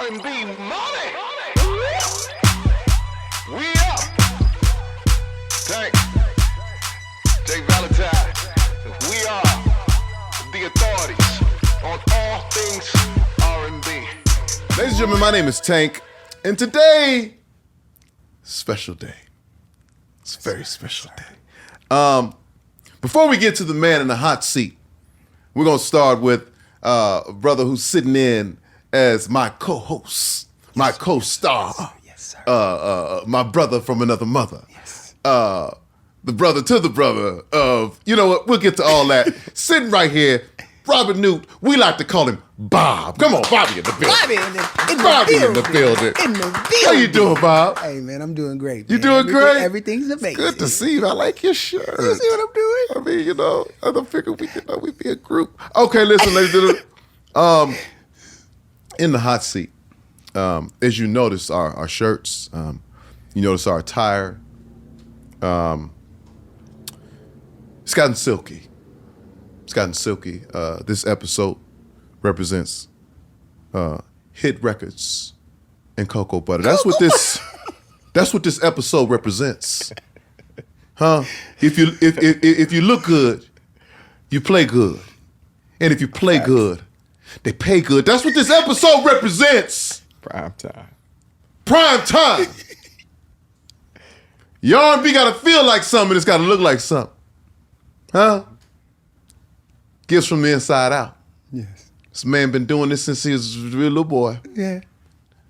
R&B Money. We up. Tank. J Valentine. We are the authorities on all things R&B. Ladies and gentlemen, my name is Tank, and today, special day. It's a very special day. Before we get to the man in the hot seat, we're gonna start with a brother who's sitting in as my co-host, my co-star, my brother from another mother, the brother to the brother of, you know what, we'll get to all that. Sitting right here, Bobby Newt, we like to call him Bob. Come on, Bobby in the building. Bobby in the building. In the building. How you doing, Bob? Hey, man, I'm doing great. You doing great? Everything's amazing. Good to see you. I like your shirt. You see what I'm doing? I mean, you know, I don't figure we be a group. Okay, listen, ladies and gentlemen. In the hot seat, as you notice our shirts, you notice our attire. It's gotten silky. This episode represents hit records and cocoa butter. That's what this episode represents. Huh? If you look good, you play good. And if you play good, they pay good. That's what this episode represents. Prime time. Your R&B gotta feel like something, it's gotta look like something. Huh? Gifts from the inside out. Yes. This man been doing this since he was a real little boy. Yeah.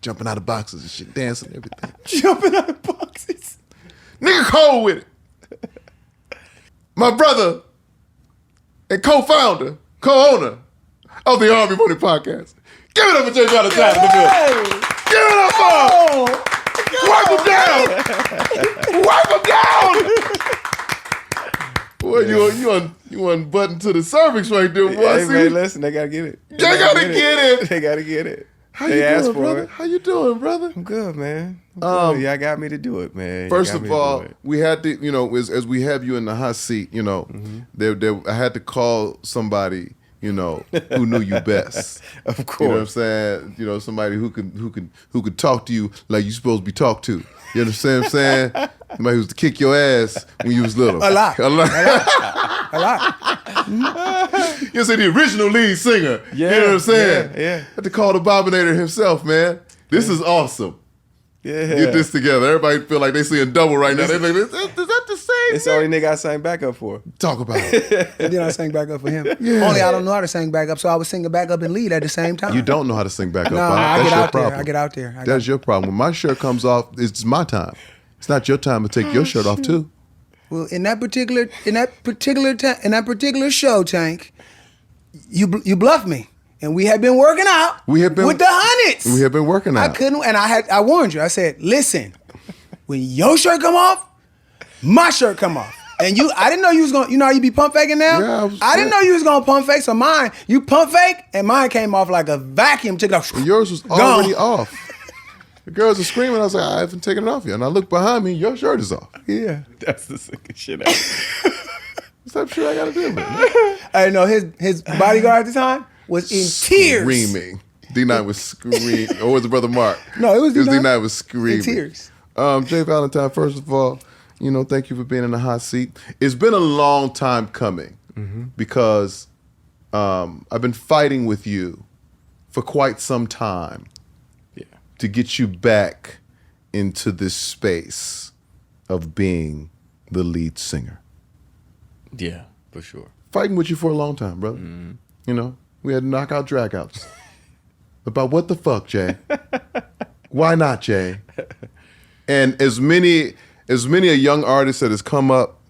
Jumping out of boxes and shit, dancing and everything. Jumping out of boxes. Nigga cold with it. My brother and co-founder, co-owner of the R&B Money Podcast. Give it up for J Valentine in the building. Give it up for him. Wipe him down. Wipe him down. Boy, you unbuttoned to the cervix right there, boy. Hey, man, listen, they gotta get it. They gotta get it. They gotta get it. How they you asked doing, for brother? it. How you doing, brother? I'm good, man. I'm good. Y'all got me to do it, man. First of all, we had to, you know, as we have you in the hot seat, you know, I had to call somebody, you know, who knew you best. Of course. You know what I'm saying? You know, somebody who could talk to you like you supposed to be talked to. You understand what I'm saying? Somebody who was to kick your ass when you was little. A lot. A lot. You say the original lead singer. Yeah, You know what I'm saying? yeah. Had to call the Bobinator himself, man. This is awesome. Yeah. Get this together. Everybody feel like they seeing double right now. They like, is that the same It's the only nigga I sang back up for. Talk about it. And then I sang back up for him. Yeah. Only I don't know how to sing back up, so I was singing back up and lead at the same time. You don't know how to sing back up. No, Bob. I That's get your out problem. there. I get out there. That's your problem. When my shirt comes off, it's my time. It's not your time to take your shirt off too. Well, in that particular show, Tank, you bluffed me, and we have been working out. We have been with the hundreds. We have been working out. I couldn't, and I warned you. I said, listen, when your shirt come off, my shirt come off. And I didn't know you was gonna. You know how you be pump faking now? Yeah, I didn't know you was gonna pump fake. So you pump fake, and mine came off like a vacuum. Took off. Yours was already off. The girls are screaming. I was like, I haven't taken it off yet. And I look behind me, your shirt is off. Yeah. That's the sickest shit ever. What's that shit I gotta do, man? I know his bodyguard at the time was in tears. Screaming. D9 was screaming. Or was it Brother Mark? No, it was D9. D9 was screaming. In tears. J Valentine, first of all, you know, thank you for being in the hot seat. It's been a long time coming because I've been fighting with you for quite some time to get you back into this space of being the lead singer. Yeah, for sure. Fighting with you for a long time, brother. You know, we had knockout dragouts. About what the fuck, Jay? Why not, Jay? And as many a young artist that has come up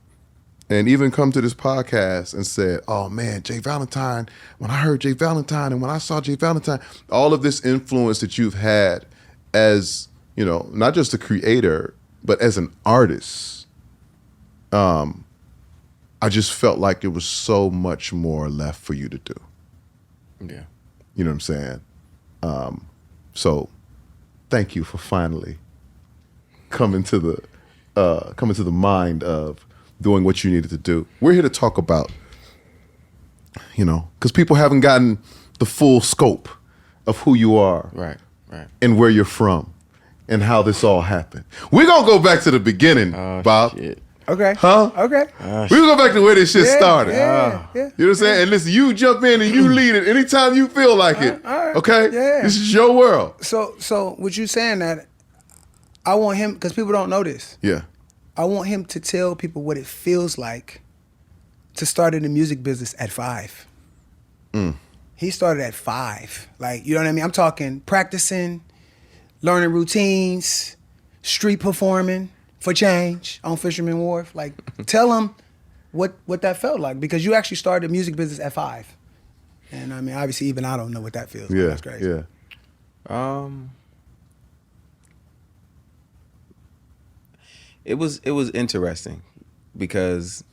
and even come to this podcast and said, oh man, J Valentine, when I heard J Valentine and when I saw J Valentine, all of this influence that you've had as, you know, not just a creator, but as an artist, I just felt like there was so much more left for you to do. Yeah. You know what I'm saying? So thank you for finally coming to the mind of doing what you needed to do. We're here to talk about, you know, because people haven't gotten the full scope of who you are. Right. Right. and where you're from and how this all happened. We're going to go back to the beginning, Bob. Shit. Okay. Huh? Okay. We're going to go back to where this shit started. Yeah. You know what I'm saying? And listen, you jump in and you lead it anytime you feel like it. all right. Okay? Yeah. This is your world. So with you saying that, I want him, because people don't know this, Yeah. I want him to tell people what it feels like to start in the music business at 5. He started at 5. Like, you know what I mean? I'm talking practicing, learning routines, street performing for change on Fisherman Wharf. Like, tell him what that felt like, because you actually started the music business at 5. And I mean, obviously, even I don't know what that feels like. Yeah. That's crazy. Yeah. It was interesting because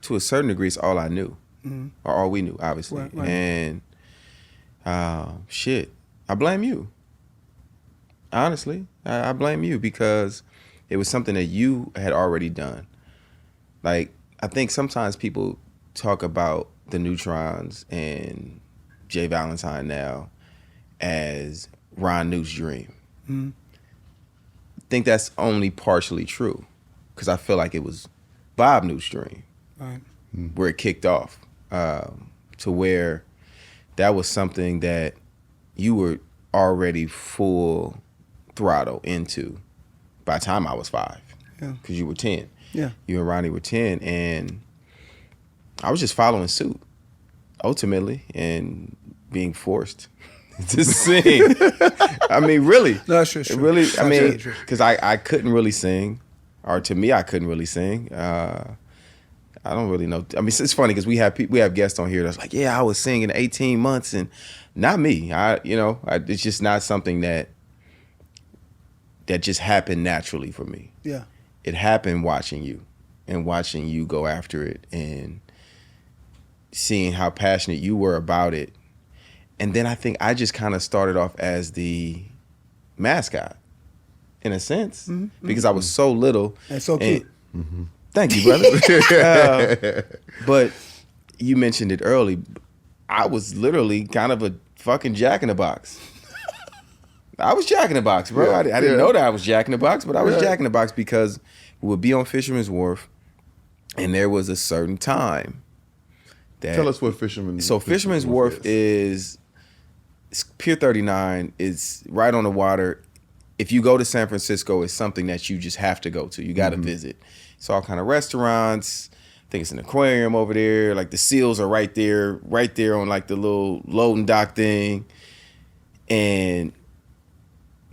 to a certain degree, it's all I knew, or all we knew, obviously. Right. And shit, I blame you. Honestly, I blame you because it was something that you had already done. Like, I think sometimes people talk about the Newtrons and J Valentine now as Ron Newt's dream. I think that's only partially true because I feel like it was Bob Newt's dream Right. where it kicked off, to where that was something that you were already full throttle into by the time I was 5. Yeah. Because you were 10. Yeah. You and Ronnie were 10, and I was just following suit, ultimately, and being forced to sing. I mean, really. No, that's true. Really, I mean, That's true. because I couldn't really sing, or to me, I couldn't really sing. I don't really know. I mean, it's funny because we have guests on here that's like, yeah, I was singing 18 months, and not me. It's just not something that just happened naturally for me. Yeah. It happened watching you go after it and seeing how passionate you were about it. And then I think I just kind of started off as the mascot in a sense because I was so little. And so cute. Thank you, brother. But you mentioned it early. I was literally kind of a fucking Jack in the Box. I was Jack in the Box, bro. Yeah, I didn't yeah. know that I was Jack in the Box, but I was Yeah. Jack in the Box because we would be on Fisherman's Wharf, and there was a certain time that. Tell us what Fisherman. So Fisherman's Wharf is Pier 39. Is right on the water. If you go to San Francisco, it's something that you just have to go to. You got to visit. It's all kind of restaurants. I think it's an aquarium over there. Like the seals are right there on like the little loading dock thing. And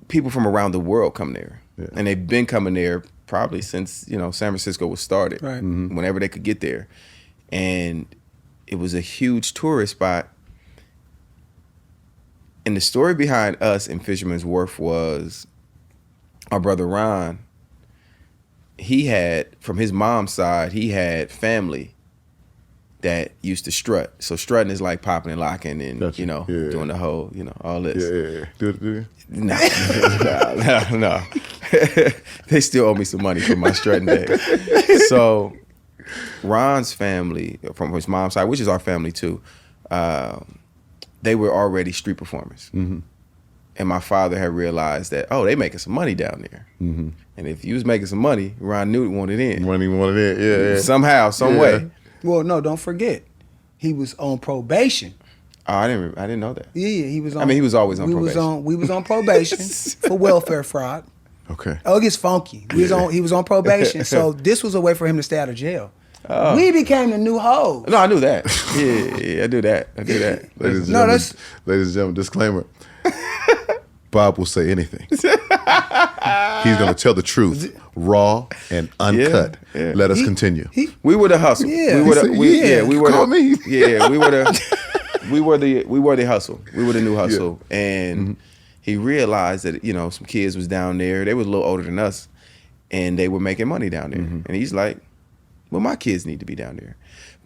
people from around the world come there. Yeah. And they've been coming there probably since, San Francisco was started. Right. Whenever they could get there. And it was a huge tourist spot. And the story behind us in Fisherman's Wharf was our brother Ron. He had, from his mom's side, he had family that used to strut. So strutting is like popping and locking and, Gotcha. Yeah. doing the whole, all this. Yeah. Do it. No. They still owe me some money for my strutting days. So Ron's family, from his mom's side, which is our family too, they were already street performers. And my father had realized that, they making some money down there. And if you was making some money, Ron Newt wanted in. When he wanted it, yeah. Somehow, some Yeah. way. Well, no, don't forget, he was on probation. Oh, I didn't know that. Yeah, he was on. I mean, he was always on probation. We was on probation for welfare fraud. Okay. Oh, it gets funky. He was on probation, so this was a way for him to stay out of jail. We became the new hoes. No, I knew that. Yeah, I do that. Ladies and No, gentlemen, ladies and gentlemen, disclaimer. Bob will say anything. He's going to tell the truth, raw and uncut. Yeah. Let us continue. We were the hustle. Yeah. We were the, He said, we, yeah, yeah, we were call the, me. Yeah, we were the hustle. We were the new hustle. And he realized that, some kids was down there. They was a little older than us, and they were making money down there. And he's like, well, my kids need to be down there.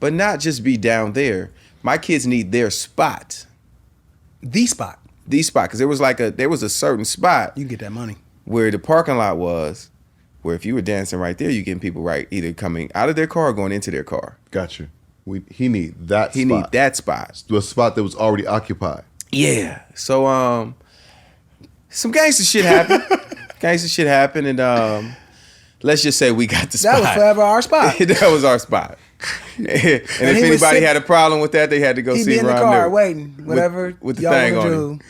But not just be down there. My kids need their spot. The spot. The spot. Because there was a certain spot You can get that money. where the parking lot was, where if you were dancing right there, you getting people right either coming out of their car or going into their car. Got you. He need that He spot. need that spot. The spot that was already occupied. Yeah. So some gangster shit happened. And let's just say we got the spot. That was forever our spot. That was our spot. And if anybody had a problem with that, they had to go He'd see be in the Ron car Newt waiting, whatever with the y'all thing wanna on do.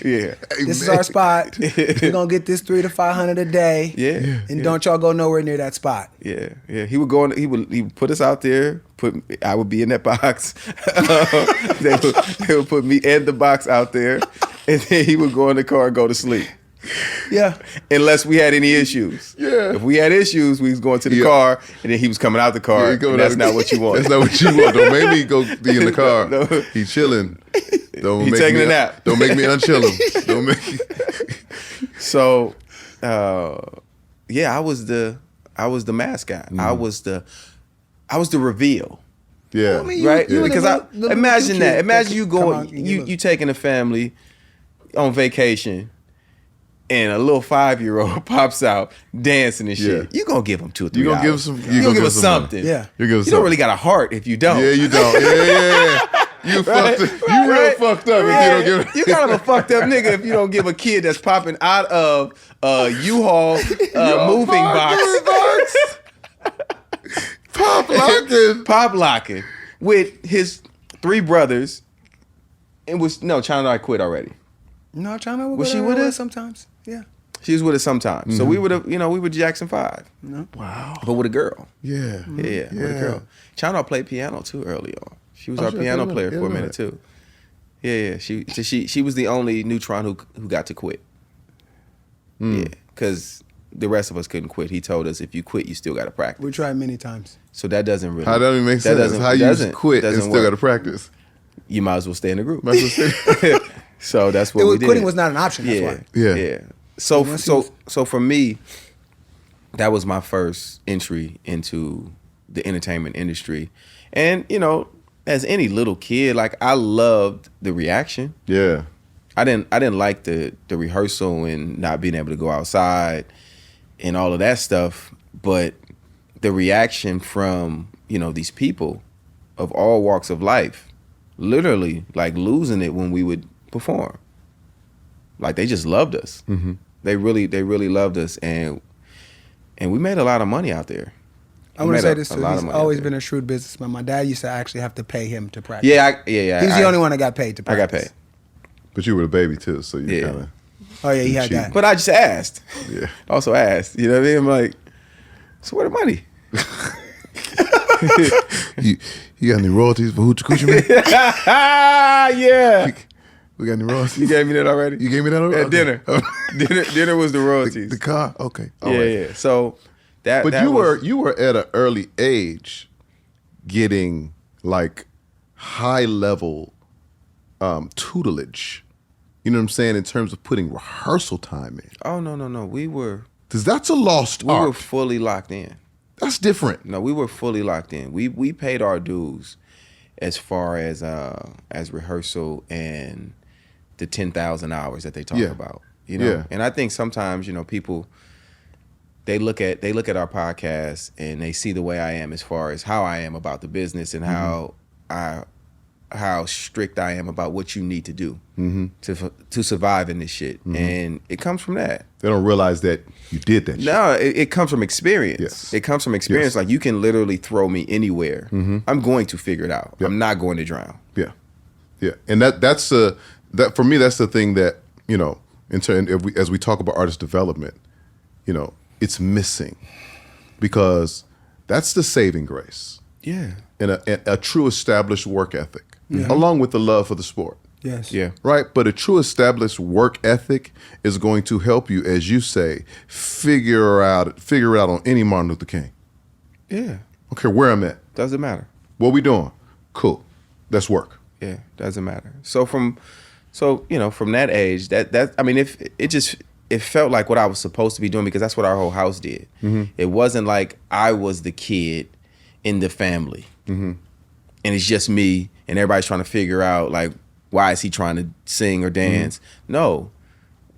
Yeah. This is our spot. We're gonna get this $300 to $500 a day. Yeah. And don't y'all go nowhere near that spot. Yeah. He would go. He would put us out there. I would be in that box. They would put me and the box out there, and then he would go in the car and go to sleep. Yeah. Unless we had any issues. Yeah. If we had issues, we was going to the car, and then he was coming out the car. And that's not what you want. That's not what you want. Don't make me go be in the car. No. He chilling. Don't He make taking me, a nap. Don't make me unchill him. Don't make me. So, yeah, I was the mascot. Mm-hmm. I was the reveal. Yeah. I mean, you- Right? you were the Because little imagine kid that. Imagine you come going, out and you taking a family on vacation, and a little 5-year-old pops out dancing and shit. Yeah. You gonna give him $2 or $3. You gonna give some. You gonna give us some money. something. Yeah. You give us You don't really got a heart if you don't. Yeah, you don't. Yeah. You Right? fucked up. You real Right? fucked up Right? if you don't give. You kind of a fucked up nigga if you don't give a kid that's popping out of a U-Haul moving box. Pop locking with his 3 brothers. And China I quit already. No, China would Was go she down with there us? sometimes. Yeah. She was with us sometimes. So we would have, we were Jackson 5. No. Wow. But with a girl. Yeah. Yeah, with a girl. China played piano too early on. She was our she piano did player know for a that. minute too. Yeah. She was the only Neutron who got to quit. Yeah, because the rest of us couldn't quit. He told us if you quit, you still got to practice. We tried many times. So that doesn't really. How doesn't even make that sense? doesn't- How you doesn't- quit and doesn't still got work. to practice? You might as well stay in the group. Might as well stay- So that's what we did. Quitting was not an option. That's why. Yeah. So Unless he was- so for me, that was my first entry into the entertainment industry, and as any little kid, like I loved the reaction. Yeah. I didn't like the rehearsal and not being able to go outside and all of that stuff, but the reaction from these people of all walks of life, literally like losing it when we would perform. Like they just loved us. Mm-hmm. They really loved us, and we made a lot of money out there. I want to say this a too. lot of He's money always out there. been a shrewd businessman. My dad used to actually have to pay him to practice. Yeah. He's the only one that got paid to I got practice. paid. But you were the baby too, so you Yeah. kind of. Oh yeah, he had Cheap. that. But I just asked. Yeah. Also asked. You know what I mean? I'm like, so where the money? You got any royalties for Hoochie Coochie Man? Yeah. We got any royalties? You gave me that already? You gave me that already? At dinner. Dinner was the royalties. The car? Okay. All yeah, right. yeah. So that. But that you were at an early age getting like high level tutelage. You know what I'm saying? In terms of putting rehearsal time in. Oh no. We were Because that's a lost art. fully locked in. That's different. No, we were fully locked in. We paid our dues as far as rehearsal and the 10,000 hours that they talk Yeah. about. Yeah. And I think sometimes people they look at our podcast and they see the way I am as far as how I am about the business and how strict I am about what you need to do to survive in this shit. And it comes from that. They don't realize that you did that shit. No, it comes from experience. Yes. It comes from experience. Yes. Like you can literally throw me anywhere. I'm going to figure it out. Yep. I'm not going to drown. Yeah, yeah, and that's that for me. That's the thing that as we talk about artist development, it's missing because that's the saving grace Yeah. and a true established work ethic, along with the love for the sport. Yes. Yeah. Right, but a true established work ethic is going to help you, as you say, figure it out on any Martin Luther King. Yeah. I don't care where I'm at. Doesn't matter. What we doing? Cool. Let's work. Yeah. Doesn't matter. So from that age, it felt like what I was supposed to be doing because that's what our whole house did. It wasn't like I was the kid in the family, and it's just me, and everybody's trying to figure out like why is he trying to sing or dance? No,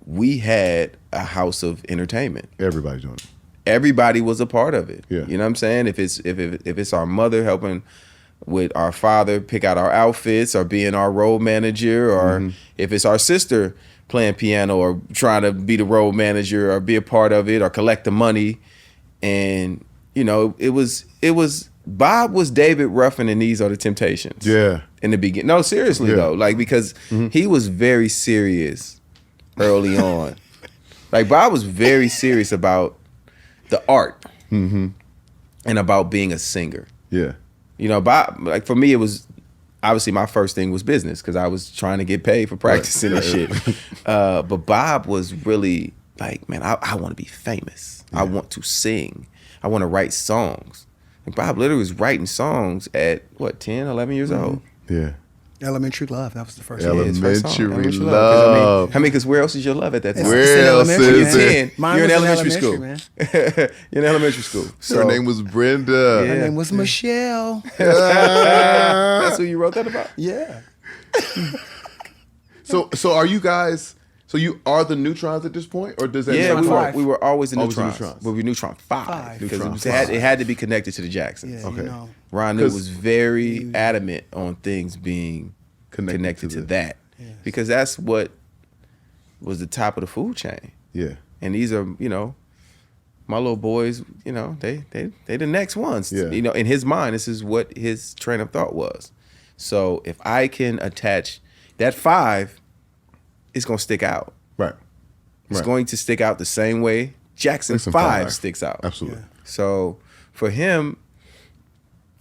we had a house of entertainment. Everybody's doing it. Everybody was a part of it. Yeah. You know what I'm saying? If it's our mother helping with our father pick out our outfits or being our road manager, or if it's our sister playing piano or trying to be the road manager or be a part of it or collect the money. And, you know, it was Bob was David Ruffin and These Are the Temptations. Yeah. In the beginning. No, seriously though. Like, because he was very serious early on. Like, Bob was very serious about the art and about being a singer. Yeah. You know, Bob, like for me, it was obviously my first thing was business because I was trying to get paid for practicing and shit. But Bob was really like, man, I want to be famous. I want to sing. I want to write songs. Like Bob literally was writing songs at what, 10, 11 years old. Yeah. Elementary Love. That was the first Elementary one. Love. I mean, because where else is your love at that time? Where else is You're it? 10. Mine You're in was in elementary school. elementary, man. You're in elementary school. So, Her name was Brenda. Her name was Michelle. that's who you wrote that about? Yeah. So are you guys? So you are the Newtrons at this point, or does that? Yeah, Neutron we were always the Always the Newtrons. Newtrons. We were Neutron 5. Five. Because Neutron it had to be connected to the Jacksons. Yeah, Okay. you know. Ron Newt 'Cause- was very adamant on things being connected to that. Yes. Because that's what was the top of the food chain. Yeah. And these are, you know, my little boys, you know, they the next ones. Yeah. You know, in his mind, this is what his train of thought was. So if I can attach that 5, it's gonna stick out. Right. It's Right. going to stick out the same way Jackson Jackson 5 5. sticks out. Absolutely. So for him,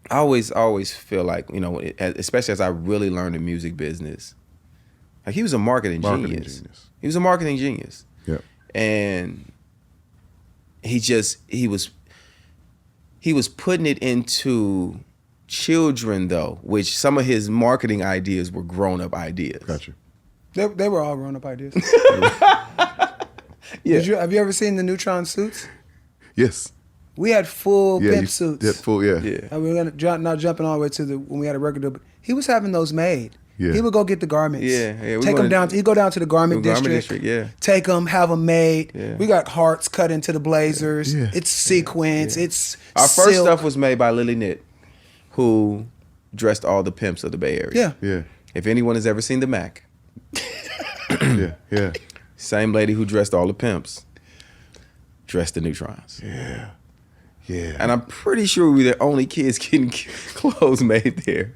I always feel like, you know, especially as I really learned the music business, like he was a marketing genius. He was a marketing genius. Yeah. And he was putting it into children though, which some of his marketing ideas were grown up ideas. Gotcha. They were all grown up ideas. Yeah. Have you ever seen the Neutron suits? Yes. We had full Yeah. pimp suits. Yeah. Full. Yeah. Yeah. And we were not jumping all the way to when we had a record deal, but he was having those made. Yeah. He would go get the garments. Yeah, we Take them wanted- down. He'd go down to the garment Garment district. district, yeah. Take them, have them made. Yeah. We got hearts cut into the blazers. Yeah. It's sequins. It's Our first silk. stuff was made by Lily Knit, who dressed all the pimps of the Bay Area. Yeah. Yeah. If anyone has ever seen the Mac, Yeah. Yeah. same lady who dressed all the pimps dressed the Newtrons. Yeah. Yeah. And I'm pretty sure we were the only kids getting clothes made there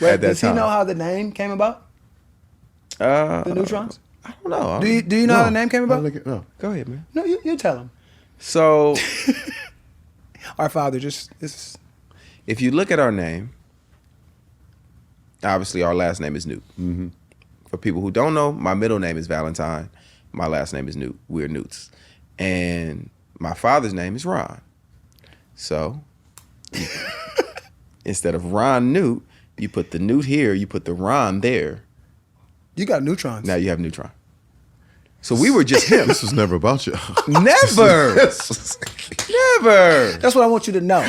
Wait, at that does time. he know how the name came about? The Neutrons? I don't know. Do you know how the name came about? No. Go ahead, man. No, you tell him. So Our father this. if you look at our name, obviously our last name is Newt. Mm-hmm. For people who don't know, my middle name is Valentine. My last name is Newt. We're Newts. And my father's name is Ron. So instead of Ron Newt, you put the Newt here, you put the Ron there. You got Neutrons. Now you have Neutron. So we were just him. This was never about you. Never. Never. That's what I want you to know.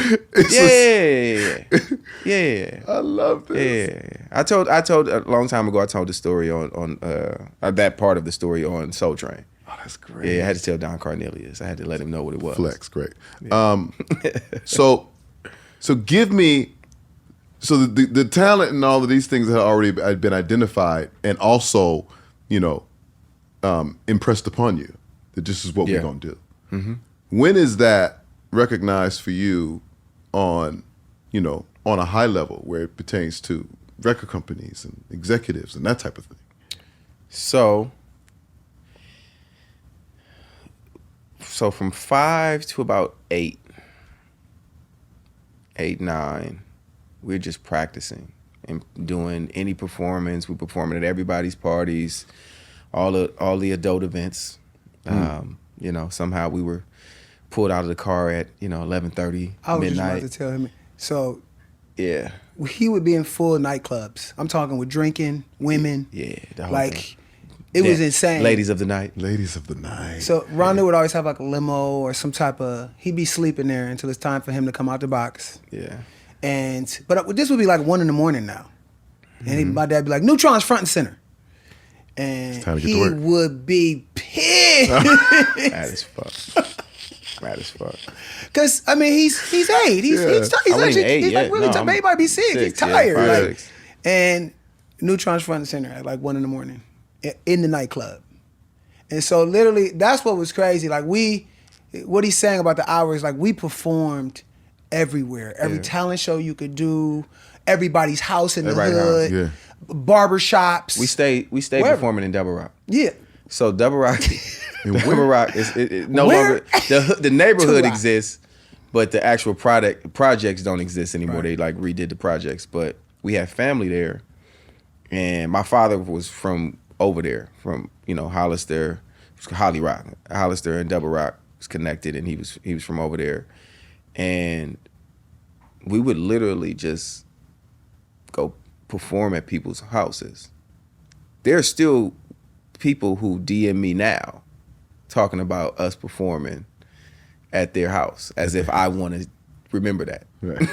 Yeah. I love this. Yeah. I told a long time ago, I told the story on that part of the story on Soul Train. Oh, that's great. Yeah, I had to tell Don Cornelius. I had to let him know what it was. Flex, great. So give me. So the talent and all of these things had already been identified, and also, you know, impressed upon you that this is what we're gonna do. Mm-hmm. When is that recognized for you on, you know, on a high level where it pertains to record companies and executives and that type of thing? So from 5 to about 8, 9, we're just practicing and doing any performance. We're performing at everybody's parties, all the adult events. You know, somehow we were pulled out of the car at 11:30 I was just midnight. about to tell him. So Yeah, he would be in full nightclubs. I'm talking with drinking, women. yeah, the whole Like thing. it was Yeah. insane. Ladies of the night. Ladies of the night. So Ronnie would always have like a limo or some type of. He'd be sleeping there until it's time for him to come out the box. Yeah. But this would be like 1 a.m. now, and my dad be like, "Neutron's front and center," and time to get to he work. would be pissed. That is fuck. Mad as fuck. Cause I mean he's 8. He's I wasn't actually even 8 he's yet. like really No, tired. He might be 6. He's 6, yeah, tired. 5, like, 6. And Newtrons front and center at like 1 a.m. in the nightclub. And so literally that's what was crazy. Like what he's saying about the hours, like we performed everywhere. Every talent show you could do, everybody's house in the hood, barbershops. We stayed Wherever. performing in Double Rock. Yeah. So Double Rock, Double Rock is no longer the neighborhood exists, but the actual projects don't exist anymore. Right. They like redid the projects, but we had family there, and my father was from over there, from Hollister, Holly Rock, Hollister and Double Rock was connected, and he was from over there, and we would literally just go perform at people's houses. There's still people who DM me now talking about us performing at their house as if I want to remember that. Right.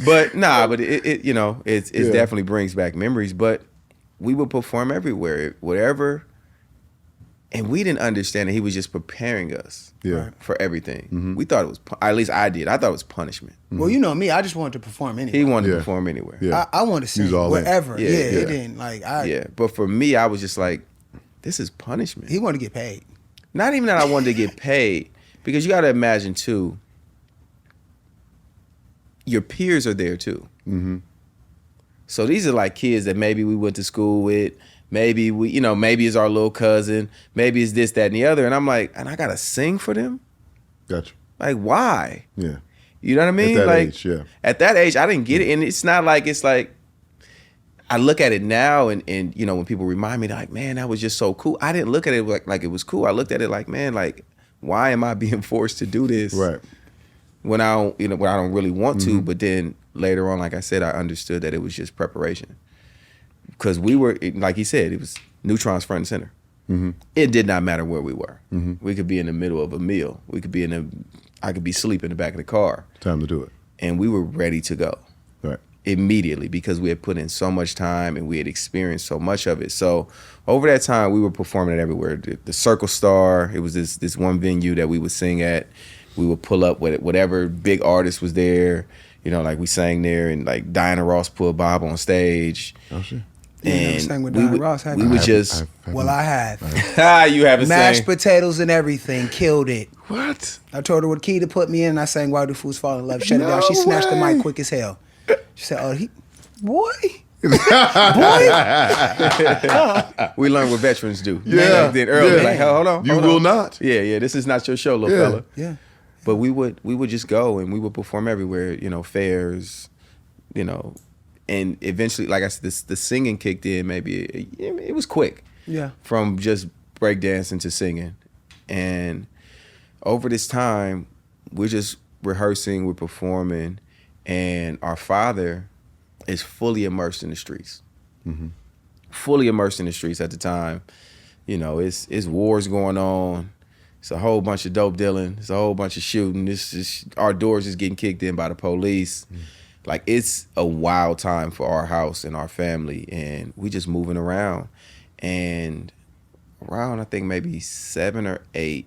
But it definitely brings back memories. But we would perform everywhere, whatever. And we didn't understand that he was just preparing us for everything. Mm-hmm. We thought it was, at least I did. I thought it was punishment. Well, you know me, I just wanted to perform anywhere. He wanted to perform anywhere. Yeah. I wanted to sing wherever. Yeah, it didn't But for me, I was just like, this is punishment. He wanted to get paid. Not even that I wanted to get paid, because you got to imagine too, your peers are there too. Mm-hmm. So these are like kids that maybe we went to school with. Maybe maybe it's our little cousin. Maybe it's this, that, and the other. And I'm like, and I gotta sing for them? Gotcha. Like, why? Yeah. You know what I mean? At that like, age, yeah. At that age, I didn't get it. And it's like, I look at it now and when people remind me, they're like, man, that was just so cool. I didn't look at it like it was cool. I looked at it like, man, like, why am I being forced to do this? Right. When I don't really want to, but then later on, like I said, I understood that it was just preparation. Because we were, like he said, it was Newtrons front and center. Mm-hmm. It did not matter where we were. Mm-hmm. We could be in the middle of a meal. I could be asleep in the back of the car. Time to do it. And we were ready to go. Right. Immediately, because we had put in so much time and we had experienced so much of it. So over that time, we were performing it everywhere. The Circle Star, it was this one venue that we would sing at. We would pull up with whatever big artist was there. Like we sang there, and like Diana Ross put Bob on stage. Oh shit. You never sang with Diana Ross, have you? We would just... I have. You haven't Mashed sang? potatoes and everything. Killed it. What? I told her what key to put me in, and I sang Why Do Fools Fall in Love. Shut it down. She snatched the mic quick as hell. She said, boy. We learned what veterans do. Yeah. Then early, Yeah. like, hold on. You will not. Yeah. This is not your show, little fella. Yeah. But we would just go and we would perform everywhere. Fairs. And eventually, like I said, the singing kicked in. Maybe it was quick. Yeah. From just breakdancing to singing, and over this time, we're just rehearsing, we're performing, and our father is fully immersed in the streets. Mm-hmm. Fully immersed in the streets at the time. It's wars going on. It's a whole bunch of dope dealing. It's a whole bunch of shooting. Our doors is getting kicked in by the police. Mm. Like, it's a wild time for our house and our family, and we just moving around. And around, I think, maybe 7 or 8,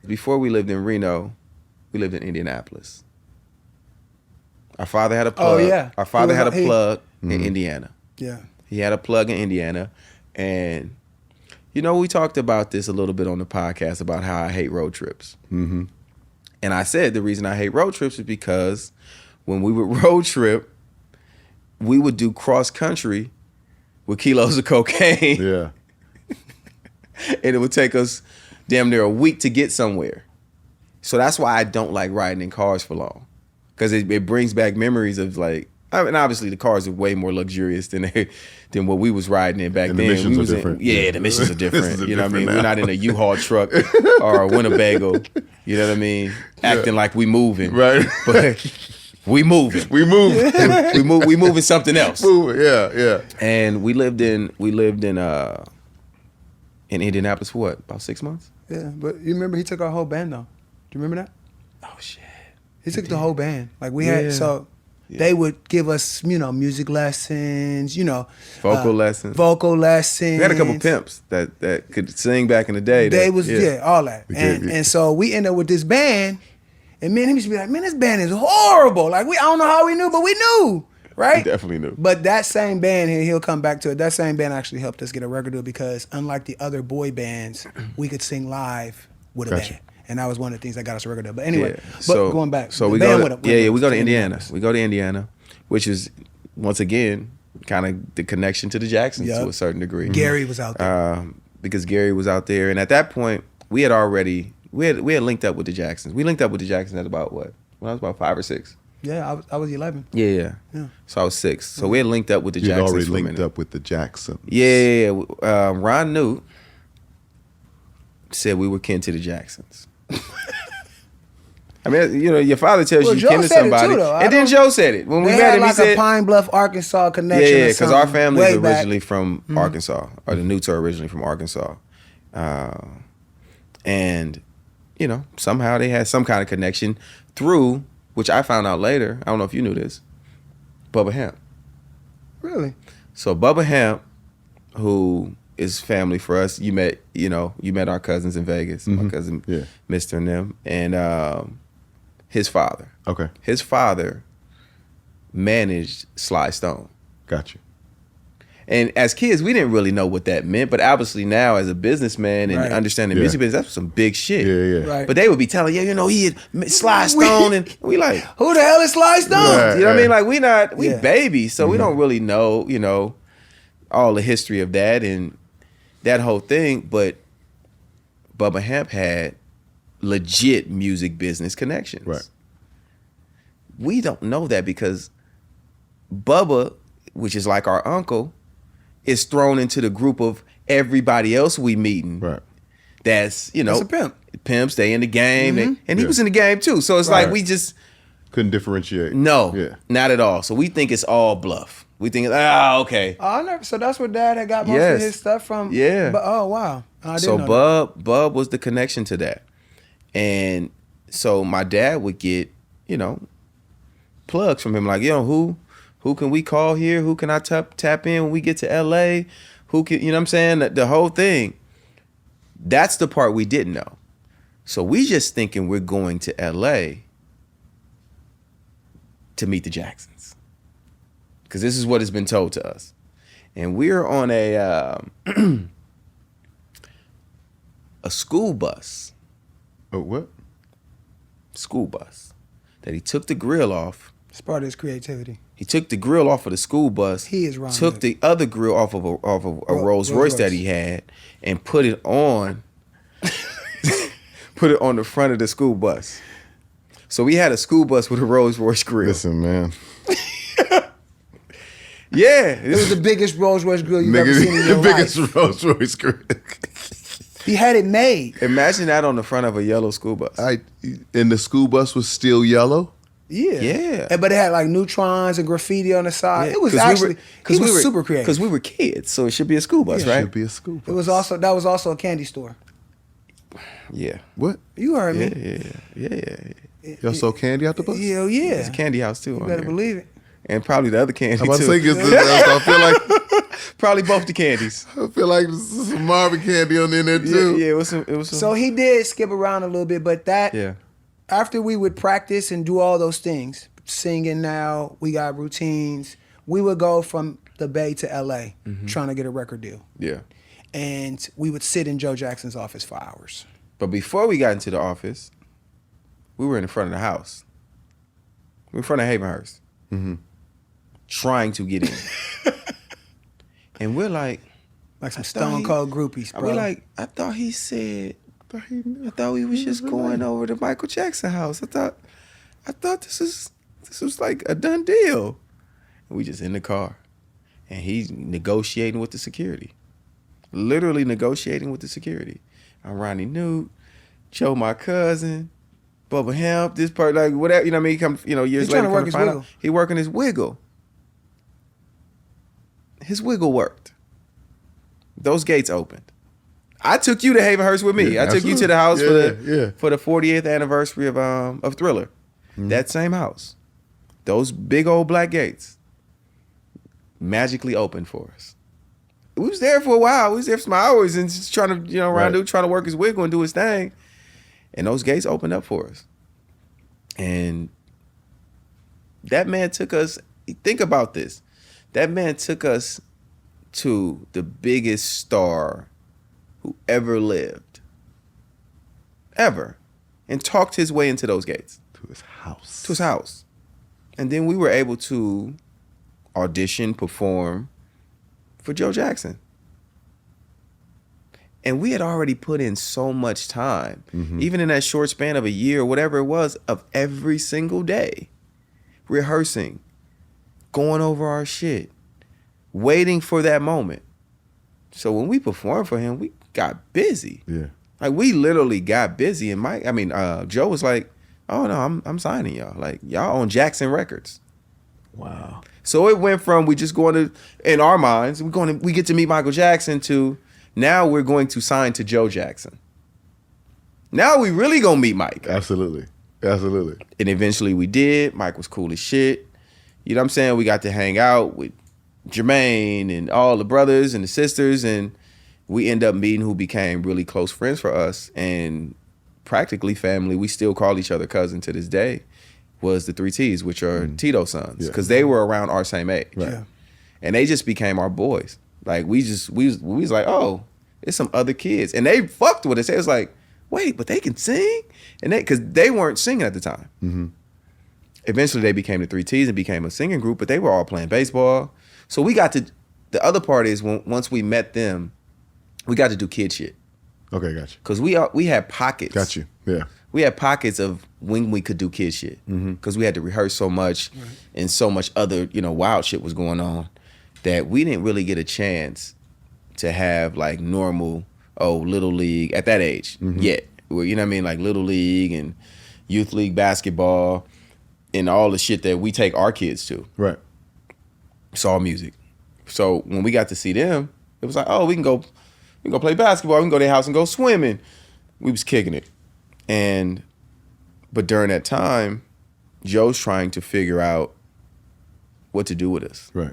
before we lived in Reno, we lived in Indianapolis. Our father had a plug. Oh, yeah. Our father had a plug in Indiana. Yeah. He had a plug in Indiana. And, we talked about this a little bit on the podcast about how I hate road trips. Mm-hmm. And I said the reason I hate road trips is because when we would road trip, we would do cross country with kilos of cocaine. Yeah. And it would take us damn near a week to get somewhere. So that's why I don't like riding in cars for long. Because it brings back memories of like, obviously the cars are way more luxurious than what we was riding in back and then. The missions are different. The missions are different. You know what I mean? Now. We're not in a U-Haul truck or a Winnebago. You know what I mean? Acting like we moving. Right. But we moving. We moving. we moving something else. Moving. Yeah. And we lived in Indianapolis for what? About 6 months? Yeah, but you remember he took our whole band though. Do you remember that? Oh shit. He took the whole band. Like we had They would give us, music lessons, Vocal lessons. Vocal lessons. We had a couple pimps that could sing back in the day. All that. And so we ended up with this band, and me and him used to be like, man, this band is horrible. Like, I don't know how we knew, but we knew, right? We definitely knew. But that same band, he'll come back to it, that same band actually helped us get a record deal because unlike the other boy bands, we could sing live with a band. And that was one of the things that got us a record deal. But anyway, going back. So we go to Indiana. We go to Indiana, which is, once again, kind of the connection to the Jacksons to a certain degree. Gary was out there. Because Gary was out there. And at that point, we had linked up with the Jacksons. We linked up with the Jacksons at about what? When I was about 5 or 6. Yeah, I was 11. Yeah. So I was 6. So we had linked up with the Jacksons. You'd already linked up with the Jacksons. Yeah. Ron Newt said we were kin to the Jacksons. I mean, your father tells you kin to somebody. And then Joe said it. When we met him, he said, a Pine Bluff, Arkansas connection. Yeah, because our family is originally from Arkansas, or the Newts are originally from Arkansas. And, somehow they had some kind of connection through, which I found out later, I don't know if you knew this, Bubba Hemp. Really? So Bubba Hemp, who is family for us, you met our cousins in Vegas, my cousin Mr. and them, and his father. Okay. His father managed Sly Stone. Gotcha. And as kids, we didn't really know what that meant, but obviously now as a businessman and understanding music business, that's some big shit. Yeah. Right. But they would be telling, he had Sly Stone, and we like, who the hell is Sly Stone? Right, you know what I mean? Like we babies, so we don't really know, all the history of that and that whole thing. But Bubba Hemp had legit music business connections. Right. We don't know that because Bubba, which is like our uncle, is thrown into the group of everybody else we meeting. Right. That's, That's a pimp. Pimps, they in the game. And he was in the game too. So it's like we just couldn't differentiate. No, not at all. So we think it's all bluff. We think, okay. So that's where Dad had got most of his stuff from. Yeah. But, oh, wow. I didn't So know Bub was the connection to that. And so my dad would get, plugs from him like, who can we call here? Who can I tap in when we get to LA? Who can, you know what I'm saying? The whole thing. That's the part we didn't know. So we just thinking we're going to LA to meet the Jacksons. Because this is what has been told to us. And we're on a school bus. Oh, what? School bus. That he took the grill off. It's part of his creativity. He took the grill off of the school bus. He is Ronnie. Took the other grill off of a Rolls Royce that he had and put it on put it on the front of the school bus. So we had a school bus with a Rolls Royce grill. Listen, man. Yeah. It was the biggest Rolls Royce grill you've ever seen in your The biggest Rolls Royce grill. He had it made. Imagine that on the front of a yellow school bus. And the school bus was still yellow? Yeah. But it had like Newtrons and graffiti on the side. Yeah, It was actually, he was super creative. Because we were kids, so it should be a school bus, right? It should be a school bus. That was also a candy store. Yeah. What? You heard me. Yeah. Y'all sold candy out the bus? Hell yeah. It's a candy house too. You better believe it. And probably the other candy I'm about too. to say, I feel like probably both the candies. I feel like there's some Marvin candy on in there too. Yeah, it was some. So he did skip around a little bit, but after we would practice and do all those things, singing now, we got routines, we would go from the Bay to LA trying to get a record deal. Yeah. And we would sit in Joe Jackson's office for hours. But before we got into the office, we were in the front of the house. We were in front of Havenhurst. Trying to get in. And we're like some stone cold groupies, bro. We're like, I thought he was just going over to Michael Jackson house. I thought this was like a done deal. And we just in the car. And he's negotiating with the security. Literally negotiating with the security. I'm Ronnie Newt, Joe my cousin, Bubba Hemp, this part, like whatever, you know what I mean? He come, years later, come to find out he working his wiggle. His wiggle worked. Those gates opened. I took you to Havenhurst with me. Yeah, I took you to the house for the 40th anniversary of Thriller. That same house. those big old black gates magically opened for us. We was there for a while. We was there for some hours and just trying to, Ronnie trying to work his wiggle and do his thing. And those gates opened up for us. And that man took us, think about this. That man took us to the biggest star who ever lived. Ever. And talked his way into those gates. To his house. To his house. And then we were able to audition, perform for Joe Jackson. And we had already put in so much time, even in that short span of a year, whatever it was, of every single day, rehearsing, going over our shit, waiting for that moment. So when we performed for him, we got busy. Yeah. Like we literally got busy. And Joe was like, "Oh no, I'm signing y'all. Like y'all on Jackson Records." Wow. So it went from we just going to, in our minds, we get to meet Michael Jackson to now we're going to sign to Joe Jackson. Now we really gonna meet Mike. Absolutely. Absolutely. And eventually we did. Mike was cool as shit. You know what I'm saying? We got to hang out with Jermaine and all the brothers and the sisters, and we end up meeting who became really close friends for us and practically family. We still call each other cousin to this day. Was the 3 T's, which are Tito's sons, because they were around our same age. Right. Yeah. And they just became our boys. Like we was like, oh, it's some other kids. And they fucked with us. They was like, wait, but they can sing? And because they weren't singing at the time. Mm-hmm. Eventually they became the 3 T's and became a singing group, but they were all playing baseball. So we got to, the other part is once we met them, we got to do kid shit. Okay, got you. Because we had pockets. Got you. Yeah. We had pockets of when we could do kid shit. Because we had to rehearse so much and so much other, wild shit was going on that we didn't really get a chance to have like normal, little league at that age yet. Where, you know what I mean? Like little league and youth league basketball and all the shit that we take our kids to. Right. It's all music. So when we got to see them, it was like, oh, we can go play basketball. We can go to their house and go swimming. We was kicking it. But during that time, Joe's trying to figure out what to do with us. Right.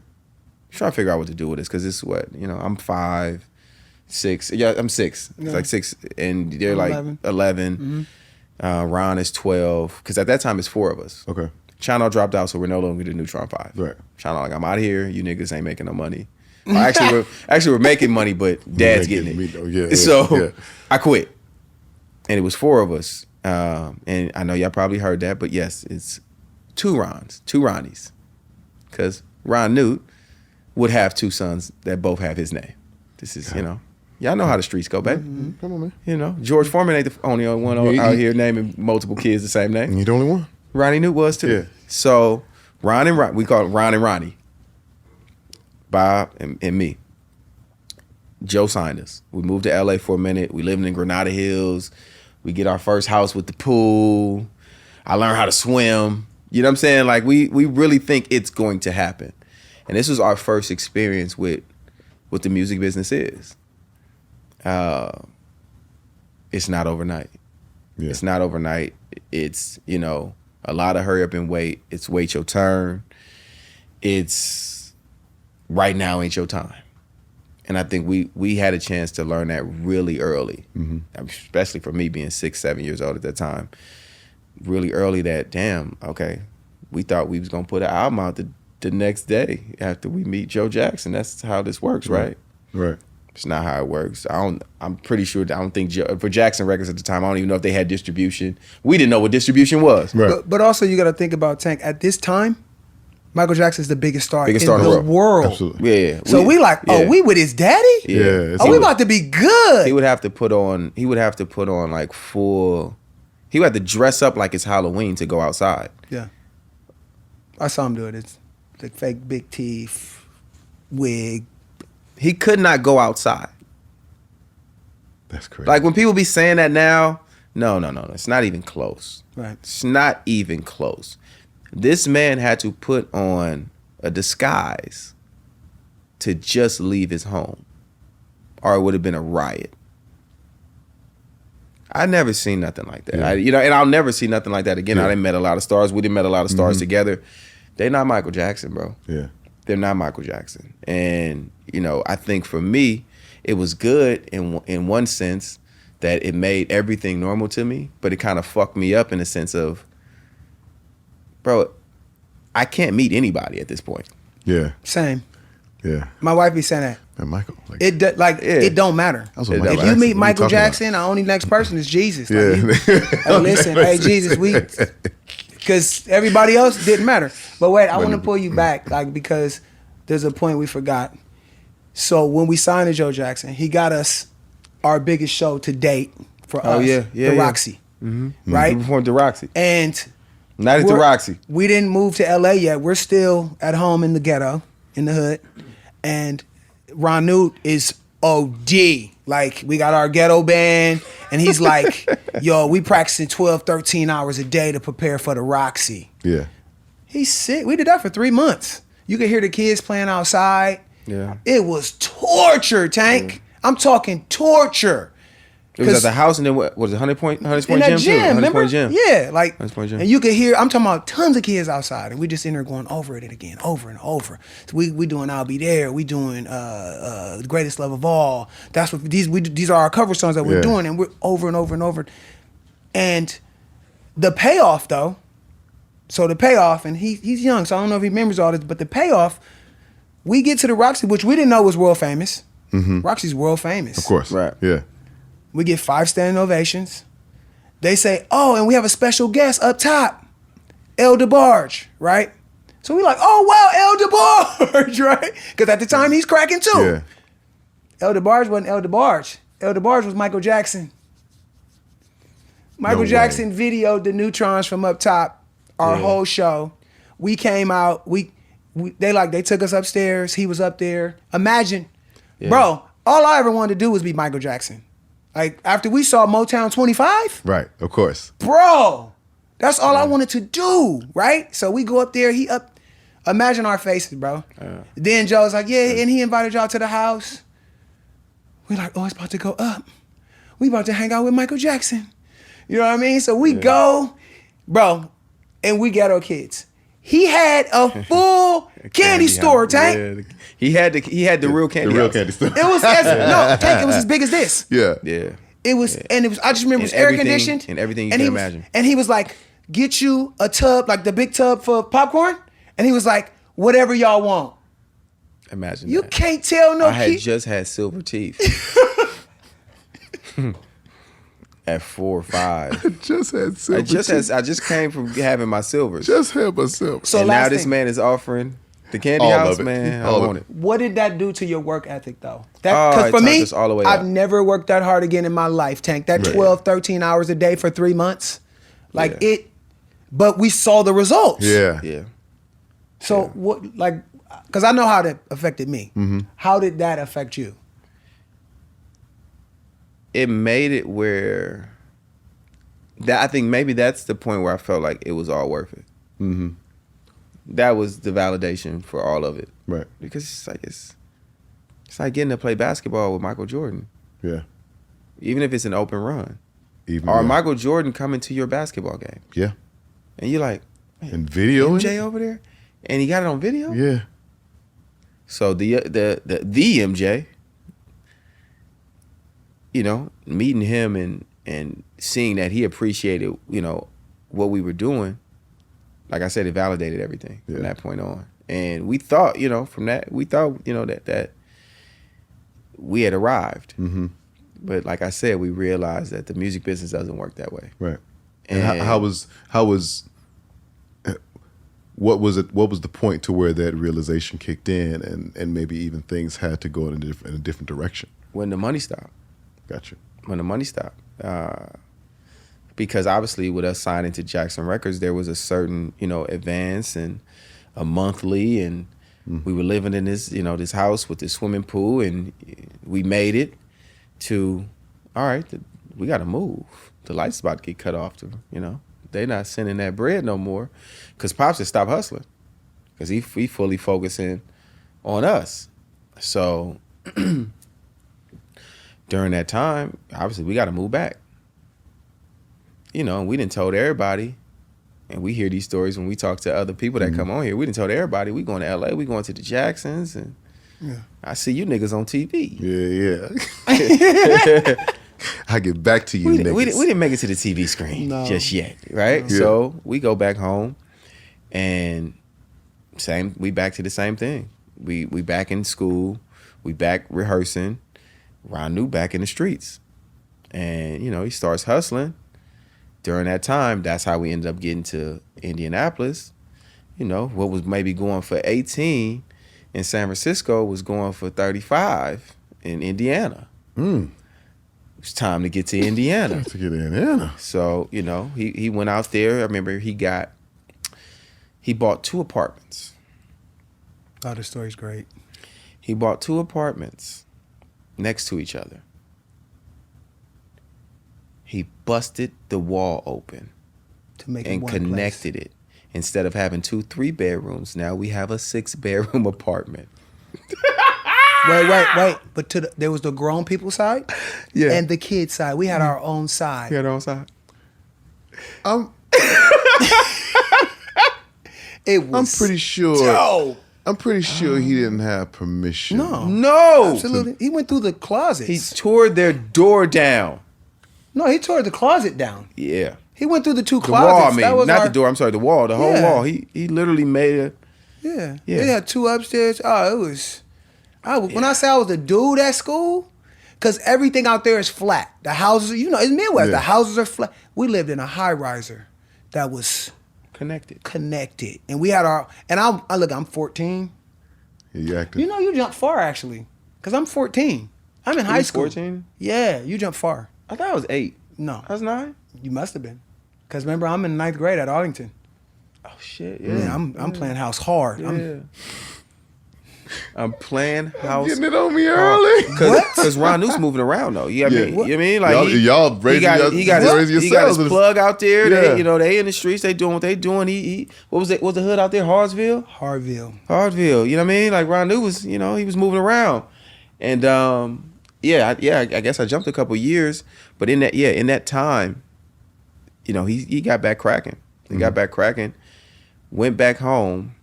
He's trying to figure out what to do with us because this is what, I'm 5, 6. Yeah, I'm 6. Yeah. It's like 6, and they're like 11. Mm-hmm. Ron is 12. Because at that time, it's 4 of us. Okay. Chano dropped out, so we're no longer the Neutron 5. Right. Chano like, I'm out of here. You niggas ain't making no money. We're making money, but Dad's getting it. So I quit. And it was 4 of us. And I know y'all probably heard that, but yes, it's 2 Rons, 2 Ronnies. Because Ron Newt would have 2 sons that both have his name. This is, y'all know how the streets go, baby. Mm-hmm. Come on, man. George Foreman ain't the only one out here naming multiple kids the same name. You the only one. Ronnie Newt was too. Yeah. So we call it Ron and Ronnie. Bob and me. Joe signed us. We moved to LA for a minute. We lived in Granada Hills. We get our first house with the pool. I learned how to swim. You know what I'm saying? Like we really think it's going to happen. And this was our first experience with what the music business is. It's not overnight. Yeah. It's not overnight. It's, a lot of hurry up and wait. It's wait your turn. It's right now ain't your time. And I think we had a chance to learn that really early, especially for me being 6, 7 years old at that time. Really early that, damn, okay, we thought we was going to put an album out the next day after we meet Joe Jackson. That's how this works, right? Right. It's not how it works. I'm pretty sure, I don't think, for Jackson Records at the time, I don't even know if they had distribution. We didn't know what distribution was. Right. But also you got to think about, Tank, at this time, Michael Jackson's the biggest star in in the world. Absolutely. Yeah. So we we with his daddy? Yeah. We about to be good? He would have to put on like full, he would have to dress up like it's Halloween to go outside. Yeah. I saw him do it. It's like fake big teeth, wig. He could not go outside. That's crazy. Like when people be saying that now, no. It's not even close. Right. It's not even close. This man had to put on a disguise to just leave his home, or it would have been a riot. I never seen nothing like that. Yeah. And I'll never see nothing like that again. Yeah. I done met a lot of stars. We done met a lot of stars together. they're not Michael Jackson, bro. Yeah. They're not Michael Jackson. And, you know, I think for me, it was good in one sense that it made everything normal to me, but it kind of fucked me up in the sense of, bro, I can't meet anybody at this point. Yeah. Same. Yeah. My wife be saying that. And Michael. Like, It don't matter. That's what If Michael If you Jackson- meet what are Michael talking about? Jackson, the only next person is Jesus. Like, Yeah. hey, listen, hey Jesus, because everybody else didn't matter. But wait, I want to pull you back, like, because there's a point we forgot. So when we signed to Joe Jackson, he got us our biggest show to date for us, the Roxy, right? We performed the Roxy. And Not at the we're- Roxy. We didn't move to LA yet. We're still at home in the ghetto, in the hood. And Ron Newt is OD. Like, we got our ghetto band, and he's like, yo, we practicing 12, 13 hours a day to prepare for the Roxy. Yeah. He's sick. We did that for 3 months. You could hear the kids playing outside. Yeah. It was torture, Tank. Yeah. I'm talking torture. It was at 'Cause- the house, and then what was it? 100 point in gym that too. gym, 100 remember? point gym. Yeah, like, 100 point gym. and you could hear. I'm talking about tons of kids outside, and we just in there going over it again, over and over. So we doing "I'll Be There." We doing "The Greatest Love of All." That's what these are our cover songs that we're Yeah. doing, and we're over and over and over. And the payoff, though. So the payoff, and he's young, so I don't know if he remembers all this, but the payoff, we get to the Roxy, which we didn't know was world famous. Roxy's world famous. Of course. Right. Yeah. We get 5 standing ovations. They say, oh, and we have a special guest up top, El DeBarge, right? So we like, oh, wow, El DeBarge, right? Because at the time, he's cracking too. Yeah. El DeBarge wasn't El DeBarge. El DeBarge was Michael Jackson. Michael way. Jackson videoed the Newtrons from up top, our whole show. We came out, they took us upstairs. He was up there. Imagine, bro, all I ever wanted to do was be Michael Jackson. Like, after we saw Motown 25, Right. Of course. bro, that's all I wanted to do, right? So we go up there, imagine our faces, bro. Then Joe's like, yeah, and he invited y'all to the house. We like, oh, it's about to go up. We about to hang out with Michael Jackson. You know what I mean? So we go, bro, and we ghetto kids. He had a full candy store, Tank. Yeah, he had the real candy. The real house. candy store. It was Tank, it was as big as this. Yeah. Yeah. It was, and it was. I just remember it was And air everything- conditioned and everything you and can he was- imagine. And he was like, "Get you a tub, like the big tub for popcorn." And he was like, "Whatever y'all want." Imagine You that. can't tell no I had kid. just had silver teeth. At 4 or 5. Just had silver. I just came from having my silvers. Just had myself. So and now last this thing, man is offering the candy All house, of it. man. All I of want it. it. what did that do to your work ethic, though? Oh, Because it for turned me, us all the way I've up. never worked that hard again in my life, Tank. That 12, 13 hours a day for 3 months, like Yeah. it. But we saw the results. Yeah. Yeah. So what, like, because I know how that affected me. Mm-hmm. How did that affect you? It made it where that I think maybe that's the point where I felt like it was all worth it. Mm-hmm. That was the validation for all of it. Right. Because it's like getting to play basketball with Michael Jordan, Yeah. even if it's an open run. Even Or yeah. Michael Jordan coming to your basketball game, Yeah. and you're like, And video. MJ over there, and he got it on video. Yeah. So the MJ, you know, meeting him and seeing that he appreciated, you know, what we were doing. Like I said, it validated everything Yeah. from that point on. And we thought, you know, from that, we thought, you know, that we had arrived. Mm-hmm. But like I said, we realized that the music business doesn't work that way. Right. And how was what was the point to where that realization kicked in and maybe even things had to go in a different direction? When the money stopped. Gotcha. When the money stopped. Because obviously with us signing to Jackson Records, there was a certain, you know, advance and a monthly, and we were living in this, you know, this house with this swimming pool, and we made it to, all right, we got to move. The light's about to get cut off. You know, they not sending that bread no more, because Pops had stopped hustling, because he fully focusing on us. So during that time, obviously we got to move back. You know, we didn't told everybody and we hear these stories when we talk to other people that come on here. We didn't tell everybody. We going to L.A. We going to the Jacksons, and I see you niggas on TV. Yeah. I get back to you, We niggas. didn't make it to the TV screen just yet, right? Yeah. So we go back home, and we back to the same thing. We back in school. We back rehearsing. Ron Newt back in the streets. And, he starts hustling. During that time, that's how we ended up getting to Indianapolis. What was maybe going for 18 in San Francisco was going for 35 in Indiana. It was time to get to Indiana. To get to Indiana. So, he went out there. I remember he bought 2 apartments. Oh, the story's great. He bought 2 apartments next to each other. He busted the wall open To make it and one connected place. it. Instead of having 2 3-bedrooms, now we have a 6-bedroom apartment. Wait. But there was the grown people side Yeah. and the kid side. We had our own side. You had on side? It was I'm pretty sure. dope. I'm pretty sure he didn't have permission. No. Absolutely. He went through the closets. He tore their door down. No, he tore the closet down. Yeah. He went through the 2 The closets. wall, I mean. That was Not our- the door. I'm sorry, the wall. The whole Yeah. wall. He literally made it. Yeah. Yeah. They had 2 upstairs. Oh, it was. When I say I was a dude at school, because everything out there is flat. The houses, it's Midwest. Yeah. The houses are flat. We lived in a high riser that was Connected. connected, and we had our. And I'm 14. He acted. You jump far actually, because I'm 14. I'm in high school. 14? Yeah, you jump far. I thought I was 8. No, I was 9? you must have been, because remember I'm in 9th grade at Arlington. Oh, shit. Yeah, Yeah. I'm playing house hard. I'm playing house. Getting it on me early. Because Ron Newt's moving around though. You know what I mean? You know what I mean? Like Y'all raising he got his yourselves. plug out there. Yeah. They in the streets. They doing what they doing. He what was it? Was the hood out there? Hartsville. Harville. You know what I mean? Like Ron New was. He was moving around, and I guess I jumped a couple years, but in that time, he got back cracking. He got back cracking. Went back home.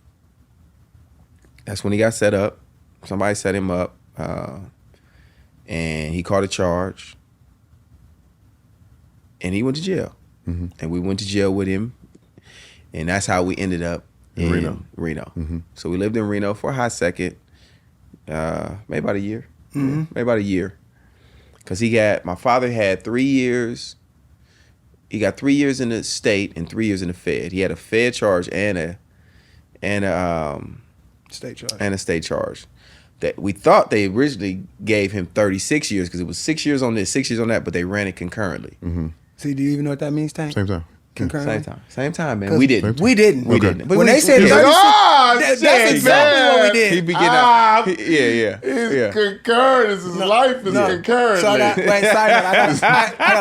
That's when he got set up. Somebody set him up, and he caught a charge, and he went to jail. And we went to jail with him, and that's how we ended up in Reno. So we lived in Reno for a hot second, maybe about a year. Maybe about a year, because my father had 3 years. He got 3 years in the state and 3 years in the Fed. He had a Fed charge and a State charge. and a state charge. That we thought they originally gave him 36 years because it was 6 years on this, 6 years on that, but they ran it concurrently. See, do you even know what that means, Tank? Same time. Concurrently? Same time, man. We didn't. We didn't. We Okay. didn't. When they said He's 36, like, "Ah, that's shit, exactly man." what we did. He began out. Yeah. Concurrence. His life is concurrently. So I got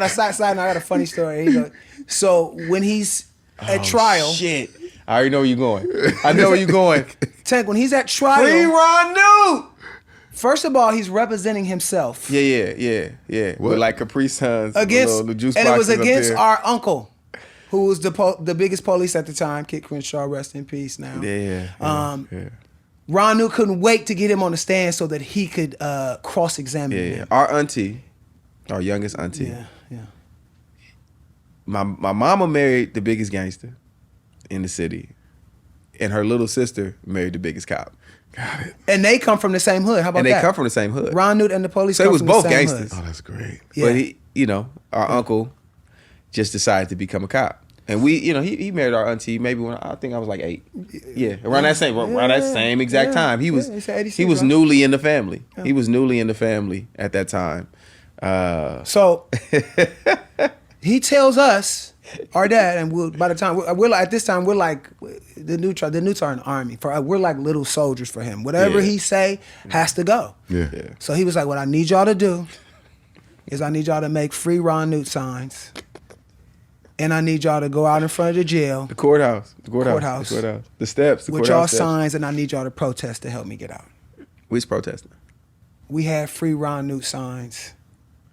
a side note. I got a funny story. Here you go. So when he's at trial, Shit. I already know where you're going. I know where you're going. Tank, when he's at trial, Free Ron Newt. first of all, he's representing himself Yeah. With like Capri Suns. against, the juice and it was boxes up against there. our uncle, who was the biggest police at the time, Kit Crenshaw, rest in peace now. Yeah. Ron Newt couldn't wait to get him on the stand so that he could cross-examine Yeah. him. Our auntie, our youngest auntie. Yeah. My mama married the biggest gangster in the city, and her little sister married the biggest cop. And they come from the same hood. How about And that? they come from the same hood. Ron Newt and the police So it come was from both the same gangsters. hood. Oh, that's great. Yeah. But he, our uncle just decided to become a cop. And we, he married our auntie maybe when I think I was like 8. Yeah, around that same exact time. He was he said 86, he was right? newly in the family. He was newly in the family at that time. So he tells us, our dad, and by the time we're like, at this time we're like the Newts are an army. We're like little soldiers for him. Whatever Yeah. he say has to go. Yeah. So he was like, what I need y'all to do is I need y'all to make free Ron Newt signs. And I need y'all to go out in front of the jail The courthouse. The steps. with y'all signs, and I need y'all to protest to help me get out. We was protesting. We had free Ron Newt signs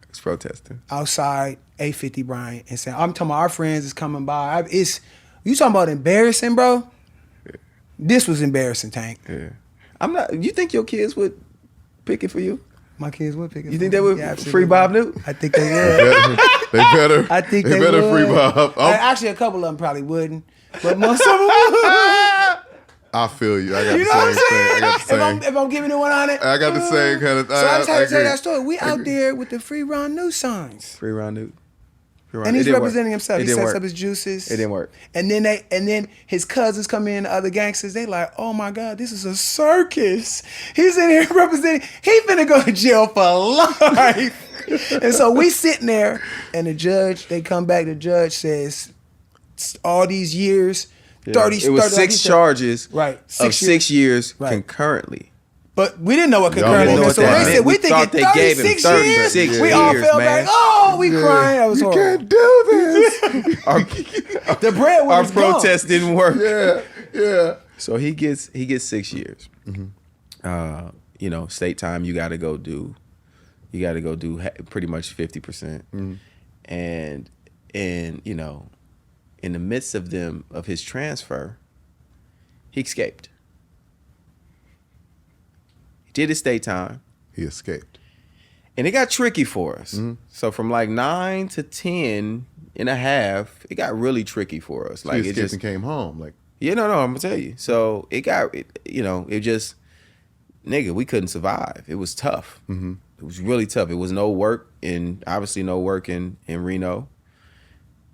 We was protesting. outside 850 Bryant and saying, I'm talking about our friends is coming by. It's You talking about embarrassing, bro? This was embarrassing, Tank. Yeah. I'm not. You think your kids would pick it for you? My kids would pick it. You think they would free Bob Newt? I think they would. They better. I think they they better would. free Bob. Actually, a couple of them probably wouldn't, but most of them would. I feel you. I got You the know what same I'm thing. I got the saying? same. If I'm giving it 100, I got the same kind of. So I just had to tell agree. that story. We out there with the free Ron New songs, Free Ron Newt. and he's representing himself. It He didn't sets work. up his juices. It didn't work. And then his cousins come in, the other gangsters. They like, oh my God, this is a circus. He's in here representing. He finna go to jail for life. And so we sitting there, and the judge. They come back. The judge says, all these years, 30. It was 30 six charges, Right. of 6 years Right. concurrently. But we didn't know what Y'all concurrently didn't know meant. what So that they meant. said, we We thought thinking they gave him 36 years. 36 We all years, fell man. back. Oh, we crying. That was You horrible. can't do this. The bread Our was gone. protest didn't work. yeah. So he gets 6 years. State time. You got to go do. Pretty much 50%. And in the midst of his transfer, he escaped. He did his state time. He escaped. And it got tricky for us. So from like 9 to 10 and a half, it got really tricky for us. Like He it escaped just, and came home. Like I'm gonna tell you. So it got, it just, nigga, we couldn't survive. It was tough. It was really tough. It was obviously no work in Reno.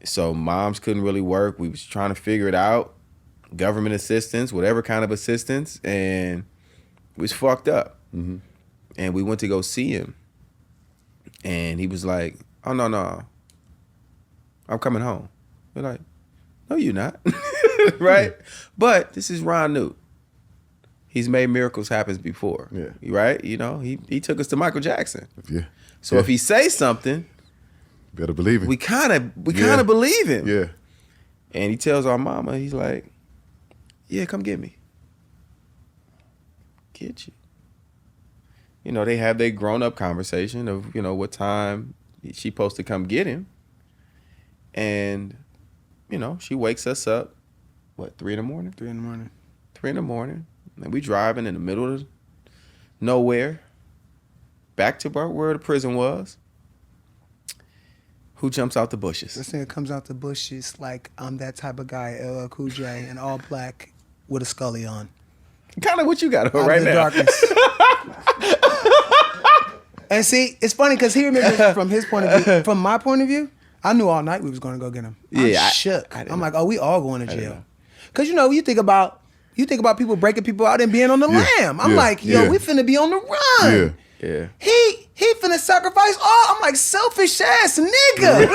So moms couldn't really work. We was trying to figure it out. Government assistance, whatever kind of assistance, and we was fucked up. And we went to go see him. And he was like, oh, no, I'm coming home. We're like, no, you're not. Right? But this is Ron Newt. He's made miracles happen before. Yeah. Right? He took us to Michael Jackson. yeah. So if he says something, Better believe it. we kind of believe him. Yeah. And he tells our mama, he's like, yeah, come get me. Get you. They have their grown-up conversation of, what time she supposed to come get him. And, she wakes us up, 3 in the morning? 3 in the morning. 3 in the morning. And we driving in the middle of nowhere, back to where the prison was. Who jumps out the bushes? This nigga comes out the bushes like I'm that type of guy, LL Cool J, in all black with a Scully on. Kind of what you got on Out right of the now. darkness. And see, it's funny because he remembers from his point of view. From my point of view, I knew all night we was going to go get him. Yeah, I'm I shook. didn't I'm know. like, oh, we all going to didn't jail. know. Because you think about people breaking people out and being on the lam. I'm yeah, like, yo, yeah. we finna be on the run. Yeah. Yeah. He finna sacrifice all. I'm like, selfish ass nigga.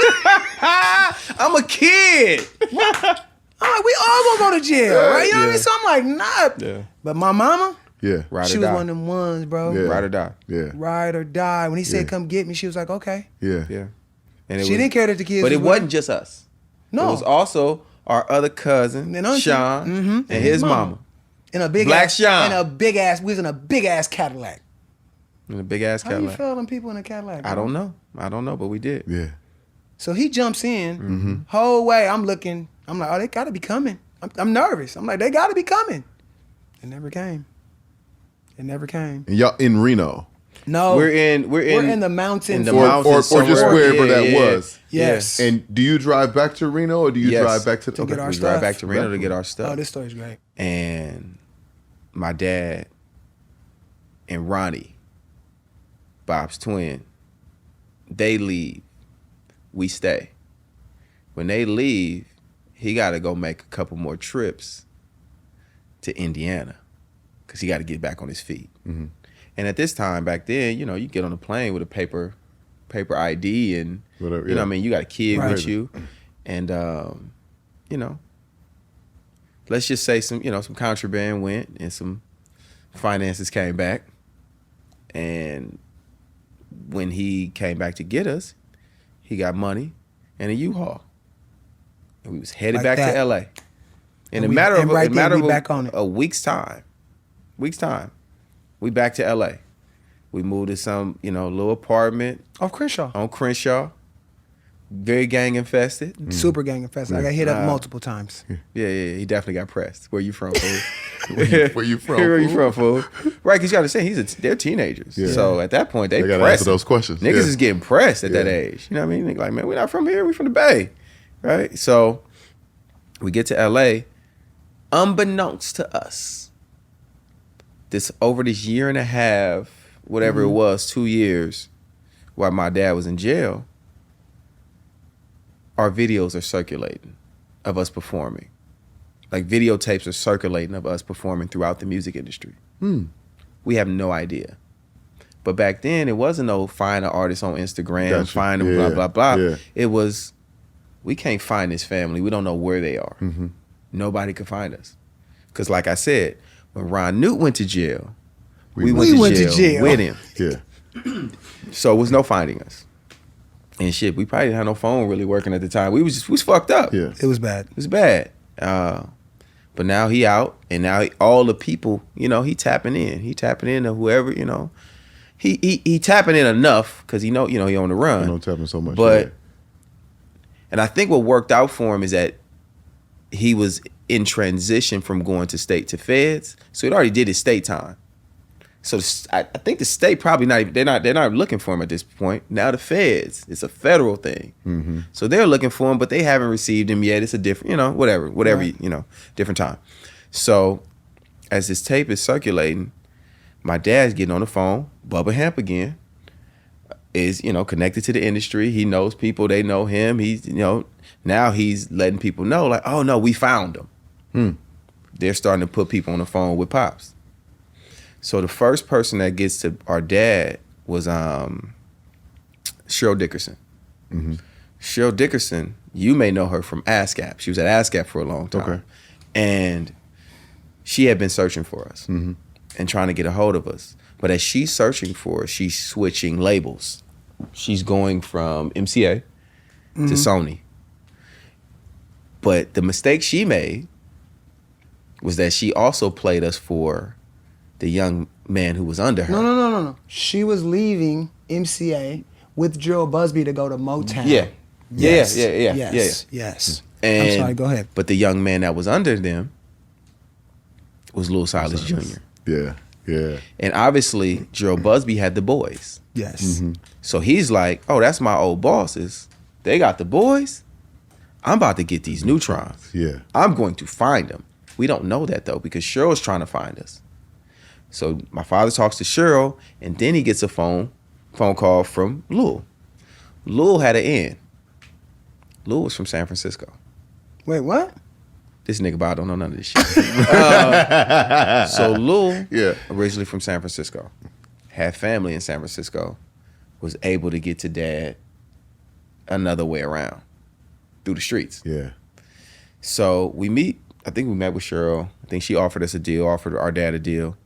I'm a kid. I'm like, we all gonna go to jail, right? You know what I Yeah. mean? So I'm like, nah. Yeah. But my mama, Yeah. Ride she or was die. one of them ones, bro. Yeah. Ride or die. Yeah. Ride or die. When he said, Yeah. come get me, she was like, okay. Yeah. Yeah. And She didn't care that the kids But was it with wasn't her. just us. No. It was also our other cousin, And auntie. Sean, and his mama. In a big Black ass, Sean. in a big ass, we was in a big ass Cadillac. In a big ass How do you Cadillac. feel them people in a Cadillac? I bro? don't know, but we did. Yeah. So he jumps in. Whole way, I'm looking. I'm like, oh, they gotta be coming. I'm nervous. I'm like, they gotta be coming. It never came. It never came. And y'all in Reno. No, We're in the mountains. in the Or mountains or just somewhere. wherever Yeah, that yeah. was. Yes. And do you drive back to Reno or do you Yes. drive back to To get our We stuff. drive back to Reno to get our stuff. Oh, this story's great. And my dad and Ronnie, Bob's twin, they leave. We stay. When they leave, he got to go make a couple more trips to Indiana because he got to get back on his feet. And at this time, back then, you get on a plane with a paper ID and, Whatever, you know yeah. what I mean? You got a kid Right. with you. And, let's just say some contraband went and some finances came back. And when he came back to get us, he got money and a U-Haul. And we was headed Like back that. to L.A. In a And matter we- of and right a there, matter we of back on it. a week's time. We back to L.A. We moved to some, little apartment Off Crenshaw. on Crenshaw. Very gang infested. Super gang infested. I got hit up multiple times. Yeah, he definitely got pressed. Where you from, fool? Where you from? Where you fool? from, fool? Right, because you got to say they're teenagers. Yeah. So at that point, they They got to pressed. answer those questions. Niggas Yeah. is getting pressed at that Yeah. age. You know what I mean? Nigga like, man, we're not from here. We from the Bay, right? So we get to LA, unbeknownst to us, over this year and a half, whatever it was, 2 years, while my dad was in jail, our videos are circulating of us performing. Like videotapes are circulating of us performing throughout the music industry. We have no idea. But back then, it wasn't no find an artist on Instagram, Gotcha. find them, Yeah. blah, blah, blah. Yeah. It was, we can't find this family. We don't know where they are. Nobody could find us. Because like I said, when Ron Newt went to jail, we went to jail with him. Yeah. So it was no finding us. And shit, we probably didn't have no phone really working at the time. We was fucked up. Yeah. It was bad. It was bad. But now he out, and now all the people, you know, he tapping in. He tapping in to whoever, you know. He tapping in enough because he know he on the run. I don't tap him so much. But yeah. and I think what worked out for him is that he was in transition from going to state to feds, so he already did his state time. So I think the state probably they're not looking for him at this point. Now the feds, it's a federal thing. So they're looking for him, but they haven't received him yet. It's a different, whatever, Right. Different time. So as this tape is circulating, my dad's getting on the phone. Bubba Hamp again is, connected to the industry. He knows people. They know him. He's, now he's letting people know like, oh no, we found him. They're starting to put people on the phone with Pops. So the first person that gets to our dad was Cheryl Dickerson. Cheryl Dickerson, you may know her from ASCAP. She was at ASCAP for a long time. Okay. And she had been searching for us and trying to get a hold of us. But as she's searching for us, she's switching labels. She's going from MCA to Sony. But the mistake she made was that she also played us for the young man who was under her. No. She was leaving MCA with Joe Busby to go to Motown. Yeah. Yes. Yeah. And, I'm sorry, go ahead. But the young man that was under them was Lil Silas Jr. Yeah. And obviously, Gerald Busby had the boys. Yes. So he's like, oh, that's my old bosses. They got the boys. I'm about to get these Newtrons. Yeah. I'm going to find them. We don't know that, though, because Cheryl's trying to find us. So my father talks to Cheryl, and then he gets a phone call from Lil. Lil had an in. Lil was from San Francisco. Wait, what? This nigga Bob don't know none of this shit. So Lil, originally from San Francisco, had family in San Francisco, was able to get to dad another way around, through the streets. Yeah. So we meet, I think we met with Cheryl. I think she offered us a deal, offered our dad a deal.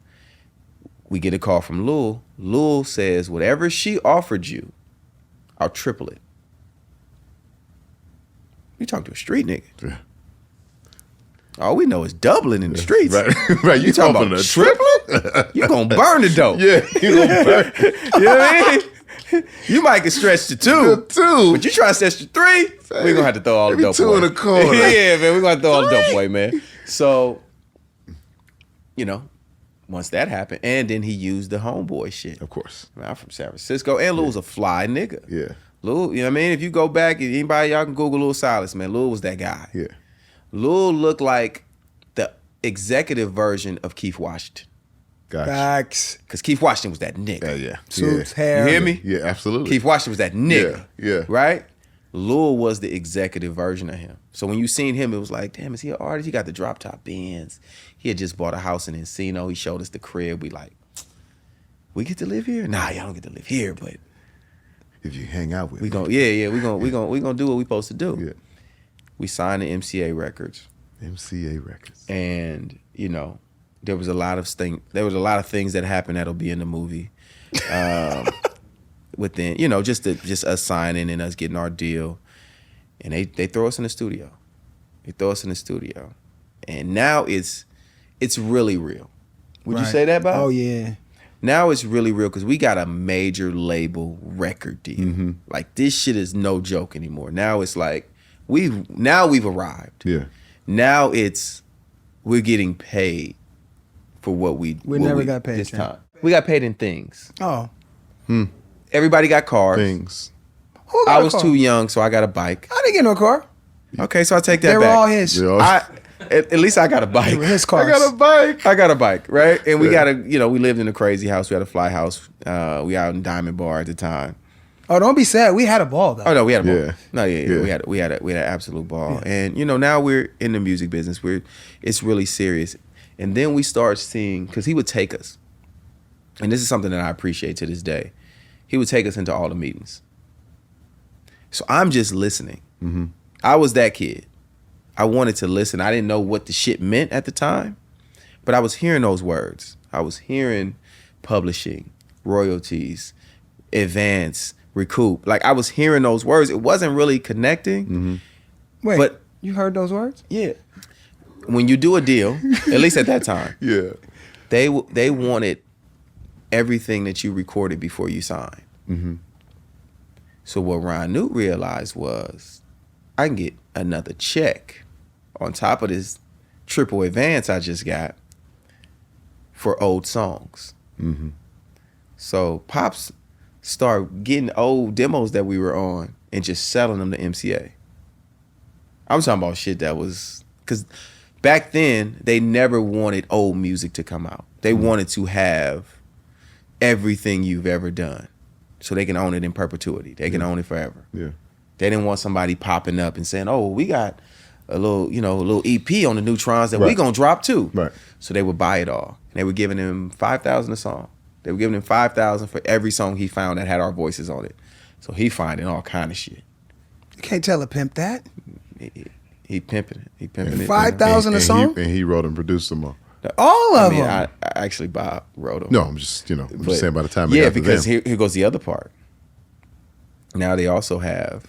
We get a call from Lil. Lil says, whatever she offered you, I'll triple it. You talking to a street nigga. Yeah. All we know is doubling in the streets. Right. You talking about tripling? You gonna burn the dope. Yeah. You gonna burn. You know what I mean? You might get stretched to two. But you try to stretch to three, we're gonna have to throw all the Maybe dope two away. in the corner. Yeah, man, we're gonna throw all the dope away, man. So, once that happened, and then he used the homeboy shit. Of course. Man, I'm from San Francisco, and Lil was a fly nigga. Yeah. Lil, you know what I mean? If you go back, anybody, y'all can Google Lil Silas, man. Lil was that guy. Yeah. Lil looked like the executive version of Keith Washington. Gotcha. Facts. Because Keith Washington was that nigga. Yeah. Suits, Yeah. hair. You hear me? Yeah, absolutely. Keith Washington was that nigga. Yeah. Right? Lil was the executive version of him. So when you seen him, it was like, damn, is he an artist? He got the drop top Benz. He had just bought a house in Encino. He showed us the crib. We like, we get to live here? Nah, y'all don't get to live here, but If you hang out with we me. gonna we gonna do what we supposed to do. Yeah. We signed the MCA records. MCA Records. And there was a lot of things that happened that'll be in the movie. Within just us signing and us getting our deal, and they throw us in the studio. And now it's really real. Would you Right. say that, Bob? Oh, yeah. Now it's really real because we got a major label record deal. Like this shit is no joke anymore. Now it's like we've arrived. Yeah. Now we're getting paid for what we got paid this Jay. time. We got paid in things. Oh. Everybody got cars. Things. Who got I a was car? too young, so I got a bike. I didn't get no car. Okay, so I take that They were back. all his. Yeah. At least I got a bike. They were his cars. I got a bike, right? And we Yeah. got we lived in a crazy house. We had a fly house. We out in Diamond Bar at the time. Oh, don't be sad. We had a ball though. Oh no, we had a ball. Yeah. No, yeah. Yeah. We had an absolute ball. And now we're in the music business. It's really serious. And then we start seeing, because he would take us, and this is something that I appreciate to this day. He would take us into all the meetings. So I'm just listening. I was that kid. I wanted to listen. I didn't know what the shit meant at the time, but I was hearing those words. I was hearing publishing, royalties, advance, recoup. Like I was hearing those words. It wasn't really connecting. Wait, but- you heard those words? Yeah. When you do a deal, at least at that time, Yeah. they wanted everything that you recorded before you signed. So what Ron Newt realized was, I can get another check on top of this triple advance I just got for old songs. So Pops started getting old demos that we were on and just selling them to MCA. I'm talking about shit that was, because back then they never wanted old music to come out. They wanted to have everything you've ever done, so they can own it in perpetuity. They can own it forever. Yeah. They didn't want somebody popping up and saying, "Oh, we got a little EP on the Newtrons that we Right. gonna drop too." Right. So they would buy it all. And they were giving him $5,000 a song. They were giving him $5,000 for every song he found that had our voices on it. So he finding all kind of shit. You can't tell a pimp that. He pimping it. He pimping it. 5,000 a song? And he wrote and produced them all. All of them. I actually Bob wrote them. No, I'm just But- saying by the time it yeah, got to because them. here goes the other part. Now they also have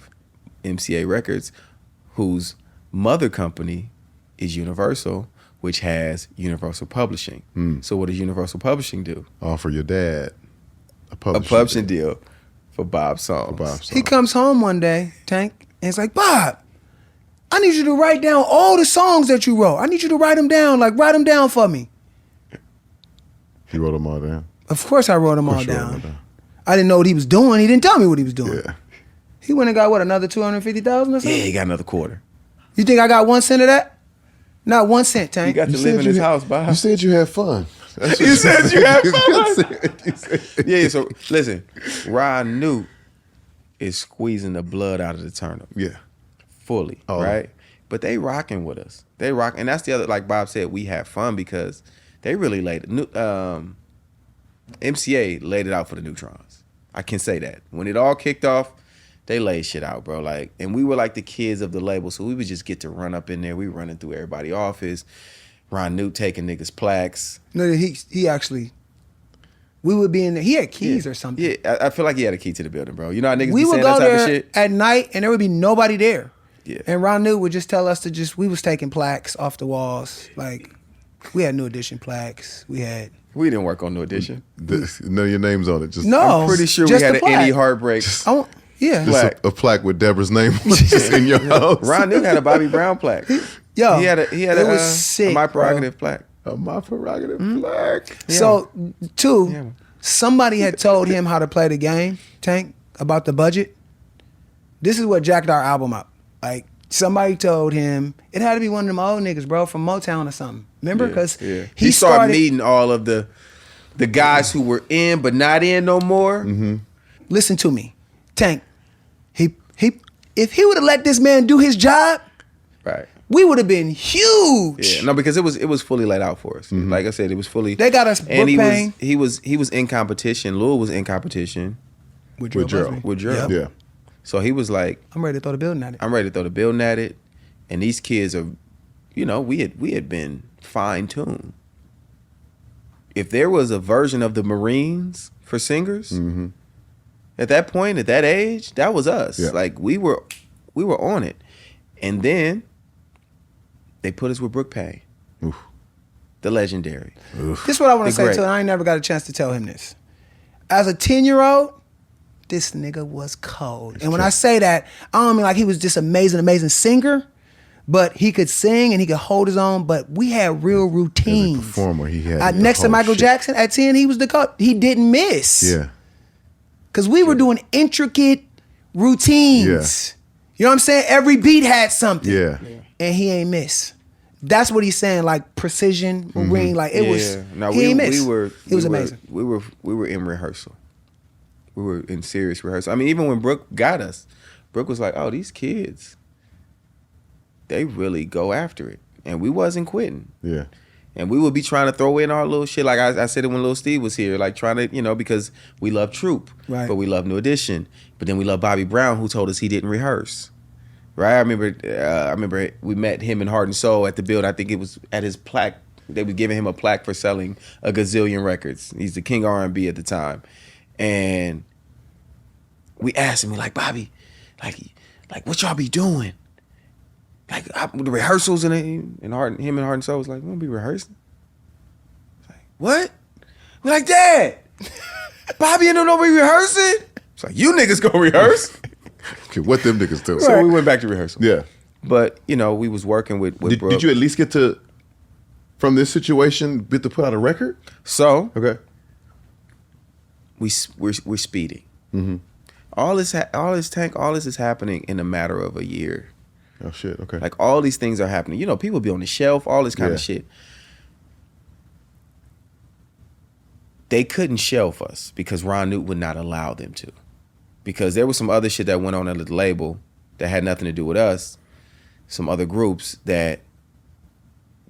MCA Records, whose mother company is Universal, which has Universal Publishing. So what does Universal Publishing do? Offer your dad a A publishing, publishing deal for Bob's songs. Bob's He song. comes home one day, Tank, and it's like, Bob, I need you to write down all the songs that you wrote. I need you to write them down. Like, write them down for me. He wrote them all down. Of course I wrote them all Of course you wrote down. them down. I didn't know what he was doing. He didn't tell me what he was doing. Yeah. He went and got, what, another 250,000 or something? Yeah, he got another quarter. You think I got 1 cent of that? Not 1 cent, He Tank. got to live in his house, Bob. You said you had fun. That's You what said you had fun. You said- Yeah, so listen, Ron Newt is squeezing the blood out of the turnip. Yeah. Fully, Oh. right? But they rocking with us. They rock, and that's the other. Like Bob said, we had fun because they really laid it. MCA laid it out for the Newtrons. I can say that when it all kicked off, they laid shit out, bro. Like, and we were like the kids of the label, so we would just get to run up in there. We running through everybody's office. Ron Newt taking niggas plaques. No, he actually, we would be in there. He had keys or something. Yeah, I feel like he had a key to the building, bro. You know how niggas We be would saying go that type of there shit? at night and there would be nobody there. Yeah. And Ron Newt would just tell us to we was taking plaques off the walls. Like, we had New Edition plaques. We We didn't work on New Edition. Know your names on it. Just No. I'm pretty sure we just had the an Any plaque. Heartbreak. Yeah. Just Plaque. a plaque with Deborah's name on it just in your house. Ron Newt had a Bobby Brown plaque. Yo, he had it a was sick, My bro. Prerogative plaque. My prerogative plaque. So, two, Yeah. somebody had told him how to play the game, Tank, about the budget. This is what jacked our album up. Like, somebody told him, it had to be one of them old niggas, bro, from Motown or something. Remember? Because he started meeting all of the guys who were in but not in no more. Listen to me, Tank. If he would have let this man do his job, Right. we would have been huge. Yeah. No, because it was fully laid out for us. Like I said, it was fully. They got us and book paying. he was in competition. Lil was in competition With Gerald. with Gerald. Yeah. So he was like, I'm ready to throw the building at it. I'm ready to throw the building at it. And these kids are, we had been fine tuned. If there was a version of the Marines for singers, at that point, at that age, that was us. Yeah. Like we were on it. And then they put us with Brooke Payne. Oof. the legendary. This is what I want The to say great. to him. I ain't never got a chance to tell him this. As a 10-year-old, this nigga was cold. And when I say that, I don't mean like he was just amazing singer, but he could sing and he could hold his own, but we had real routines. As a performer, he had Next to whole Michael shit. Jackson, at 10, he was the coach. He didn't miss. Yeah. Because we were doing intricate routines. Yeah. You know what I'm saying? Every beat had something. Yeah. And he ain't miss. That's what he's saying, like precision, ring, like it was. No, he ain't miss. It was amazing. We were in rehearsal. We were in serious rehearsal. I mean, even when Brooke got us, Brooke was like, "Oh, these kids, they really go after it," and we wasn't quitting. Yeah. And we would be trying to throw in our little shit, like I said it when Lil Steve was here, like trying to, because we love Troop, Right. but we love New Edition, but then we love Bobby Brown, who told us he didn't rehearse. Right? I remember we met him in Heart and Soul at the build. I think it was at his plaque. They were giving him a plaque for selling a gazillion records. He's the king of R&B at the time. And we asked him, like, Bobby, like what y'all be doing? Like the rehearsals and him and Heart and Soul was like, we don't be rehearsing. It's like, what? We're like, Dad, Bobby and them don't be rehearsing? It's like, you niggas go rehearse. Okay, what them niggas do? So we went back to rehearsal. Yeah. But, we was working with Brooke. Did you at least get to, from this situation, get to put out a record? So Okay. we're speeding. Mm-hmm. All this is happening in a matter of a year. Oh shit. Okay. Like all these things are happening. People be on the shelf, all this kind of Yeah. shit. They couldn't shelf us because Ron Newt would not allow them to. Because there was some other shit that went on at the label that had nothing to do with us. Some other groups that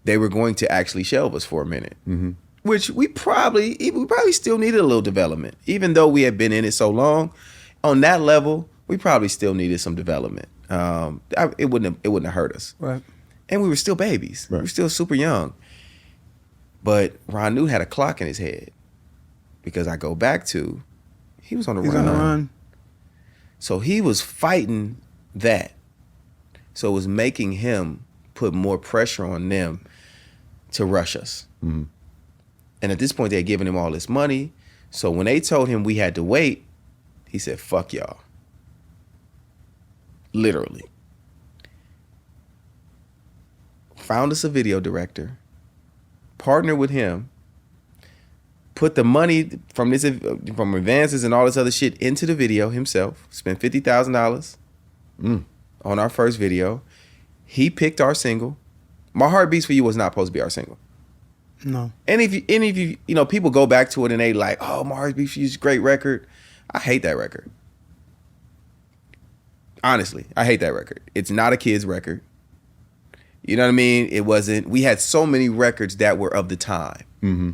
they were going to actually shelve us for a minute. Mm-hmm. Which we probably still needed a little development. Even though we had been in it so long, on that level, we probably still needed some development. It wouldn't have hurt us. Right. And we were still babies. Right. We were still super young. But Ron Newt had a clock in his head. Because I go back to, he was on the He's run. on the run. So he was fighting that. So it was making him put more pressure on them to rush us. Mm-hmm. And at this point, they had given him all this money. So when they told him we had to wait, he said, fuck y'all. Literally. Found us a video director, partnered with him, put the money from advances and all this other shit into the video himself, spent $50,000 on our first video. He picked our single. My Heart Beats For You was not supposed to be our single. No. Any of you, people go back to it and they like, oh, My Heart Beats For You is a great record. I hate that record. Honestly, I hate that record. It's not a kid's record. You know what I mean? It wasn't. We had so many records that were of the time. Mm-hmm.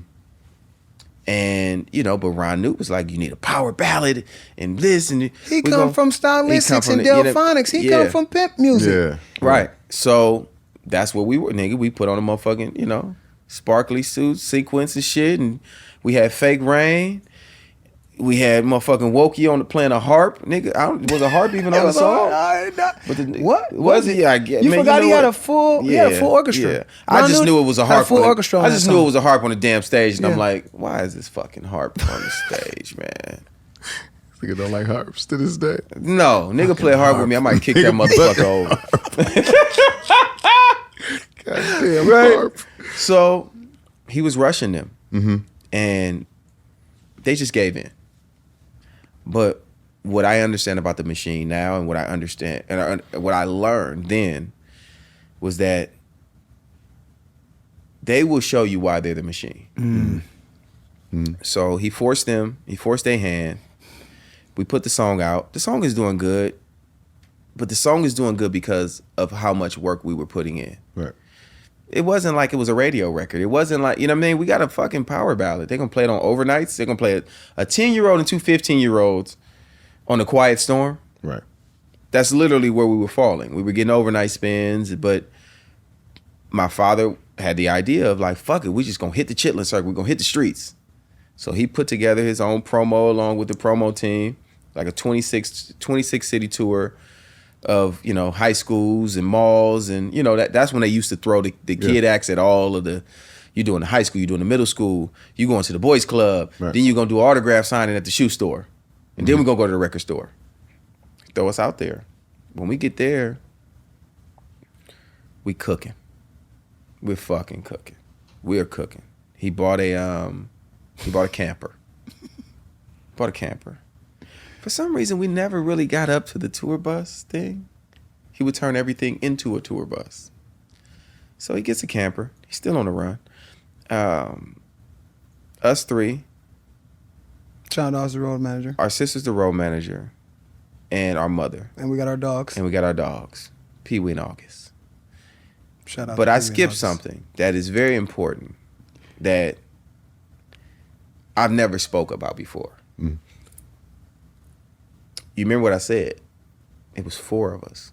And, but Ron Newt was like, you need a power ballad and this. And He come from stylistics and Delphonics. He come from pimp music. Yeah. Right. So that's what we were, nigga. We put on a motherfucking, sparkly suits, sequins and shit. And we had Fake Rain. We had motherfucking Wokey on the playing a harp. Nigga, was a harp even on the song? What? Was it? Yeah, I get. You man, forgot know he had what? a full orchestra. Yeah. I just knew it was a harp. Full orchestra on I that just song. knew it was a harp on the damn stage, and Yeah. I'm like, why is this fucking harp on the stage, man? Nigga don't like harps to this day. No, nigga play a harp with me, I might kick that motherfucker over. Goddamn Right. harp. So he was rushing them, and they just gave in. But what I understand about the machine now, and what I understand, and what I learned then, was that they will show you why they're the machine. So he forced them. He forced their hand. We put the song out. The song is doing good, but the song is doing good because of how much work we were putting in. Right. It wasn't like it was a radio record. It wasn't like, you know what I mean? We got a fucking power ballad. They're going to play it on overnights. They're going to play it a 10-year-old and two 15-year-olds on The Quiet Storm. Right. That's literally where we were falling. We were getting overnight spins, but my father had the idea of like, fuck it, we just going to hit the Chitlin circuit. We're going to hit the streets. So he put together his own promo along with the promo team, like a 26 city tour of, high schools and malls. And, that's when they used to throw the kid acts at all of the, You doing the high school, you doing the middle school, you going to the boys club, Right. then you gonna do autograph signing at the shoe store. And then we're gonna go to the record store. Throw us out there. When we get there, we cooking. We're fucking cooking. We're cooking. He bought a camper. Bought a camper. For some reason, we never really got up to the tour bus thing. He would turn everything into a tour bus. So he gets a camper. He's still on the run. Us three. Sean Dawes, the road manager. Our sister's the road manager. And our mother. And we got our dogs. And we got our dogs. Pee-wee and August. Shout out But to I Pee-wee and skipped August. something that is very important that I've never spoke about before. Mm. You remember what I said? It was 4 of us.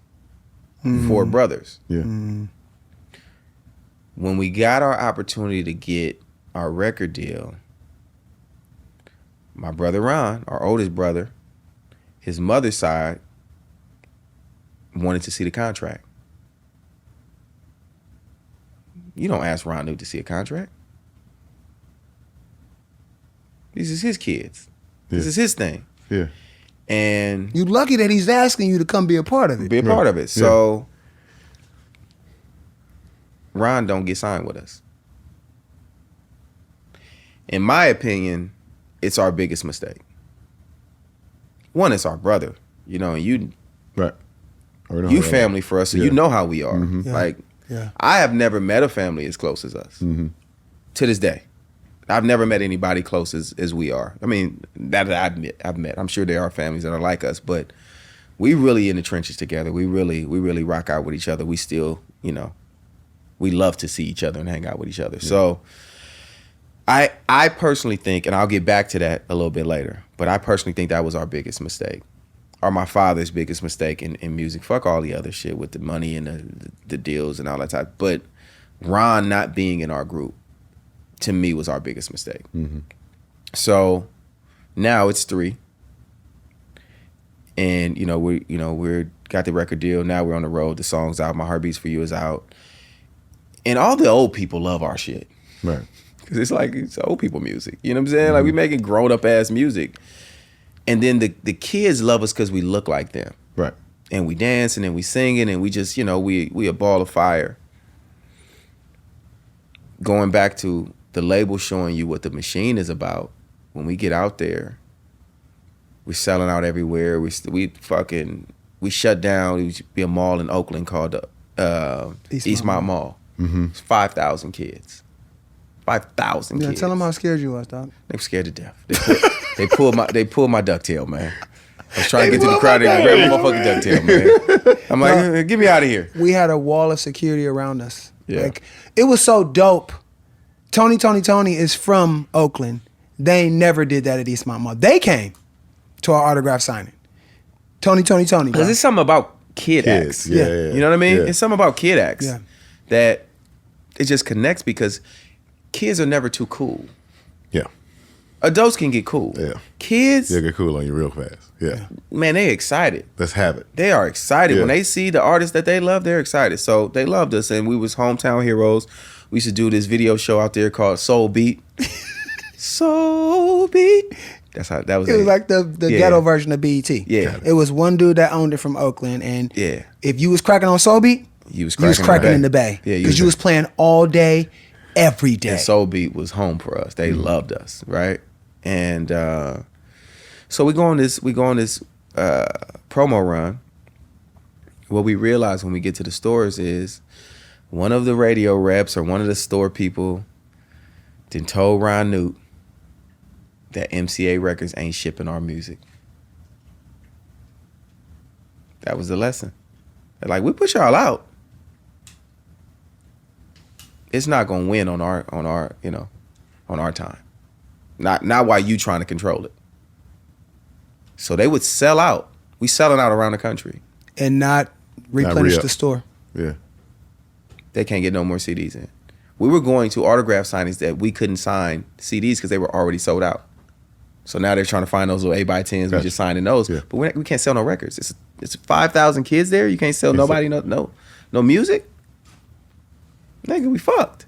4 brothers. Yeah. When we got our opportunity to get our record deal, my brother Ron, our oldest brother, his mother's side wanted to see the contract. You don't ask Ron Newt to see a contract. These is his kids. This Yeah. is his thing. Yeah. And You lucky that he's asking you to come be a part of it. be a part Right. of it. So Ron don't get signed with us. In my opinion, it's our biggest mistake. One, it's our brother. You know, and you Right. Already know you how that family for us, so Yeah. you know how we are. Yeah. Like Yeah. I have never met a family as close as us. To this day. I've never met anybody close as we are. I mean, that I've met. I'm sure there are families that are like us, but we really in the trenches together. We really rock out with each other. We still, you know, we love to see each other and hang out with each other. So I personally think, and I'll get back to that a little bit later, but I personally think that was our biggest mistake. Or my father's biggest mistake in music. Fuck all the other shit with the money and the deals and all that type. But Ron not being in our group, to me, was our biggest mistake. So now it's 3. And, you know, we're got the record deal. Now we're on the road. The song's out. My Heartbeats for You is out. And all the old people love our shit. Right. Because it's old people music. You know what I'm saying? Like, we making grown up ass music. And then the kids love us because we look like them. Right. And we dancing and we singing and we just, you know, we a ball of fire. Going back to the label showing you what the machine is about, when we get out there, we're selling out everywhere. We shut down. There used to be a mall in Oakland called Eastmont Mall. It's 5,000 kids. 5,000 Yeah, kids. tell them how scared you was, dog. They were scared to death. They pulled my ducktail, man. I was trying to get to the crowd and grab my motherfucking ducktail, man. I'm like, get me out of here. We had a wall of security around us. Yeah. Like, it was so dope. Tony is from Oakland. They ain't never did that at Eastmont Mall. They came to our autograph signing. Tony, bro. Because it's something about kid Kids. acts. Yeah. You know what I mean? Yeah. It's something about kid acts Yeah. that it just connects because kids are never too cool. Yeah. Adults can get cool. Yeah. Kids, They'll get cool on you real fast. Yeah. man, they excited. Let's have it. They are excited. Yeah. When they see the artists that they love, they're excited. So they loved us, and we was hometown heroes. We used to do this video show out there called Soul Beat. Soul Beat. That was It was like the Yeah. ghetto version of BET. Yeah. It was one dude that owned it from Oakland, and Yeah. if you was cracking on Soul Beat, You was you was cracking in the bay. Yeah, Because you was playing all day, every day. And Soul Beat was home for us. They loved us, right? And so we go on this promo run. What we realize when we get to the stores is one of the radio reps or one of the store people then told Ron Newt that MCA Records ain't shipping our music. That was the lesson. They're like, we put y'all out. It's not gonna win on our time. Not while you trying to control it. So they would sell out. We selling out around the country. And not replenish re-up. the store. Yeah. They can't get no more CDs in. We were going to autograph signings that we couldn't sign CDs because they were already sold out. So now they're trying to find those little 8x10s. We Gotcha. just signing those. Yeah. But we can't sell no records. It's 5,000 kids there. You can't sell nobody no music. Nigga, we fucked.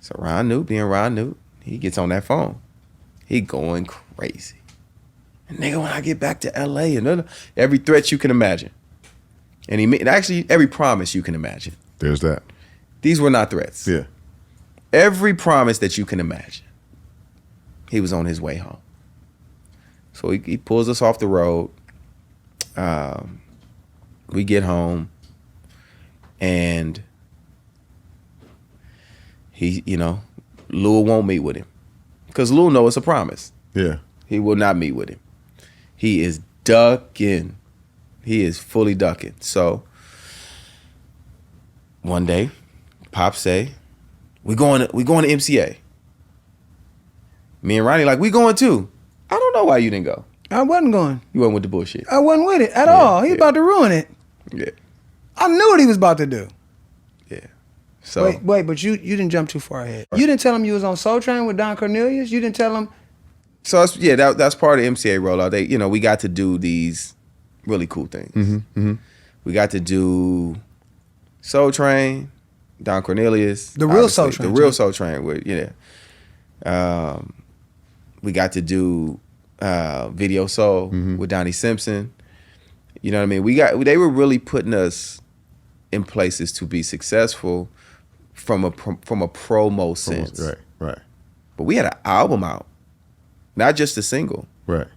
So Ron Newt, being Ron Newt, he gets on that phone. He going crazy. And nigga, when I get back to LA, and every threat you can imagine. And he made, actually, every promise you can imagine. There's that. These were not threats. Yeah. Every promise that you can imagine. He was on his way home. So he pulls us off the road. We get home. And he, Lil won't meet with him. Because Lil knows it's a promise. Yeah. He will not meet with him. He is ducking. He is fully ducking. So one day, Pop say, we going to MCA. Me and Ronnie like, we going too. I don't know why you didn't go. I wasn't going. You wasn't with the bullshit. I wasn't with it at all. He was about to ruin it. Yeah. I knew what he was about to do. Yeah. So Wait, but you didn't jump too far ahead. You didn't tell him you was on Soul Train with Don Cornelius? You didn't tell him? So that's part of the MCA rollout. They, we got to do these really cool things. Mm-hmm. Mm-hmm. We got to do Soul Train, Don Cornelius. The real obviously, Soul Train. The real Soul Train. We got to do Video Soul with Donnie Simpson. You know what I mean? They were really putting us in places to be successful from a promo sense. Right. But we had an album out, not just a single. Right.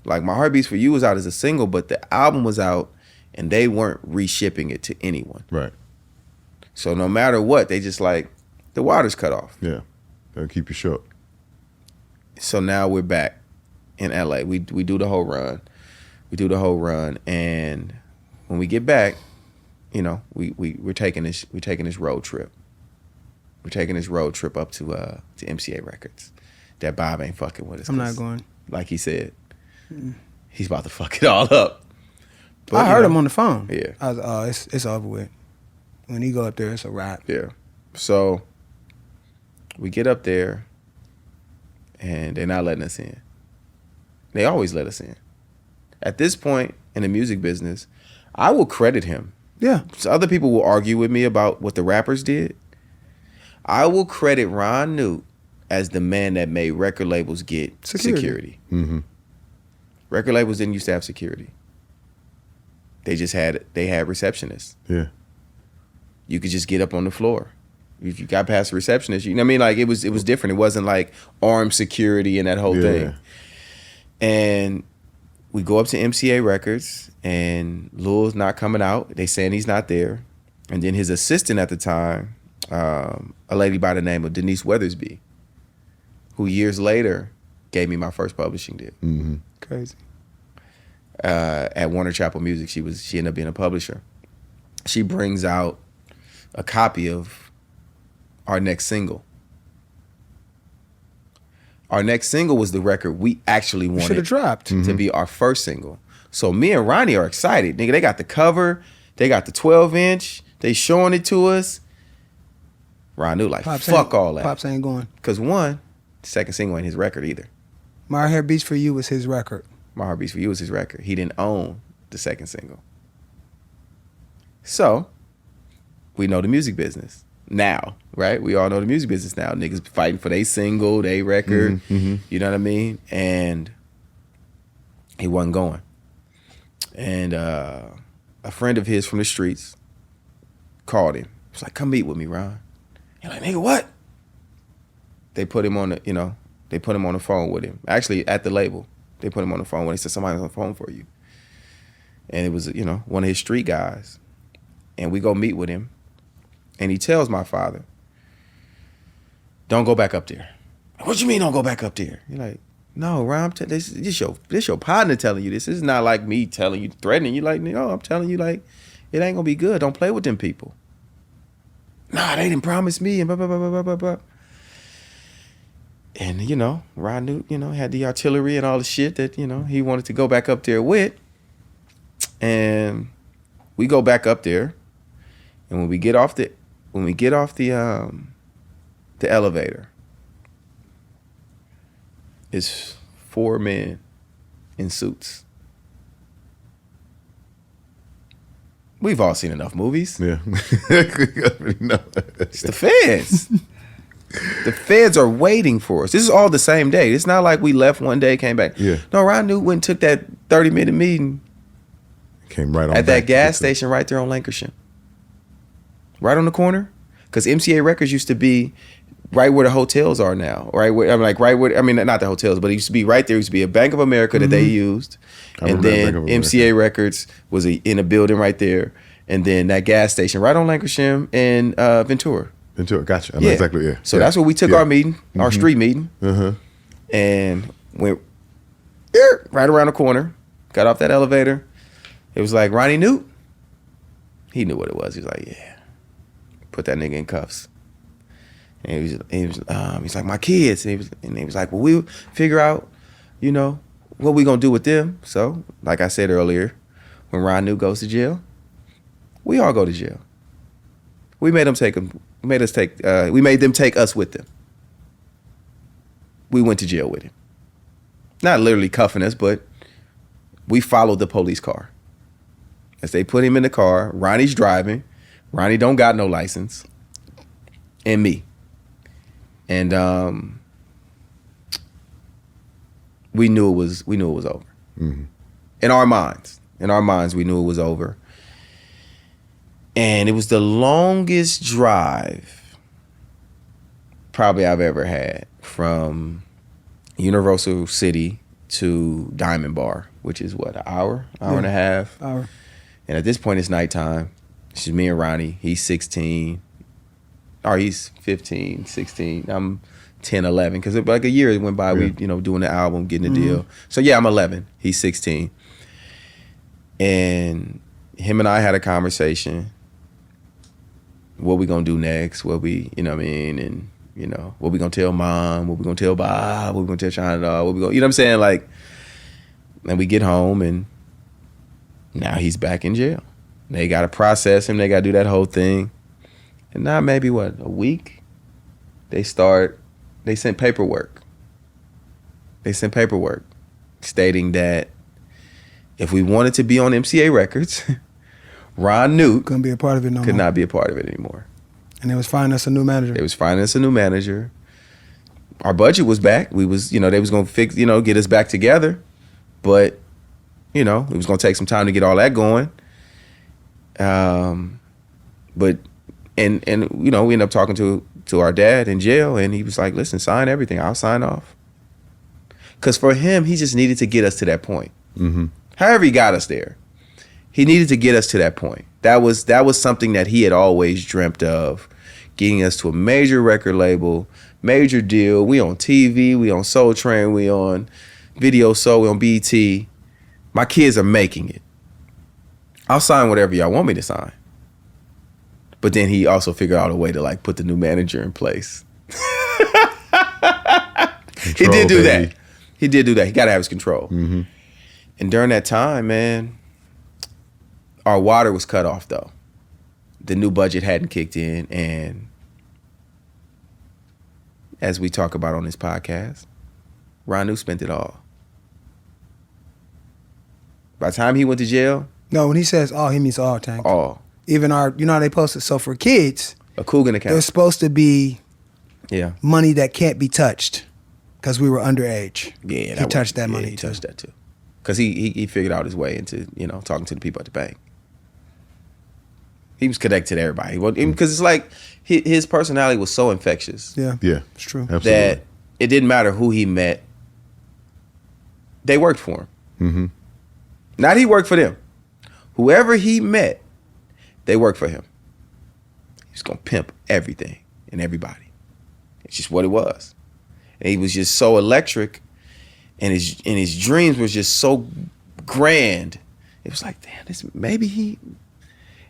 Like My Heart Beats for You was out as a single, but the album was out and they weren't reshipping it to anyone. Right. So no matter what, they just like, the water's cut off. Yeah. They'll keep you short. So now we're back in LA. We do the whole run. And when we get back, we're taking this road trip. We're taking this road trip up to MCA Records. That Bob ain't fucking with us. I'm not going. Like he said, he's about to fuck it all up. But, I heard him on the phone. Yeah. I was, it's over with. When he go up there, it's a wrap. Yeah. So we get up there, and they're not letting us in. They always let us in. At this point in the music business, I will credit him. Yeah. So other people will argue with me about what the rappers did. I will credit Ron Newt as the man that made record labels get security. Mm-hmm. Record labels didn't used to have security. They had receptionists. Yeah. You could just get up on the floor. If you got past the receptionist, you know what I mean? Like it was different. It wasn't like armed security and that whole thing. And we go up to MCA Records and Lil's not coming out. They saying he's not there. And then his assistant at the time, a lady by the name of Denise Weathersby, who years later gave me my first publishing deal. Mm-hmm. Crazy. At Warner Chappell Music. She ended up being a publisher. She brings out a copy of our next single. Our next single was the record we actually wanted should have dropped to be our first single. So me and Ronnie are excited. Nigga, they got the cover, they got the 12-inch, they showing it to us. Ron knew like, fuck all that. Pops ain't going. Because one, the second single ain't his record either. My Heart Beats for You was his record. My Heart Beats for You was his record. He didn't own the second single. So, we know the music business now, right? We all know the music business now. Niggas fighting for their single, their record. Mm-hmm. You know what I mean? And he wasn't going. And a friend of his from the streets called him. He was like, come meet with me, Ron. He's like, nigga, what? They put him on the phone with him. Actually, at the label, they put him on the phone when he said, somebody's on the phone for you. And it was, one of his street guys. And we go meet with him. And he tells my father, don't go back up there. What you mean don't go back up there? You're like, no, Ron, this your partner telling you this. This is not like me telling you, threatening you. Like, no, I'm telling you, like, it ain't gonna be good. Don't play with them people. Nah, they didn't promise me and blah, blah, blah, blah, blah, blah. And, Ron Newt, had the artillery and all the shit that, he wanted to go back up there with. And we go back up there. And when we get off the elevator, it's 4 men in suits. We've all seen enough movies. Yeah. It's the feds. The feds are waiting for us. This is all the same day. It's not like we left one day, came back. Yeah. No, Ron Newt went and took that 30-minute meeting Came right on at back that gas station right there on Lancashire. Right on the corner. Because MCA Records used to be right where the hotels are now. Right where, not the hotels, but it used to be right there. It used to be a Bank of America that they used. I And remember then Bank of America. MCA Records was in a building right there. And then that gas station right on Lancashire and Ventura. Ventura, gotcha. I know exactly, yeah. So Yeah. that's where we took Yeah. our meeting, our street meeting. Uh-huh. And went right around the corner, got off that elevator. It was like, Ronnie Newt. He knew what it was. He was like, yeah. Put that nigga in cuffs. And he's like, my kids. And he was like, well, we'll figure out, what we gonna do with them. So, like I said earlier, when Ron Newt goes to jail, we all go to jail. We made them take him. We made them take us with them. We went to jail with him. Not literally cuffing us, but we followed the police car. As they put him in the car, Ronnie's driving. Ronnie don't got no license. And me. And we knew it was over. Mm-hmm. In our minds, we knew it was over. And it was the longest drive probably I've ever had from Universal City to Diamond Bar, which is what, an hour and a half. Hour. And at this point, it's nighttime. It's just me and Ronnie. He's 16. Or he's 15, 16. I'm 10, 11. Because like a year went by, we, doing the album, getting the deal. So yeah, I'm 11. He's 16. And him and I had a conversation. What we gonna do next? What we, and what we gonna tell mom? What we gonna tell Bob? What we gonna tell China? What we gonna, what I'm saying? Like, and we get home and now he's back in jail. They gotta process him. They gotta do that whole thing. And now maybe a week? They sent paperwork. Stating that if we wanted to be on MCA Records, Ron Newt Couldn't be a part of it no could more. not be a part of it anymore. And they was finding us a new manager. They was finding us a new manager. Our budget was back. We was, they was gonna fix, get us back together. But, it was gonna take some time to get all that going. But we ended up talking to our dad in jail, and he was like, listen, sign everything. I'll sign off. Because for him, he just needed to get us to that point. Mm-hmm. However he got us there, he needed to get us to that point. That was something that he had always dreamt of, getting us to a major record label, major deal. We on TV, we on Soul Train, we on Video Soul, we on BET. My kids are making it. I'll sign whatever y'all want me to sign. But then he also figured out a way to put the new manager in place. He did do that. He did do that. He got to have his control. Mm-hmm. And during that time, man, our water was cut off, though. The new budget hadn't kicked in. And as we talk about on this podcast, Ron Newt spent it all. By the time he went to jail, No, when he says all, he means all, Tank. all. Even how they posted. So for kids, A Coogan there's account. supposed to be Yeah. money that can't be touched because we were underage. Yeah, he touched that money he too. touched that too, because he figured out his way into talking to the people at the bank. He was connected to everybody because it's like his personality was so infectious Yeah, Yeah. it's true. Absolutely. that it didn't matter who he met. They worked for him. Mm-hmm. Not he worked for them. Whoever he met, they worked for him. He was gonna pimp everything and everybody. It's just what it was. And he was just so electric, and his dreams was just so grand. It was like, damn, this maybe he.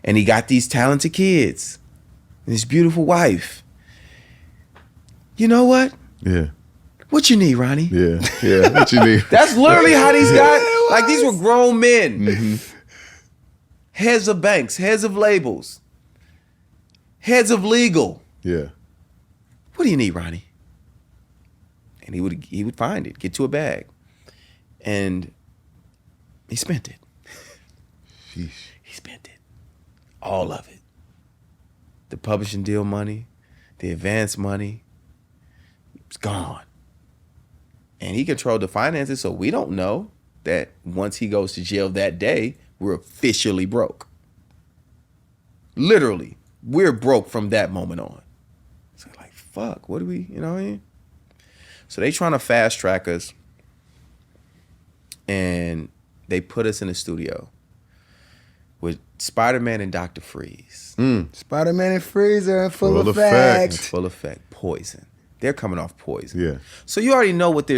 And he got these talented kids, and his beautiful wife. You know what? Yeah. What you need, Ronnie? Yeah. Yeah. What you need? That's literally how these guys, like these were grown men. Mm-hmm. Heads of banks, heads of labels, heads of legal. Yeah. What do you need, Ronnie? And he would find it, get to a bag. And he spent it. Sheesh. He spent it. All of it. The publishing deal money, the advance money, It's gone. And he controlled the finances, so we don't know that once he goes to jail that day, we're officially broke. Literally, we're broke from that moment on. So like, fuck, what do we, you know what I mean? So they trying to fast track us, and they put us in the studio with Spider-Man and Dr. Freeze. Spider-Man and Freezer in full Full effect. effect. Full effect. Poison. They're coming off Poison. Yeah. So you already know what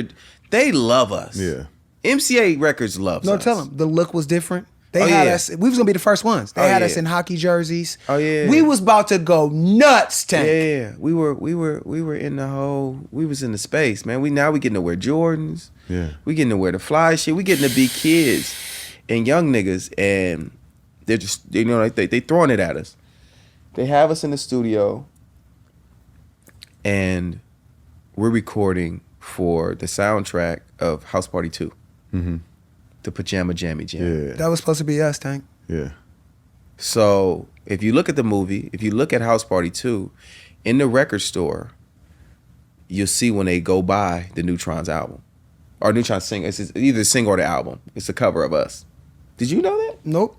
they love us. Yeah. MCA Records loves us. No, tell them the look was different. They Oh, had yeah. us. We was gonna be the first ones. They Oh, had yeah. us in hockey jerseys. Oh, yeah. We was about to go nuts, Tank. Yeah. We were in the whole, we was in the space, man. We getting to wear Jordans. Yeah. We getting to wear the fly shit. We getting to be kids and young niggas, and they're just, you know, like they throwing it at us. They have us in the studio, and we're recording for the soundtrack of House Party 2. Mm-hmm. The Pajama Jammy Jam. Yeah. That was supposed to be us, Tank. Yeah. So if you look at the movie, if you look at House Party 2, in the record store, you'll see when they go buy the Newtrons album. Or Newtrons single. It's either the single or the album. It's the cover of us. Did you know that? Nope.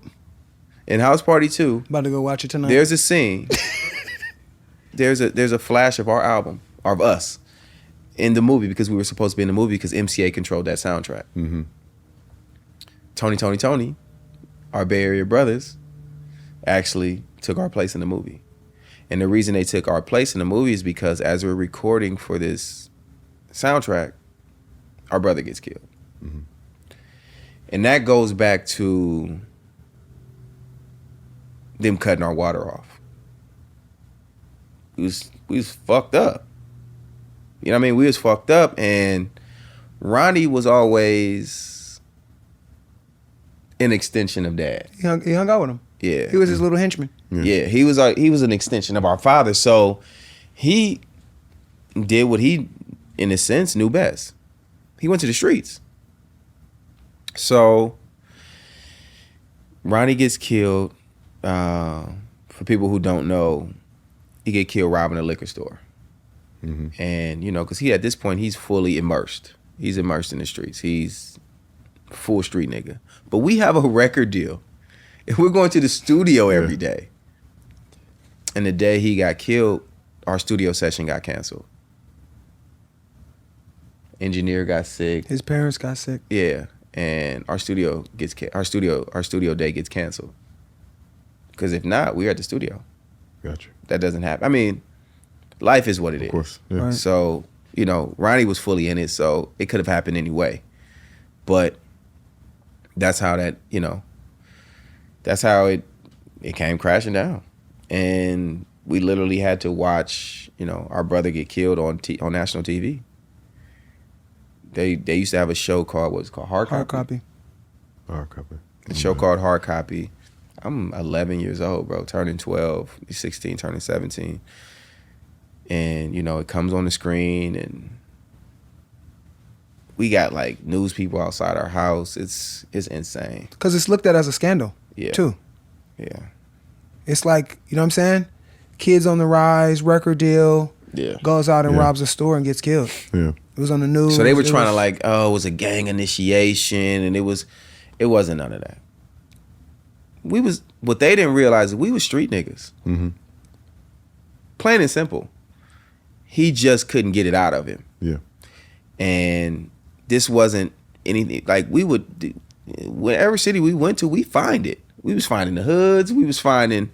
In House Party 2, About to go watch it tonight. there's a scene. there's a flash of our album, or of us, in the movie, because we were supposed to be in the movie because MCA controlled that soundtrack. Mm-hmm. Tony, our Bay Area brothers, actually took our place in the movie. And the reason they took our place in the movie is because as we're recording for this soundtrack, our brother gets killed. Mm-hmm. And that goes back to them cutting our water off. We was fucked up. You know what I mean? We was fucked up, and Ronnie was always an extension of Dad. he hung out with him. Yeah. He was his little henchman. Yeah, he was an extension of our father. So he did what he, in a sense, knew best. He went to the streets. So Ronnie gets killed. For people who don't know, he get killed robbing a liquor store. Mm-hmm. And, you know, because at this point, he's fully immersed. He's immersed in the streets. He's full street nigga. But we have a record deal. And we're going to the studio every day. And the day he got killed, our studio session got canceled. Engineer got sick. His parents got sick. Yeah. And our studio day gets canceled. Because if not, we're at the studio. Gotcha. That doesn't happen. I mean, life is what it is. Of course. Yeah. Right. So, you know, Ronnie was fully in it, so it could have happened anyway. But that's how that, you know, that's how it came crashing down. And we literally had to watch, you know, our brother get killed on national TV. They used to have a show called, what's it called? Hard Copy. Hard copy. A show called Hard Copy. I'm 11 years old, bro, turning 12, 16, turning 17. And, you know, it comes on the screen, and we got, like, news people outside our house. It's insane. Because it's looked at as a scandal, Yeah. too. Yeah. It's like, you know what I'm saying? Kids on the rise, record deal, Yeah. goes out and Yeah. robs a store and gets killed. Yeah. It was on the news. So they were It trying to was- like, oh, it was a gang initiation, and it wasn't none of that. What they didn't realize is we was street niggas. Mm-hmm. Plain and simple. He just couldn't get it out of him. Yeah. And this wasn't anything, like whatever city we went to, we find it. We was finding the hoods, we was fighting.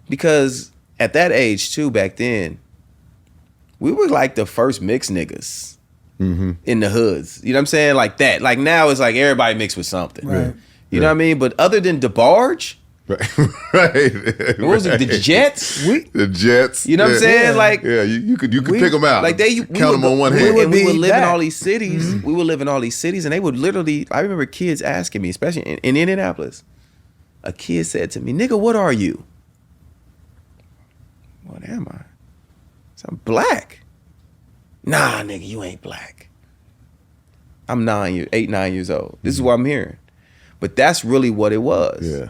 Because at that age too, back then, we were like the first mixed niggas in the hoods. You know what I'm saying? Like that. Like now it's like everybody mixed with something. Right. You know what I mean? But other than DeBarge, Right. Right. what was it? The Jets? The Jets. You know what I'm saying? Like, yeah, you could We- pick them out. like we count them would on one go- hand. And we would be live in back. all these cities. We would live in all these cities, and they would literally. I remember kids asking me, especially in Indianapolis. A kid said to me, "Nigga, what are you?" What am I? So I'm black. Nah, nigga, you ain't black. I'm 8, 9 years old. This is what I'm hearing. But that's really what it was. Yeah.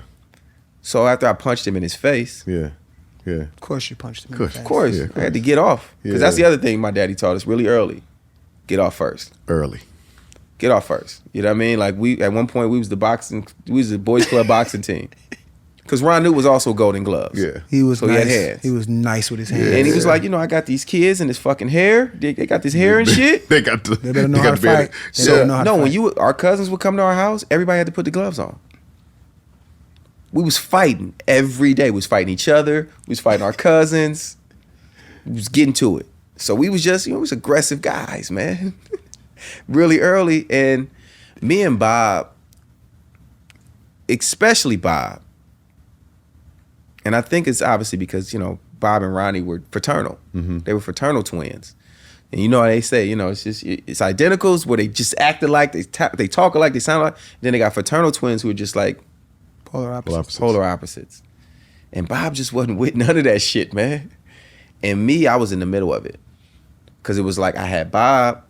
So after I punched him in his face, Yeah. Yeah. Of course you punched him in Of the face. Of course, Yeah, I had to get off because that's the other thing my daddy taught us really early. Get off first. Early. Get off first. You know what I mean? Like we at one point we was the Boys Club boxing team. Because Ron Newt was also Golden Gloves. Yeah. He was So nice. he had hands. He was nice with his hands. And he was like, I got these kids and this fucking hair. They got this hair and shit. They got to. They better know how to be able fight. They better know how to When fight. our cousins would come to our house, everybody had to put the gloves on. We was fighting every day. We was fighting each other. We was fighting our cousins. We was getting to it. So we was just, we was aggressive guys, man. Really early. And me and Bob, especially Bob, and I think it's obviously because, Bob and Ronnie were fraternal. Mm-hmm. They were fraternal twins. And you know how they say, it's identicals where they just act alike, they talk alike, they sound alike. Then they got fraternal twins who are just like Polar opposites. polar opposites. And Bob just wasn't with none of that shit, man. And me, I was in the middle of it. Because it was like I had Bob,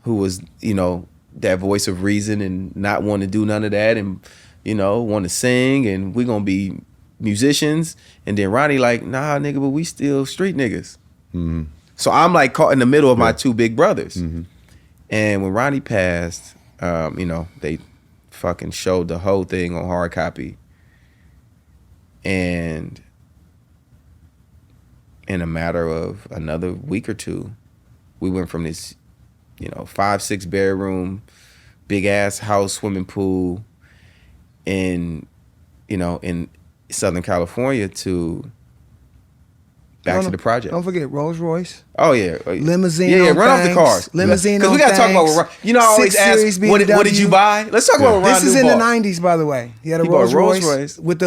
who was, that voice of reason and not want to do none of that and, want to sing and we're going to be musicians. And then Ronnie like, nah, nigga, but we still street niggas. Mm-hmm. So I'm like caught in the middle of my two big brothers. Mm-hmm. And when Ronnie passed, they fucking showed the whole thing on hard copy. And in a matter of another week or two, we went from this, 5-6 bedroom, big ass house, swimming pool in Southern California to back to the project. Don't forget Rolls Royce. Oh yeah, Limousine. Yeah, on run off the things. cars. Limousine. Because on we gotta talk things. about what I always 6 ask. Series What did BMW. you buy? Let's talk about what Ron This is Newt in the bought. '90s, by the way. He had a He bought a Rolls Rolls Royce Royce. with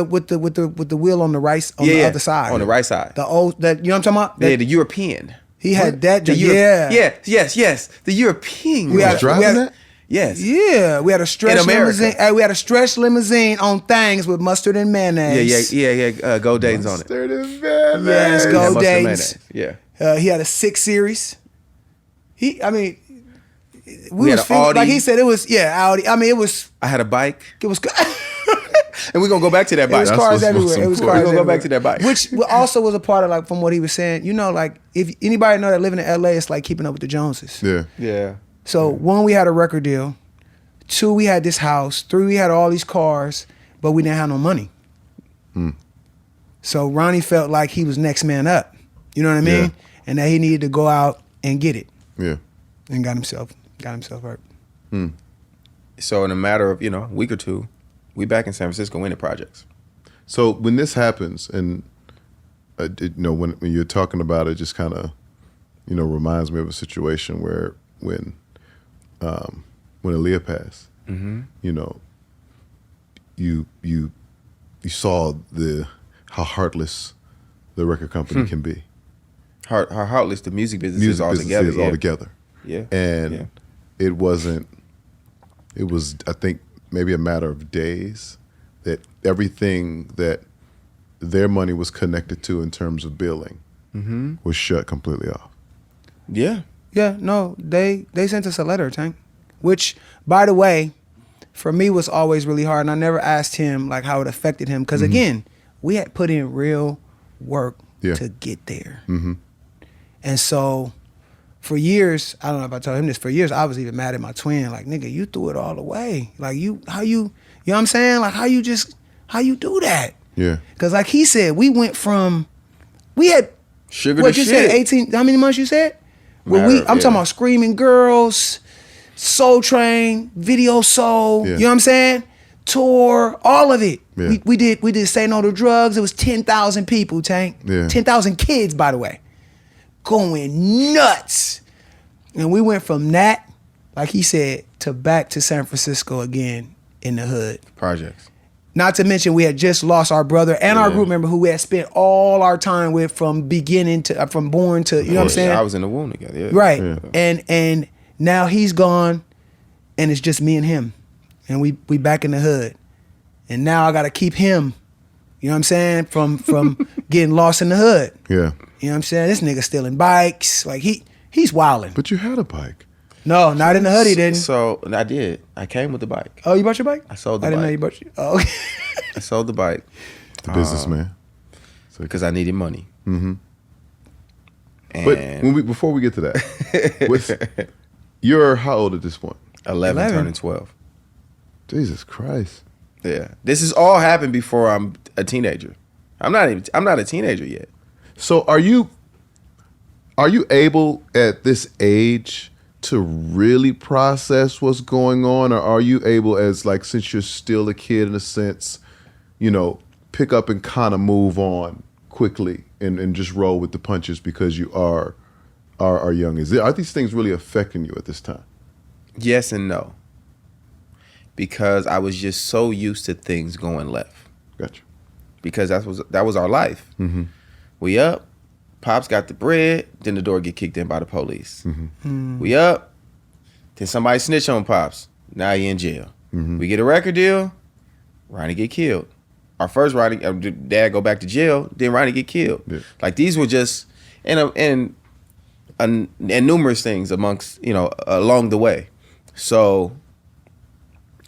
the wheel on the right on the other side. on the right side. The old that you know what I'm talking about. Yeah, the European. He had that. The yes, the European. We You had- was driving that? Yes. Yeah, we had a stretch In America. limousine. We had a stretch limousine on things with mustard and mayonnaise. Yeah. Gold Danes on it. Mustard and mayonnaise. Yes, Yeah, Gold mustard Danes. mayonnaise. Yeah. He had a 6 Series. We had was an feeling, Audi. like he said it was Audi. It was I had a bike. it was And we're gonna go back to that It bike. was That's cars what's everywhere. most It was important. cars We're gonna go everywhere. back to that bike. Which also was a part of from what he was saying. If anybody know that living in LA, it's like keeping up with the Joneses. Yeah. Yeah. So 1, we had a record deal. 2, we had this house. 3, we had all these cars, but we didn't have no money. So Ronnie felt like he was next man up. You know what I mean? Yeah. And that he needed to go out and get it. Yeah. And got himself hurt. So in a matter of, a week or two, we back in San Francisco in the projects. So when this happens, and when you're talking about it, just kind of, reminds me of a situation where when Aaliyah passed, you saw how heartless the record company can be. How heartless the music business Music is altogether. business is altogether. Yeah. And it was, I think, maybe a matter of days that everything that their money was connected to in terms of billing was shut completely off. Yeah. Yeah, no, they sent us a letter, Tank. Which, by the way, for me was always really hard. And I never asked him like how it affected him. Because again, we had put in real work to get there. And so for years, I don't know if I told him this, for years I was even mad at my twin. Like, nigga, you threw it all away. Like you know what I'm saying? Like how you do that? Yeah. Because like he said, we had Sugar what to you shit. said, 18, how many months you said? Matter of- I'm talking about Screaming Girls, Soul Train, Video Soul, Yeah. you know what I'm saying? Tour, all of it. Yeah. We did Say No to Drugs. It was 10,000 people, Tank. Yeah. 10,000 kids, by the way. Going nuts. And we went from that, like he said, to back to San Francisco again in the hood. Projects. Not to mention we had just lost our brother and our group member who we had spent all our time with from beginning to from born to, you know what I'm saying? I was in the womb together. Yeah. Right. Yeah. And now he's gone and it's just me and him. And we back in the hood. And now I gotta keep him, you know what I'm saying, from getting lost in the hood. Yeah. You know what I'm saying? This nigga stealing bikes. Like he's wilding. But you had a bike. No, not in the hood he didn't. So I did. I came with the bike. Oh, you bought your bike? I sold the I didn't know bike. you bought your Oh, okay. I sold the bike. The businessman. because I needed money. Mm-hmm. And But before we get to that, you're how old at this point? 11 turning 12. Jesus Christ. Yeah, this has all happened before I'm a teenager. I'm not a teenager yet. So are you able at this age to really process what's going on, or are you able, as like, since you're still a kid in a sense, you know, pick up and kind of move on quickly and just roll with the punches because you are young? Are these things really affecting you at this time? Yes and no. Because I was just so used to things going left. Gotcha. Because that was our life. Mm-hmm. We up, Pops got the bread, then the door get kicked in by the police. Mm-hmm. We up, then somebody snitch on Pops. Now he in jail. Mm-hmm. We get a record deal, Ronnie get killed. Our first Ronnie, dad go back to jail, then Ronnie get killed. Yeah. Like, these were just and numerous things amongst, along the way. So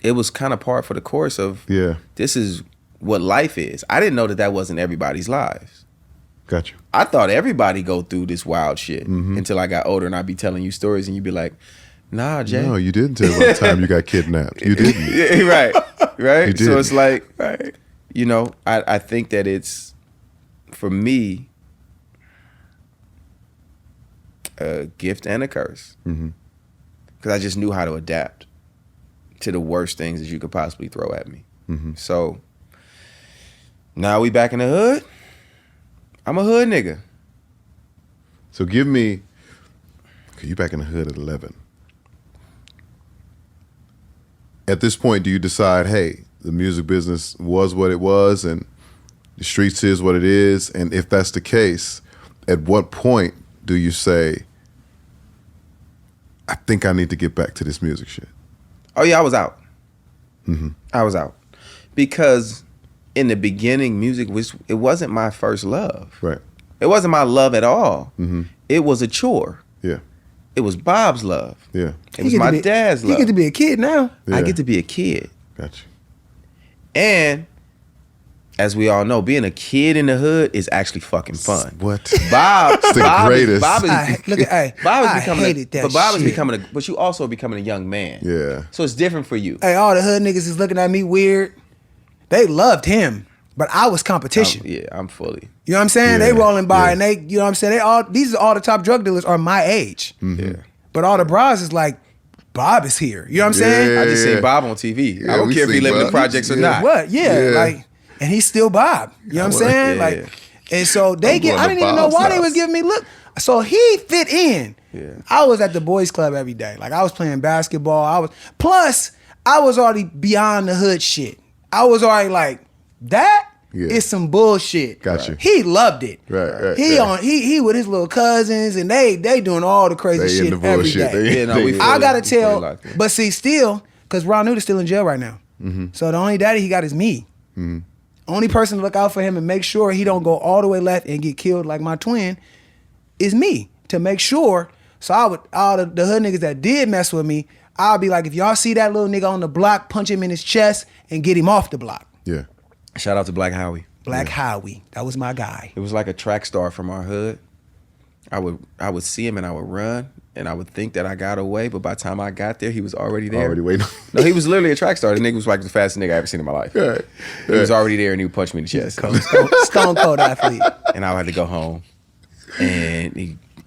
it was kind of par for the course of, this is what life is. I didn't know that wasn't everybody's lives. Gotcha. I thought everybody go through this wild shit Mm-hmm. until I got older and I'd be telling you stories and you'd be like, nah, Jay. No, you didn't tell about the time you got kidnapped. You didn't. Yeah, right. You So it's didn't. like, I think that it's, for me, a gift and a curse. Mm-hmm. Because I just knew how to adapt to the worst things that you could possibly throw at me. Mm-hmm. So now we back in the hood. I'm a hood nigga. So give me, you back in the hood at 11. At this point, do you decide, hey, the music business was what it was and the streets is what it is? And if that's the case, at what point do you say, I think I need to get back to this music shit? Oh yeah, I was out. Mm-hmm. I was out. Because in the beginning, music it wasn't my first love. Right. It wasn't my love at all. Mm-hmm. It was a chore. Yeah. It was Bob's love. Yeah. It was my dad's love. You get to be a kid now. Yeah. I get to be a kid. Gotcha. And as we all know, being a kid in the hood is actually fucking fun. What? Bob, It's the greatest. Bob is, I hated that but Bob is shit. becoming but you also becoming a young man. Yeah. So it's different for you. Hey, all the hood niggas is looking at me weird. They loved him, but I was competition. I'm fully. You know what I'm saying? Yeah, They rolling by yeah. and they, you know what I'm saying? These are all the top drug dealers are my age. Mm-hmm. Yeah. But all the bras is like, Bob is here. You know what I'm saying? Yeah. I just seen Bob on TV. Yeah, I don't we care if he seen live in the Bob. projects or Yeah. not. What? Yeah, Yeah. like, and he's still Bob. You know what I'm saying? Yeah. Like, and so they I'm get. going I to didn't even know Bob's why they house. was giving me look. So he fit in. Yeah. I was at the boys club every day. Like I was playing basketball. Plus I was already beyond the hood shit. I was already like that. Yeah. Is some bullshit. Gotcha. He loved it. Right. He with his little cousins and they doing all the crazy They in shit the every bullshit. day. Yeah, no, we I gotta we fully tell, locked in. but see, still, because Ron Newt is still in jail right now. Mm-hmm. So the only daddy he got is me. Only person to look out for him and make sure he don't go all the way left and get killed like my twin is me, to make sure. So I would, all the hood niggas that did mess with me, I'll be like, if y'all see that little nigga on the block, punch him in his chest and get him off the block. Yeah. Shout out to Black Howie. Black Howie, that was my guy. It was like a track star from our hood. I would see him and I would run and I would think that I got away, but by the time I got there, he was already there. Already waiting. No, he was literally a track star. The nigga was like the fastest nigga I ever seen in my life. Right. He was already there and he would punch me in the chest. Stone cold athlete. And I had to go home. And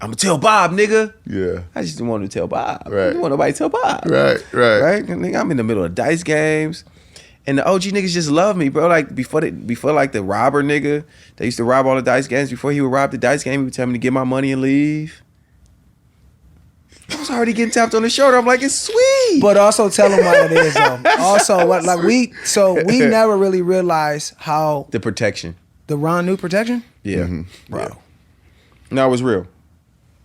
I'm gonna tell Bob, nigga. Yeah. I just didn't want to tell Bob. Right. I didn't want nobody to tell Bob. Right. Right? Nigga, I'm in the middle of dice games. And the OG niggas just love me, bro. Like before like the robber nigga, they used to rob all the dice games. Before he would rob the dice game, he would tell me to get my money and leave. I was already getting tapped on the shoulder. I'm like, it's sweet. But also tell them what it is though. Also, what like we never really realized how The protection. the Ron Newt protection. Yeah. Bro. Yeah. No, it was real.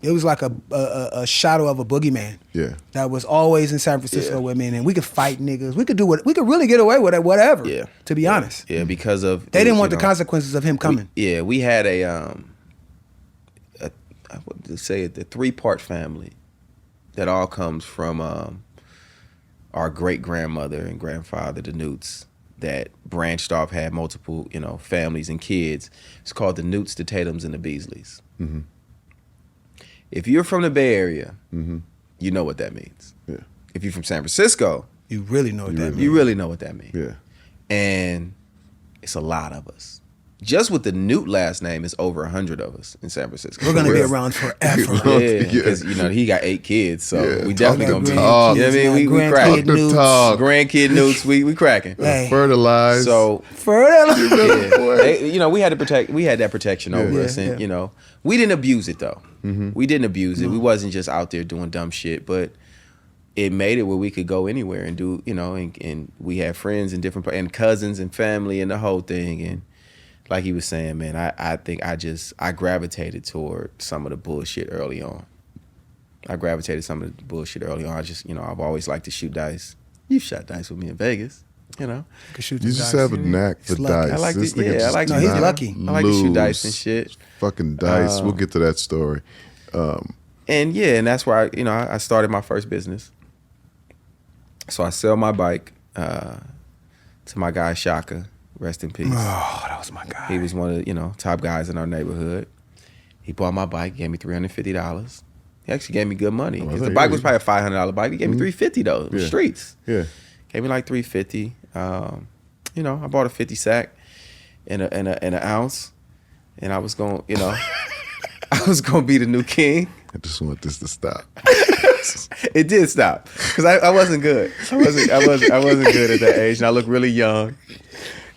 It was like a shadow of a boogeyman. Yeah. That was always in San Francisco with me, and we could fight niggas. We could really get away with it, whatever. Yeah. To be honest. Yeah, because of They didn't want the consequences of him coming. We had I would say the 3-part family that all comes from our great grandmother and grandfather, the Newts. that branched off, had multiple, families and kids. It's called the Newts, the Tatums, and the Beasleys. Mm-hmm. If you're from the Bay Area, Mm-hmm. you know what that means. Yeah. If you're from San Francisco, You really know what that means. you really know what that means. Yeah. And it's a lot of us. Just with the Newt last name, it's over 100 of us in San Francisco. We're gonna be Yes. around forever. Yeah, because he got 8 kids, so Yeah, we definitely talk gonna be. that talk. You know what I mean? We Grandkid cracking. Newts. Talk. Grandkid Newts, we cracking. Hey. Fertilize. So Fertile. yeah, we had to protect. We had that protection over Yeah, us, and yeah. we didn't abuse it though. Mm-hmm. We didn't abuse it. We wasn't just out there doing dumb shit, but it made it where we could go anywhere and do, and we had friends in different and cousins and family and the whole thing. And like he was saying, man, I think I gravitated toward some of the bullshit early on. I've always liked to shoot dice. You've shot dice with me in Vegas, Could shoot you the just dice. have a knack for He's lucky. dice. I like This to- nigga yeah, I just like to- does No, he's not lucky. I like to shoot dice and lose. shit. Fucking dice. We'll get to that story. And that's why I started my first business. So I sell my bike to my guy Shaka, rest in peace. Oh, that was my guy. He was one of the top guys in our neighborhood. He bought my bike, gave me $350. He actually gave me good money because the bike was probably a $500 bike. He gave me $350 though. It was streets. Yeah. Gave me like $350. I bought a 50 sack and an ounce, and I was going, I was gonna be the new king. I just want this to stop. It did stop because I wasn't good. I wasn't good at that age, and I looked really young,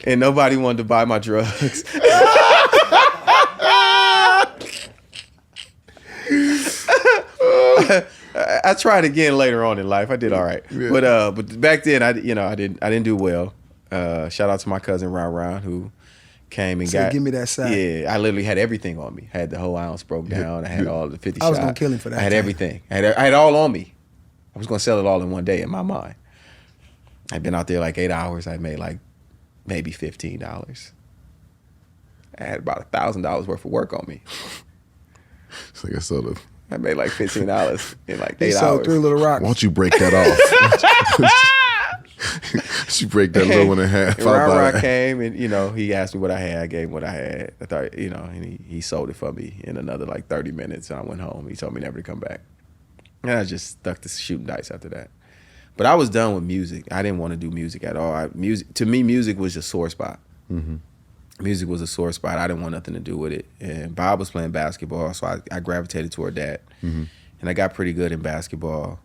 and nobody wanted to buy my drugs. I tried again later on in life. I did all right, Yeah. but back then I didn't do well. Shout out to my cousin Ron who came and Said, got. "Give me that sack." Yeah, I literally had everything on me. I had the whole ounce broke down. I had all the 50 I was shots. gonna kill him for that I had time. everything. I had all on me. I was gonna sell it all in one day in my mind. I'd been out there like 8 hours. I made like maybe $15. I had about $1,000 worth of work on me. It's like I sort of. I made like $15 in like He 8 sold hours. 3 little rocks. Why don't you break that off? She break that little one in half. And I'll buy Ron that. came and he asked me what I had. I gave him what I had. I thought and he sold it for me in another like 30 minutes. And I went home. He told me never to come back. And I just stuck to shooting dice after that. But I was done with music. I didn't want to do music at all. To me, music was a sore spot. Mm-hmm. Music was a sore spot. I didn't want nothing to do with it. And Bob was playing basketball, so I gravitated toward that. Mm-hmm. And I got pretty good in basketball.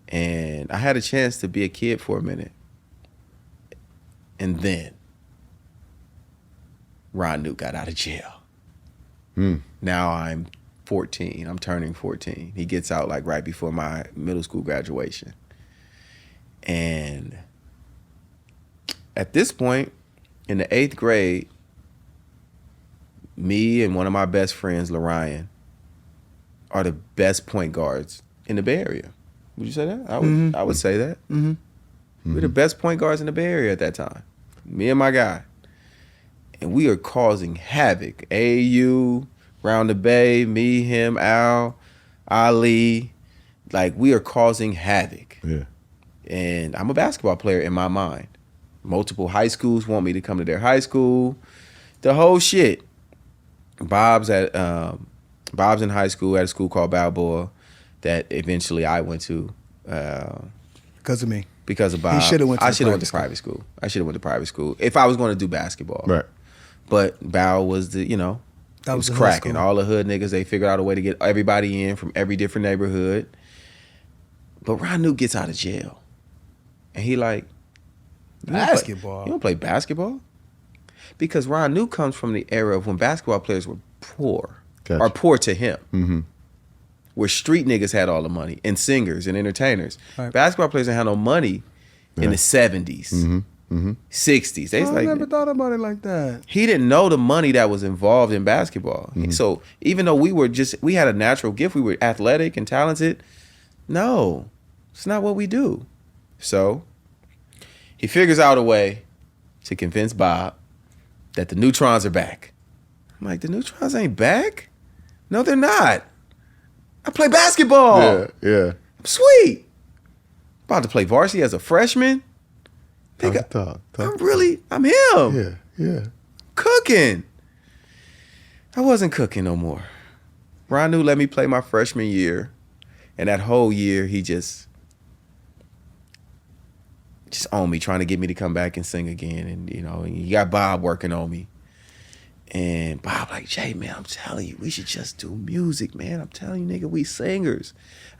And I had a chance to be a kid for a minute. And then Ron Newt got out of jail. Now I'm 14. I'm turning 14. He gets out like right before my middle school graduation. And at this point, in the 8th grade, me and one of my best friends, Lorian, are the best point guards in the Bay Area. Would you say that? I would say that. Mhm. We're the best point guards in the Bay Area at that time. Me and my guy. And we are causing havoc. AU, round the Bay, me, him, Al, Ali. Like, we are causing havoc. Yeah. And I'm a basketball player in my mind. Multiple high schools want me to come to their high school. The whole shit. Bob's in high school at a school called Balboa that eventually I went to Because of me. because of Bob. He shoulda went to I the should have went to private private school. I should have went to private school if I was going to do basketball. Right. But Bow was the, it That was was the hood cracking. school. All the hood niggas, they figured out a way to get everybody in from every different neighborhood. But Ron Newt gets out of jail. And he like, you don't play- Basketball? You don't play basketball? Because Ron Newt comes from the era of when basketball players were poor. Gotcha. Or poor to him. Mm-hmm. Where street niggas had all the money. And singers and entertainers. Right. Basketball players didn't have no money in the 70s. Mm-hmm. Mm-hmm. 60s. They was I like, never thought about it like that. he didn't know the money that was involved in basketball. So even though we had a natural gift, we were athletic and talented. No, it's not what we do. So he figures out a way to convince Bob that the Newtrons are back. I'm like, the Newtrons ain't back? No, they're not. I play basketball. Yeah. Yeah. I'm sweet. About to play varsity as a freshman. Talk. I'm him. Yeah, yeah. Cooking. I wasn't cooking no more. Ron Newt let me play my freshman year, and that whole year he just on me, trying to get me to come back and sing again. And you got Bob working on me. And Bob like, Jay, man, I'm telling you, we should just do music, man. I'm telling you, nigga, we singers.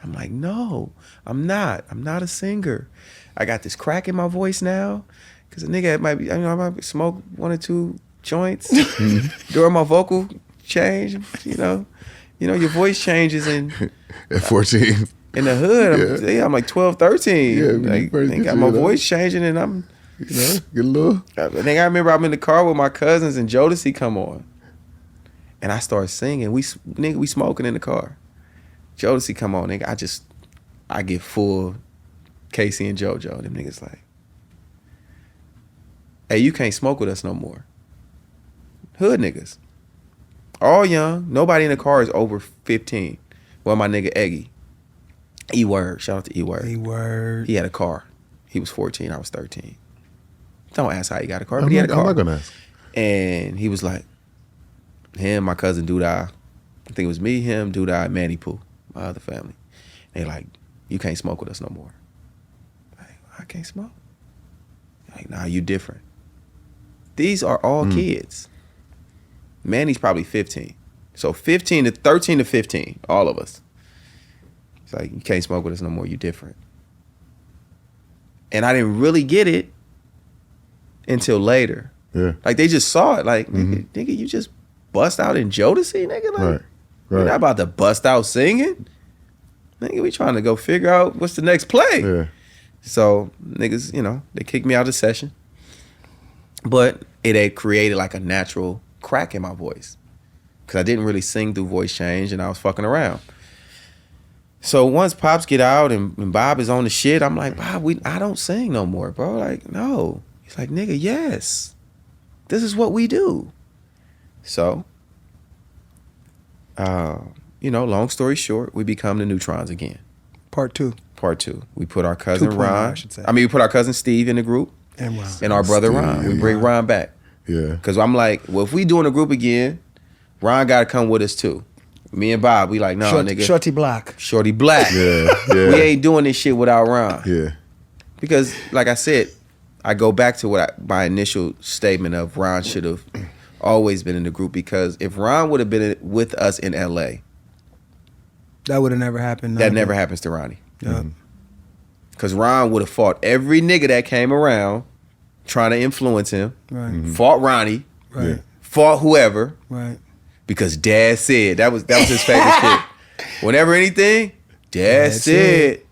I'm like, no, I'm not. I'm not a singer. I got this crack in my voice now, because a nigga might be, I might smoke 1 or 2 joints during my vocal change. Your voice changes At 14. in the hood. I'm like 12, 13. Yeah, like, I got my voice changing, and I'm. Get a little. I think I remember I'm in the car with my cousins and Jodeci come on, and I start singing. We smoking in the car. Jodeci come on, nigga. I get full Casey and JoJo. Them niggas like, hey, you can't smoke with us no more. Hood niggas, all young. Nobody in the car is over 15. Well, my nigga Eggy, E-Word. Shout out to E-Word. E-Word. He had a car. He was 14. I was 13. Don't ask how he got a car, but he had a car. I'm not gonna ask. And he was like, him, my cousin Doodah, I think it was me, him, Doodah, and Manny Pooh, my other family. They like, you can't smoke with us no more. Like, I can't smoke. Like, nah, you different. These are all kids. Manny's probably 15. So 13 to 15, all of us. It's like, you can't smoke with us no more, you different. And I didn't really get it until later. Yeah. Like, they just saw it. Like, nigga, you just bust out in Jodeci, nigga? Like, Right. We're not about to bust out singing. Nigga, we trying to go figure out what's the next play. Yeah. So, niggas, they kicked me out of the session. But it had created like a natural crack in my voice. Because I didn't really sing through voice change, and I was fucking around. So once Pops get out and Bob is on the shit, I'm like, Bob, I don't sing no more, bro. Like, no. He's like, nigga, yes. This is what we do. So, long story short, we become the Newtrons again. Part 2. We put our cousin 2.0, Ron. I should say. We put our cousin Steve in the group. And Ron. And our brother Ron. Steve, We bring Ron back. Yeah. Because I'm like, well, if we doing a group again, Ron got to come with us too. Me and Bob, we like, no, nigga. Shorty Black. Shorty Black. Yeah. We ain't doing this shit without Ron. Yeah. Because, like I said, I go back to my initial statement of Ron should have always been in the group, because if Ron would have been with us in L.A., that would have never happened. that never happens to Ronnie. Yeah. Because Ron would have fought every nigga that came around trying to influence him. Right. Fought Ronnie. Right. Yeah. Fought whoever. Right. Because Dad said. That was his favorite shit. Whenever anything, Dad said. said.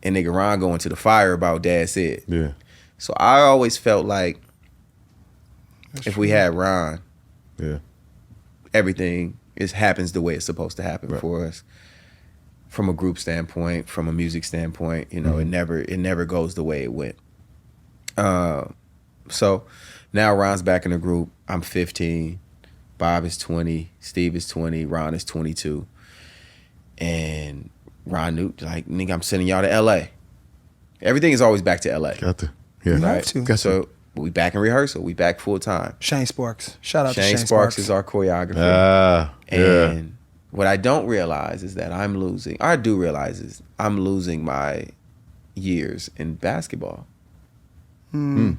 And nigga Ron going to the fire about Dad said. Yeah. So I always felt like if we had Ron, Yeah. everything happens the way it's supposed to happen Right. for us. From a group standpoint, from a music standpoint, it never goes the way it went. So now Ron's back in the group. I'm 15. Bob is 20. Steve is 20. Ron is 22. And Ron Newt, like, nigga, I'm sending y'all to L.A. Everything is always back to L.A. Got to. Yeah. You have Right? to. Got So we back in rehearsal. We back full time. Shane Sparks. Shout out to Shane Shane Sparks is our choreographer. Yeah. And what I don't realize is that I'm losing. I do realize is I'm losing my years in basketball. But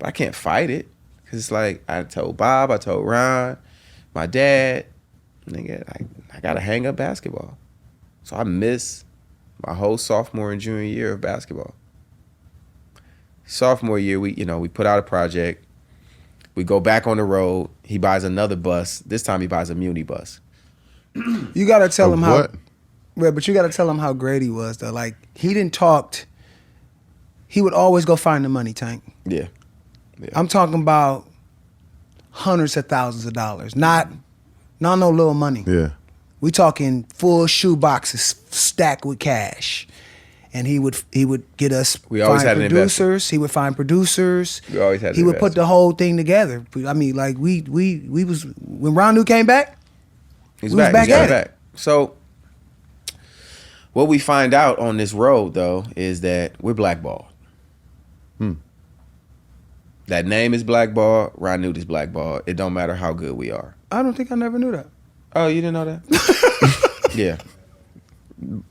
I can't fight it, because it's like I told Bob, I told Ron, my dad, nigga, I gotta hang up basketball. So I miss my whole sophomore and junior year of basketball. Sophomore year, we put out a project. We go back on the road. He buys another bus. This time he buys a Muni bus. You gotta tell him how. What? Right, but you gotta tell him how great he was though. Like, he didn't talk. He would always go find the money, Tank. Yeah. I'm talking about hundreds of thousands of dollars, not no little money. Yeah. We talking full shoe boxes stacked with cash, and he would get us. We always had an investment. producers. He would find producers. We always had He an would put the whole thing together. I mean, like we was when Ron Newt came back. He's We was back. back He's at it. back. So what we find out on this road, though, is that we're blackballed. That name is blackballed. Ron Newt is blackballed. It don't matter how good we are. I don't think I never knew that. Oh, you didn't know that? Yeah.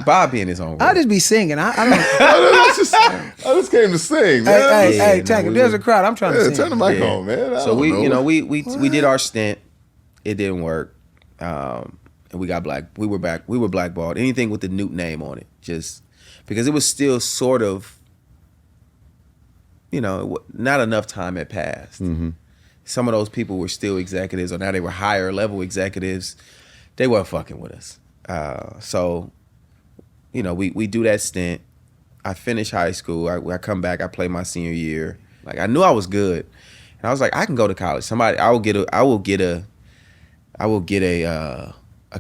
Bobby in his own world. I just be singing. I don't. I just came to sing, man. Hey, Tank, if there's a crowd, I'm trying to sing. Turn the mic on, man. So we did our stint. It didn't work. And we got we were blackballed. Anything with the Newt name on it, just because it was still sort of, not enough time had passed. Mm-hmm. Some of those people were still executives, or now they were higher level executives. They weren't fucking with us. So, we do that stint. I finish high school. I come back. I play my senior year. Like, I knew I was good, and I was like, I can go to college. I will get a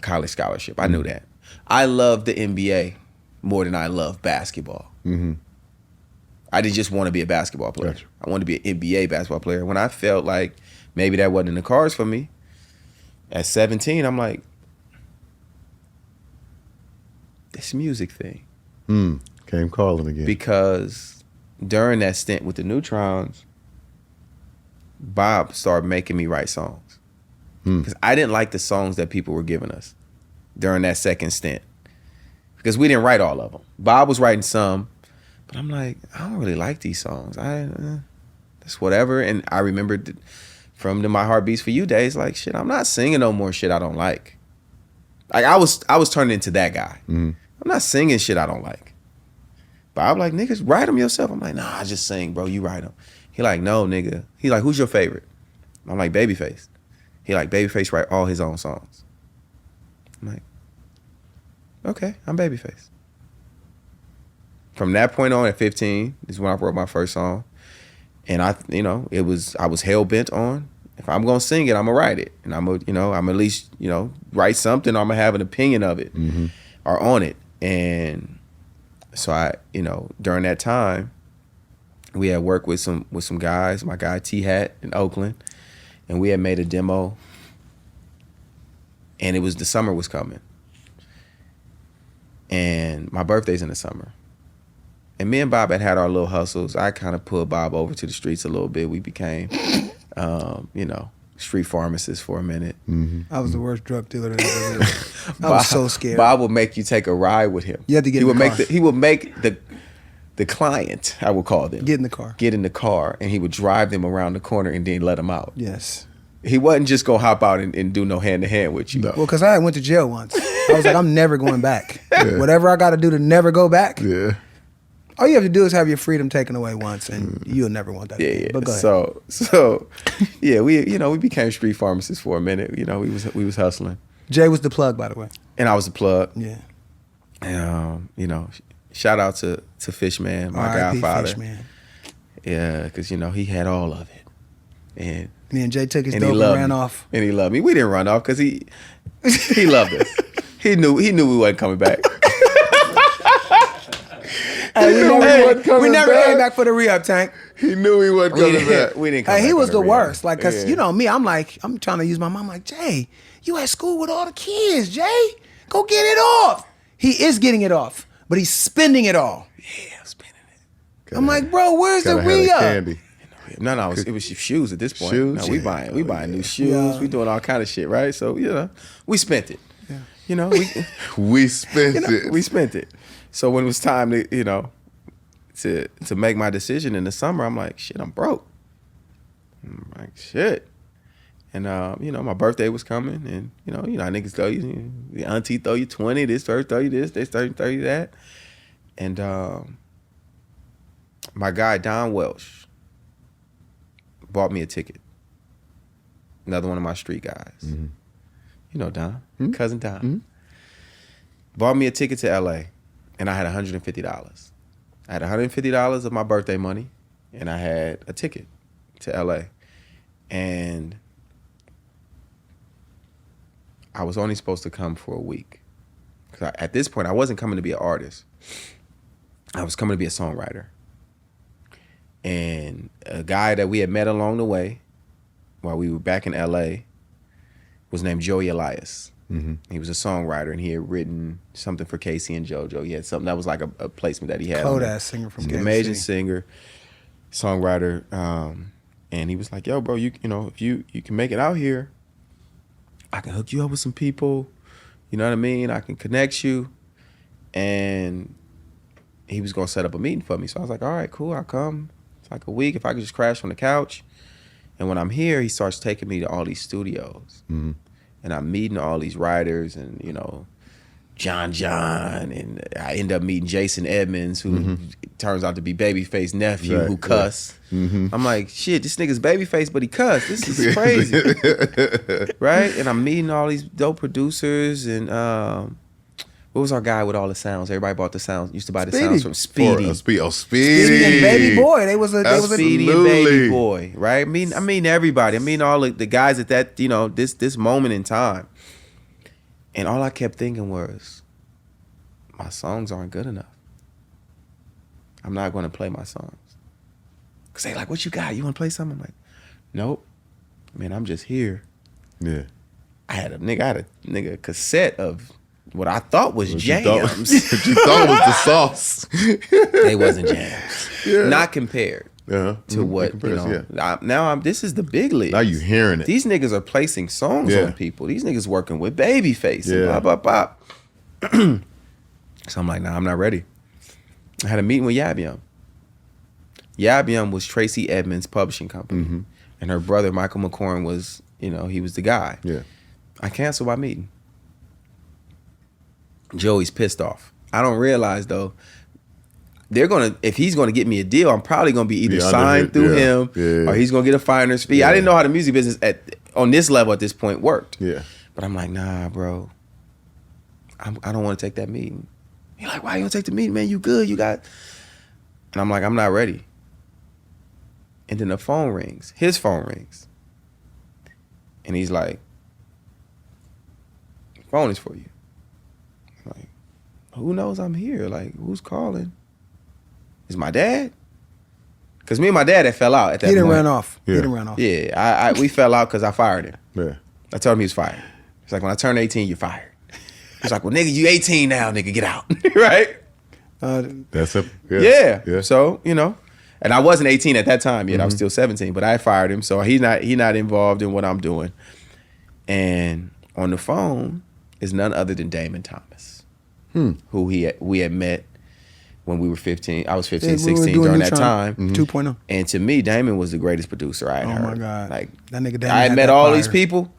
college scholarship. I knew that. I love the NBA more than I love basketball. Mm-hmm. I didn't just want to be a basketball player. Gotcha. I wanted to be an NBA basketball player. When I felt like maybe that wasn't in the cards for me, at 17, I'm like, this music thing. Came calling again. Because during that stint with the Newtrons, Bob started making me write songs. Because I didn't like the songs that people were giving us during that second stint. Because we didn't write all of them. Bob was writing some, but I'm like, I don't really like these songs. That's whatever. And I remembered from My Heart Beats For You days, like, shit, I'm not singing no more shit I don't like. Like, I was turning into that guy. Mm-hmm. I'm not singing shit I don't like. Bob like, niggas, write them yourself. I'm like, nah, I just sing, bro. You write them. He like, no, nigga. He like, who's your favorite? I'm like, Babyface. He like, Babyface write all his own songs. I'm like, okay, I'm Babyface. From that point on, at 15, is when I wrote my first song. And I was hell bent on, if I'm gonna sing it, I'm gonna write it. And I'm at least, write something, or I'm gonna have an opinion of it or on it. And so I, during that time, we had worked with some guys, my guy T-Hat in Oakland, and we had made a demo, and the summer was coming. And my birthday's in the summer. And me and Bob had our little hustles. I kind of pulled Bob over to the streets a little bit. We became, street pharmacists for a minute. Mm-hmm. I was the worst drug dealer that ever lived. I was so scared. Bob would make you take a ride with him. You had to get in the car. He would make the client, I would call them, Get in the car. Get in the car, and he would drive them around the corner and then let them out. Yes. He wasn't just gonna hop out and do no hand to hand with you. No. Well, because I went to jail once. I was like, I'm never going back. Yeah. Whatever I got to do to never go back. Yeah. All you have to do is have your freedom taken away once, and you'll never want that. Yeah, again. yeah. But go ahead. So yeah, we became street pharmacists for a minute. We was hustling. Jay was the plug, by the way. And I was the plug. Yeah. Shout out to Fisherman, my R.I.P. godfather. Fisherman. Yeah, because he had all of it, and Me and Jay took his he dope and loved ran me. off. And he loved me. We didn't run off because he loved us. He knew we wasn't coming back. Hey, we never back. came back for the re-up, Tank. He knew he wasn't coming back. We didn't come Hey, back he for was the real. worst. Like, cause Yeah. you know me, I'm trying to use my mom. Like, Jay, you at school with all the kids, Jay. Go get it off. He is getting it off, but he's spending it all. Yeah, I'm spinning it. I'm like, bro, where's the Gotta have that re-up? candy. No, it was shoes at this point. Shoes? No, we Yeah. buying new shoes. Yeah. We doing all kind of shit, right? So we spent it. Yeah. We spent it. We spent it. So when it was time to make my decision in the summer, I'm like, shit, I'm broke. I'm like, shit. And my birthday was coming, and how niggas throw you, the auntie throw you 20, this person throw you this, they throw you that. And my guy Don Welsh bought me a ticket. Another one of my street guys. Mm-hmm. You know Don, cousin Don. Bought me a ticket to LA, and I had $150. I had $150 of my birthday money, and I had a ticket to LA. And I was only supposed to come for a week. 'Cause at this point, I wasn't coming to be an artist. I was coming to be a songwriter. And a guy that we had met along the way while we were back in LA was named Joey Elias. Mm-hmm. He was a songwriter, and he had written something for Casey and JoJo. He had something that was like a placement that he had. Cold ass singer from He's an Kansas amazing City. singer, songwriter. And he was like, yo, bro, you know, if you can make it out here, I can hook you up with some people. You know what I mean? I can connect you. And he was going to set up a meeting for me. So I was like, all right, cool, I'll come. It's like a week if I could just crash on the couch. And when I'm here, he starts taking me to all these studios. Mm-hmm. And I'm meeting all these writers and, you know, John, and I end up meeting Jason Edmonds, who turns out to be Babyface nephew, Right, who cuss. Mm-hmm. I'm like, shit, this nigga's Babyface, but he cuss. This is crazy. Right? And I'm meeting all these dope producers and what was our guy with all the sounds? Everybody bought the sounds, used to buy the sounds from Speedy. Speedy. Speedy and Baby Boy. They was a Speedy and Baby Boy, right? I mean everybody. I mean all the guys at that, you know, this moment in time. And all I kept thinking was, my songs aren't good enough. I'm not going to play my songs. Because they like, what you got? You want to play something? I'm like, nope. Man, I'm just here. Yeah. I had a nigga cassette of what I thought was jams. What you thought was the sauce. They wasn't jams. Yeah. Not compared Uh-huh. to what, you know. This is the big leagues. Now you hearing it. These niggas are placing songs Yeah. on people. These niggas working with Babyface and Yeah. blah, blah, blah. So I'm like, nah, I'm not ready. I had a meeting with Yab Yum was Tracy Edmonds' publishing company. Mm-hmm. And her brother, Michael McCorn, was, you know, he was the guy. Yeah. I canceled my meeting. Joey's pissed off. I don't realize, though, if he's gonna get me a deal, I'm probably gonna be either signed through him or he's gonna get a finder's fee. Yeah. I didn't know how the music business on this level at this point worked. Yeah. But I'm like, nah, bro. I don't want to take that meeting. He's like, why you don't take the meeting, man? You good? You got... And I'm like, I'm not ready. And then the phone rings. His phone rings. And he's like, phone is for you. I'm like, who knows I'm here? Like, who's calling? Is my dad? Because me and my dad had fell out at that point. He didn't run off. Yeah. He didn't run off. Yeah, we fell out because I fired him. Yeah. I told him he was fired. He's like, when I turn 18, you're fired. He's like, well, nigga, you 18 now, nigga, get out. Right? That's it. Yeah. So, you know, and I wasn't 18 at that time yet. I was still 17, but I fired him. So he not involved in what I'm doing. And on the phone is none other than Damon Thomas, who we had met when we were 15. I was 15, 16 during that time. 2.0. And to me, Damon was the greatest producer I had heard. Oh my God. Like, That nigga Damon I had had met that all fire. these people.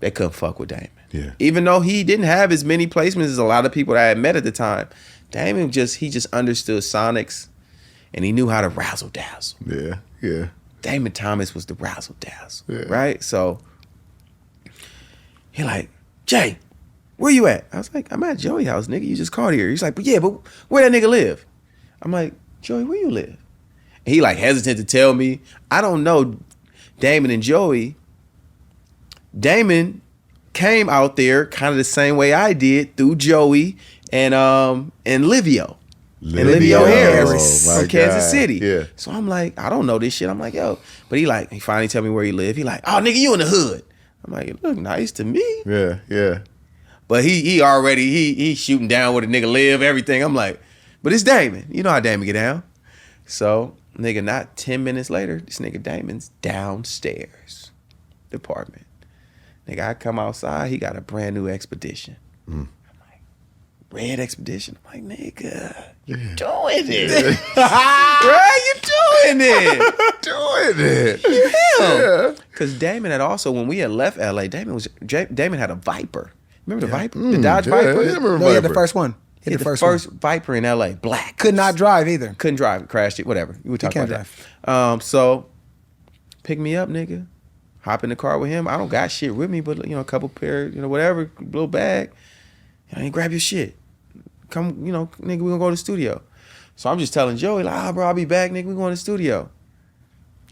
They couldn't fuck with Damon. Yeah. Even though he didn't have as many placements as a lot of people that I had met at the time, Damon just understood sonics and he knew how to razzle dazzle. Yeah. Yeah. Damon Thomas was the razzle dazzle. Yeah. Right? So he like, Jay, where you at? I was like, I'm at Joey house, nigga. You just called here. He's like, but where that nigga live? I'm like, Joey, where you live? And he like hesitant to tell me. I don't know Damon and Joey. Damon came out there kind of the same way I did through Joey and Livio. And Livio Harris my from Kansas God. City. Yeah. So I'm like, I don't know this shit. I'm like, yo. But he finally tell me where he live. He like, oh, nigga, you in the hood. I'm like, it look nice to me. Yeah. Yeah. But he already, he shooting down where the nigga live, everything. I'm like, but it's Damon. You know how Damon get down. So, nigga, not 10 minutes later, this nigga Damon's downstairs department. Nigga, I come outside, he got a brand new Expedition. I'm like, red Expedition? I'm like, nigga, you doing it. Right? You doing it. Doing it. You him. Because Damon had also, when we had left LA, Damon had a Viper. Remember the Viper? The Dodge Viper? Yeah, I remember No, he had the Viper. first one. He had the first Viper in LA, black. Could not drive either. Couldn't drive, crashed it, whatever. We would talk can't about that. So, pick me up, nigga. Hop in the car with him. I don't got shit with me, but a couple pair, whatever, little bag. And grab your shit. Come, nigga, we gonna go to the studio. So I'm just telling Joey, like, bro, I'll be back, nigga. We going to the studio.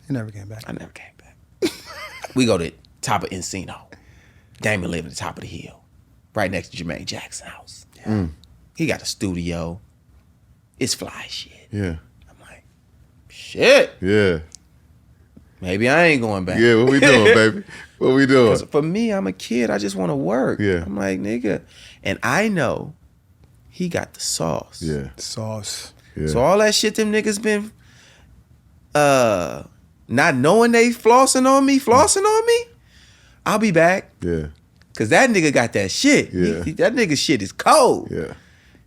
He never came back. I never came back. We go to the top of Encino. Damon lived at the top of the hill, right next to Jermaine Jackson's house. Yeah. He got a studio. It's fly shit. Yeah. I'm like, shit. Yeah. Maybe I ain't going back. Yeah. What we doing, baby? What we doing? 'Cause for me, I'm a kid. I just want to work. Yeah. I'm like, nigga. And I know he got the sauce. Yeah. Sauce. Yeah. So all that shit them niggas been not knowing they flossing on me, I'll be back. Yeah. Cause that nigga got that shit. Yeah. That nigga shit is cold. Yeah.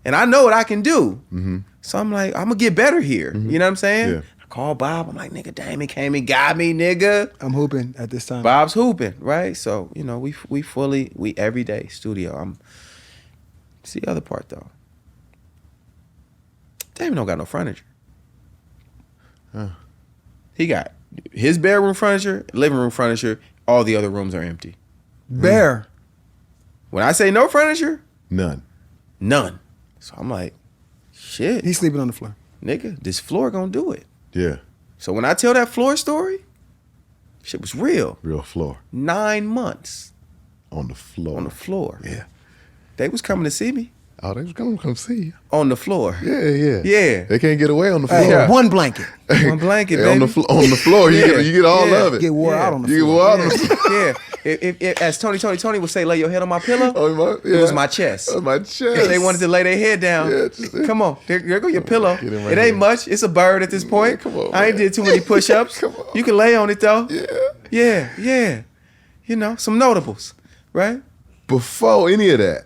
And I know what I can do. So I'm like, I'm gonna get better here. You know what I'm saying? Yeah. I call Bob. I'm like, nigga, Damon came and got me, nigga. I'm hooping at this time. Bob's hooping, right? So, you know, we every day studio. It's the other part though. Damon don't got no furniture. He got his bedroom furniture, living room furniture, all the other rooms are empty. Bear. When I say no furniture, None. none. So I'm like, shit, He's sleeping on the floor. nigga, this floor gonna do it. Yeah. So when I tell that floor story, shit was real. Real floor. 9 months On the floor. on the floor. Yeah. They was coming to see me Oh, they was gonna come see you. on the floor. Yeah. Yeah. They can't get away on the floor. Hey, Yeah. one blanket. One blanket, Hey, baby. on the floor, you Yeah. get all Yeah. of it. Get wore out on the You get floor. wore out on the floor. Yeah. If as Tony would say, lay your head on my pillow, Yeah. it was my chest. Oh, my chest. If they wanted to lay their head down, Yeah, just- come on, there go your pillow. Get in my It ain't head. much. It's a bird at this point. come on, I ain't man. did too many push-ups. Come on. You can lay on it though. Yeah. Yeah. You know, some notables, right? Before any of that,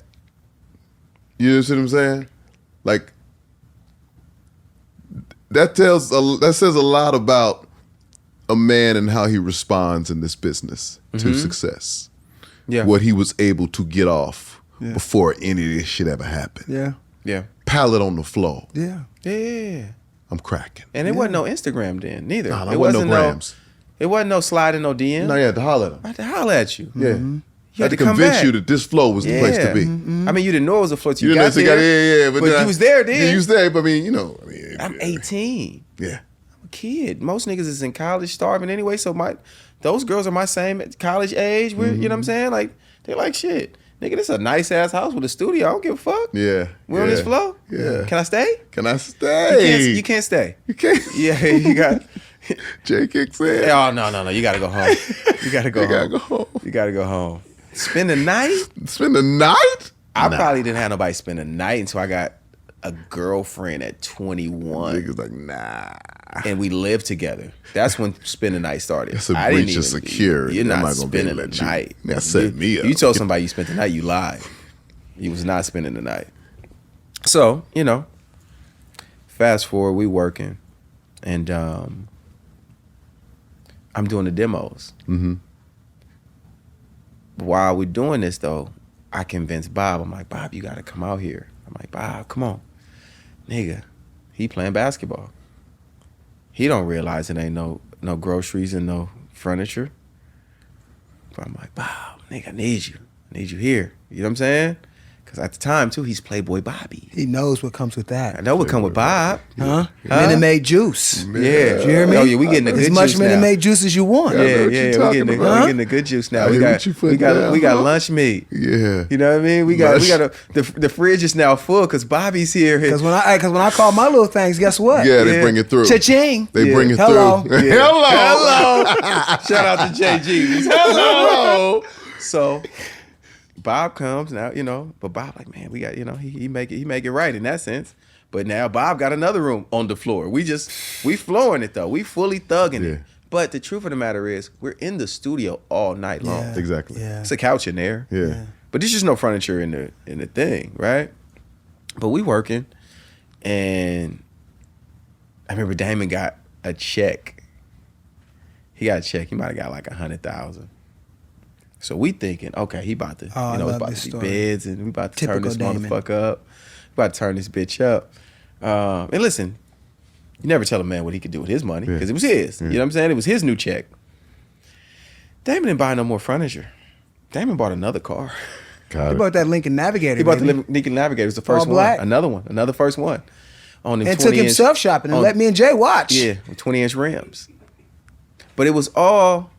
you know what I'm saying? Like that says a lot about a man and how he responds in this business to success. Yeah. What he was able to get off before any of this shit ever happened. Yeah. Yeah. Pallet on the floor. Yeah. Yeah. I'm cracking. And it wasn't no Instagram then, neither. Nah, it there wasn't no grams. It wasn't no sliding no DM. No, you had to holler at him. I had to holler at you. Yeah. You had to come convince back. you that this flow was the place to be. I mean, you didn't know it was a floor till you You know, got so there. but but then you was there then. Yeah, you was there, but I mean, I'm 18. Yeah. I'm a kid. Most niggas is in college starving anyway, so those girls are my same college age. We're, you know what I'm saying? Like, they like shit. Nigga, this is a nice ass house with a studio. I don't give a fuck. Yeah. We on this floor? Yeah. Can I stay? Can I stay? You can't stay. You can't. Yeah, you got. Jay kicks in. Oh no! You gotta go home. You gotta go You home. gotta go home. You gotta go home. Spend the night? Spend the night? I probably didn't have nobody spend the night until I got a girlfriend at 21, Niggas like, nah. and we lived together. That's when spend the night started. That's a I didn't breach of even- security. You're I'm not not gonna be able spending to the let you- night. Now set me up. You told somebody you spent the night, you lied. You was not spending the night. So, you know, fast forward, we working, and I'm doing the demos. Mm-hmm. While we're doing this, though, I convinced Bob. I'm like, Bob, you got to come out here. I'm like, Bob, come on. Nigga, he playing basketball. He don't realize it ain't no groceries and no furniture. But I'm like, Bob, nigga, I need you. I need you here. You know what I'm saying? Because at the time, too, he's Playboy Bobby. He knows what comes with that. I know what come with Bob. Huh? Huh? Minute Maid juice. Yeah. You hear me? Oh, yeah, we getting a good As much juice Minute now. Maid juice as you want. Yeah. I know Yeah, what you're we talking getting about. we getting the good juice now. I We hear got what you putting down. we got lunch meat. Yeah. You know what I mean? We got the fridge is now full because Bobby's here. Because when I call my little things, guess what? Yeah, they Yeah. bring it through. Cha-ching. They Yeah. bring it Hello. through. Yeah. Hello. Shout out to JG. Hello. So Bob comes now, you know, but Bob like, man, we got, you know, he make it right in that sense. But now Bob got another room on the floor. We flooring it though. We fully thugging Yeah. it. But the truth of the matter is, we're in the studio all night long. Yeah. Exactly. Yeah. It's a couch in there. Yeah. But there's just no furniture in the thing, right? But we working, and I remember Damon got a check. He got a check. He might have got like 100,000. So we thinking, okay, he about to, Oh, I it's love about this to be story. beds, and we about to turn Typical this Damon. motherfucker up. We about to turn this bitch up. And listen, you never tell a man what he could do with his money because it was his. You know what I'm saying? It was his new check. Damon didn't buy no more furniture. Damon bought another car. Got He it. bought that Lincoln Navigator. He bought baby. the Lincoln Navigator. It was the first All one. black. Another first one. On them and 20 took himself shopping and on- let me and Jay watch. Yeah, with 20-inch rims. But it was all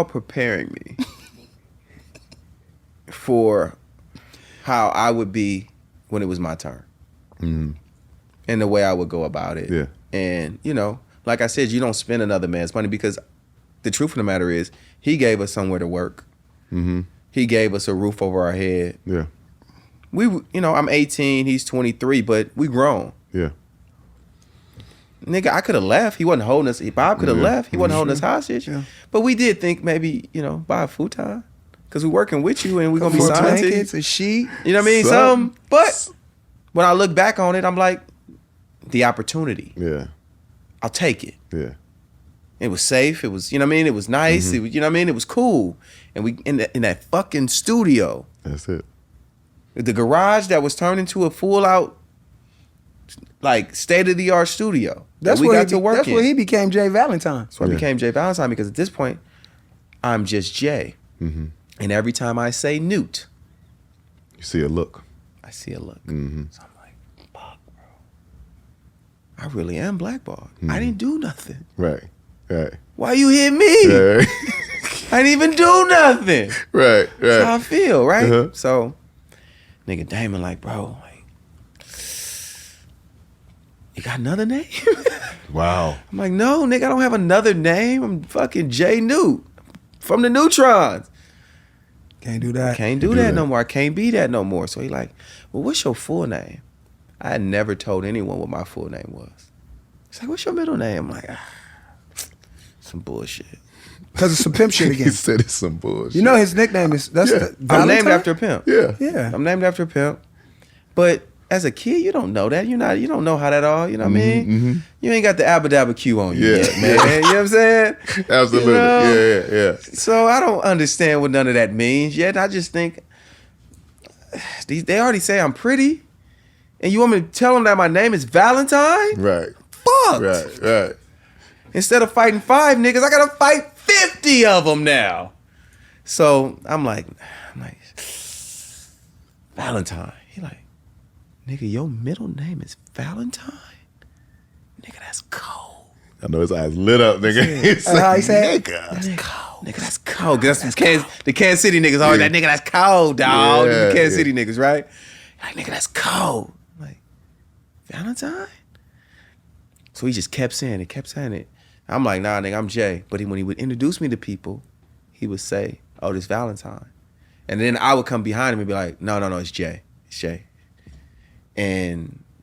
preparing me for how I would be when it was my turn. Mhm. And the way I would go about it. Yeah. And, you know, like I said, you don't spend another man's money because the truth of the matter is he gave us somewhere to work. Mm-hmm. He gave us a roof over our head. Yeah. We, you know, I'm 18, he's 23, but we grown. Yeah. nigga, I could have left. He wasn't holding us. Bob could have left. He wasn't holding us hostage. Yeah. But we did think maybe, buy a futon. Because we're working with you and we're going to be More signed to you. blankets, a sheet. You know what I mean? Some. But when I look back on it, I'm like, the opportunity. Yeah. I'll take it. Yeah. It was safe. It was, it was nice. It was, it was cool. And we in that fucking studio. That's it. The garage that was turned into a full out, like state-of-the-art studio. That's that we where got to work That's in. where he became J Valentine. So I became J Valentine because at this point, I'm just J. And every time I say Newt, You see a look. I see a look. So I'm like, fuck, bro. I really am blackballed. I didn't do nothing. Right. Why you hit me? Right. I didn't even do nothing. Right. That's how I feel, right? Uh-huh. So, nigga Damon like, bro, like, you got another name? Wow. I'm like, no, nigga, I don't have another name. I'm fucking J Newt from the Newtrons. Can't do that. Can't do that no more. I can't be that no more. So he like, well, what's your full name? I had never told anyone what my full name was. He's like, what's your middle name? I'm like, some bullshit. Because it's some pimp shit He again. said it's some bullshit. You know his nickname is Yeah. I'm named after a pimp. Yeah. Yeah. I'm named after a pimp. But as a kid, you don't know that. You don't know how that all, you know what I mean? You ain't got the Abba Dabba Q on you Yeah. yet, man. You know what I'm saying? Absolutely. You know? Yeah. So I don't understand what none of that means yet. I just think they already say I'm pretty. And you want me to tell them that my name is Valentine? Right. Fucked. Right. Instead of fighting 5 niggas, I gotta fight 50 of them now. So I'm like, Valentine. He like, nigga, your middle name is Valentine? Nigga, that's cold. I know his eyes lit up, nigga. He's how he said? nigga. That's cold. Nigga, that's cold. Cause that's the Kansas City niggas always that nigga, that's cold, dog. Yeah, The Kansas yeah. City niggas, right? Like, nigga, that's cold. I'm like, Valentine? So he just kept saying it. I'm like, nah, nigga, I'm Jay. But when he would introduce me to people, he would say, oh, this Valentine. And then I would come behind him and be like, no, it's Jay. It's Jay.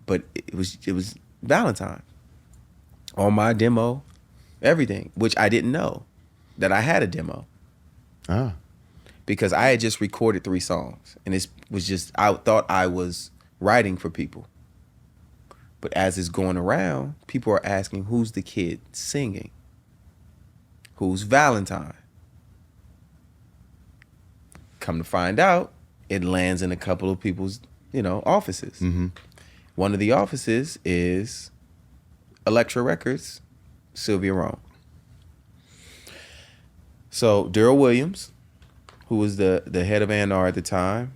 But it was Valentine. On my demo, everything, which I didn't know that I had a demo. Because I had just recorded 3 songs. And it was just, I thought I was writing for people. But as it's going around, people are asking, who's the kid singing? Who's Valentine? Come to find out, it lands in a couple of people's, offices. One of the offices is Elektra Records, Sylvia Rome. So Daryl Williams, who was the head of A&R at the time,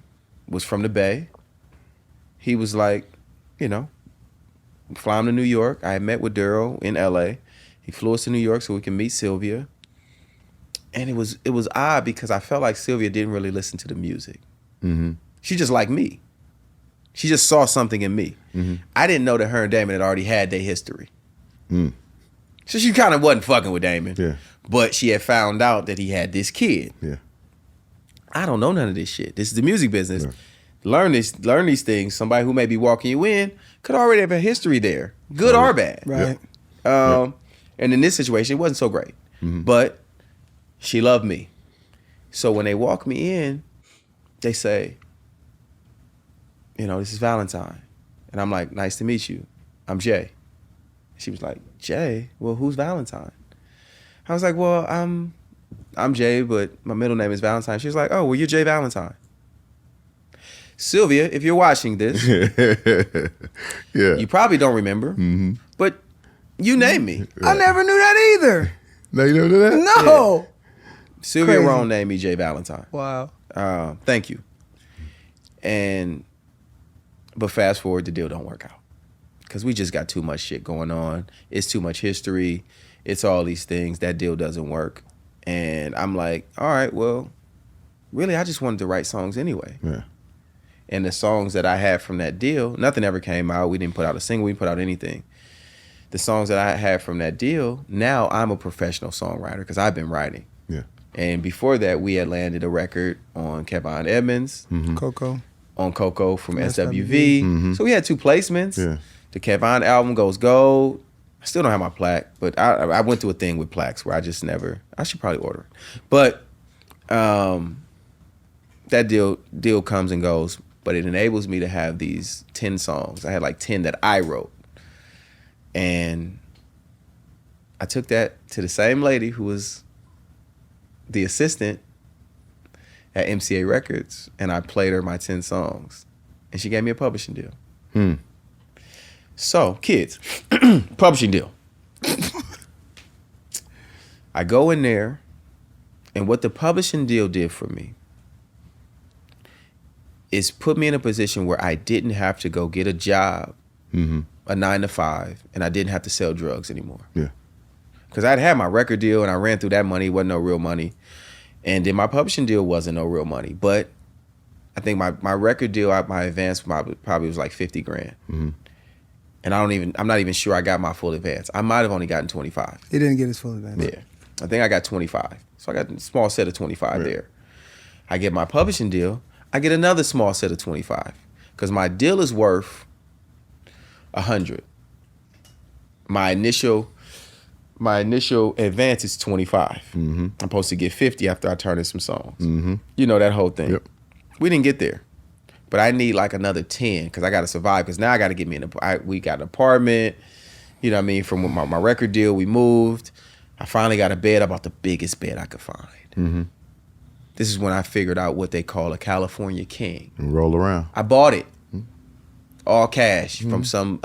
was from the Bay. He was like, flying to New York. I had met with Daryl in LA. He flew us to New York so we can meet Sylvia. And it was odd because I felt like Sylvia didn't really listen to the music. She just liked me. She just saw something in me. I didn't know that her and Damon had already had their history. So she kind of wasn't fucking with Damon. Yeah. But she had found out that he had this kid. Yeah. I don't know none of this shit. This is the music business. Yeah. Learn these things. Somebody who may be walking you in could already have a history there, good or bad. Right. And in this situation, it wasn't so great. But she loved me. So when they walk me in, they say, this is Valentine. And I'm like, nice to meet you. I'm Jay. She was like, Jay? Well, who's Valentine? I was like, well, I'm Jay, but my middle name is Valentine. She was like, oh, well, you're J Valentine. Sylvia, if you're watching this, Yeah. you probably don't remember, but you named me. I never knew that either. No, you don't do that? No. Sylvia Crazy. Rome named me J Valentine. Wow. Thank you. But fast forward, the deal don't work out. Because we just got too much shit going on. It's too much history. It's all these things. That deal doesn't work. And I'm like, all right, well, really, I just wanted to write songs anyway. Yeah. And the songs that I had from that deal, nothing ever came out. We didn't put out a single. We didn't put out anything. The songs that I had from that deal, now I'm a professional songwriter because I've been writing. Yeah. And before that, we had landed a record on Kevon Edmonds, Coco. on Coco from SWV. So we had 2 placements. Yeah. The Kevon album goes gold. I still don't have my plaque, but I went through a thing with plaques where I just never. I should probably order it, but that deal comes and goes. But it enables me to have these 10 songs. I had like 10 that I wrote, and I took that to the same lady who was the assistant at MCA Records, and I played her my 10 songs, and she gave me a publishing deal. So, kids, publishing deal. I go in there, and what the publishing deal did for me is put me in a position where I didn't have to go get a job, a 9-to-5, and I didn't have to sell drugs anymore. Yeah. Because I'd had my record deal, and I ran through that money. It wasn't no real money. And then my publishing deal wasn't no real money. But I think my record deal, my advance probably was like 50 grand. And I'm not even sure I got my full advance. I might have only gotten 25. He didn't get his full advance. Yeah. I think I got 25. So I got a small set of 25 there. I get my publishing deal. I get another small set of 25. Because my deal is worth 100. My initial advance is 25. I'm supposed to get 50 after I turn in some songs. You know, that whole thing. Yep. We didn't get there. But I need like another 10 because I got to survive. Because now I got to get me we got an apartment. You know what I mean? From my record deal, we moved. I finally got a bed. I bought the biggest bed I could find. This is when I figured out what they call a California King. And roll around. I bought it. All cash from some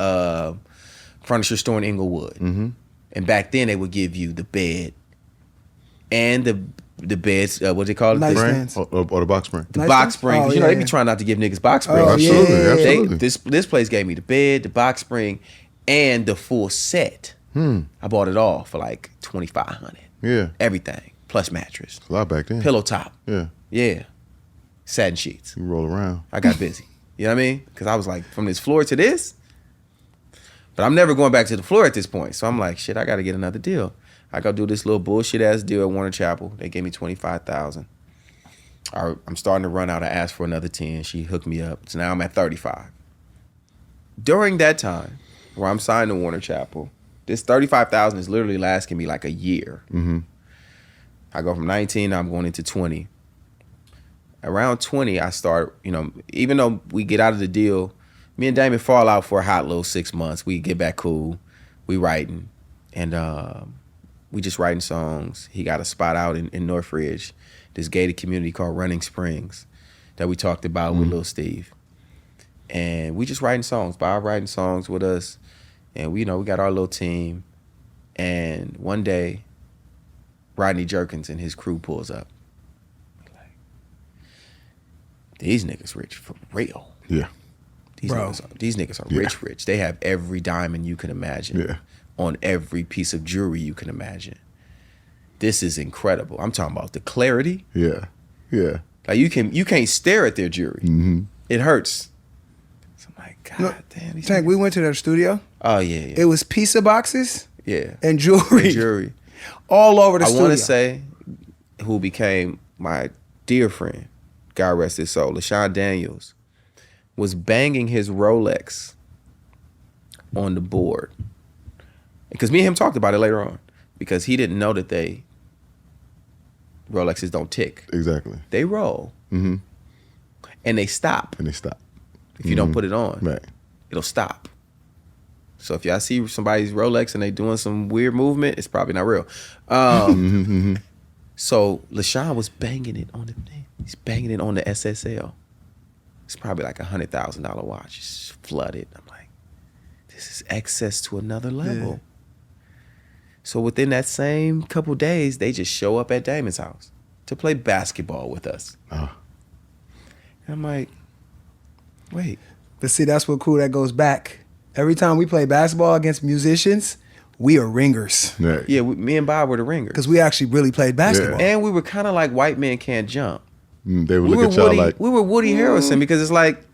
furniture store in Inglewood. And back then they would give you the bed and the beds, what they call it? Nightstands. Or the box spring. The box spring. Oh, You know, they be trying not to give niggas box springs. Absolutely. This place gave me the bed, the box spring, and the full set. I bought it all for like $2,500. Yeah. Everything. Plus mattress. A lot back then. Pillow top. Yeah. Yeah. Satin sheets. You roll around. I got busy. You know what I mean? Because I was like, from this floor to this. But I'm never going back to the floor at this point. So I'm like, shit, I got to get another deal. I go do this little bullshit ass deal at Warner Chapel. They gave me $25,000. I'm starting to run out. I asked for another 10. She hooked me up. So now I'm at 35. During that time, where I'm signed to Warner Chapel, this $35,000 is literally lasting me like a year. I go from 19, now I'm going into 20. Around 20, I start, even though we get out of the deal, me and Damon fall out for a hot little 6 months. We get back cool. We writing. And we just writing songs. He got a spot out in Northridge, this gated community called Running Springs that we talked about with Lil Steve. And we just writing songs. Bob writing songs with us. And we got our little team. And one day, Rodney Jerkins and his crew pulls up. Like, these niggas rich for real. Yeah. These niggas are rich. They have every diamond you can imagine on every piece of jewelry you can imagine. This is incredible. I'm talking about the clarity. Yeah. Yeah. Like you can't stare at their jewelry. It hurts. So I'm like, God damn. Tank, we went to their studio. Oh yeah. It was pizza boxes. Yeah. And jewelry. All over the studio. I want to say who became my dear friend, God rest his soul, LaShawn Daniels, was banging his Rolex on the board. Because me and him talked about it later on. Because he didn't know that Rolexes don't tick. Exactly. They roll. And they stop. If you don't put it on, it'll stop. So if y'all see somebody's Rolex and they doing some weird movement, it's probably not real. So LaShawn was banging it on the thing. He's banging it on the SSL. It's probably like $100,000 watch. It's flooded. I'm like, this is access to another level. Yeah. So within that same couple days, they just show up at Damon's house to play basketball with us. And I'm like, wait. But see, that's what cool. That goes back. Every time we play basketball against musicians, we are ringers. Yeah, me and Bob were the ringers. Because we actually really played basketball. And we were kind of like white men can't jump. They would look at y'all like... We were Woody Harrelson because it's like,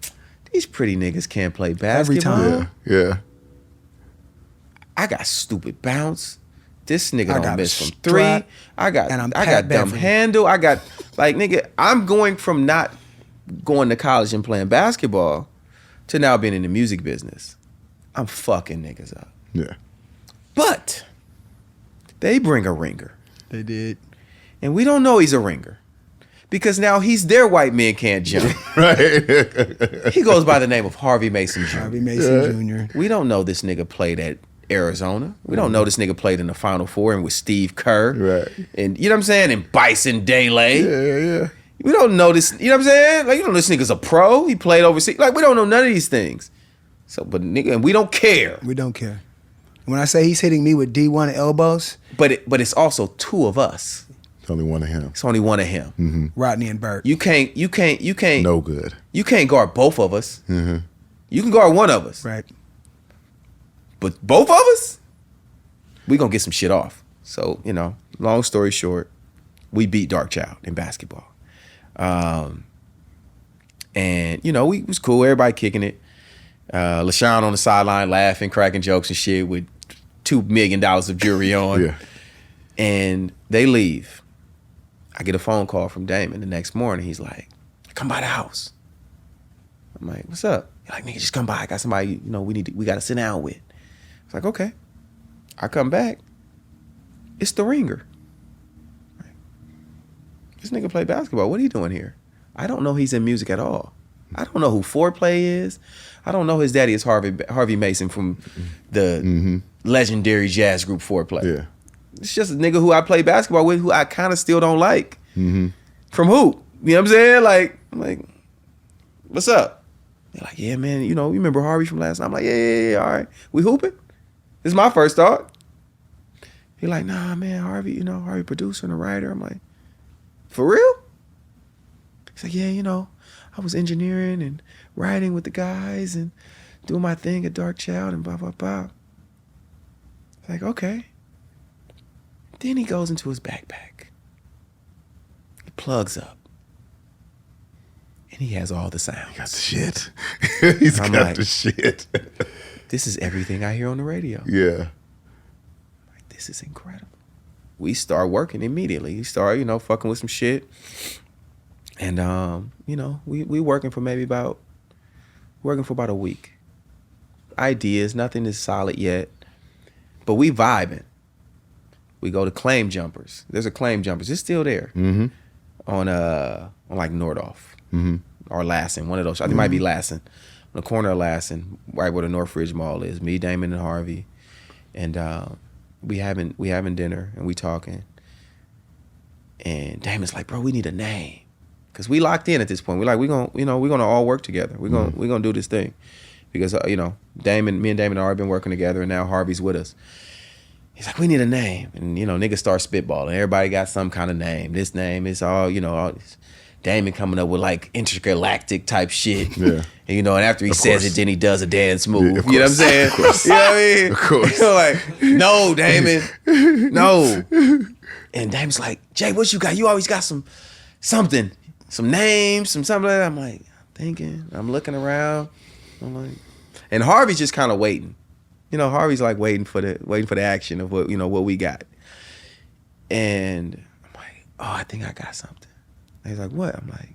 these pretty niggas can't play basketball. Every time. Yeah. I got stupid bounce. This nigga don't miss from strap, 3. I got dumb handle. I got, like, nigga, I'm going from not going to college and playing basketball to now being in the music business. I'm fucking niggas up. Yeah. But they bring a ringer. They did. And we don't know he's a ringer. Because now he's their white men can't jump. Right. He goes by the name of Harvey Mason Jr. Harvey Mason Jr. We don't know this nigga played at Arizona. We don't know this nigga played in the Final Four and with Steve Kerr. Right. And you know what I'm saying? And Bison Dele. Yeah. We don't know this, you know what I'm saying? Like, you don't know this nigga's a pro. He played overseas. Like, we don't know none of these things. So, but nigga, and we don't care. We don't care. When I say he's hitting me with D1 elbows, But it's also two of us. It's only one of him. It's only one of him. Mm-hmm. Rodney and Burt. You can't. No good. You can't guard both of us. Mm-hmm. You can guard one of us. Right. But both of us, we gonna get some shit off. So, you know, long story short, we beat Dark Child in basketball. And, you know, we was cool. Everybody kicking it. LaShawn on the sideline laughing, cracking jokes and shit with $2 million of jewelry on. Yeah. And they leave. I get a phone call from Damon the next morning. He's like, come by the house. I'm like, what's up? He's like, nigga, just come by. I got somebody, you know, we got to sit down with. It's like, okay. I come back. It's the ringer. Right. This nigga play basketball. What are you doing here? I don't know he's in music at all. I don't know who Foreplay is. I don't know his daddy is Harvey Mason from the legendary jazz group Foreplay. Yeah. It's just a nigga who I play basketball with who I kind of still don't like. Mm-hmm. From who? You know what I'm saying? Like, I'm like, what's up? They're like, yeah, man, you know, you remember Harvey from last night? I'm like, yeah, all right. We hooping? This is my first thought. He like, nah, man, Harvey, you know, Harvey producer and a writer. I'm like, for real? He's like, yeah, you know, I was engineering and writing with the guys and doing my thing at Dark Child and blah, blah, blah. Like, okay. Then he goes into his backpack. He plugs up. And he has all the sounds. He got the shit. He's I'm got like, the shit. This is everything I hear on the radio. Yeah. Like, this is incredible. We start working immediately. We start, you know, fucking with some shit. And, you know, we working for about a week. Ideas, nothing is solid yet. But we vibing. We go to Claim Jumpers. There's a Claim Jumpers. It's still there. Mm-hmm. On like Nordhoff. Mm-hmm. Or Lassen. One of those. I think it might be Lassen. On the corner of Lassen, right where the Northridge Mall is. Me, Damon, and Harvey. And we having dinner and we talking. And Damon's like, bro, we need a name. Cause we locked in at this point. We're like, we're gonna all work together. We're gonna do this thing. Because you know, me and Damon have already been working together and now Harvey's with us. He's like, we need a name. And, you know, niggas start spitballing. Everybody got some kind of name. This name is all, you know, all this. Damon coming up with like intergalactic type shit. Yeah. And, you know, and after he says it, then he does a dance move. Yeah, you know what I'm saying? Of course. You know what I mean? Of course. You know, like, no, Damon. No. And Damon's like, Jay, what you got? You always got something, some names, something like that. I'm like, thinking, I'm looking around. I'm like, and Harvey's just kind of waiting. You know, Harvey's like waiting for the action of what we got. And I'm like, oh, I think I got something. And he's like, what? I'm like,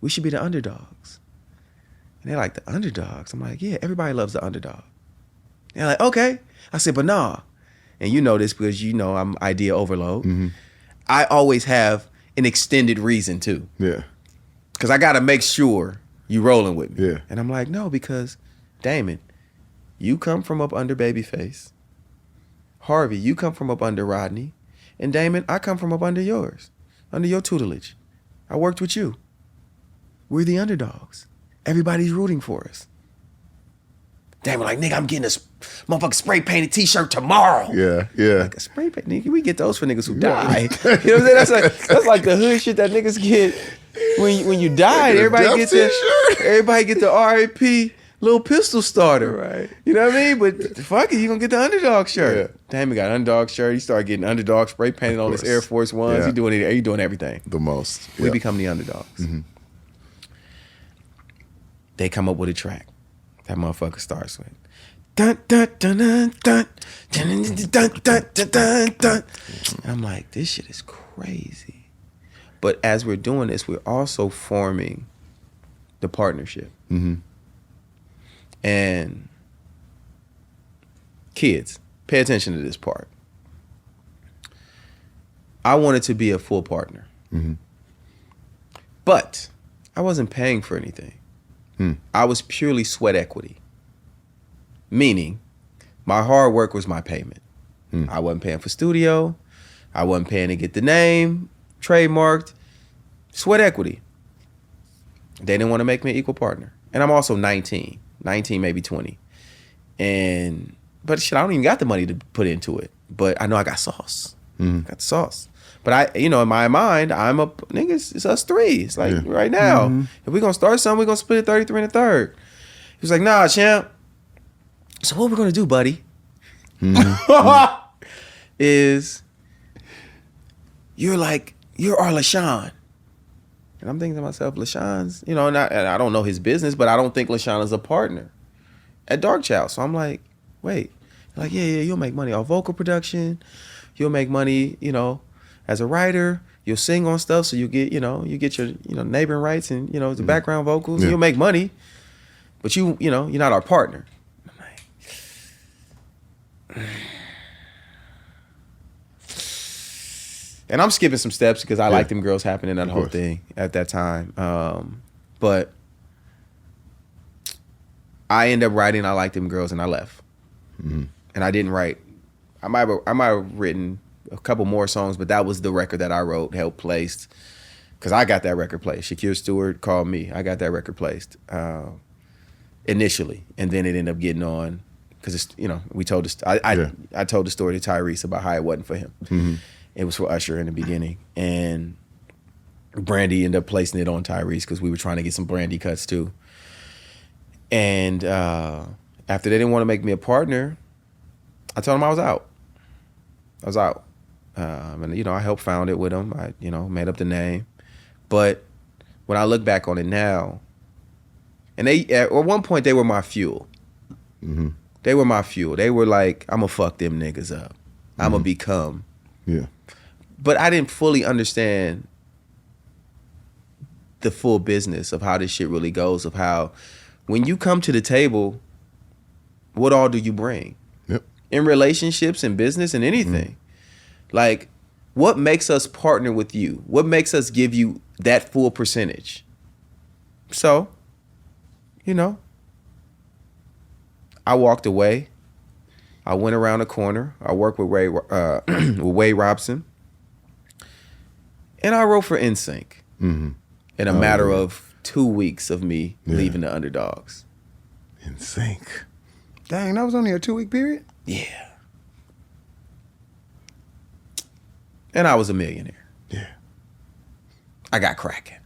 we should be the Underdogs. And they're like, the Underdogs? I'm like, yeah, everybody loves the underdog. And they're like, okay. I said, but nah. And you know this because you know I'm idea overload. Mm-hmm. I always have an extended reason too. Yeah. Because I got to make sure you rolling with me. Yeah. And I'm like, no, because Damon, you come from up under Babyface. Harvey, you come from up under Rodney. And Damon, I come from up under yours, under your tutelage. I worked with you. We're the underdogs. Everybody's rooting for us. Damon, like, nigga, I'm getting a motherfucking spray painted t-shirt tomorrow. Yeah, yeah. Like a spray paint, nigga, we get those for niggas who die. You know what I'm saying? That's like the hood shit that niggas get when you die. Everybody get the R.I.P. little pistol starter. Right. You know what I mean? But fuck it, you gonna get the Underdog shirt. Yeah. Damn, he got an Underdog shirt. He started getting Underdog spray painted on his Air Force Ones. Yeah. He doing everything. The most. We become the Underdogs. Mm-hmm. They come up with a track. That motherfucker starts with dun dun dun dun dun dun dun dun dun dun dun. And I'm like, this shit is crazy. But as we're doing this, we're also forming the partnership. Mm-hmm. And kids, pay attention to this part. I wanted to be a full partner. Mm-hmm. But I wasn't paying for anything. I was purely sweat equity. Meaning, my hard work was my payment. I wasn't paying for studio. I wasn't paying to get the name trademarked. Sweat equity. They didn't want to make me an equal partner. And I'm also 19, maybe 20. But shit, I don't even got the money to put into it. But I know I got sauce. Got the sauce. But in my mind, I'm a nigga. It's us three. It's like right now, if we gonna start something, we gonna split it 33 and a third. He was like, nah, champ. So what we're gonna do, buddy? Is you're our LaShawn. And I'm thinking to myself, LaShawn's, and I don't know his business, but I don't think LaShawn is a partner at Darkchild. So I'm like, wait. They're like, yeah, you'll make money off vocal production. You'll make money, as a writer. You'll sing on stuff, so you get your neighboring rights and the background vocals. Yeah. You'll make money, but you're not our partner. I'm like, and I'm skipping some steps because I like them girls happening that whole thing at that time. But I ended up writing I Like Them Girls and I left. And I didn't write. I might have written a couple more songs, but that was the record that I wrote, helped placed, because I got that record placed. Shakir Stewart called me. I got that record placed initially, and then it ended up getting on because we told this. I told the story to Tyrese about how it wasn't for him. It was for Usher in the beginning, and Brandy ended up placing it on Tyrese because we were trying to get some Brandy cuts too. And after they didn't want to make me a partner, I told them I was out. And I helped found it with them. I made up the name. But when I look back on it now, and they at one point they were my fuel. They were my fuel. They were like, I'm gonna fuck them niggas up. I'm gonna become. Yeah. But I didn't fully understand the full business of how this shit really goes, of how when you come to the table, what all do you bring? Yep. In relationships and business and anything. Like, what makes us partner with you? What makes us give you that full percentage? So, I walked away. I went around the corner. I worked with with Wade Robson. And I wrote for NSYNC in a matter of 2 weeks of me leaving the Underdogs. NSYNC. Dang, that was only a 2-week period? Yeah. And I was a millionaire. Yeah. I got cracking.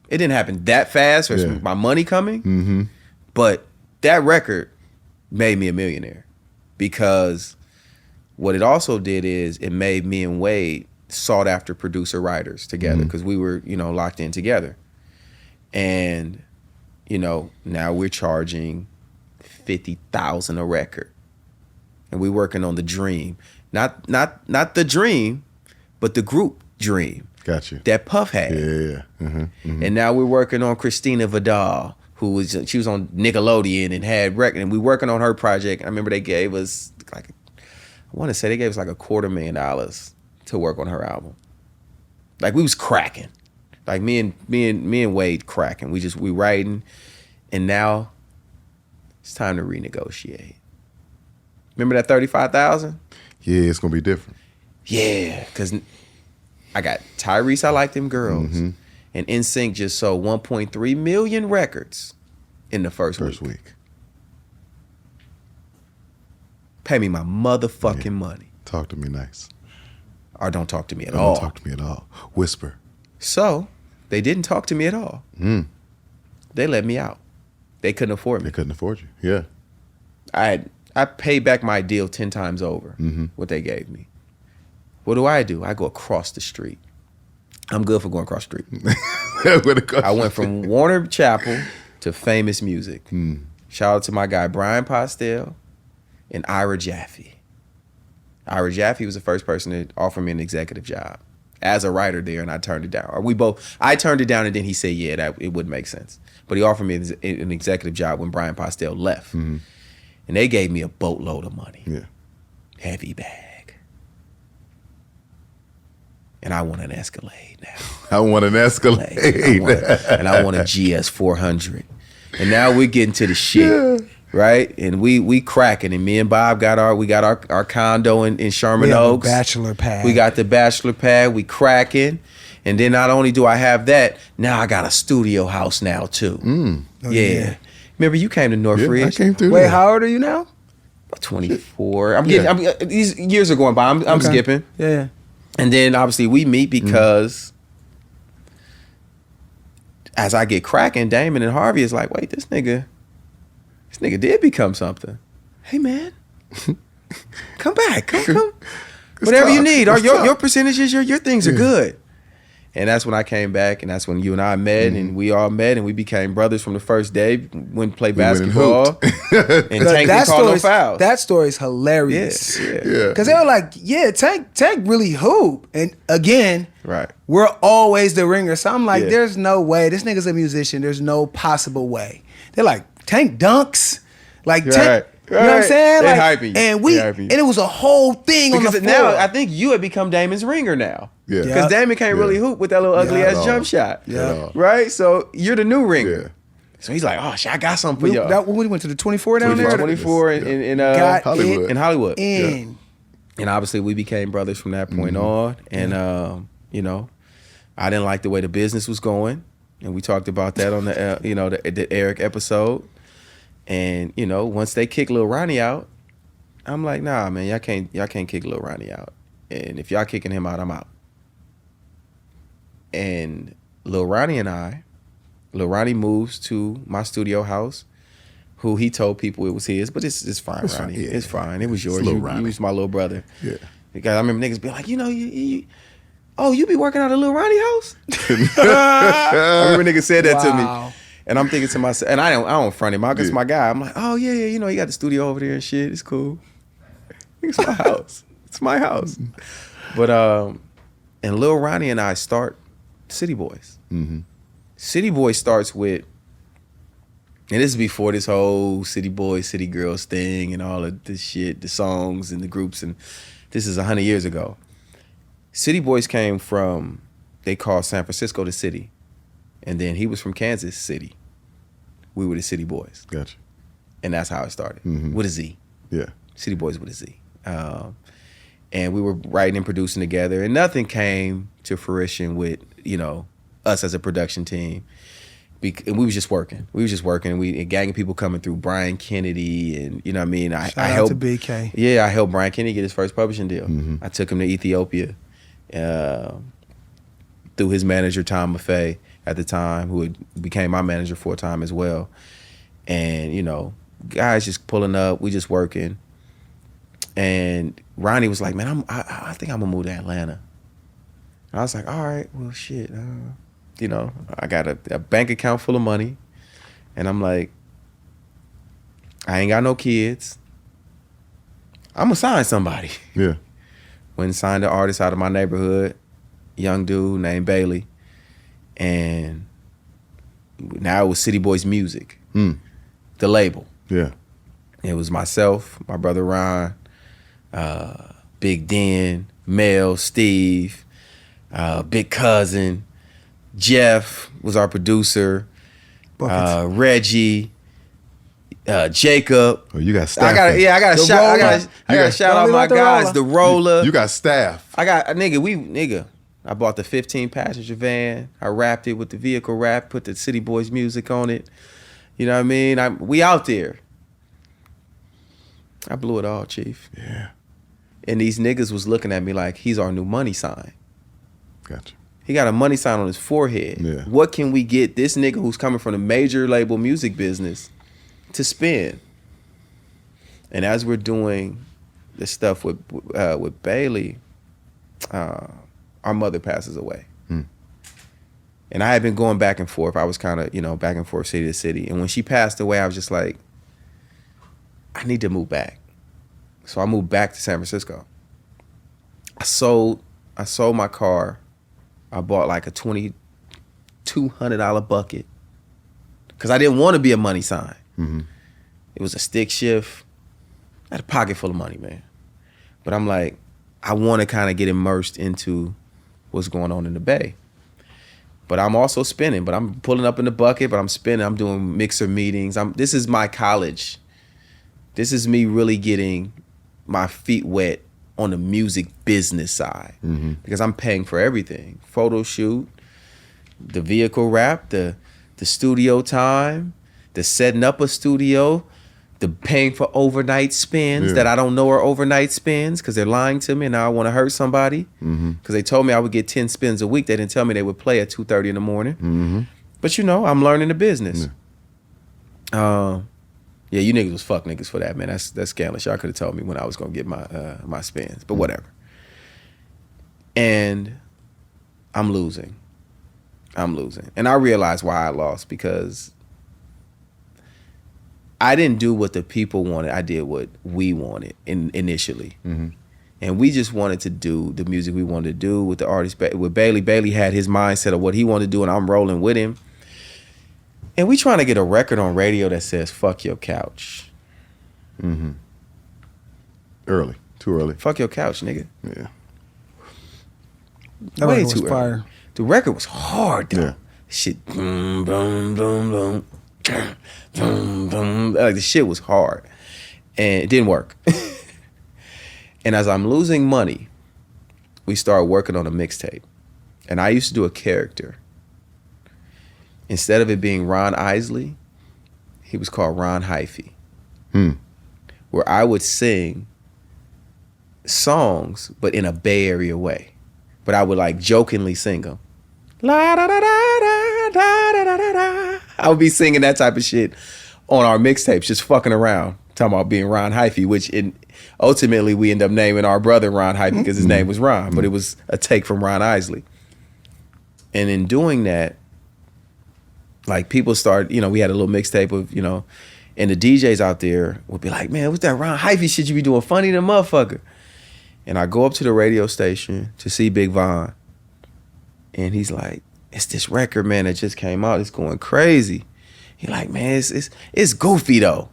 It didn't happen that fast or my money coming, but that record made me a millionaire because what it also did is it made me and Wade sought after producer writers together because we were, locked in together. And, now we're charging $50,000 a record. And we're working on the dream. Not the dream, but the group dream. Got you. That Puff had. Yeah. And now we're working on Christina Vidal, she was on Nickelodeon and had record, and we're working on her project. I remember they gave us like $250,000 to work on her album. Like we was cracking. Like me and Wade cracking. We writing, and now it's time to renegotiate. Remember that $35,000? Yeah, it's gonna be different. Yeah, because I got Tyrese, I Like Them Girls, and NSYNC just sold 1.3 million records in the first week. Pay me my motherfucking money. Talk to me nice. Or don't talk to me at all. Don't talk to me at all. Whisper. So, they didn't talk to me at all. They let me out. They couldn't afford me. They couldn't afford you. Yeah. I paid back my deal 10 times over what they gave me. What do? I go across the street. I'm good for going across the street. I went from Warner Chapel to Famous Music. Shout out to my guy Brian Postel and Ira Jaffe. Ira Jaffe was the first person to offer me an executive job as a writer there, and I turned it down. I turned it down, and then he said, yeah, that it wouldn't make sense. But he offered me an executive job when Brian Postel left. And they gave me a boatload of money. Yeah. heavy bag. And I want an Escalade now. I want an Escalade. I want a GS 400. And now we're getting to the shit, right? And we cracking. And me and Bob got our condo in Sherman Oaks. Bachelor pad. We got the bachelor pad. We cracking. And then not only do I have that, now I got a studio house now too. Yeah. Remember you came to Northridge? I came through. Wait, there. how old are you now? 24. These years are going by. I'm skipping. Yeah. And then obviously we meet because as I get cracking, Damon and Harvey is like, wait, this nigga did become something. Hey man, come back, come. Whatever you need. Your percentages, your things are good. And that's when I came back, and that's when you and I met, and we all met, and we became brothers from the first day. Went and played basketball, and Tank didn't call no fouls. That story's hilarious. Yeah. Because they were like, Tank really hoop. And again, Right. we're always the ringer. So I'm like, Yeah. there's no way. This nigga's a musician. There's no possible way. They're like, Tank dunks. Like, Tank, you know what I'm saying? They Like, hyping you. and They hyping you. and it was a whole thing on the Because floor. now I think you had become Damon's ringer now. Yeah. Because Damon can't really hoop with that little ugly at ass all. jump shot. Yeah. Right? So you're the new ringer. Yeah. So he's like, oh shit, I got something for y'all. When we went to the 24 down 24. there. 24 in Got Hollywood. in Hollywood. in. And obviously we became brothers from that point on. And you know, I didn't like the way the business was going. And we talked about that on the the Eric episode. And, you know, once they kick Lil Ronnie out, I'm like, nah, man, y'all can't kick Lil Ronnie out. And if y'all kicking him out, I'm out. And Lil Ronnie moves to my studio house, who he told people it was his, but it's fine, It's Ronnie. fine, yeah. It's fine. It was yours. Lil You Ronnie. was my little brother. Yeah. Because I remember niggas be like, you know, you be working out at Lil Ronnie house? I remember niggas said that to me. Wow. And I'm thinking to myself, and I don't front him. Marcus, my guy. I'm like, oh yeah, you know, he got the studio over there and shit. It's cool. It's my house. It's my house. But and Lil Ronnie and I start City Boys. Mm-hmm. City Boys starts with, and this is before this whole City Boys, City Girls thing and all of this shit, the songs and the groups, and this is 100 years ago. City Boys came from, they called San Francisco the city. And then he was from Kansas City. We were the City Boys. Gotcha. And that's how it started, Mhm. with a Z. Yeah. City Boys with a Z. And we were writing and producing together, and nothing came to fruition with, you know, us as a production team. And we was just working. A gang of people coming through, Brian Kennedy, and you know what I mean? I Shout out helped, to BK. Yeah, I helped Brian Kennedy get his first publishing deal. Mhm. I took him to Ethiopia through his manager, Tom Maffei, at the time, who became my manager for a time as well. And, you know, guys just pulling up, we just working. And Ronnie was like, man, I think I'm gonna move to Atlanta. And I was like, all right, well, shit. You know, I got a bank account full of money. And I'm like, I ain't got no kids. I'm gonna sign somebody. Yeah. Went and signed an artist out of my neighborhood, young dude named Bailey. And now it was City Boys Music, the label. Yeah. It was myself, my brother Ron, Big Den, Mel, Steve, Big Cousin, Jeff was our producer, Reggie, Jacob. Oh, you got staff. I gotta The shout. roller. I gotta shout out Don't my leave out the guys. roller. The roller. You got staff. I got nigga. I bought the 15 passenger van. I wrapped it with the vehicle wrap. Put the City Boys music on it. You know what I mean? We out there. I blew it all, Chief. Yeah. And these niggas was looking at me like he's our new money sign. Gotcha. He got a money sign on his forehead. Yeah. What can we get this nigga who's coming from the major label music business to spend? And as we're doing this stuff with Bailey, our mother passes away. And I had been going back and forth. I was kind of, you know, back and forth city to city. And when she passed away, I was just like, I need to move back. So I moved back to San Francisco. I sold my car. I bought like a $2,200 bucket because I didn't want to be a money sign. Mm-hmm. It was a stick shift. I had a pocket full of money, man. But I'm like, I want to kind of get immersed into what's going on in the Bay. But I'm also spinning, but I'm pulling up in the bucket, but I'm spinning. I'm doing mixer meetings. This is my college. This is me really getting my feet wet on the music business side, because I'm paying for everything. Photo shoot, the vehicle wrap, the studio time, the setting up a studio, the paying for overnight spins that I don't know are overnight spins because they're lying to me and now I want to hurt somebody. Because they told me I would get 10 spins a week. They didn't tell me they would play at 2:30 in the morning. But you know, I'm learning the business. Yeah, you niggas was fuck niggas for that, man. That's scandalous. Y'all could have told me when I was gonna get my spins, but whatever. And I'm losing. And I realized why I lost, because I didn't do what the people wanted. I did what we wanted initially. And we just wanted to do the music we wanted to do with the artist. With Bailey, Bailey had his mindset of what he wanted to do, and I'm rolling with him. And we trying to get a record on radio that says, fuck your couch. Early. Too early. Fuck your couch, nigga. Yeah. That Way record was too fire. early. The record was hard, though. Yeah. Shit, boom, boom, boom, boom, boom, boom. Like, the shit was hard. And it didn't work. And as I'm losing money, we started working on a mixtape. And I used to do a character. Instead of it being Ron Isley, he was called Ron Hyphy. Where I would sing songs, but in a Bay Area way. But I would like jokingly sing them. La da da da da da da da da. I would be singing that type of shit on our mixtapes, just fucking around, talking about being Ron Hyphy, which ultimately we end up naming our brother Ron Hyphy because his name was Ron, but it was a take from Ron Isley. And in doing that, like people started, you know, we had a little mixtape of, you know, and the DJs out there would be like, man, what's that Ron Hyphy shit you be doing? Funny than motherfucker. And I go up to the radio station to see Big Von. And he's like, it's this record, man, that just came out. It's going crazy. He like, man, it's goofy though.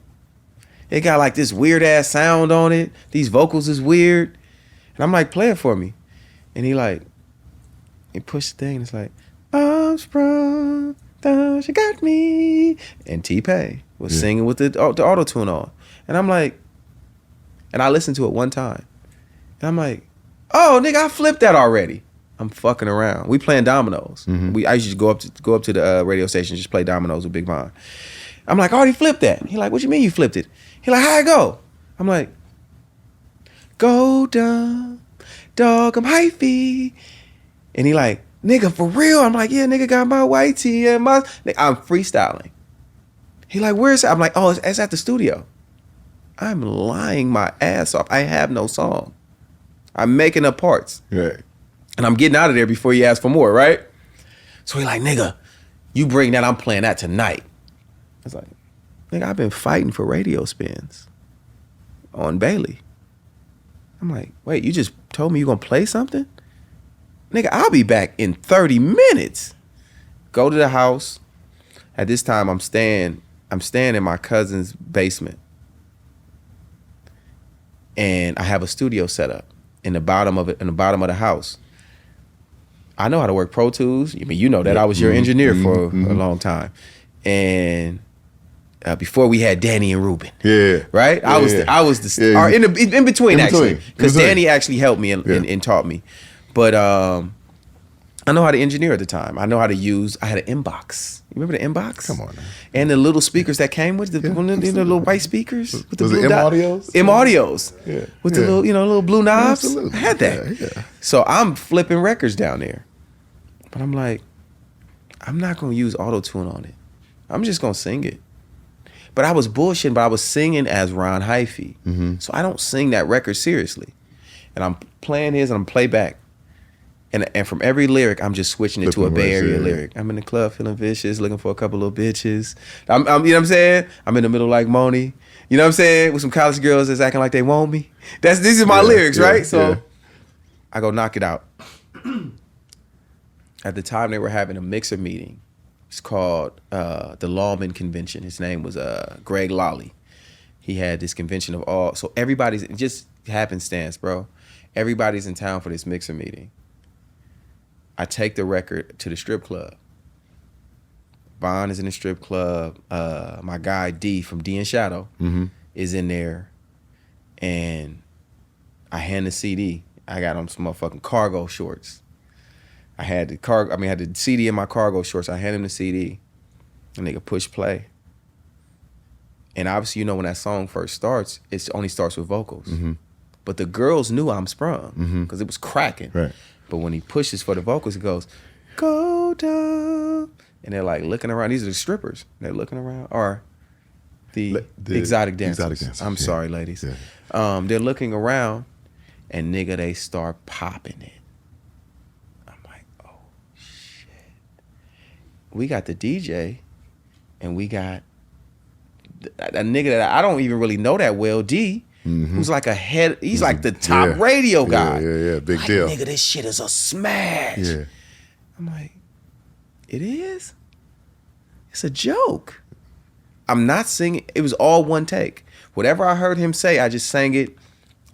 It got like this weird ass sound on it. These vocals is weird. And I'm like, play it for me. And he pushed the thing and it's like, Armstrong, she got me. And T-Pain was singing with the auto-tune on. And I'm like, and I listened to it one time. And I'm like, oh, nigga, I flipped that already. I'm fucking around. We playing dominoes. I used to go up to the radio station, just play dominoes with Big Von. I'm like, I already flipped that. He like, what you mean you flipped it? He like, how I go? I'm like, go dumb, dog, I'm hyphy. And he like, nigga, for real? I'm like, yeah, nigga, got my white tee and my... I'm freestyling. He like, where's it? I'm like, oh, it's at the studio. I'm lying my ass off. I have no song. I'm making up parts. Right. And I'm getting out of there before he asks for more, right? So he like, nigga, you bring that, I'm playing that tonight. I was like, nigga, I've been fighting for radio spins on Bailey. I'm like, wait, you just told me you gonna play something? Nigga, I'll be back in 30 minutes. Go to the house. At this time, I'm staying in my cousin's basement. And I have a studio set up in the bottom of the house. I know how to work Pro Tools. I mean, you know that. I was your engineer for a long time. And before we had Danny and Ruben. Yeah. Right? I was in between actually. Because Danny actually helped me and taught me. But I know how to engineer at the time. I know how to use, I had an inbox. You remember the inbox? Come on, man. And the little speakers that came with the little white speakers with the Was blue it M-Audios? M-Audios. Yeah. With the little blue knobs. Absolutely. I had that. Yeah. So I'm flipping records down there. But I'm like, I'm not gonna use auto-tune on it. I'm just gonna sing it. But I was bullshitting, but I was singing as Ron Hyphy. So I don't sing that record seriously. And I'm playing his and I'm playback. And from every lyric, I'm just switching it to a Bay Area lyric. I'm in the club feeling vicious, looking for a couple little bitches. I'm you know what I'm saying? I'm in the middle like Moni. You know what I'm saying? With some college girls that's acting like they want me. These are my lyrics, right? So I go knock it out. At the time, they were having a mixer meeting. It's called the Lawman Convention. His name was Greg Lolly. He had this convention of all, so everybody's just happenstance, bro. Everybody's in town for this mixer meeting. I take the record to the strip club. Vaughn is in the strip club. My guy D from D and Shadow is in there. And I hand the CD. I got on some motherfucking cargo shorts. I had the CD in my cargo shorts. I hand him the CD. And nigga push play. And obviously, you know, when that song first starts, it only starts with vocals. But the girls knew I'm sprung because it was cracking. Right. But when he pushes for the vocals, it goes, go down. And they're like looking around. These are the strippers. They're looking around. Or the exotic dancers. I'm sorry, ladies. Yeah. They're looking around and nigga, they start popping it. I'm like, oh, shit. We got the DJ and we got a nigga that I don't even really know that well, D, who's like he's like the top radio guy. Yeah, big like, deal. Nigga, this shit is a smash. Yeah. I'm like, it is? It's a joke. I'm not singing. It was all one take. Whatever I heard him say, I just sang it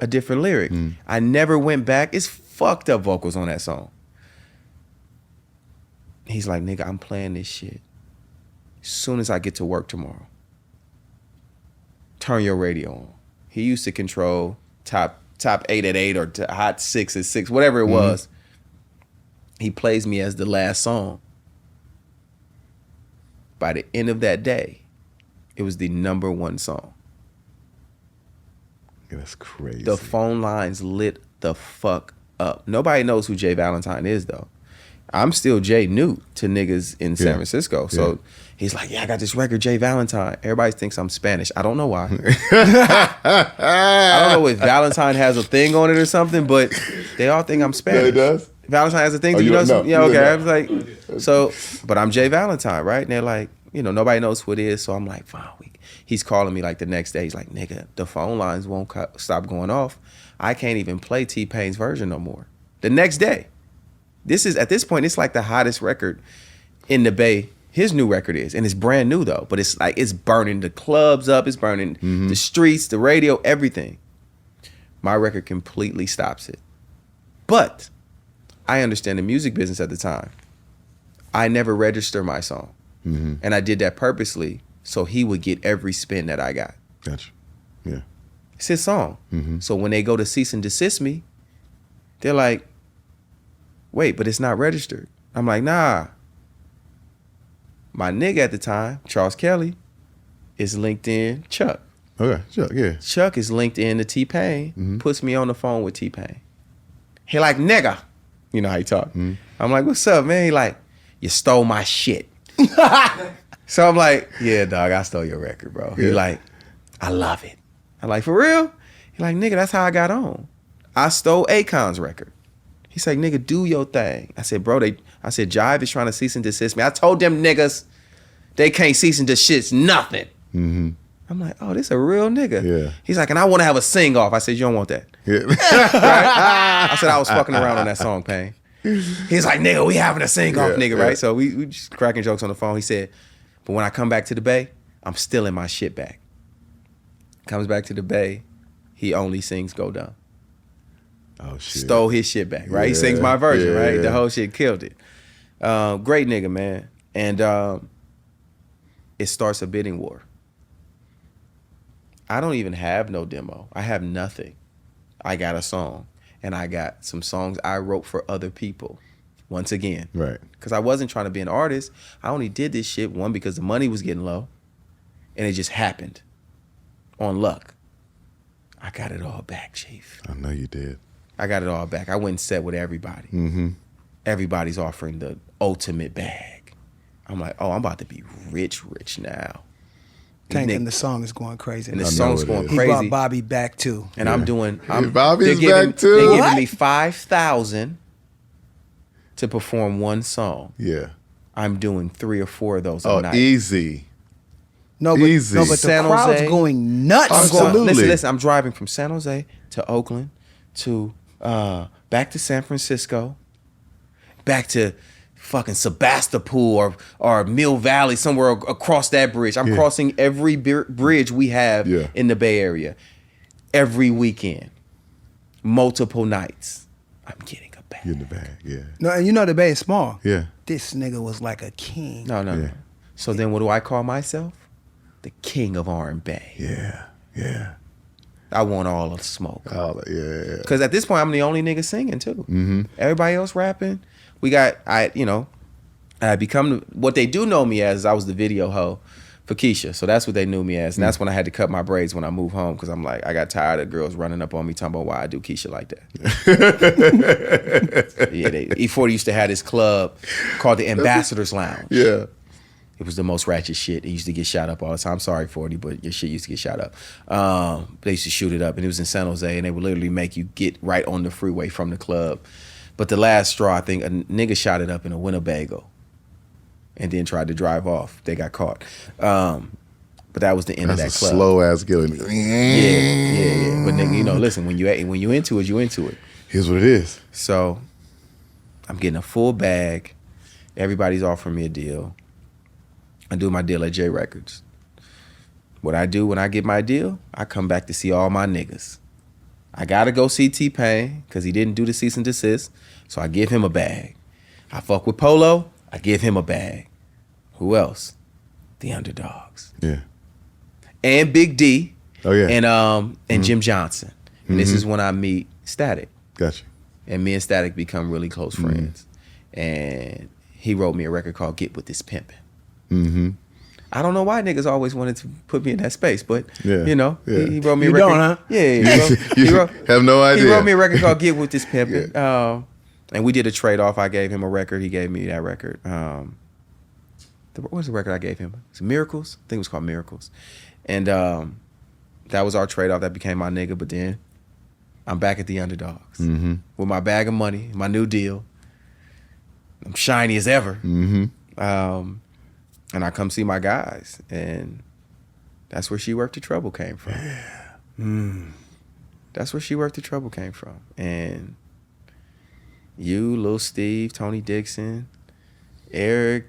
a different lyric. I never went back. It's fucked up vocals on that song. He's like, nigga, I'm playing this shit as soon as I get to work tomorrow. Turn your radio on. He used to control top 8 at 8 or hot 6 at 6, whatever it was. He plays me as the last song. By the end of that day, it was the #1 song. That's crazy. The phone lines lit the fuck up. Nobody knows who J Valentine is, though. I'm still J Newt to niggas in San Francisco. So he's like, yeah, I got this record, J Valentine. Everybody thinks I'm Spanish. I don't know why. I don't know if Valentine has a thing on it or something, but they all think I'm Spanish. Yeah, it does? Valentine has a thing. Oh, Do you know? know? Yeah, okay. I was like, so, but I'm J Valentine, right? And they're like, you know, nobody knows who it is. So I'm like, fine. He's calling me like the next day. He's like, nigga, the phone lines won't stop going off. I can't even play T-Pain's version no more. The next day. At this point, it's like the hottest record in the Bay. His new record is, and it's brand new though. But it's like it's burning the clubs up. It's burning the streets, the radio, everything. My record completely stops it. But I understand the music business at the time. I never register my song, and I did that purposely so he would get every spin that I got. Gotcha. Yeah. It's his song. So when they go to cease and desist me, they're like, wait, but it's not registered. I'm like, nah. My nigga at the time, Charles Kelly, is linked in Chuck. Okay, Chuck, yeah. Chuck is linked in to T-Pain, puts me on the phone with T-Pain. He like, nigga. You know how he talk. I'm like, what's up, man? He like, you stole my shit. So I'm like, yeah, dog, I stole your record, bro. He like, I love it. I'm like, for real? He like, nigga, that's how I got on. I stole Akon's record. He's like, nigga, do your thing. I said, bro, I said, Jive is trying to cease and desist me. I told them niggas they can't cease and desist nothing. I'm like, oh, this a real nigga. Yeah. He's like, and I want to have a sing-off. I said, you don't want that. Yeah. Right? I said, I was fucking around on that song, Pain. He's like, nigga, we having a sing-off, nigga, right? So we just cracking jokes on the phone. He said, but when I come back to the Bay, I'm still in my shit bag. Comes back to the Bay, he only sings Go Dumb. Oh, shit. Stole his shit back, right? He sings my version, right? The whole shit killed it. Great nigga, man. And it starts a bidding war. I don't even have no demo. I have nothing. I got a song, and I got some songs I wrote for other people. Once again. Right. Because I wasn't trying to be an artist. I only did this shit, one, because the money was getting low, and it just happened on luck. I got it all back, Chief. I know you did. I got it all back. I went and sat with everybody. Everybody's offering the ultimate bag. I'm like, oh, I'm about to be rich now. And the song is going crazy. And the song's going He crazy. brought Bobby back too. And Bobby's back too. They're giving What? me $5,000 to perform one song. Yeah. I'm doing 3 or 4 of those a night. Easy. No, but Easy. the San crowd's Jose. going nuts. Absolutely. Listen, I'm driving from San Jose to Oakland to back to San Francisco, back to fucking Sebastopol or Mill Valley, somewhere across that bridge. I'm crossing every bridge we have in the Bay Area every weekend. multiple nights. I'm getting a bag. You in the bag, yeah. No, and you know the Bay is small. Yeah. This nigga was like a king. No. Yeah. So then what do I call myself? The king of RnBay. Yeah. I want all of the smoke. Oh, yeah. Because at this point, I'm the only nigga singing too. Mm-hmm. Everybody else rapping. I become, what they do know me as is I was the video hoe for Keisha. So that's what they knew me as. And that's when I had to cut my braids when I moved home because I'm like, I got tired of girls running up on me talking about why I do Keisha like that. Yeah, E40 used to have this club called the Ambassadors Lounge. Yeah. It was the most ratchet shit. It used to get shot up all the time. I'm sorry, 40, but your shit used to get shot up. They used to shoot it up, and it was in San Jose, and they would literally make you get right on the freeway from the club. But the last straw, I think, a nigga shot it up in a Winnebago and then tried to drive off. They got caught. But that was the end of that That's a club. slow ass killing. Yeah. But nigga, listen, when you into it, you into it. Here's what it is. So I'm getting a full bag. Everybody's offering me a deal. I do my deal at J Records. What I do when I get my deal, I come back to see all my niggas. I gotta go see T-Pain because he didn't do the cease and desist, so I give him a bag. I fuck with Polo, I give him a bag. Who else? The Underdogs. Yeah. And Big D. Oh, yeah. And Jim Johnson. And this is when I meet Static. Gotcha. And me and Static become really close friends. And he wrote me a record called Get With This Pimpin'. Mm-hmm. I don't know why niggas always wanted to put me in that space, but he wrote me a You record. don't, huh? Yeah, he wrote, Have no idea. he wrote me a record called Get With This Pimpin'. And we did a trade-off. I gave him a record. He gave me that record. What was the record I gave him? It's Miracles? I think it was called Miracles. And that was our trade-off. That became my nigga. But then I'm back at the Underdogs with my bag of money, my new deal. I'm shiny as ever. Mm-hmm. And I come see my guys, and that's where She Worked the Trouble came from. That's where She Worked the Trouble came from. And you, Lil Steve, Tony Dixon, Eric,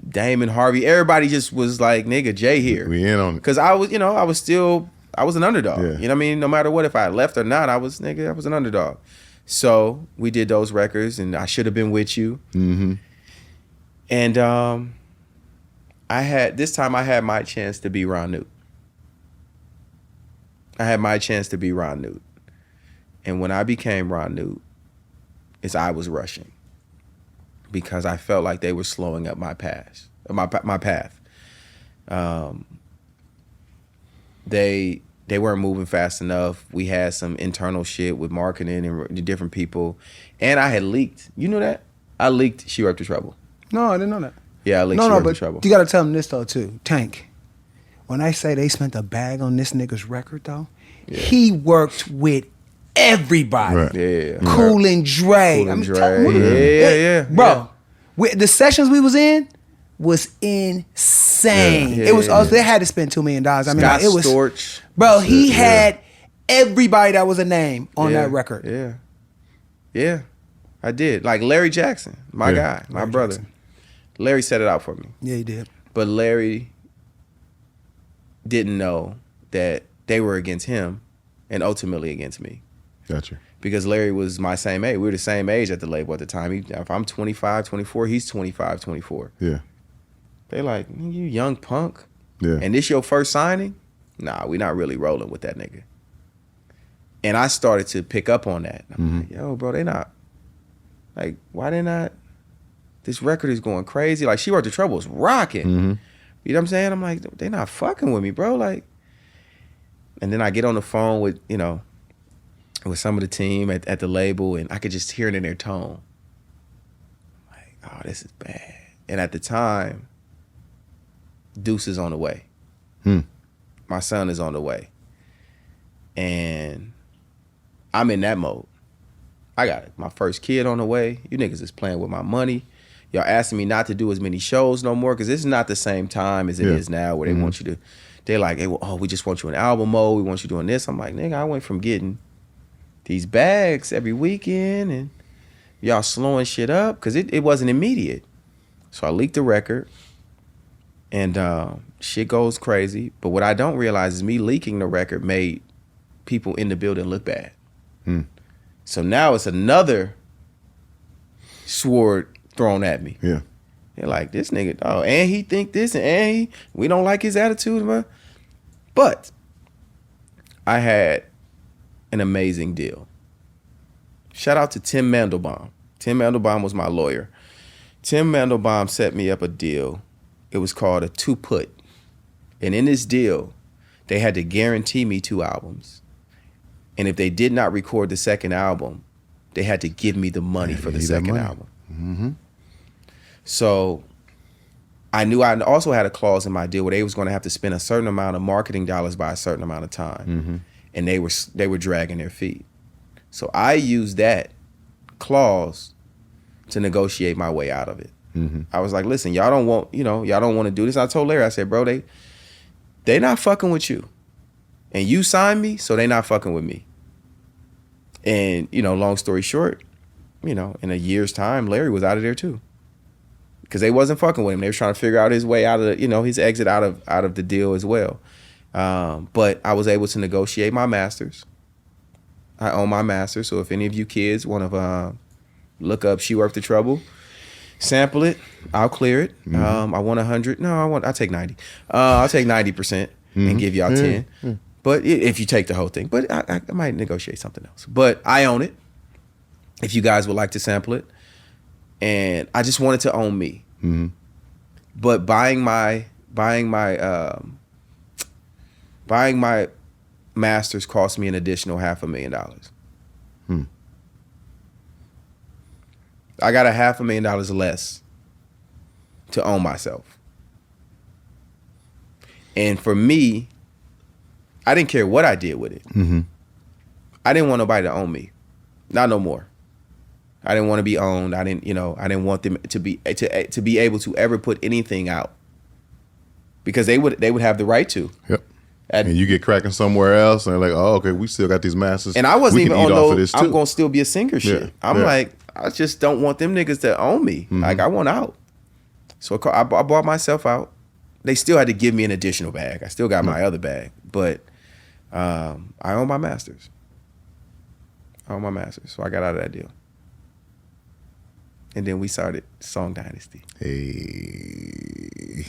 Damon, Harvey, everybody just was like, nigga, Jay here. We in on it. Because I was an underdog. Yeah. You know what I mean? No matter what, if I left or not, I was an underdog. So we did those records, and I Should Have Been With You. Mm-hmm. And I had my chance to be Ron Newt. And when I became Ron Newt, I was rushing because I felt like they were slowing up my path. They weren't moving fast enough. We had some internal shit with marketing and different people, and I had leaked. You knew that? I leaked She Worked the Trouble. No, I didn't know that. Yeah, I leaked She Worked the Trouble. You got to tell them this though too, Tank. When I say they spent a bag on this nigga's record though, he worked with everybody. Right. Yeah. Cool and Dre. Cool and Dre. telling you, Yeah. Bro, the sessions we was in was insane. Yeah. It was Yeah. they had to spend $2 million. I mean, Scott it was Storch. bro. He had everybody that was a name on that record. Yeah, I did. Like Larry Jackson, my guy, my Larry brother. Jackson. Larry set it out for me. Yeah, he did. But Larry didn't know that they were against him and ultimately against me. Gotcha. Because Larry was my same age. We were the same age at the label at the time. If I'm 25, 24, he's 25, 24. Yeah. They like, you young punk. Yeah. And this your first signing? Nah, we not really rolling with that nigga. And I started to pick up on that. I'm like, yo, bro, they not. Like, why they not? This record is going crazy. Like, She Worked the Trouble is rocking. You know what I'm saying? I'm like, they not fucking with me, bro. Like, and then I get on the phone with, with some of the team at the label, and I could just hear it in their tone. Like, oh, this is bad. And at the time, Deuce is on the way. My son is on the way. And I'm in that mode. I got my first kid on the way. You niggas is playing with my money. Y'all asking me not to do as many shows no more because it's not the same time as it is now where they want you to, they're like, hey, well, we just want you in album mode. We want you doing this. I'm like, nigga, I went from getting these bags every weekend and y'all slowing shit up because it wasn't immediate. So I leaked the record and shit goes crazy. But what I don't realize is me leaking the record made people in the building look bad. So now it's another sword thrown at me. Yeah. They're like, this nigga, oh, and he think this, and we don't like his attitude. Man. But I had an amazing deal. Shout out to Tim Mandelbaum. Tim Mandelbaum was my lawyer. Tim Mandelbaum set me up a deal. It was called a 2-put. And in this deal, they had to guarantee me 2 albums. And if they did not record the second album, they had to give me the money for the second album. Mm-hmm. So I knew I also had a clause in my deal where they was going to have to spend a certain amount of marketing dollars by a certain amount of time. And they were dragging their feet. So I used that clause to negotiate my way out of it. I was like, listen, y'all don't want to do this. I told Larry, I said, bro, they not fucking with you. And you signed me, so they not fucking with me. And, long story short, in a year's time, Larry was out of there too. Because they wasn't fucking with him. They were trying to figure out his way out of his exit out of the deal as well. But I was able to negotiate my masters. I own my masters. So if any of you kids want to look up She Worth the Trouble, sample it, I'll clear it. I want 100. No, I'll take 90. I'll take 90% and give y'all 10. But if you take the whole thing, but I might negotiate something else. But I own it. If you guys would like to sample it. And I just wanted to own me. But buying my masters cost me an additional $500,000. I got $500,000 less to own myself. And for me, I didn't care what I did with it. I didn't want nobody to own me. Not no more. I didn't want to be owned. I didn't want them to be able to ever put anything out. Because they would have the right to. Yep. And you get cracking somewhere else, and they're like, "Oh, okay, we still got these masters." And I wasn't even on those. I'm gonna still be a singer shit. I'm like, I just don't want them niggas to own me. Like, I want out. So I bought myself out. They still had to give me an additional bag. I still got my other bag, but I own my masters. So I got out of that deal. And then we started Song Dynasty. Hey.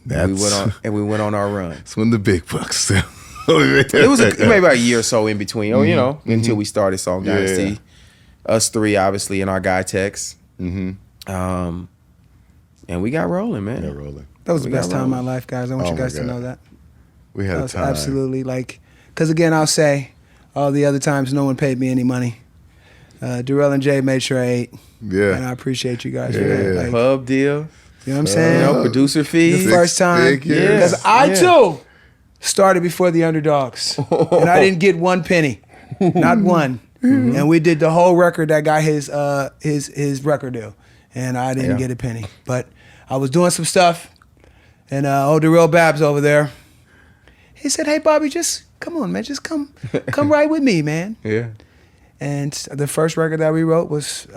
We went on our run. That's when the big bucks. It was maybe about a year or so in between, until we started Song Dynasty. Us three, obviously, and our guy Tex. And we got rolling, man. Yeah, rolling. That was the best time of my life, guys. I want you guys to know that. We had a time. Absolutely. Because again, I'll say, all the other times no one paid me any money. Darrell and Jay made sure I ate. Yeah. And I appreciate you guys for that. Pub deal. You know what I'm saying? Producer fees. The first time. Because I too started before the Underdogs. And I didn't get one penny. Not one. And we did the whole record that got his record deal. And I didn't get a penny. But I was doing some stuff. And old Darrell Babs over there, he said, "Hey Bobby, just come on, man. Just come right with me, man." Yeah. And the first record that we wrote was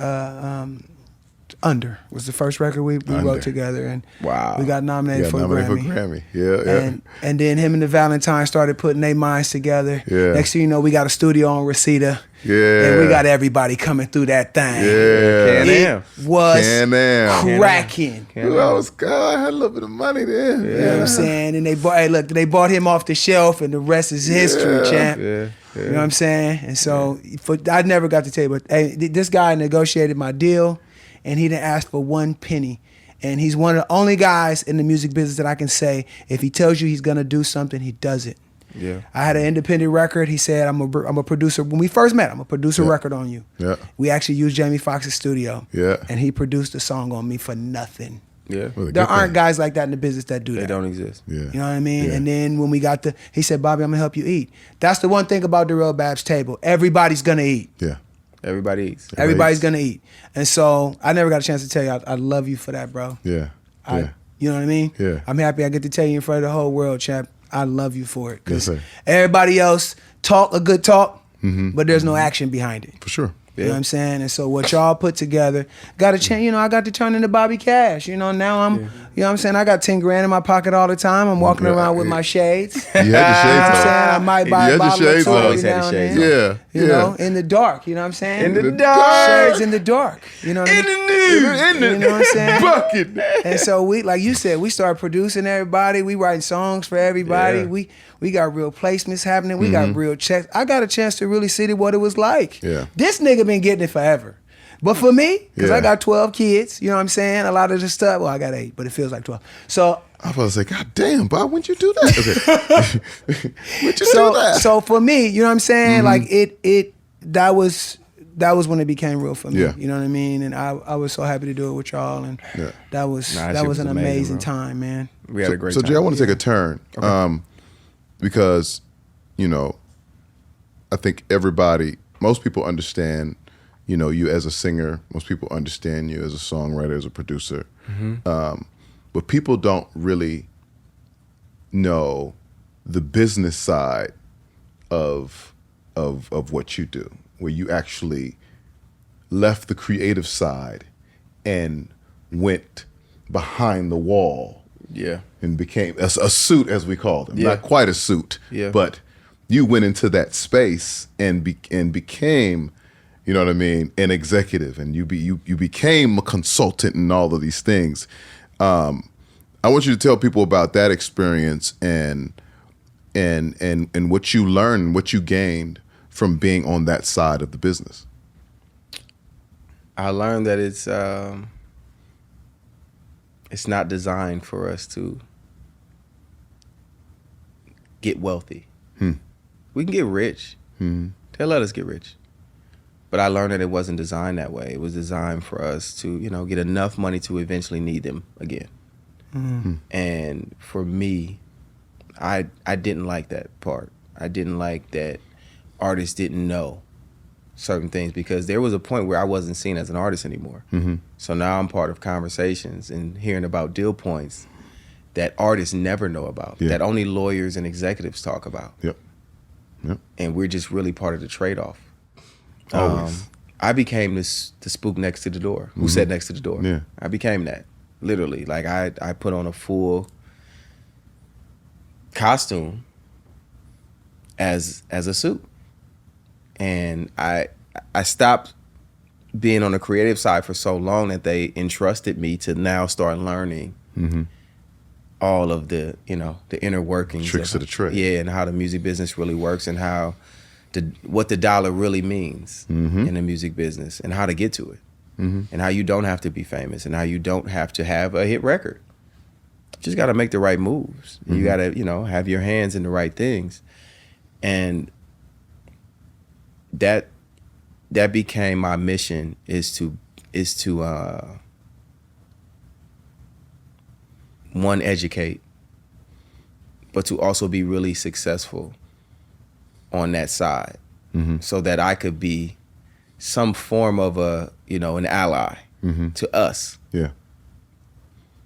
Under. Was the first record we wrote together, and we got nominated for a Grammy. Yeah. And then him and the Valentine started putting their minds together. Yeah. Next thing you know, we got a studio on Reseda. Yeah. And we got everybody coming through that thing. Yeah. It was Can-Am. cracking. I had a little bit of money then. You know what I'm saying? And they bought him off the shelf, and the rest is history, champ. Yeah. You know what I'm saying? And so I never got to tell you, but hey, this guy negotiated my deal, and he didn't ask for one penny. And he's one of the only guys in the music business that I can say, if he tells you he's gonna do something, he does it. Yeah. I had an independent record. He said, I'm a producer. When we first met, I'm gonna produce a record on you. Yeah. We actually used Jamie Foxx's studio. Yeah. And he produced a song on me for nothing. Yeah. There aren't guys like that in the business that do that. They don't exist. Yeah. You know what I mean? Yeah. And then when we got he said, "Bobby, I'm gonna help you eat." That's the one thing about Darrell Babs' table. Everybody's gonna eat. Yeah. Everybody eats. Everybody's gonna eat. And so I never got a chance to tell you, I love you for that, bro. Yeah. You know what I mean? Yeah. I'm happy I get to tell you in front of the whole world, champ. I love you for it. Yes, sir. Everybody else talk a good talk, but there's no action behind it. For sure. You know what I'm saying? And so what y'all put together, got a chance, I got to turn into Bobby Cash. Now I'm, you know what I'm saying? I got 10 grand in my pocket all the time. I'm walking around with my shades. You had your You know what I'm shades saying? on. I might buy You a had your bottle or shades two on. every Always had now the and shades then. Yeah. You know, in the dark, you know what I'm saying? In the dark. Shades in the dark. You know what I mean? You know what I'm saying? Bucket. And so we, like you said, we started producing everybody. We writing songs for everybody. Yeah. We got real placements happening. We got real checks. I got a chance to really see what it was like. Yeah. This nigga been getting it forever. But for me, because I Yeah. got 12 kids, you know what I'm saying? A lot of the stuff, well, I got 8, but it feels like 12. So I was about to say, God damn, Bob, when'd you do that? Okay. When'd you do that? so for me, you know what I'm saying? Like that was when it became real for me. Yeah. You know what I mean? And I was so happy to do it with y'all, and Yeah. that was Nah, that that shit was was an amazing, amazing bro. time, man. We had a great So time. Jay, I want to take a turn because, I think most people understand, you as a singer. Most people understand you as a songwriter, as a producer. But people don't really know the business side of what you do, where you actually left the creative side and went behind the wall Yeah. and became a suit, as we called it. Yeah. Not quite a suit, Yeah. but you went into that space and became, you know what I mean, an executive, and you became a consultant and all of these things. I want you to tell people about that experience and what you learned, what you gained from being on that side of the business. I learned that it's not designed for us to get wealthy. We can get rich. They'll let us get rich. But I learned that it wasn't designed that way. It was designed for us to, get enough money to eventually need them again. And for me, I didn't like that part. I didn't like that artists didn't know certain things, because there was a point where I wasn't seen as an artist anymore. So now I'm part of conversations and hearing about deal points that artists never know about, that only lawyers and executives talk about. Yep. And we're just really part of the trade-off. Always. I became the spook next to the door, who sat next to the door. Yeah. I became that, literally. Like I put on a full costume as a suit. And I stopped being on the creative side for so long that they entrusted me to now start learning all of the inner workings, Tricks of the trade. Yeah, and how the music business really works, and how what the dollar really means in the music business, and how to get to it, and how you don't have to be famous, and how you don't have to have a hit record. You just got to make the right moves. You got to have your hands in the right things, and that became my mission, is to one, educate, but to also be really successful on that side, so that I could be some form of an ally to us. Yeah.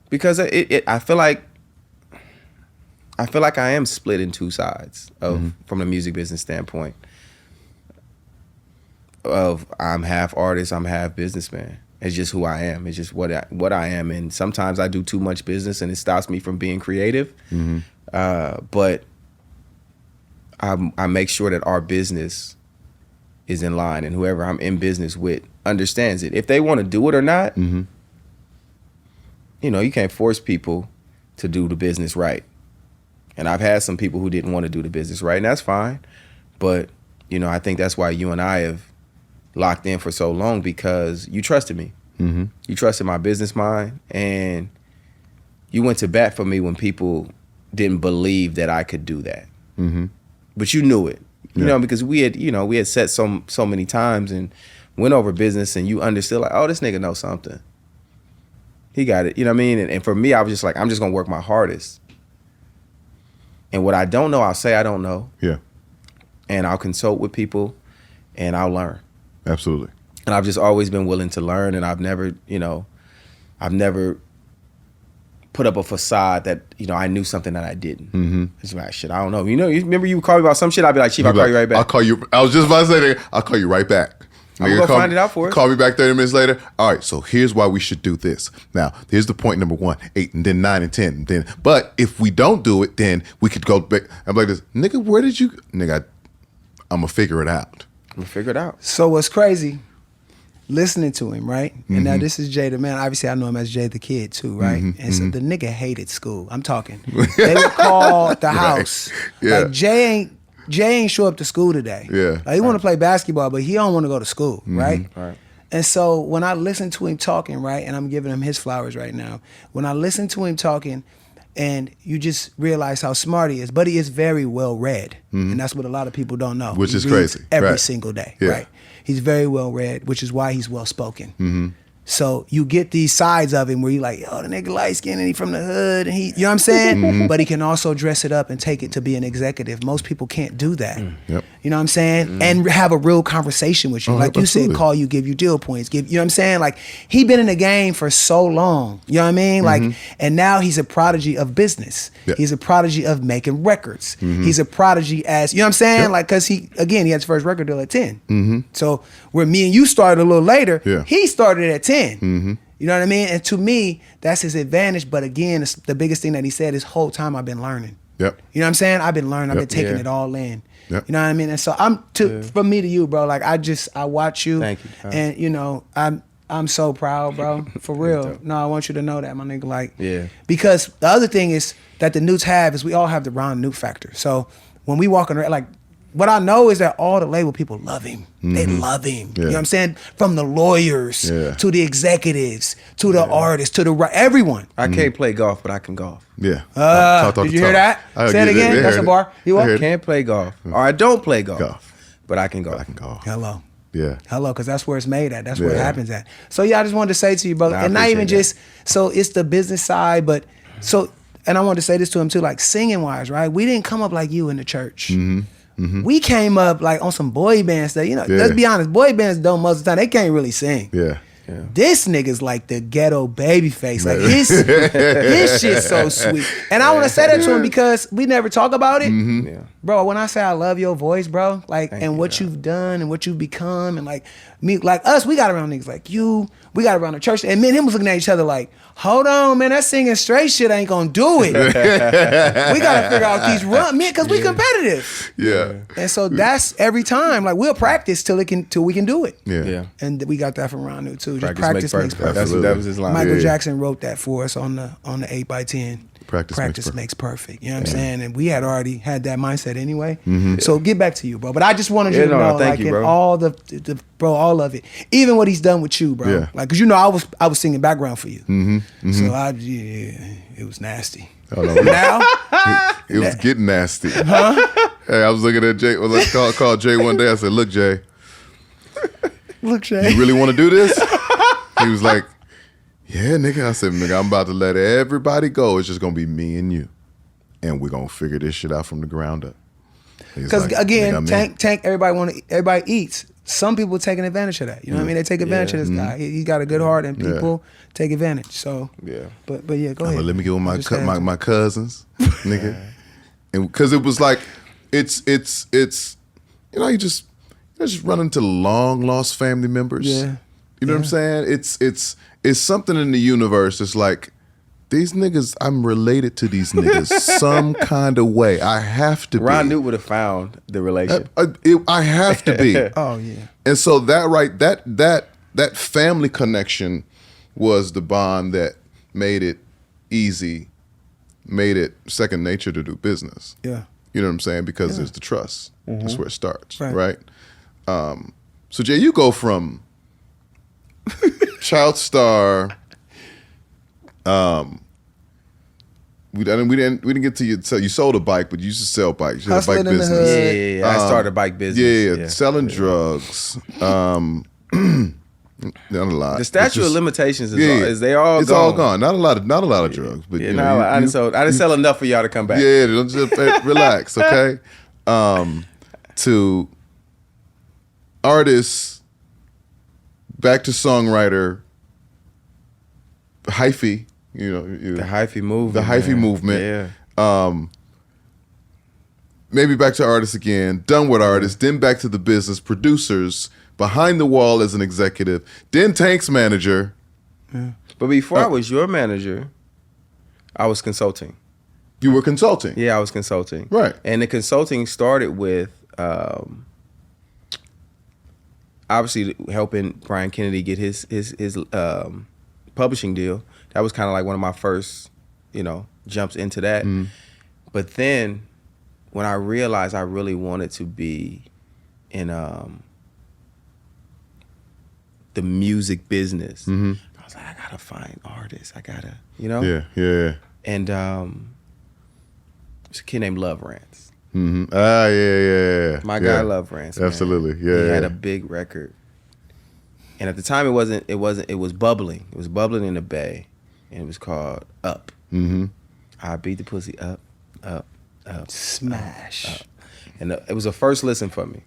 Because I feel like I am split in two sides from the music business standpoint. I'm half artist, I'm half businessman. It's just who I am. It's just what I am. And sometimes I do too much business and it stops me from being creative. But I make sure that our business is in line, and whoever I'm in business with understands it. If they want to do it or not, you can't force people to do the business right. And I've had some people who didn't want to do the business right, and that's fine. But, I think that's why you and I have locked in for so long, because you trusted me. You trusted my business mind, and you went to bat for me when people didn't believe that I could do that. But you knew it, because we had set so many times and went over business, and you understood, like, oh, this nigga knows something. He got it, you know what I mean? And for me, I was just like, I'm just gonna work my hardest. And what I don't know, I'll say I don't know. Yeah. And I'll consult with people, and I'll learn. Absolutely. And I've just always been willing to learn, and I've never put up a facade that, I knew something that I didn't. It's like, shit, I don't know. You remember you called me about some shit, I'd be like, Chief, I'll call you right back. I was just about to say that. I'll call you right back. I'm gonna go find it out for us. Call me back 30 minutes later. All right, so here's why we should do this. Now, here's the point number 1, 8, and then 9 and 10. And then, but if we don't do it, then we could go back. I'm like this, nigga, where did you, nigga, I'm gonna figure it out. We'll figure it out. So what's crazy, listening to him, right? And Mm-hmm. now this is Jay the man. Obviously, I know him as Jay the kid too, right? And so the nigga hated school. I'm talking. They would call the house. Yeah. Like Jay ain't show up to school today. Yeah. Like he want to play basketball, but he don't want to go to school, right? Right. And so when I listen to him talking, right, and I'm giving him his flowers right now, when I listen to him talking, and you just realize how smart he is, but he is very well read, and that's what a lot of people don't know. Which He is reads crazy. every Right. single day, Yeah. right? He's very well read, which is why he's well spoken. So you get these sides of him where you're like, oh, the nigga light skinned and he from the hood, and he, you know what I'm saying? But he can also dress it up and take it to be an executive. Most people can't do that. Yep. You know what I'm saying? And have a real conversation with you. Oh, Like you absolutely. said, call you, give you deal points, you know what I'm saying? Like he been in the game for so long. You know what I mean? Like, and now he's a prodigy of business. Yeah. He's a prodigy of making records. He's a prodigy as, you know what I'm saying? Yeah. Like, cause he had his first record deal at 10. So where me and you started a little later, Yeah. he started at 10. You know what I mean? And to me, that's his advantage. But again, it's the biggest thing that he said is whole time I've been learning. Yep. You know what I'm saying? I've been learning. I've been Yep. taking Yeah. it all in. Yep. You know what I mean? And so from me to you, bro. Like I watch you. Thank you. And you know, I'm so proud, bro. For real. No, I want you to know that, my nigga. Like, Yeah. Because the other thing is that the Newts have is we all have the Ron Newt factor. So when we walk around, like, what I know is that all the label people love him. They love him. You know what I'm saying? From the lawyers Yeah. to the executives to the artists to the everyone. I can't play golf, but I can golf. Yeah. Did you hear that? Say it again. That's a bar. You I what? heard it. Can't play golf, or I don't play golf, Golf. but I can golf. I can go. Hello. Yeah. Hello, because that's where it's made at. That's where it Yeah. happens at. So yeah, I just wanted to say to you, brother, Nah, I and not even appreciate just so it's the business side, but so and I wanted to say this to him too, like singing wise, right? We didn't come up like you in the church. We came up like on some boy band stuff. You know, Yeah. let's be honest, boy bands don't most of the time they can't really sing. Yeah. This nigga's like the ghetto baby face. Like his shit's so sweet. And I want to say that to him because we never talk about it. Yeah. Bro, when I say I love your voice, bro, like Thank and you, what bro. you've done and what you've become and like me, like us, we got around niggas like you, we got around the church, and me and him was looking at each other like, hold on, man, that singing straight shit ain't gonna do it. We gotta figure out these run, man, because we competitive. Yeah. And so that's every time. Like we'll practice till we can do it. Yeah. Yeah. And we got that from Ron Newt too. Just Practice makes perfect. That was his line. Michael Yeah. Jackson wrote that for us on the 8x10. Practice Makes perfect. You know what I'm saying? And we had already had that mindset anyway. So get back to you, bro. But I just wanted you Yeah, to no, know, thank like, you, in bro. all the bro, all of it, even what he's done with you, bro. Yeah. Like, cause you know, I was singing background for you. So it was nasty. Oh, no, Now, it was getting nasty. Hey, I was looking at Jay. Well, I called Jay one day. I said, "Look, Jay, look, Jay. you really want to do this?" He was like, "Yeah, nigga." I said, "Nigga, I'm about to let everybody go. It's just gonna be me and you, and we're gonna figure this shit out from the ground up." He's Because like, again, "Nigga, I'm in." Tank, everybody eats. Some people taking advantage of that. You know what I mean? They take advantage of this guy. He got a good heart, and people take advantage. So Yeah. But yeah, go I'm ahead. like, let me get with I just had to. my cousins, nigga, and because it was like it's you know you just run into long lost family members. Yeah. You know what I'm saying? It's something in the universe. It's like these niggas. I'm related to these niggas some kind of way. I have to be. Ron Newt would have found the relation. I have to be. Oh yeah. And so that family connection was the bond that made it easy, made it second nature to do business. Yeah. You know what I'm saying? Because there's the trust. That's where it starts, Right. right? So Jay, you go from child star. We didn't get to you. So you sold a bike, but you used to sell bikes. You had a Hustling bike in the business. hood. Yeah. I started a bike business. Yeah, selling drugs. Not a lot. The statute It's just- of limitations yeah, is they all it's gone. all gone. Not a lot of drugs, but Yeah, you no, know, I didn't sell enough for y'all to come back. yeah, don't just relax, okay? To artists, back to songwriter, hyphy, you know, The hyphy movement. the hyphy man. movement. Yeah. Maybe back to artists again, done with artists, then back to the business, producers, behind the wall as an executive, then Tank's manager. But before I was your manager, I was consulting. You were consulting. Yeah, I was consulting. Right. And the consulting started with obviously helping Brian Kennedy get his publishing deal. That was kind of like one of my first, jumps into that. But then when I realized I really wanted to be in the music business, I was like, I gotta find artists. I gotta, Yeah. And there's a kid named Love Rance. Yeah. My guy Love Rance. Man. Absolutely. Yeah. He had a big record. And at the time it was bubbling. It was bubbling in the Bay. And it was called Up. I beat the pussy up. Smash. Up. And it was a first listen for me.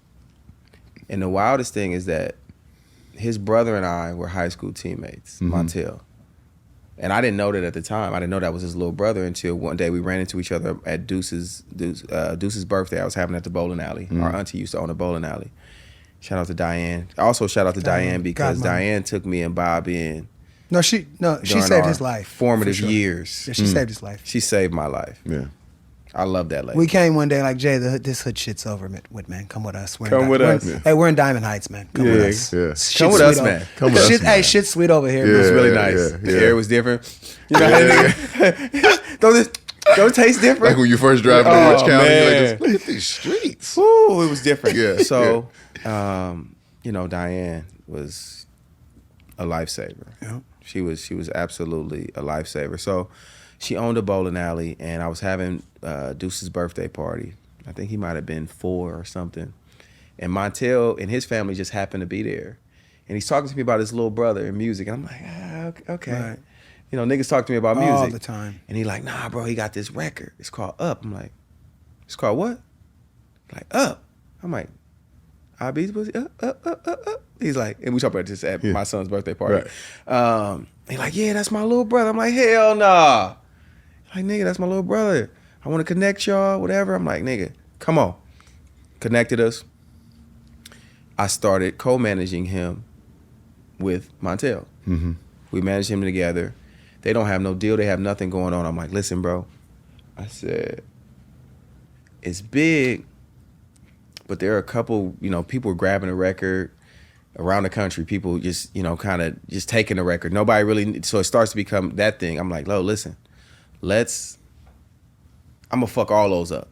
And the wildest thing is that his brother and I were high school teammates, Montel. And I didn't know that at the time. I didn't know that was his little brother until one day we ran into each other at Deuce's birthday I was having at the bowling alley. Our auntie used to own a bowling alley. Shout out to Diane. Also shout out to Diane because Diane took me and Bobby in. No, she saved his life. Formative years. Yeah, she saved his life. She saved my life. Yeah. I love that lady. We came one day like, Jay, this hood shit's over with, man. Come with us. Come with us. Hey, we're in Diamond Heights, man. Come with us. Yeah. Come with us, man. Come with us, man. Hey, shit's sweet over here. Yeah. man. It was really nice. Yeah. The air was different. You know, don't it taste different? Like when you first drive to Orange County, you're man. like, look at these streets. Ooh, it was different. Yeah. So, Diane was a lifesaver. Yeah. She was absolutely a lifesaver. So she owned a bowling alley, and I was having Deuce's birthday party. I think he might have been 4 or something. And Montel and his family just happened to be there. And he's talking to me about his little brother and music. And I'm like, okay. Right. Niggas talk to me about music. All the time. And he's like, nah, bro, he got this record. It's called Up. I'm like, it's called what? Like, Up. I'm like, I beat the pussy up. He's like, and we talk about this at my son's birthday party. Right. He's like, yeah, that's my little brother. I'm like, hell nah. Like, nigga, that's my little brother. I want to connect y'all, whatever. I'm like, nigga, come on. Connected us. I started co-managing him with Montel. We managed him together. They don't have no deal. They have nothing going on. I'm like, listen, bro. I said, it's big, but there are a couple, people grabbing a record around the country. People just, kind of just taking the record. Nobody really, so it starts to become that thing. I'm like, listen, I'm going to fuck all those up.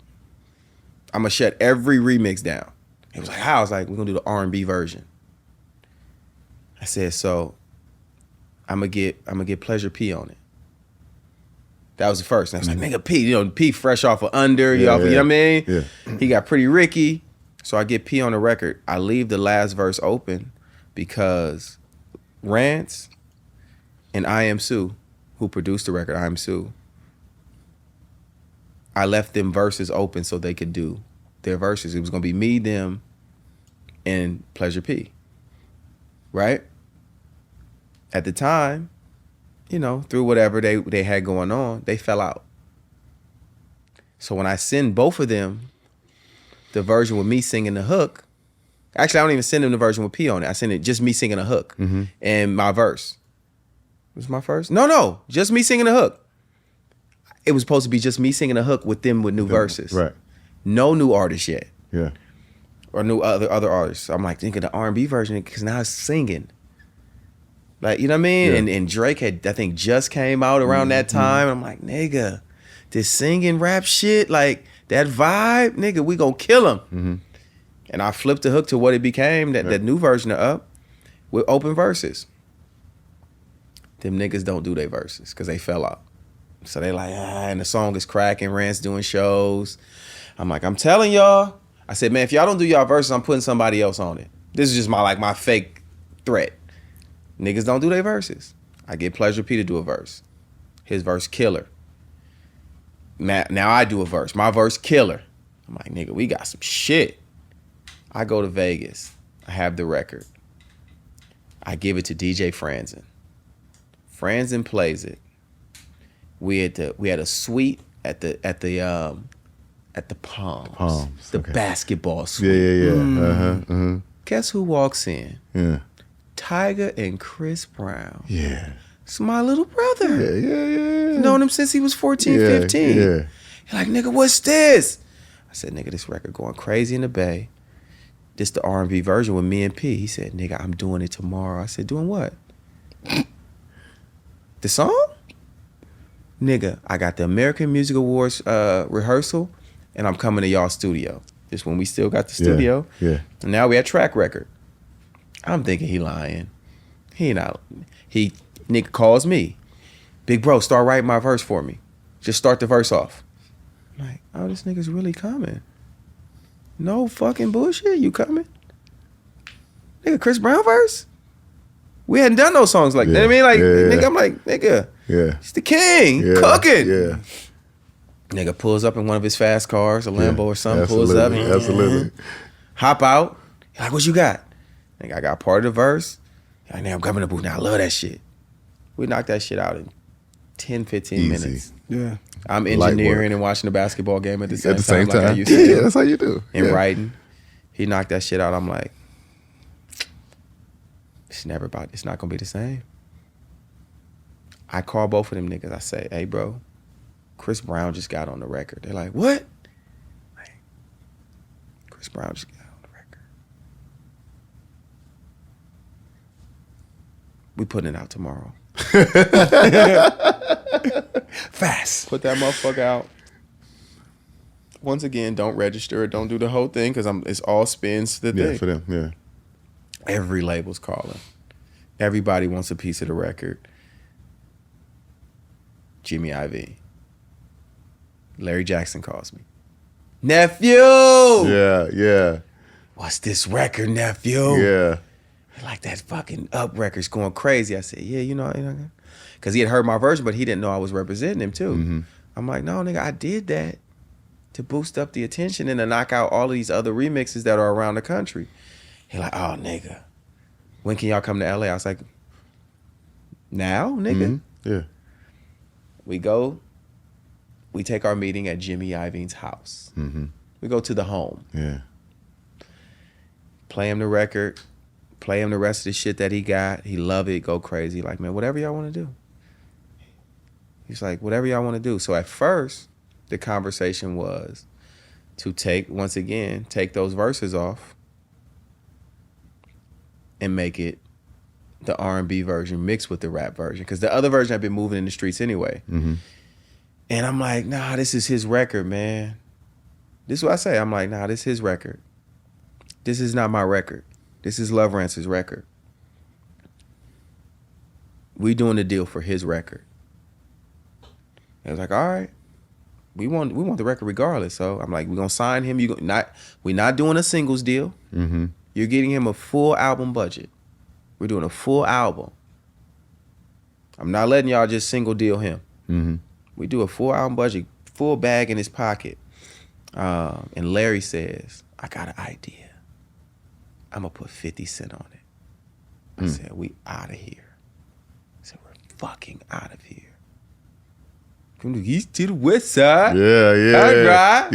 I'm going to shut every remix down. He was like, how? I was like, we're going to do the R&B version. I said, so I'm going to get Pleasure P on it. That was the first. And I was like, nigga, P, P fresh off of Under, you know what I mean? Yeah. He got Pretty Ricky. So I get P on the record. I leave the last verse open because Rance and I Am Sue, who produced the record, I Am Sue, I left them verses open so they could do their verses. It was going to be me, them, and Pleasure P. Right? At the time, through whatever they had going on, they fell out. So when I send both of them the version with me singing the hook, actually I don't even send them the version with P on it. I send it just me singing the hook and my verse. Was my first? No, just me singing the hook. It was supposed to be just me singing the hook with them with new verses. Right. No new artists yet. Yeah. Or new other artists. So I'm like thinking the R&B version because now it's singing. Like, you know what I mean? Yeah. And Drake had, I think, just came out around that time. I'm like, nigga, this singing rap shit, like that vibe, nigga, we gonna kill him. And I flipped the hook to what it became, that new version of Up with open verses. Them niggas don't do their verses because they fell out. So they like, and the song is cracking, Rance doing shows. I'm like, I'm telling y'all. I said, man, if y'all don't do y'all verses, I'm putting somebody else on it. This is just my fake threat. Niggas don't do their verses. I get Pleasure P to do a verse. His verse killer. Now I do a verse. My verse killer. I'm like, nigga, we got some shit. I go to Vegas. I have the record. I give it to DJ Franzen. Franzen plays it. We had a suite at the Palms. Palms, The okay. basketball suite. Yeah. Guess who walks in? Yeah. Tiger and Chris Brown. Yeah. It's my little brother. Yeah. Known him since he was 14, Yeah, 15. yeah. He like, nigga, what's this? I said, nigga, this record going crazy in the Bay. This the R&B version with me and P. He said, nigga, I'm doing it tomorrow. I said, doing what? The song? Nigga, I got the American Music Awards rehearsal, and I'm coming to y'all studio. Just when we still got the studio. Yeah. And now we at track record. I'm thinking he lying. He not. He, nigga calls me. Big bro, start writing my verse for me. Just start the verse off. I'm like, oh, this nigga's really coming. No fucking bullshit, you coming? Nigga, Chris Brown verse? We hadn't done no songs like that. I mean, like, nigga, I'm like, nigga, he's the king, cooking. Yeah. Nigga pulls up in one of his fast cars, a Lambo or something, pulls up. Absolutely. Hop out. Like, what you got? Nigga, I got part of the verse. Like, now I'm coming to the booth. Now I love that shit. We knocked that shit out in 10, 15 minutes. Yeah. I'm engineering and watching the basketball game at the same time. Like I used to do. That's how you do. And writing. He knocked that shit out. I'm like, it's not gonna be the same. I call both of them niggas. I say, hey bro, Chris Brown just got on the record. They're like, what? Like, Chris Brown just got on the record. We putting it out tomorrow. Fast. Put that motherfucker out. Once again, don't register it. Don't do the whole thing because it's all spins to the thing. Yeah, for them, yeah. Every label's calling. Everybody wants a piece of the record. Jimmy IV. Larry Jackson calls me. Nephew! Yeah. What's this record, nephew? Yeah. Like that fucking Up record's going crazy. I said, yeah, you know. Because he had heard my version, but he didn't know I was representing him too. Mm-hmm. I'm like, no, nigga, I did that to boost up the attention and to knock out all of these other remixes that are around the country. He like, oh, nigga, when can y'all come to LA? I was like, now, nigga? Mm-hmm. Yeah. We take our meeting at Jimmy Iovine's house. Mm-hmm. We go to the home. Yeah. Play him the record. Play him the rest of the shit that he got. He love it. Go crazy. Like, man, whatever y'all want to do. He's like, whatever y'all want to do. So at first, the conversation was to take those verses off and make it the R&B version mixed with the rap version. Because the other version had been moving in the streets anyway. Mm-hmm. And I'm like, nah, this is his record, man. This is what I say. I'm like, nah, this is his record. This is not my record. This is Love Rance's record. We doing the deal for his record. I was like, all right. We want the record regardless. So I'm like, we're gonna sign him. We're not doing a singles deal. Mm-hmm. You're getting him a full album budget. We're doing a full album. I'm not letting y'all just single deal him. Mm-hmm. We do a full album budget, full bag in his pocket. And Larry says, I got an idea. I'm gonna put 50 Cent on it. I said, we out of here. I said, we're fucking out of here. From the east to the west side. Yeah.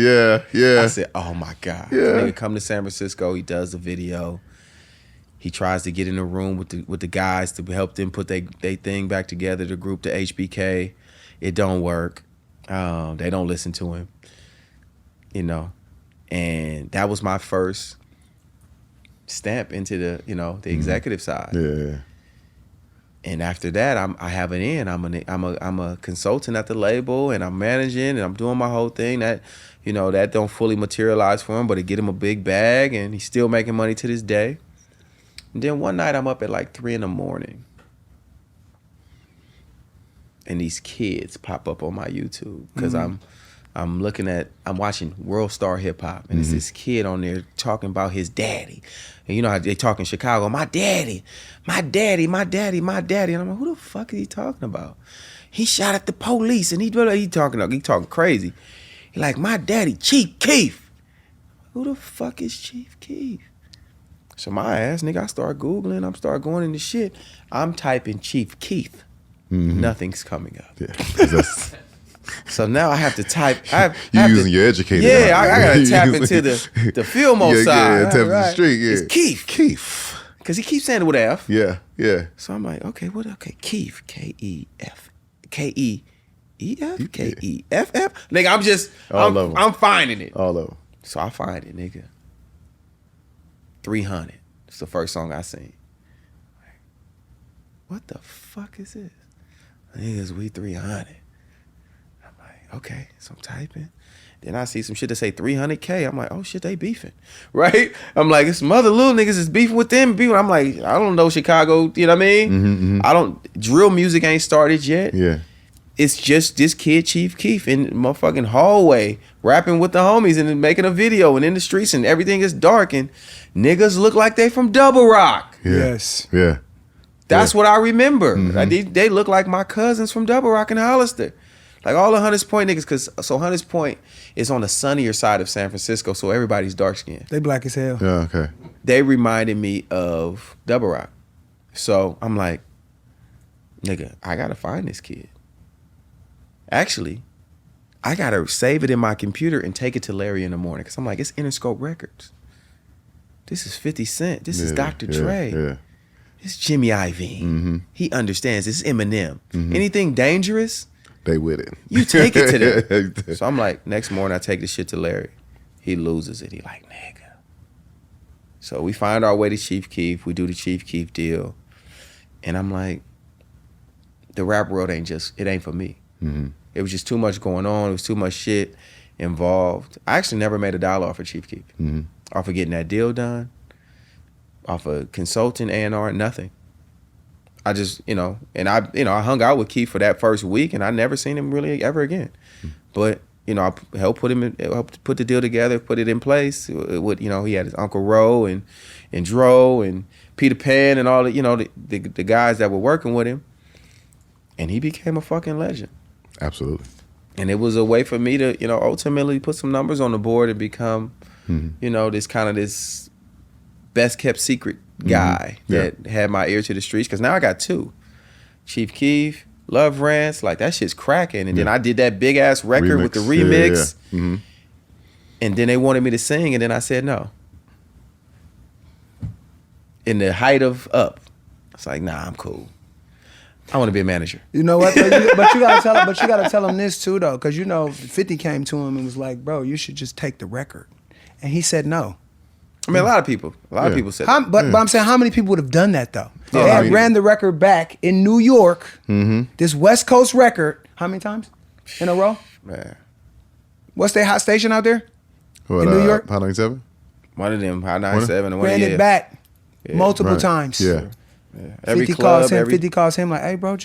Yeah. I said, oh my God. Yeah. Nigga come to San Francisco, he does the video. He tries to get in a room with the guys to help them put they thing back together, the group, the HBK. It don't work. They don't listen to him. You know. And that was my first stamp into the executive side. Yeah. And after that, I have an in. I'm a consultant at the label, and I'm managing, and I'm doing my whole thing. That that don't fully materialize for him, but it get him a big bag, and he's still making money to this day. And then one night I'm up at like 3 a.m, and these kids pop up on my YouTube because I'm watching World Star Hip Hop, and it's this kid on there talking about his daddy. And you know how they talk in Chicago, my daddy. And I'm like, who the fuck is he talking about? He shot at the police, and he talking crazy. He like, my daddy, Chief Keef. Who the fuck is Chief Keef? So my ass, nigga, I start Googling, I'm start going into shit. I'm typing Chief Keef. Nothing's coming up. Yeah. So now I have to type. You using your educator. Yeah, I gotta tap into the Filmo side. Yeah, tap into the street. Yeah, It's Keef. Keef. Because he keeps saying it with an F. Yeah. So I'm like, okay, Keef. K-E-F. K-E-E-F? K-E-F-F? Nigga, I'm finding it. All of them. So I find it, nigga. 300. It's the first song I seen. What the fuck is this? Niggas, we 300. I'm like, okay, so I'm typing. Then I see some shit that say 300K. I'm like, oh shit, they beefing, right? I'm like, it's some other little niggas is beefing with them. I'm like, I don't know Chicago, you know what I mean? Drill music ain't started yet. Yeah. It's just this kid, Chief Keef, in the motherfucking hallway, rapping with the homies and then making a video and in the streets and everything is dark and niggas look like they from Double Rock. Yeah. Yes. Yeah. That's what I remember. Like they look like my cousins from Double Rock and Hollister. Like all the Hunters Point niggas, so Hunters Point is on the sunnier side of San Francisco, so everybody's dark skinned. They black as hell. Yeah. Okay. They reminded me of Double Rock. So I'm like, nigga, I gotta find this kid. Actually, I gotta save it in my computer and take it to Larry in the morning. Cause I'm like, it's Interscope Records. This is 50 Cent. This is Dr. Dre. Yeah. It's Jimmy Iovine. He understands. This is Eminem. Anything dangerous, They with it. you take it to them. So I'm like, next morning I take the shit to Larry. He loses it. He like, nigga. So we find our way to Chief Keef. We do the Chief Keef deal. And I'm like, the rap world ain't for me. It was just too much going on. It was too much shit involved. I actually never made $1 off of Chief Keef. Off of getting that deal done. Off of consulting, A&R, nothing. I just, and I hung out with Keef for that first week and I never seen him really ever again. But, I helped put the deal together, put it in place. He had his Uncle Ro and Dro and Peter Pan and all the guys that were working with him. And he became a fucking legend. Absolutely. And it was a way for me to, ultimately put some numbers on the board and become, this best kept secret guy that had my ear to the streets. Because now I got two. Chief Keef, Love Rants, like that shit's cracking. And then I did that big ass record with the remix. Yeah. And then they wanted me to sing and then I said no. In the height of Up. It's like, nah, I'm cool. I want to be a manager. You know what? But you gotta tell him this too, though, because 50 came to him and was like, "Bro, you should just take the record," and he said no. I mean, a lot of people said that. But I'm saying, how many people would have done that though? They had ran the record back in New York. This West Coast record, how many times in a row? Man, what's their hot station out there in New York? Hot 97. One of them, Hot 97, and one Ran it back multiple times. Yeah. Every 50 club, calls him. 50 calls him like, "Hey, bro,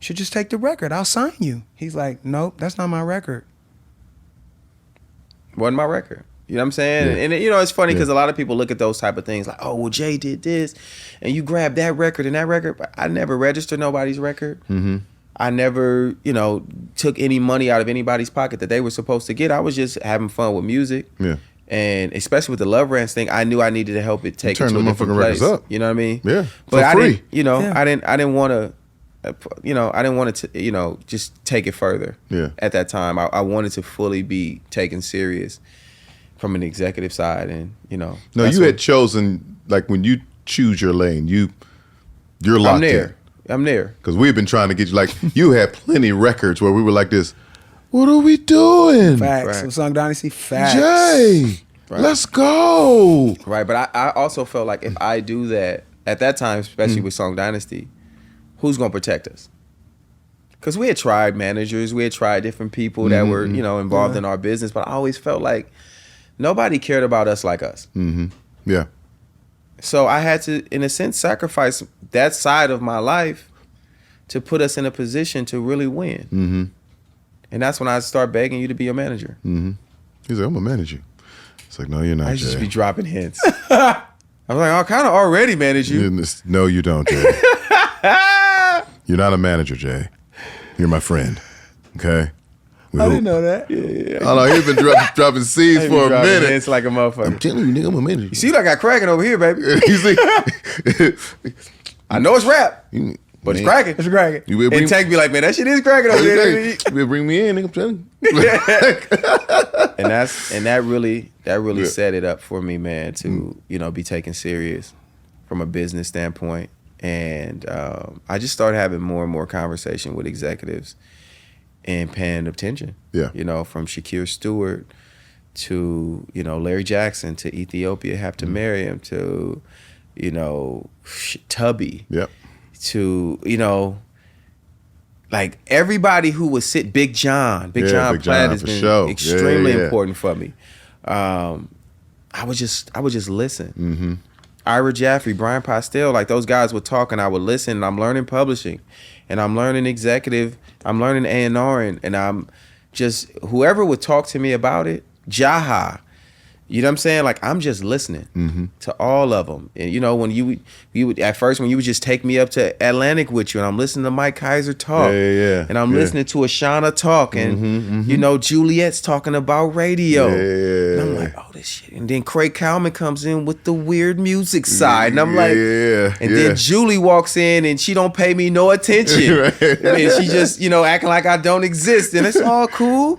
should just take the record. I'll sign you." He's like, "Nope, that's not my record." Wasn't my record. You know what I'm saying? Yeah. And it's funny because a lot of people look at those type of things like, oh, well, Jay did this, and you grabbed that record and that record. But I never registered nobody's record. I never, took any money out of anybody's pocket that they were supposed to get. I was just having fun with music. Yeah. And especially with the Love Rants thing, I knew I needed to help it take it to a different place. Up. You know what I mean? Yeah. But I didn't, I didn't want to, I didn't want to, just take it further. Yeah. At that time, I wanted to fully be taken serious from an executive side, and No, you had chosen, like when you choose your lane, you're locked in. I'm there. Because we've been trying to get you, like, you had plenty of records where we were like this. What are we doing? Facts. Right. Song Dynasty, facts. Jay, let's go. Right, but I also felt like if I do that, at that time, especially with Song Dynasty, who's going to protect us? Because we had tried managers, we had tried different people that were, involved in our business, but I always felt like nobody cared about us like us. Yeah. So I had to, in a sense, sacrifice that side of my life to put us in a position to really win. And that's when I start begging you to be a manager. He's like, I'm going to manage you. It's like, no, you're not, I Jay. just be dropping hints. I was like, I kind of already manage you. No, you don't, Jay. You're not a manager, Jay. You're my friend. Okay? I didn't know that. Yeah. I know, he's been dropping seeds for a minute. It's like a motherfucker. I'm telling you, nigga, I'm a manager. You see what I got cracking over here, baby? You see? I know it's rap. But it's Man. cracking. It's cracking. You will bring, And Tank be like, man, that shit is cracking. you will bring me in, nigga. I'm telling you. and that really Yeah. set it up for me, man, to be taken serious from a business standpoint. And I just started having more and more conversation with executives and paying attention. Yeah. From Shakir Stewart to Larry Jackson to Ethiopia Have to Marry Him to Tubby. Yep. To like everybody who would sit, Big John Big Platt John, has for been sure. extremely Yeah. important for me. I would just listen. Mm-hmm. Ira Jaffrey, Brian Postel, like those guys would talk and I would listen, and I'm learning publishing and I'm learning executive, I'm learning A&R, and I'm just, whoever would talk to me about it, Jaha, you know what I'm saying? Like, I'm just listening to all of them. And when you would at first, when you would just take me up to Atlantic with you, and I'm listening to Mike Kaiser talk, Yeah. and I'm listening to Ashana talk, and Juliet's talking about radio, Yeah. and I'm like, oh, this shit. And then Craig Cowman comes in with the weird music side, and I'm like, and then Julie walks in, and she don't pay me no attention, Right. and she just acting like I don't exist, and it's all cool.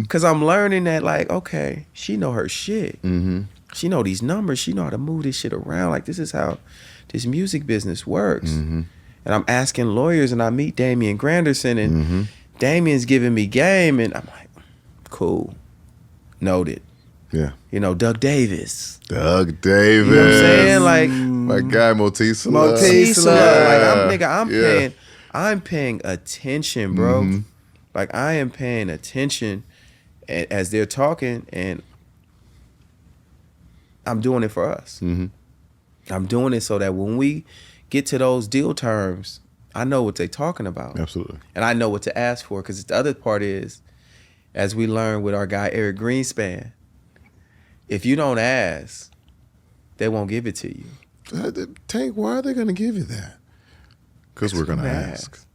Cause I'm learning that, like, okay, she know her shit. Mm-hmm. She know these numbers. She know how to move this shit around. Like, this is how this music business works. Mm-hmm. And I'm asking lawyers, and I meet Damian Granderson, and Damian's giving me game, and I'm like, cool, noted. Yeah. Doug Davis. Doug Davis. You know what I'm saying? Like, my guy Motisla. Like, Yeah. I'm paying attention, bro. Like, I am paying attention as they're talking, and I'm doing it for us. I'm doing it so that when we get to those deal terms, I know what they're talking about. Absolutely. And I know what to ask for, because the other part is, as we learned with our guy Eric Greenspan, if you don't ask, they won't give it to you. Tank, why are they going to give you that? Because we're going to ask.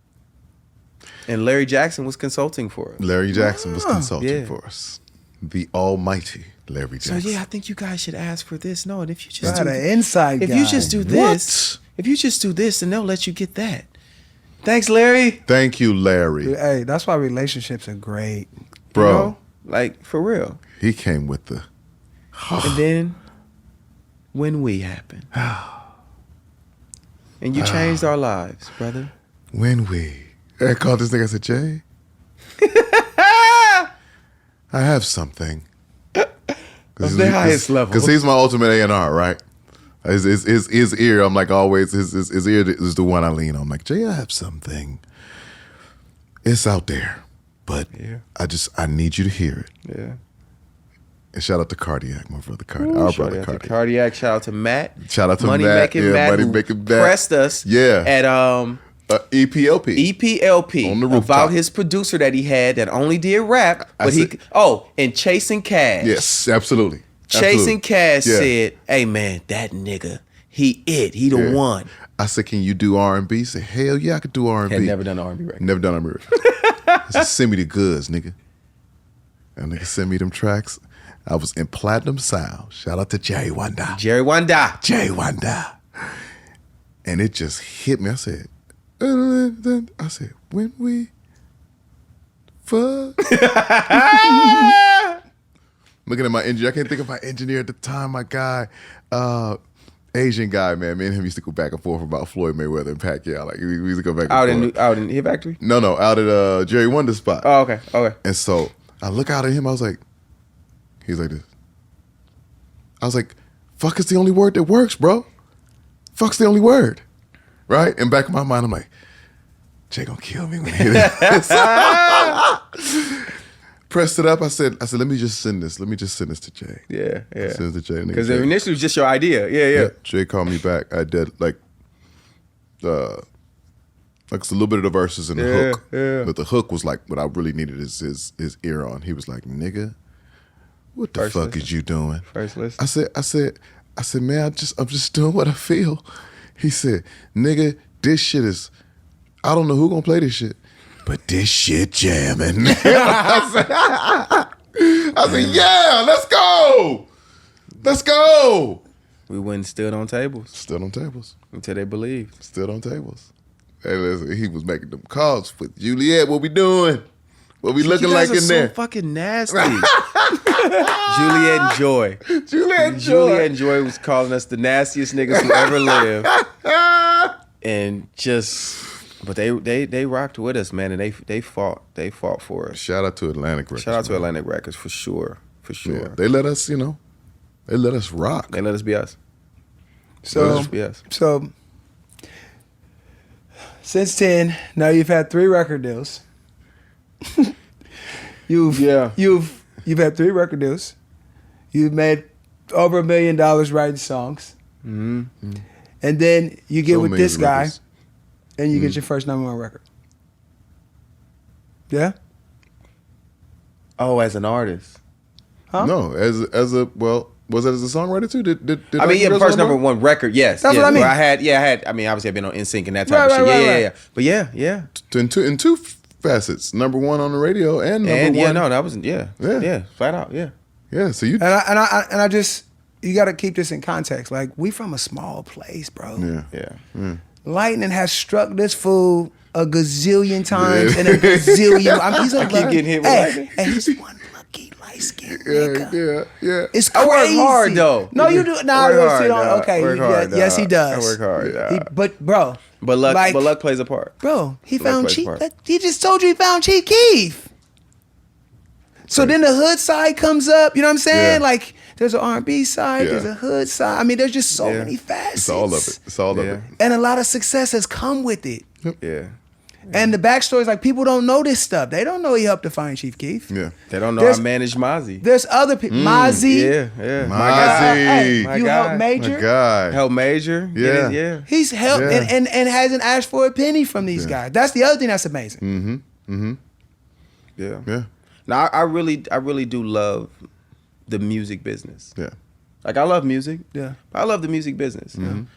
And Larry Jackson was consulting for us. Larry Jackson was consulting Yeah. for us. The almighty Larry So Jackson. yeah, I think you guys should ask for this. No, and if you just Got an inside if guy. you just do this, if you just do this, then they'll let you get that. Thanks, Larry. Thank you, Larry. Hey, that's why relationships are great. Bro, Like, for real. he came with the... And then when we happen. And you changed our lives, brother. When we... I called this nigga, I said, Jay, I have something. Of the highest level. Because he's my ultimate A&R, right? His ear, I'm like always, his ear is the one I lean on. I'm like, Jay, I have something. It's out there, but Yeah. I need you to hear it. Yeah. And shout out to Cardiac, my brother Cardiac. Ooh, Our shout brother out to Cardiac. Cardiac. Shout out to Matt. Shout out to Money Matt. Making Yeah, Matt, Money who Making Matt. pressed us Yeah. at EPLP. EPLP On the rooftop. about his producer that he had that only did rap, I but said- and Chasing Cash. Yes, absolutely. Chasing Cash Yeah. said, "Hey man, that nigga, he the Yeah. one." I said, can you do R&B? He said, hell yeah, I could do R&B. Had never done an R&B record. Never done R&B record. He said, send me the goods, nigga. And nigga sent me them tracks. I was in platinum sound. Shout out to J Wanda. Jerry Wanda. J Wanda. And it just hit me. I said, when we fuck. Looking at my engineer. I can't think of my engineer at the time, my guy. Asian guy, man. Me and him used to go back and forth about Floyd Mayweather and Pacquiao. Like, we used to go back and forth. Out in Hit Factory. No, out at Jerry Wonder's spot. Oh, okay. And so I look out at him. I was like, he's like this. I was like, fuck is the only word that works, bro. Fuck's the only word. Right? And back in my mind, I'm like, Jay gonna kill me when he hear this. Pressed it up. I said, let me just send this. Let me just send this to Jay. Yeah. Send it to Jay. Nigga, Because Jay. initially it was just your idea. Yeah. Jay called me back. I did like it's a little bit of the verses and the hook. Yeah. But the hook was like what I really needed his ear on. He was like, nigga, what the First fuck listen. is you doing? First listen. I said, man, I'm just doing what I feel. He said, nigga, this shit is, I don't know who gonna play this shit, but this shit jamming. I said, yeah, let's go. Let's go. We went and stood on tables Stood on tables. until they believed. Stood on tables. Hey, listen, he was making them calls for Juliet. What we doing? What we looking You guys like are in there? so fucking nasty. Juliet and Joy. Juliet and Joy was calling us the nastiest niggas who ever lived. And but they rocked with us, man, and they fought for us. Shout out to Atlantic Records. Shout out to Atlantic Records for sure. Yeah, they let us, they let us rock. They let us be us. So since 10, now you've had 3 record deals. You've had 3 record deals. You've made over $1 million writing songs. Mm-hmm. And then you get with this guy and you get your first #1 record. Yeah? Oh, as an artist. Huh? No, as a was it as a songwriter too? Did I mean, yeah, first #1 record, yes. That's what I mean. Well, I had. I mean, obviously, I've been on NSYNC and that type of shit. Yeah. But yeah. In two facets, #1 on the radio and #1. Yeah, no, that wasn't. Yeah, flat out. Yeah. So you and I just, you got to keep this in context. Like, we from a small place, bro. Yeah. Lightning has struck this fool a gazillion times and a gazillion. He's a keep getting hit with lightning. And he's one lucky light-skinned nigga. Yeah. It's crazy. I work hard though. No, you do. Nah, work hard, okay. Work hard, yes, he does. I work hard. But bro. But luck plays a part. Bro, he Luck found plays a Chief. part. He just told you he found Chief Keef. So then the hood side comes up. You know what I'm saying? Yeah. Like, there's an R&B side. Yeah. There's a hood side. I mean, there's just so many facets. It's all of it. And a lot of success has come with it. Yeah. And the backstory is like, people don't know this stuff. They don't know he helped to find Chief Keef. Yeah. They don't know I managed Mozzie. There's other people. Mozzie. Yeah. Mozzie. You helped Major. My guy. Help Major. Yeah. He's helped and hasn't asked for a penny from these guys. That's the other thing that's amazing. Yeah. Now I really do love the music business. Yeah. Like, I love music. Yeah. But I love the music business.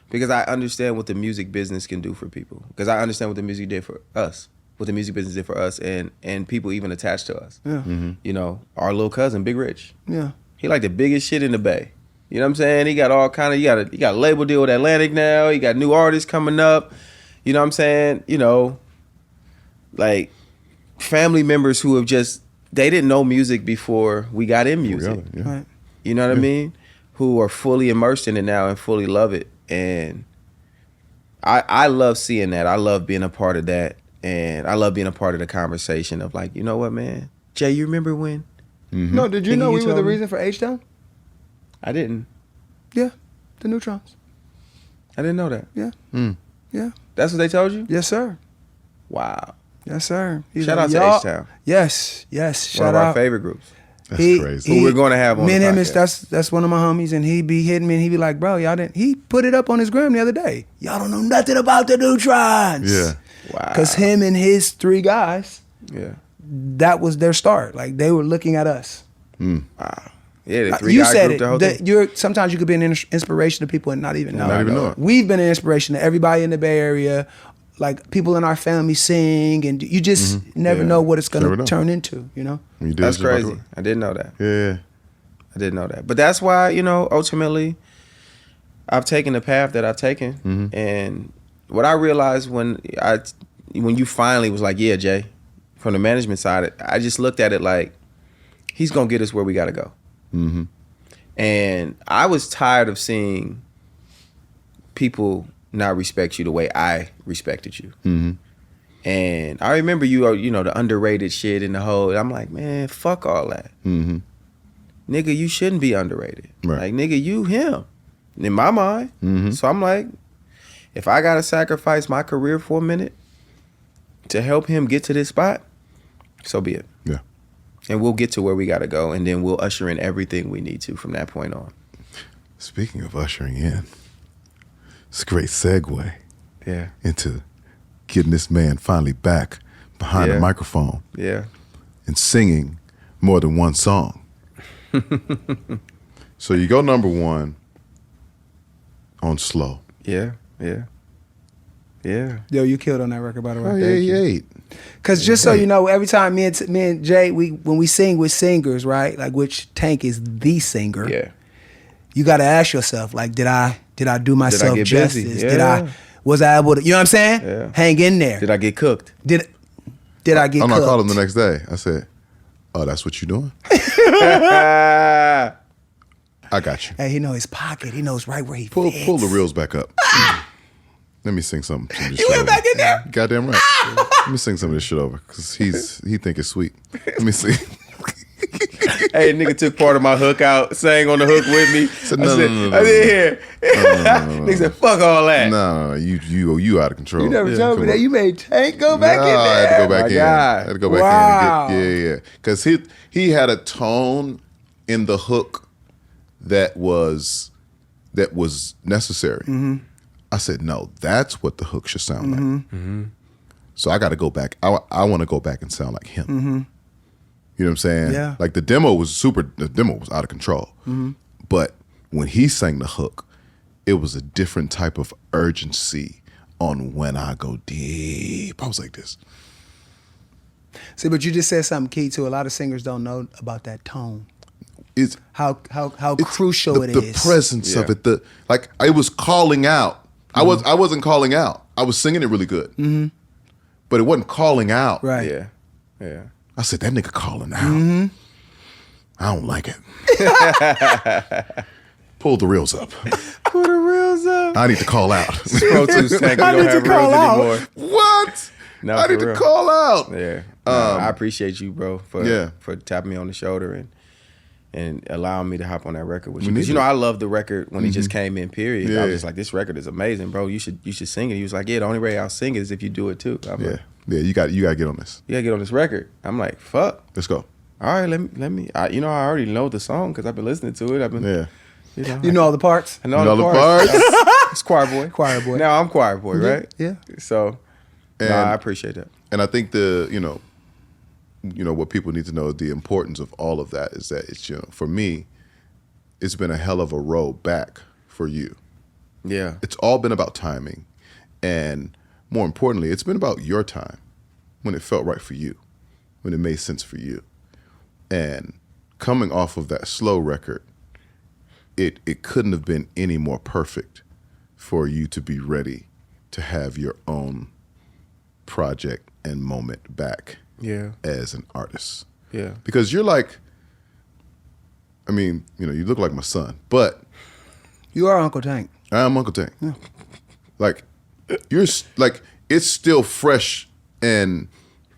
Because I understand what the music business can do for people. Because I understand what the music did for us. What the music business did for us and people even attached to us. Yeah. You know, our little cousin, Big Rich. Yeah. He like the biggest shit in the Bay. You know what I'm saying? He got all kind of, he got a label deal with Atlantic now. He got new artists coming up. You know what I'm saying? You know, like, family members who have just, they didn't know music before we got in music. Right. You know what I mean? Who are fully immersed in it now and fully love it. And I love seeing that. I love being a part of that. And I love being a part of the conversation of, like, you know what, man? Jay, you remember when? No, did you know we were the reason for H-Town? I didn't. Yeah. The Newtrons. I didn't know that. Yeah. Yeah. That's what they told you? Yes, sir. Wow. Yes, sir. Shout out to H-Town. Yes. One Shout of out. our favorite groups. That's crazy. Who we're going to have on me the and him podcast. that's one of my homies, and he be hitting me and he be like, bro, y'all didn't. He put it up on his gram the other day. Y'all don't know nothing about the Newtrons. Yeah. Wow. Because him and his 3 guys, Yeah. that was their start. Like, they were looking at us. Wow. Yeah, the 3 You guy said group, it. the whole thing. Sometimes you could be an inspiration to people and not even know. Not even know it. We've been an inspiration to everybody in the Bay Area. Like, people in our family sing, and you just never know what it's Never going know. to turn into, you know? You did That's just about crazy. to- I didn't know that. Yeah. I didn't know that. But that's why, you know, ultimately, I've taken the path that I've taken. And what I realized when you finally was like, yeah, Jay, from the management side, I just looked at it like, he's going to get us where we got to go. And I was tired of seeing people not respect you the way I respected you. And I remember you know, the underrated shit in the whole, I'm like, man, fuck all that. Nigga, you shouldn't be underrated. Right. Like, nigga, you him. In my mind. So I'm like, if I gotta sacrifice my career for a minute to help him get to this spot, so be it. Yeah. And we'll get to where we gotta go, and then we'll usher in everything we need to from that point on. Speaking of ushering in, it's a great segue Yeah. into getting this man finally back behind the microphone Yeah. and singing more than one song. So you go #1 on Slow. Yeah. Yo, you killed on that record, by the way. Oh, yeah. Because just so you know, every time me and Jay, when we sing with singers, right? Like, which Tank is the singer. Yeah. You got to ask yourself, like, did I do myself get justice? busy? Did Yeah. Was I able to, you know what I'm saying? Yeah. Hang in there. Did I get cooked? Did I get I'm cooked? not calling him the next day. I said, "Oh, that's what you doing? I got you. Hey, he know his pocket. He knows right where he Pull fits. the reels back up. Let me sing something. You went back in there? Goddamn right. Let me sing some of this shit over because he think it's sweet. Let me see. Hey, nigga took part of my hook out, sang on the hook with me. Said, I didn't hear. Nigga said, fuck all that. No, you out of control. You never told me Come that. on. You made Tank go back in there. I had to go back My in. God. I had to go back Wow. in and get, yeah. Because he had a tone in the hook that was necessary. Mm-hmm. I said, no, that's what the hook should sound like. Mm-hmm. So I got to go back. I want to go back and sound like him. Mm-hmm. You know what I'm saying? Yeah. Like the demo was out of control. Mm-hmm. But when he sang the hook, it was a different type of urgency on when I go deep. I was like this. See, but you just said something key too. A lot of singers don't know about that tone. It's How crucial the, it the is. presence of Yeah. it. I was calling out. I wasn't calling out. I was singing it really good. Mm-hmm. But it wasn't calling out. Right. Yeah. Yeah. I said, that nigga calling out. Mm-hmm. I don't like it. Pull the reels up. Put the reels up. I need to call out. Pro Tools Tank, we I don't need to have call reels out. anymore. What? No, I for need to real. call out. Yeah. I appreciate you, bro, Yeah. for tapping me on the shoulder and allowing me to hop on that record with you. We Because need you know it. I love the record when it just came in. Period. I Yeah. was just like, this record is amazing, bro. You should sing it. He was like, yeah, the only way I'll sing it is if you do it too. I'm Yeah. like, Yeah, you got to get on this. you gotta get on this record. I'm like, fuck. Let's go. All right, let me. I already know the song because I've been listening to it. I've been, Yeah. You know all the parts? I know You know the the parts. parts? It's choir boy. Choir boy. Now I'm choir boy, right? Yeah. So, And- I appreciate that. And I think what people need to know, the importance of all of that is that it's, for me, it's been a hell of a road back for you. Yeah. It's all been about timing. And more importantly, it's been about your time when it felt right for you, when it made sense for you. And coming off of that slow record, it couldn't have been any more perfect for you to be ready to have your own project and moment back Yeah. as an artist. Yeah. Because you're like, you look like my son, but You are Uncle Tank. I am Uncle Tank. Like, it's still fresh and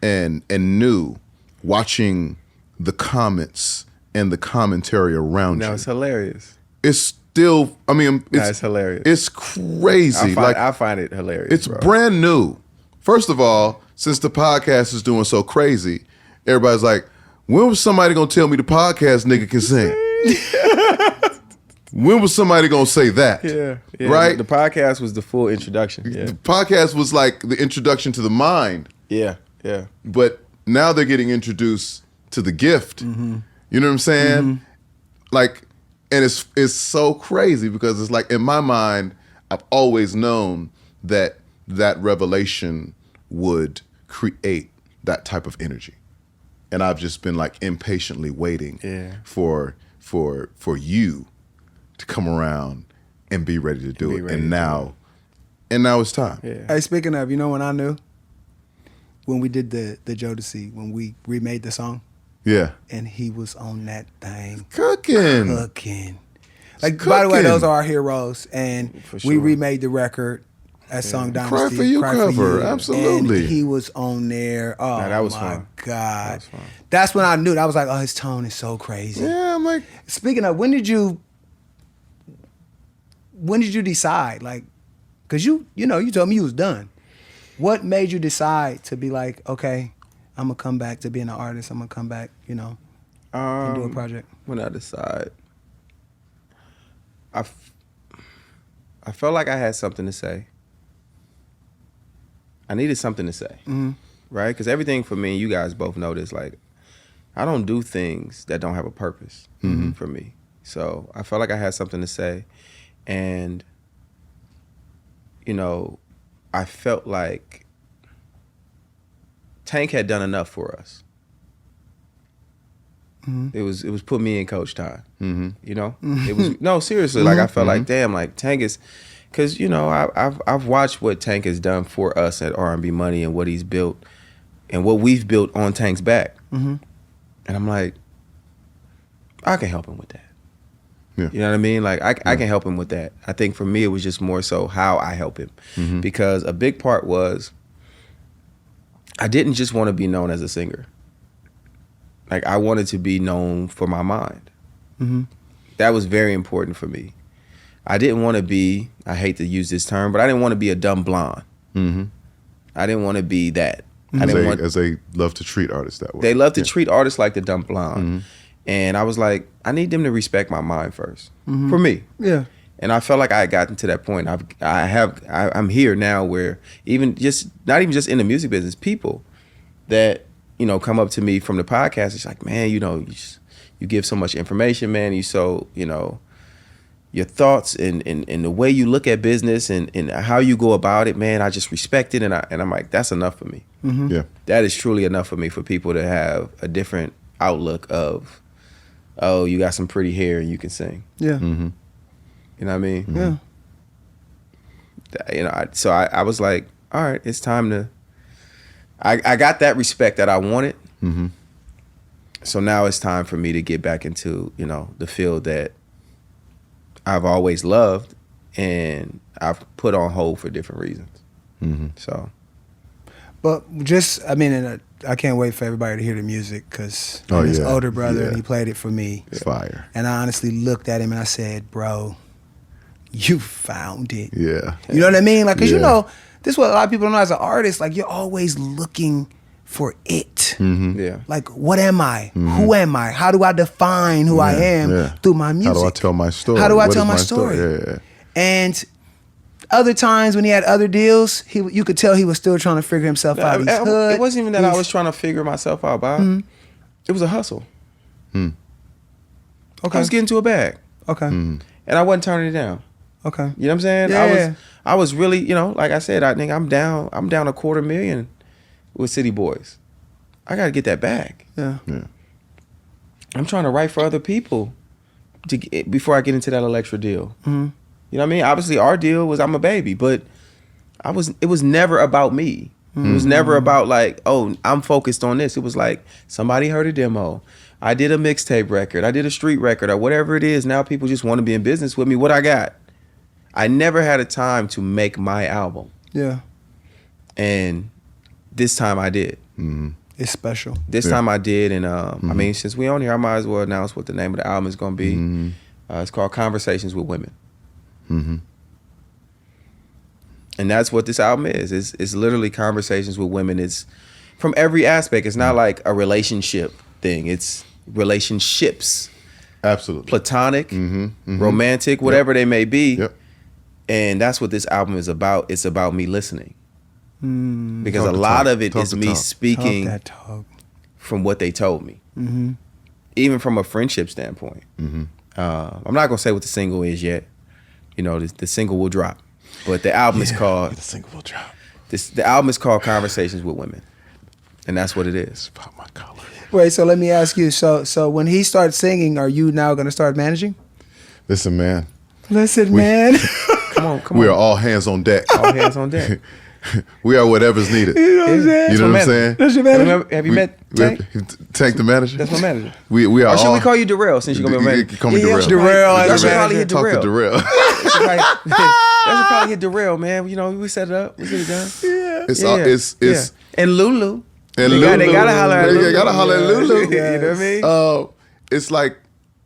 new watching the comments and the commentary around No, you. it's hilarious. It's still, It's hilarious. It's crazy. I find it hilarious. It's bro. brand new. First of all, since the podcast is doing so crazy, everybody's like, when was somebody gonna tell me the podcast nigga can sing? When was somebody gonna say that? Yeah. Right? The podcast was the full introduction. Yeah. The podcast was like the introduction to the mind, Yeah. Yeah. but now they're getting introduced to the gift. Mm-hmm. You know what I'm saying? Like, and it's so crazy because it's like in my mind, I've always known that revelation would create that type of energy. And I've just been like impatiently waiting Yeah. for you to come around and be ready to do be it. ready And to now it's time. Yeah. Hey, speaking of, you know when I knew? When we did the Jodeci, when we remade the song, Yeah. and he was on that thing Cooking. cooking. Like, by the way, those are our heroes, and For we sure. remade the record at Song Dynasty. Cry For You cover, absolutely. And he was on there. Oh, Nah, that was my fun. God. That was fun. That's when I knew. I was like, oh, his tone is so crazy. Yeah, I'm like, Speaking of, when did you decide? Like, because you told me you was done. What made you decide to be like, okay, I'm going to come back to being an artist. I'm going to come back, and do a project? When I decide, I felt like I had something to say. I needed something to say, right? Because everything for me, you guys both know this, like, I don't do things that don't have a purpose for me. So I felt like I had something to say. And, I felt like Tank had done enough for us. It was put me in coach time. It was no, seriously. Like I felt like, damn, like Tank because I've watched what Tank has done for us at R&B Money and what he's built and what we've built on Tank's back, and I'm like, I can help him with that. Yeah. You know what I mean? Like I can help him with that. I think for me it was just more so how I help him, because a big part was I didn't just want to be known as a singer. Like I wanted to be known for my mind. That was very important for me. I didn't want to be, I hate to use this term, but I didn't want to be a dumb blonde. I didn't want to be that. As they love to treat artists that way. They love to treat artists like the dumb blonde. And I was like, I need them to respect my mind first. For me. Yeah. And I felt like I had gotten to that point. I'm here now where not even just in the music business, people that, come up to me from the podcast, it's like, man, you give so much information, man. You so, your thoughts and the way you look at business and how you go about it, man, I just respect it. And I'm like, that's enough for me. Yeah. That is truly enough for me, for people to have a different outlook of, oh, you got some pretty hair and you can sing. Yeah. You know what I mean? Yeah. So I was like, all right, it's time to, I got that respect that I wanted. So now it's time for me to get back into, the field that I've always loved and I've put on hold for different reasons. So. But and I can't wait for everybody to hear the music, because I'm his older brother and he played it for me. It's fire. And I honestly looked at him and I said, bro, you found it. Yeah. You know what I mean? Like, because this is what a lot of people don't know as an artist. Like, you're always looking for it. Yeah. Like, what am I? Who am I? How do I define who I am through my music? How do I tell my story? How do I What tell is my story? Yeah. And other times when he had other deals, you could tell he was still trying to figure himself out. He's hood. It wasn't even that I was trying to figure myself out, Bob. It was a hustle. Okay. I was getting to a bag. Okay. And I wasn't turning it down. Okay. You know what I'm saying? Yeah. I was really, like I said, I think I'm down $250,000 with City Boys. I got to get that back. Yeah. I'm trying to write for other people before I get into that Electra deal. You know what I mean? Obviously, our deal was I'm a baby, but it was never about me. It was never about like, oh, I'm focused on this. It was like somebody heard a demo. I did a mixtape record. I did a street record or whatever it is. Now people just want to be in business with me. What I got? I never had a time to make my album. Yeah. And this time I did. It's special. This time I did. And I mean, since we on here, I might as well announce what the name of the album is going to be. It's called Conversations with Women. And that's what this album is. It's literally conversations with women. It's from every aspect. It's not like a relationship thing. It's relationships. Absolutely. Platonic, romantic, whatever they may be. Yep. And that's what this album is about. It's about me listening. Because Talk a the lot talk. of it Talk is the me talk. speaking Talk that talk. from what they told me. Even from a friendship standpoint. I'm not going to say what the single is yet. The single will drop. But the album is called... The single will drop. The album is called Conversations with Women. And that's what it is. It's about my color. Wait, so let me ask you. So when he starts singing, are you now going to start managing? Listen, man. Man. Come on. We are all hands on deck. All hands on deck. We are whatever's needed. You know what I'm saying? You know what I'm saying? That's your manager? Have you met Tank? Tank the manager? That's my manager. We are Or should all... we call you Darrell since you're going to be my manager? Call me Yeah, Darrell. Darrell. Y'all should probably hit Talk to Darrell. Darrell. Y'all should probably hit Darrell, man. We set it up. We get it done. It's And Lulu. and They Lulu. gotta holler at Lulu. They gotta holler at Lulu. You know what I mean? It's like,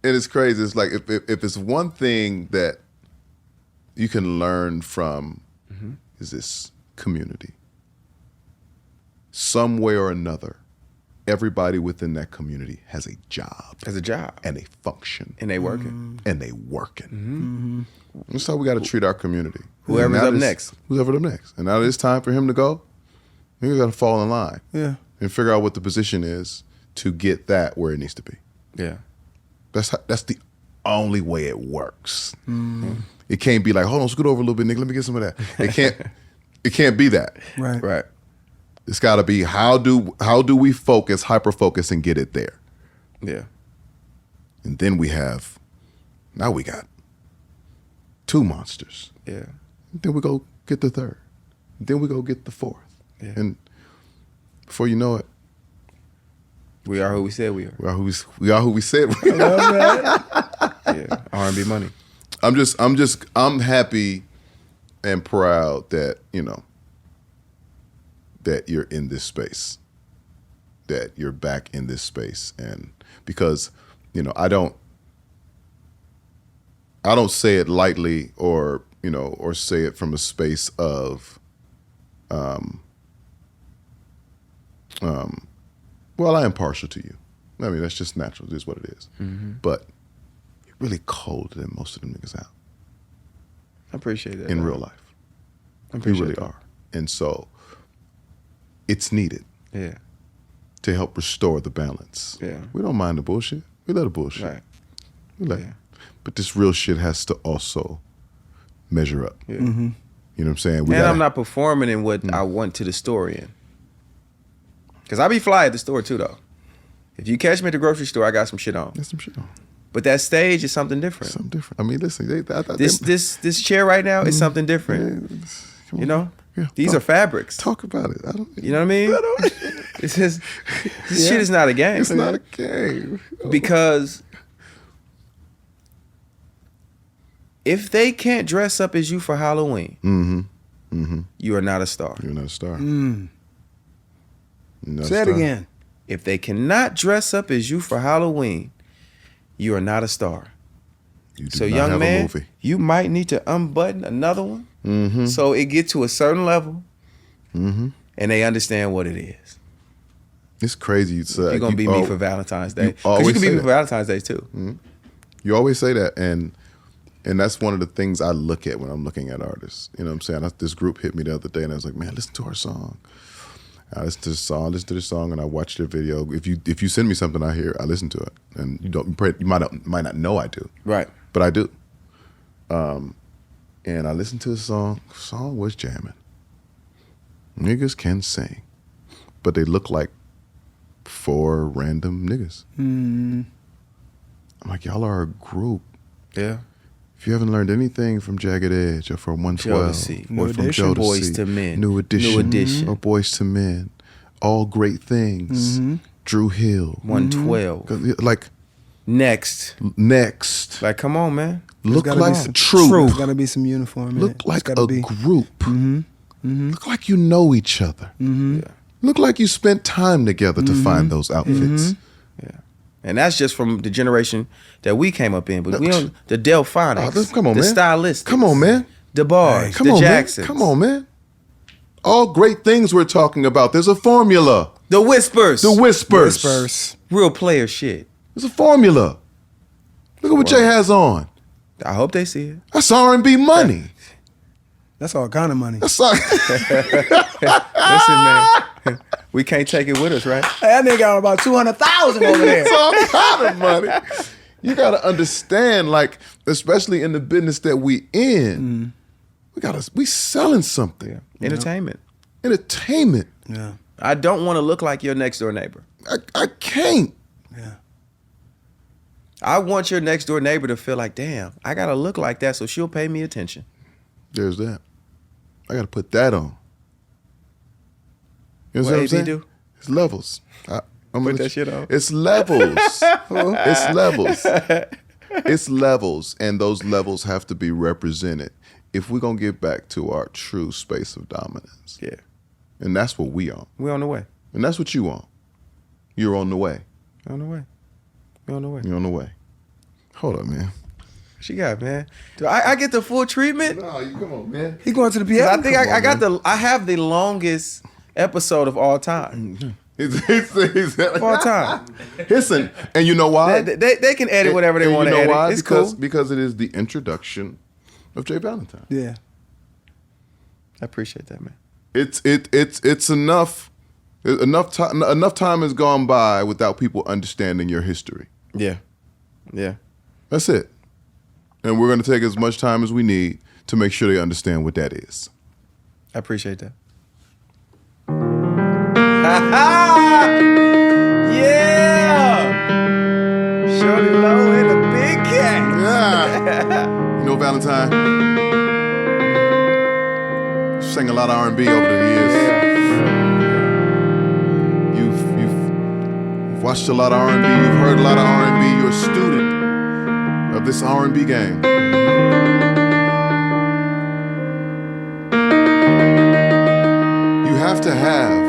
and it's crazy. It's like if it's one thing that you can learn from is this community. Some way or another, everybody within that community has a job. As a job. And they function. And they working. And they working. That's how we got to treat our community. Whoever's up next. Whoever's up next. And now that it's time for him to go, we got to fall in line. Yeah. And figure out what the position is to get that where it needs to be. Yeah. That's the only way it works. It can't be like, hold on, scoot over a little bit, nigga. Let me get some of that. It can't be that. Right. It's got to be how do we focus, hyper focus, and get it there. Yeah. And then we got 2 monsters. Yeah. Then we go get the third. Then we go get the fourth. Yeah. And before you know it, We are who we said we are. we are who we said we are. Yeah. R&B Money. I'm happy and proud that, that you're in this space, that you're back in this space. And because, I don't say it lightly or say it from a space of, well, I am partial to you. I mean, that's just natural. It is what it is. Mm-hmm. But you're really colder than most of them niggas out I appreciate that. in man. real life. I You appreciate really that. are. And so it's needed Yeah. to help restore the balance. Yeah. We don't mind the bullshit. We love the bullshit. Right. We let Yeah. it. But this real shit has to also measure up. Yeah. You know what I'm saying? And I'm not performing in what I want to the story in. Because I be fly at the store too, though. If you catch me at the grocery store, I got some shit on. There's some shit on. But that stage is something different. Something different. I mean, listen. This chair right now is something different. Come You on. know? Yeah, These are fabrics. Talk about it. You know what I mean? It's just, this shit is not a game. It's not a game. Because if they can't dress up as you for Halloween, you are not a star. You're not a star. Mm. You're not a Say it star. again. If they cannot dress up as you for Halloween, you are not a star. You do So, not young have man, a movie. you might need to unbutton another one Mm-hmm. so it get to a certain level and they understand what it is. It's crazy. It's, You're going to be me for Valentine's Day. you Because you always can be say me that. for Valentine's Day too. You always say that, and that's one of the things I look at when I'm looking at artists. You know what I'm saying? This group hit me the other day, and I was like, man, listen to our song. I listened to the song, and I watched their video. If you send me something I hear, I listen to it, and you might not know I do, Right. but I do. And I listened to the song. The song was jamming. Niggas can sing, but they look like 4 random niggas. I'm like, y'all are a group. Yeah. If you haven't learned anything from Jagged Edge or from 112 Jodeci. or New from Edition. Jodeci, Boyz II Men. New Edition, New Edition. or Boyz II Men, all great things. Drew Hill, 112. like Next. Next, Like, come on, man. look gotta like be some Truth. There's got to be some uniform. in it. Look It's like gotta a be. group. Look like you know each other. Yeah. Look like you spent time together to find those outfits. Yeah. And that's just from the generation that we came up in. But we don't, the Delphonics, Come on, the man. Stylistics, Come on, man. the Bars, Come the on, Jacksons, man. Come on, man. All great things we're talking about. There's a formula. the Whispers, The Whispers. Spurs. real player shit. There's a formula. Look at what Jay has on. I hope they see it. That's R&B money. That's all kind of money. That's all. Listen, man, we can't take it with us, right? Hey, that nigga got about 200,000 over there. It's all kind of money. You gotta understand, like, especially in the business that we in, we selling something. Yeah. Entertainment. Entertainment. Yeah. I don't want to look like your next door neighbor. I can't. Yeah. I want your next door neighbor to feel like, damn, I gotta look like that so she'll pay me attention. There's that. I gotta put that on. You know What what I'm AB saying? do? It's levels. I'm Put gonna that shit on. It's levels. It's levels. It's levels, and those levels have to be represented if we're gonna get back to our true space of dominance. Yeah, And that's what we on. we on the way. And that's what you on. You're on the way. On the way. We on the way. You're on the way. Hold up, man. What you got, man? Do I get the full treatment? No, you come on, man. He going to the 'Cause PL. I think I have the longest episode of all time. Of all time. Listen, and you know why? They can edit whatever they And want to you know edit. why? It's because, cool. because it is the introduction of J Valentine. Yeah. I appreciate that, man. It's enough. Enough time has gone by without people understanding your history. Yeah. Yeah. That's it. And we're going to take as much time as we need to make sure they understand what that is. I appreciate that. Yeah! Shorty Low and the big cat. Yeah. You know Valentine? sang a lot of R&B over the years. You've watched a lot of R&B. You've heard a lot of R&B. You're a student of this R&B game. You have to have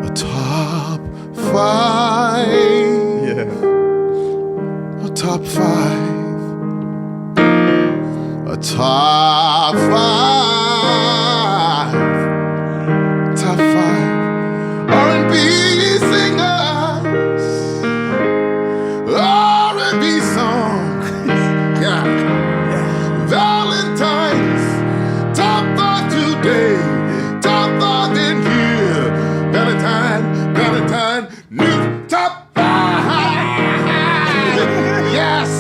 a top 5. Yeah. A top 5. A top 5. Top 5 R&B singers. R&B songs. Yeah. Valentine's. Top 5 today. Top 5 in here. Valentine, new top 5. Yes.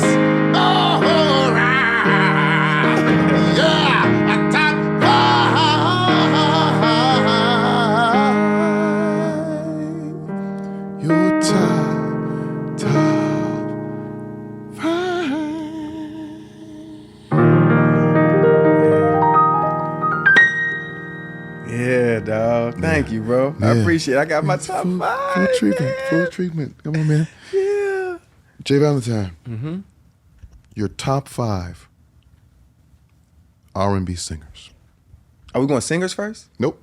All right. Yeah. A top 5. Your top 5. Yeah, dog. Thank you, bro. I Yeah. appreciate it. I got my top 5. Full treatment. man. Full treatment. Come on, man. Yeah. J Valentine. Your top 5 R&B singers. Are we going singers first? Nope.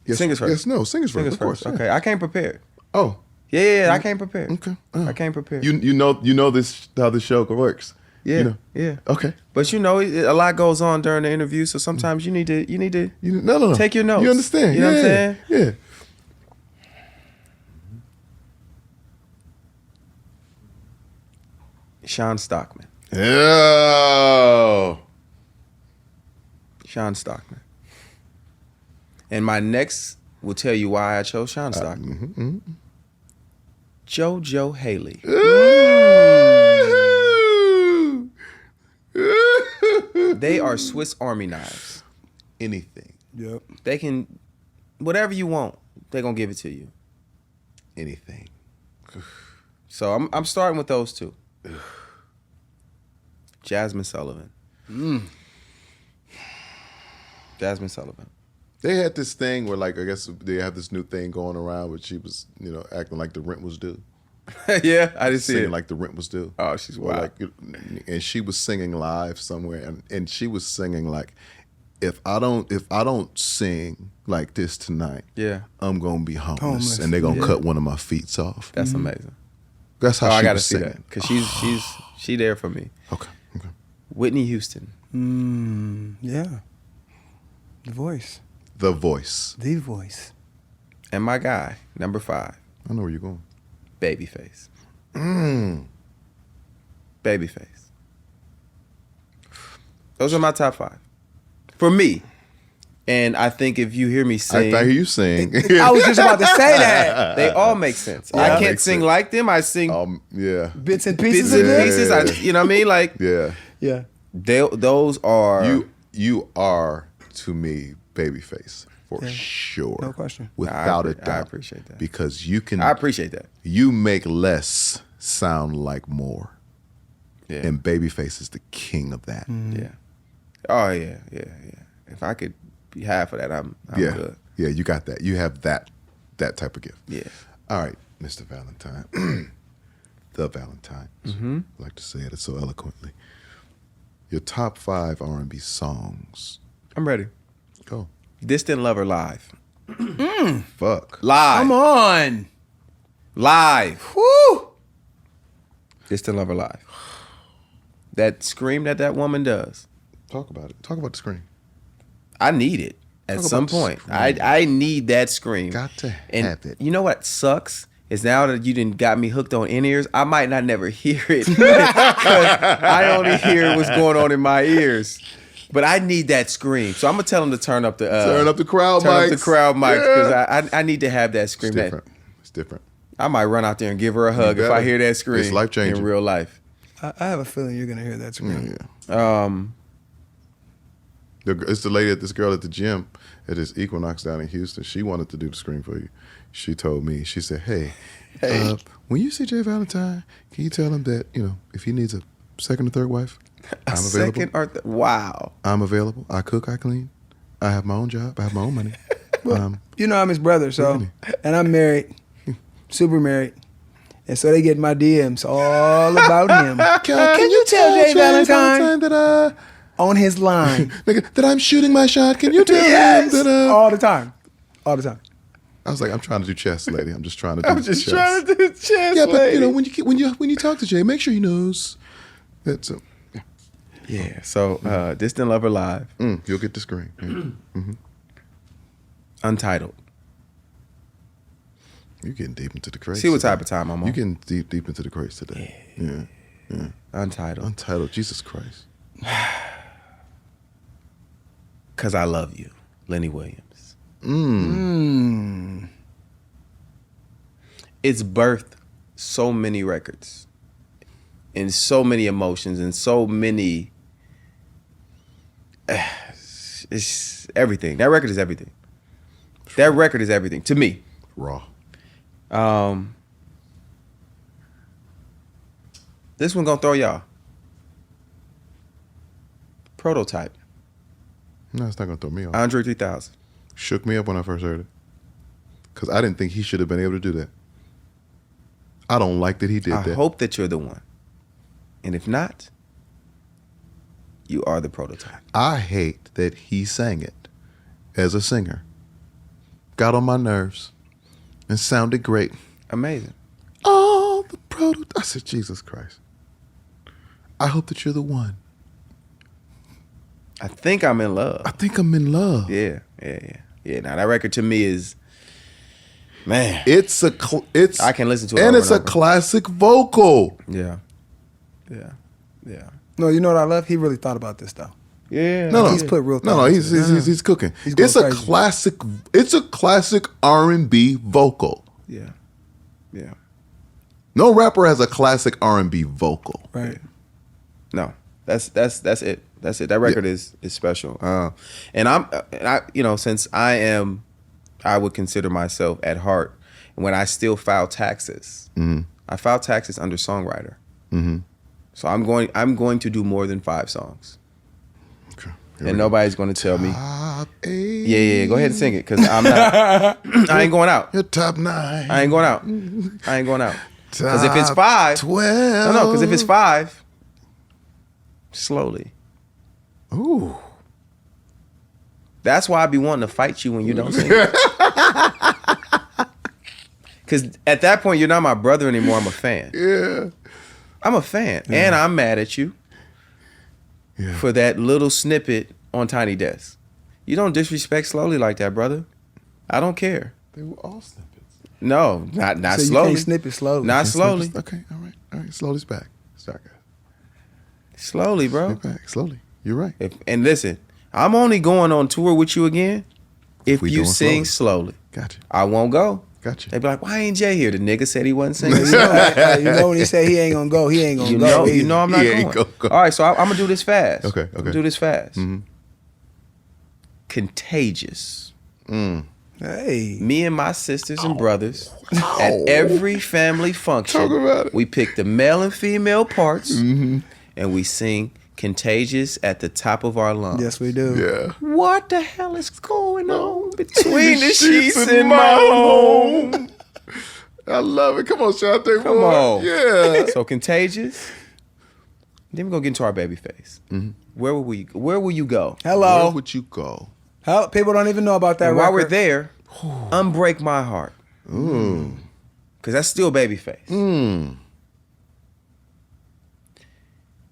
Yes, Singers first. Yes, no, singers first. Singers Of course. first. yeah. Okay, I came prepared. Oh, Yeah, I came prepared. okay. I came prepared. You know this how this show works. yeah, You know. yeah. Okay. But you know, a lot goes on during the interview, so sometimes you need to No. take your notes. You understand? You know what I'm saying? Yeah. Sean Stockman. Yeah. Sean Stockman. And my next will tell you why I chose Sean Stockman. JoJo Haley. They are Swiss Army knives. Anything. Yep. They can, whatever you want, they're gonna give it to you. Anything. So I'm starting with those two. Jasmine Sullivan. Jasmine Sullivan. They had this thing where, like, I guess they have this new thing going around where she was, acting like the rent was due. Yeah, I didn't see Singing it. like the rent was due. Oh, she's Or wild. and she was singing live somewhere, and she was singing like, if I don't sing like this tonight, Yeah, I'm gonna be homeless, Homeless. and they're gonna Yeah. cut one of my feet off. that's amazing. That's how Oh, I she gotta was see singing. that because she there for me. Okay. Whitney Houston. Yeah. The voice. The voice. The voice. And my guy, number 5, I know where you're going. Babyface. Mm. Babyface. Those are my top 5 for me. And I think if you hear me sing, I hear you sing. I was just about to say that. they all make sense. Yeah, I can't makes sing sense. like them. I sing Yeah. Bits and bits pieces and of Yeah. it. pieces. You know what I mean? Like Yeah. Yeah. those are You are to me Babyface for sure. No question. Without a I doubt. appreciate that. Because you I appreciate that. you make less sound like more. Yeah. And Babyface is the king of that. Yeah. Oh yeah. If I could be half of that, I'm yeah. good. Yeah, you got that. You have that type of gift. Yeah. All right, Mr. Valentine. The Valentine. Mm-hmm. I like to say it so eloquently. Your top 5 R&B songs. I'm ready. Go. Distant Lover live. Fuck. Live. Come on. Live. Woo. Distant Lover live. That scream that woman does. Talk about it. Talk about the screen. I need it at Talk some about the point. scream. I need that scream. Got to And have it. you know what sucks? Is now that you done got me hooked on in-ears, I might not never hear it. 'Cause I only hear what's going on in my ears. But I need that scream. So I'm going to tell them to turn up the... Turn up the crowd turn mics. up the crowd mics because Yeah. I need to have that It's scream. different. It's different. I might run out there and give her a hug if I better. hear that scream. It's life-changing. in real life. I have a feeling you're gonna hear that scream. Yeah. Um, It's the lady this girl at the gym at this Equinox down in Houston. She wanted to do the screen for you. She told me, she said, hey. When you see J Valentine, can you tell him that, if he needs a second or third wife, I'm available. Second or wow. I'm available. I cook, I clean. I have my own job. I have my own money. You know I'm his brother, so Really? and I'm married, super married, and so they get my DMs all about him. Can you tell J Valentine that on his line? nigga, that I'm shooting my shot? Can you tell Yes, him that all the time, all the time. I was like, I'm trying to do chess, lady. I'm just trying to do I'm just chess. trying to do chess. Yeah, but you know, lady. when you talk to Jay, make sure he knows that. So, Yeah. So Distant Lover Live. you'll get the screen. Yeah. Untitled. You're getting deep into the craze. See what today. type of time I'm on. You're getting deep into the craze today. Yeah. Untitled. Untitled. Jesus Christ. Cause I Love You. Lenny Williams. It's birthed so many records and so many emotions and so many. It's everything. That record is everything. That record is everything to me. Raw. This one gonna throw y'all. Prototype. No, it's not gonna throw me off. Andre 3000. Shook me up when I first heard it, because I didn't think he should have been able to do that. I don't like that he did I that. hope that you're the one. And if not, you are the prototype. I hate that he sang it as a singer. Got on my nerves and sounded great. Amazing. Oh, the prototype. I said, Jesus Christ. I hope that you're the one. I think I'm in love. I think I'm in love. Yeah. Now that record to me is, man. It's I can listen to it and over it's and a over. classic vocal. Yeah. No, you know what I love? He really thought about this though. Yeah. No, He's put real No, thought he's into it. he's cooking. He's going It's a crazy. classic. It's a classic R&B vocal. Yeah. No rapper has a classic R&B vocal. Right. No, that's it. That's it. That record is special. And I since I would consider myself at heart, when I still file taxes, I file taxes under Songwriter. So I'm going to do more than 5 songs, Okay. and nobody's going to tell me. Top 8. Yeah. Go ahead and sing it, because I'm not. I ain't going out. Your top 9. I ain't going out. Because if it's Top 5, 12. no. Because if it's 5, slowly. Ooh. That's why I be wanting to fight you when you don't sing. Because at that point, you're not my brother anymore. I'm a fan. Yeah. I'm a fan. And I'm mad at you Yeah. for that little snippet on Tiny Desk. You don't disrespect Slowly like that, brother. I don't care. They were all snippets. No, not So you slowly. can't snip it slowly. Not slowly. Okay. All right. Slowly's back. Sorry, guys. Slowly, bro. Get back. Slowly. You're right. And listen, I'm only going on tour with you again if we you doing sing slowly. Gotcha. I won't go. Gotcha. They be like, why ain't Jay here? The nigga said he wasn't singing. You know when he say he ain't gonna go, he ain't gonna You go. know, either. I'm not He ain't going. gonna go. All right, so I'm gonna do this fast. Okay, I'm gonna okay. do this fast. Mhm. Contagious. Hey. Me and my sisters and brothers at every family function. Talk about it. We pick the male and female parts, Mm-hmm. and we sing "Contagious" at the top of our lungs. Yes, we do. Yeah. What the hell is going on between the sheets in my home? I love it. Come on, Shante. Come on. Yeah. So "Contagious." Then we gonna get into our baby face. Mm-hmm. Where will you go? Hello. Where would you go? How, people don't even know about that And while we're record. there, "Unbreak My Heart." Cause that's still Babyface.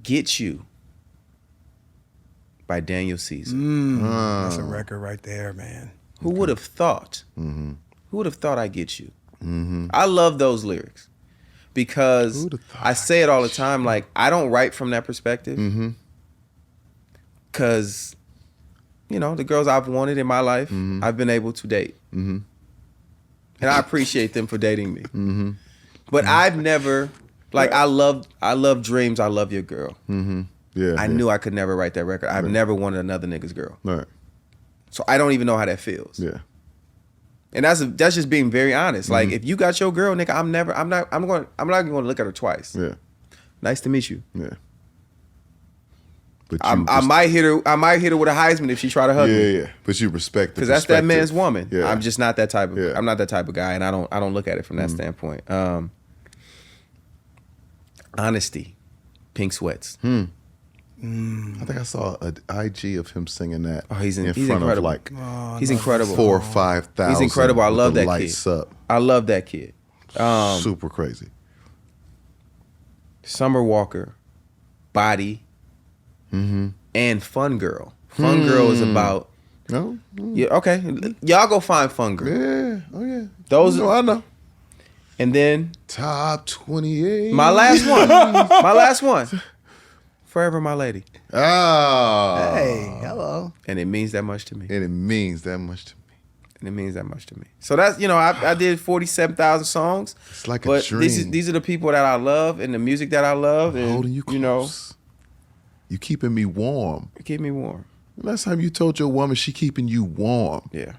"Get You" by Daniel Caesar. That's a record right there, man. Who would have thought? Who would have thought "I Get You"? I love those lyrics because Who'd have thought I say it all the time. Like, I don't write from that perspective because, the girls I've wanted in my life, I've been able to date, and I appreciate them for dating me. But I've never, I love Dreams. I Love Your Girl. Yeah. I knew I could never write that record. I've never wanted another nigga's girl, All right. so I don't even know how that feels. Yeah. And that's just being very honest. Like, if you got your girl, nigga, I'm not going to look at her twice. Yeah. Nice to meet you. Yeah. But I might hit her. I might hit her with a Heisman if she try to hug me. Yeah. But you respect Because that's that man's woman. Yeah. I'm just not that type of. Yeah. I'm not that type of guy, and I don't look at it from that standpoint. Honesty, Pink Sweats. I think I saw an IG of him singing that. Oh, he's in front incredible. of like He's incredible. 4,000 or 5,000. He's incredible. I with love the that lights kid. up. I love that kid. Super crazy. Summer Walker, Body, and Fun Girl. Fun Girl is about. No. Yeah, okay. Y'all go find Fun Girl. Yeah. Oh yeah. Those. I know. And then Top 28. my last one. My last one. Forever My Lady. Ah. Hey, hello. And it means that much to me. And it means that much to me. And it means that much to me. So that's, I did 47,000 songs. It's like a but dream. These are the people that I love and the music that I love. And, Holding you close. You keeping me warm. Keep me warm. Last time you told your woman she keeping you warm. Yeah.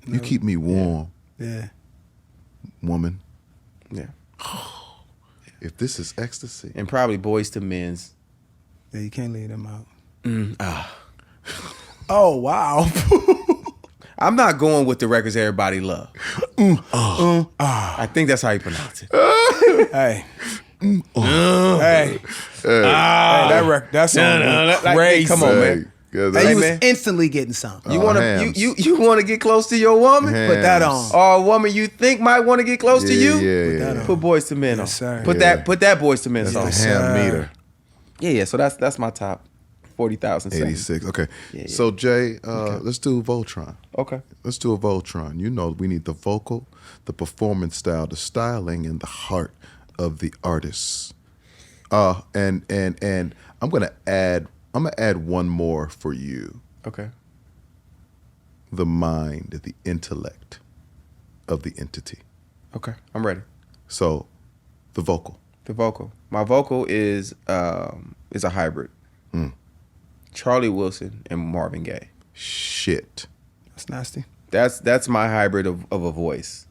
You keep me warm, Yeah. woman. Yeah. If this is ecstasy. And probably Boyz II Men's. Yeah, you can't leave them out. Ah. Oh, wow. I'm not going with the records everybody love. I think that's how you pronounce it. Hey. Hey. That song crazy. Come on, man. Hey, you was man. instantly getting some. You want to hams. you want to get close to your woman? Put that on. Or a woman you think might want to get close to you? Yeah. on. Put Boyz II Men on. sir. Put Yeah. that Boyz II Men That's song. the sir. ham meter. Yeah. So that's my top 40,000. 86. Okay. Yeah. So Jay, let's do Voltron. Okay. Let's do a Voltron. You know we need the vocal, the performance style, the styling, and the heart of the artist. And I'm gonna add one more for you. Okay. The mind, the intellect of the entity. Okay. I'm ready. So, the vocal. The vocal. My vocal is a hybrid. Charlie Wilson and Marvin Gaye. Shit. That's nasty. That's my hybrid of a voice.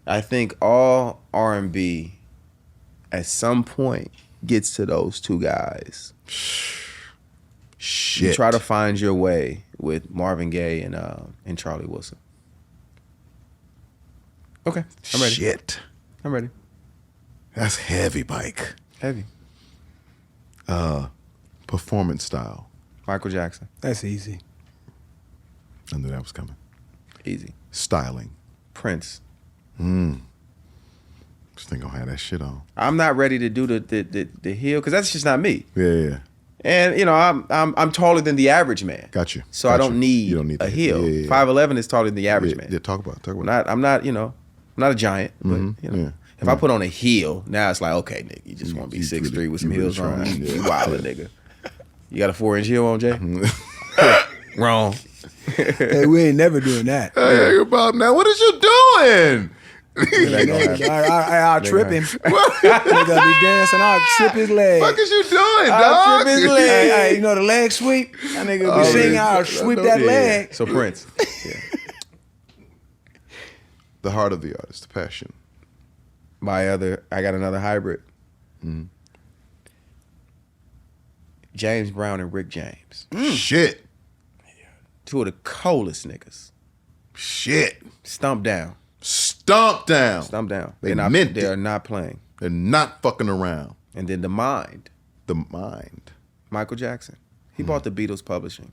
I think all R&B at some point gets to those two guys. Shit. You try to find your way with Marvin Gaye and Charlie Wilson. Okay, I'm ready. Shit. I'm ready. That's heavy, Mike. Heavy. Performance style. Michael Jackson. That's easy. I knew that was coming. Easy. Styling. Prince. Just ain't gonna have that shit on. I'm not ready to do the heel because that's just not me. Yeah. And I'm taller than the average man. Got you. So Got I don't you. need, You don't need a that. heel. Yeah. 5'11" is taller than the average man. Yeah, talk about it. I'm not a giant, but Yeah. if I put on a heel, now it's like, okay, nigga, you just want to be You 6'3" really- with some you really heels on. trying, You yeah. wildin', nigga. You got a 4-inch heel on, Jay? Wrong. Hey, we ain't never doing that. Hey, about now, what is you doing? I'll trip him. Nigga be dancing. I'll trip his leg. What is you doing, I'll dog? trip his leg. Hey, you know the leg sweep? That nigga be singing. yeah. I'll sweep that Yeah. leg. So Prince. The heart of the artist, the passion. I got another hybrid. Mm-hmm. James Brown and Rick James. Shit. Two of the coldest niggas. Shit. Stomp down. Stomp down. Stomp down. They meant They it. are not playing. They're not fucking around. And then the mind. The mind. Michael Jackson. He bought the Beatles publishing.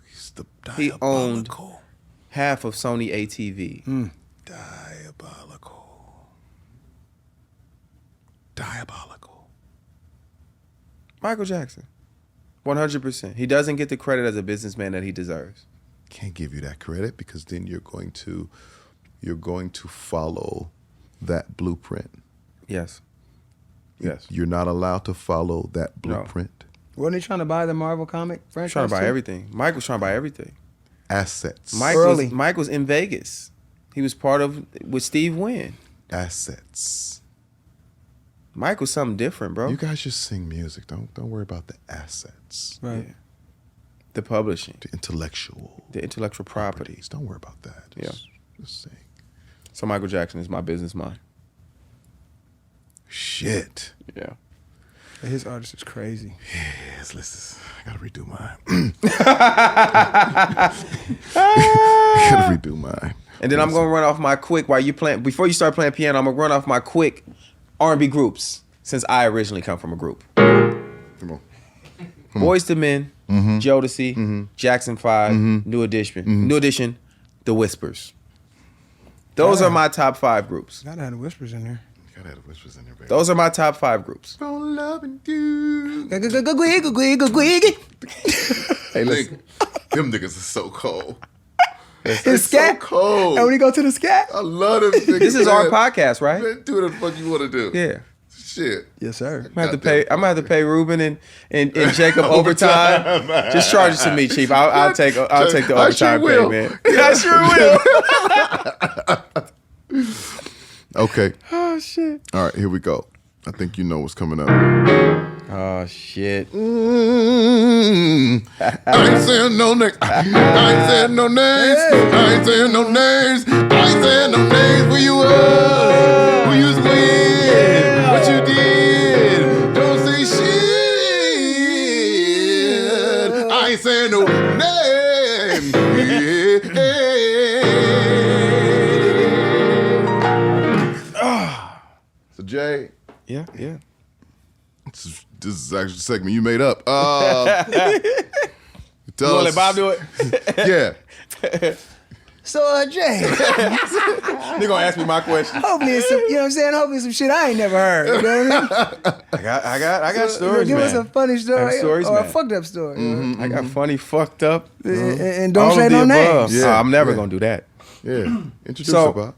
He's the He owned diabolical. half of Sony ATV. Diabolical. Michael Jackson. 100%. He doesn't get the credit as a businessman that he deserves. Can't give you that credit because then you're going to follow that blueprint. Yes. Yes. You're not allowed to follow that blueprint. Wasn't he trying to buy the Marvel comic franchise? Trying to buy too? everything. Mike was trying to buy everything. Assets. Mike was in Vegas. He was part of with Steve Wynn. Assets. Mike was something different, bro. You guys just sing music. Don't worry about the assets. Right. Yeah. The publishing, The intellectual the intellectual property. properties. Don't worry about that. Just sing. So Michael Jackson is my business mind. Shit. Yeah. His artist is crazy. His list is. I gotta redo mine. Gotta redo mine. And then I'm gonna run off my quick while you playing. Before you start playing piano, I'm gonna run off my quick R&B groups since I originally come from a group. Come on. Boyz II Men, Jodeci, Jackson 5, New Edition, The Whispers. Those are my top 5 groups. Gotta have the Whispers in there. Gotta have the Whispers in there, baby. Those are my top 5 groups. From loving you. Hey, Hey, listen. Them niggas are so cold. His It's so scat. cold. And when he go to the scat. I love them niggas. This is our man. podcast, right? Man, do what the fuck you want to do. Yeah. Shit. Yes, sir. I'm gonna have to pay Ruben and Jacob overtime. Just charge it to me, Chief. I'll take the I sure overtime will. pay, man. I sure will. Okay. Oh shit. All right, here we go. I think you know what's coming up. Oh shit. I ain't saying no names. I ain't saying no names. I ain't saying no names. I ain't saying no names. Where you was? Who you was with? What you did? Don't say shit. I ain't saying no names. So Jay. Yeah. This is actually a segment you made up. Tell Let us. Bob do it. Yeah. So, Jay, They're gonna ask me my question. hopefully it's some, you know what I'm saying? Hopefully it's some shit I ain't never heard. You know what I mean? I got stories, Give man. us a funny I have story stories, or a man. fucked up story. I got funny, fucked up. And don't all say of the no above. names. Yeah, I'm never yeah. gonna do that. Yeah. Introduce So- her, Bob.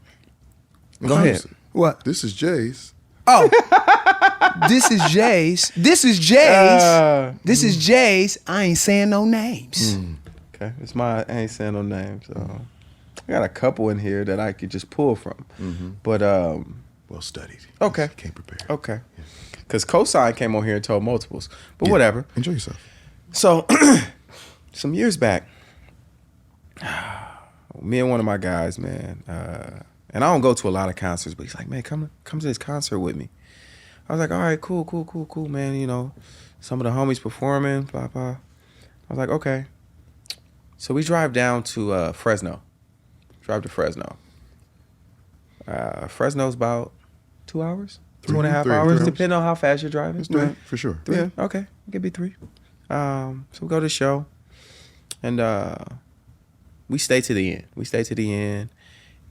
Go ahead. What? This is Jay's. Oh, this is Jay's. This is Jay's. I ain't saying no names. Okay, it's my. I ain't saying no names. So I got a couple in here that I could just pull from. But Well studied. Okay. Came prepared. okay, because Cosign came on here and told multiples. But Yeah. whatever. Enjoy yourself. So some years back, me and one of my guys, man, and I don't go to a lot of concerts, but he's like, man, come to this concert with me. I was like, all right, cool, man. You know, some of the homies performing, blah, blah. I was like, okay. So we drive down to Fresno. Drive to Fresno. Fresno's about 2 hours, 2.5 3 hours, hours. depending on how fast you're driving. It's 3 for sure. Yeah, okay. It could be 3. So we go to the show, and we stay to the end.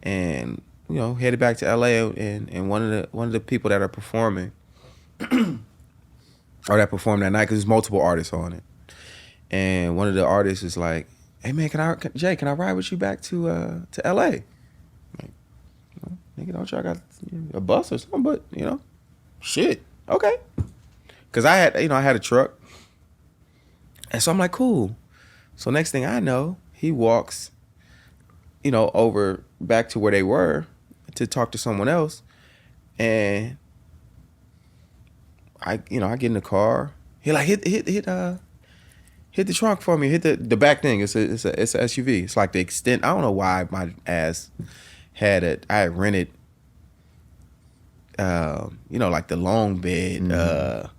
And you know, headed back to LA, and one of the people that are performing, or that performed that night, because there's multiple artists on it, and one of the artists is like, "Hey man, can I ride with you back to LA?" I'm like, well, nigga, don't y'all got a bus or something? But you know, shit, okay. Because I had a truck, and so I'm like, cool. So next thing I know, he walks, over back to where they were to talk to someone else, and I get in the car. He like hit the trunk for me. Hit the back thing. It's a SUV. It's like the extent. I don't know why my ass had it. I had rented, like the long bed.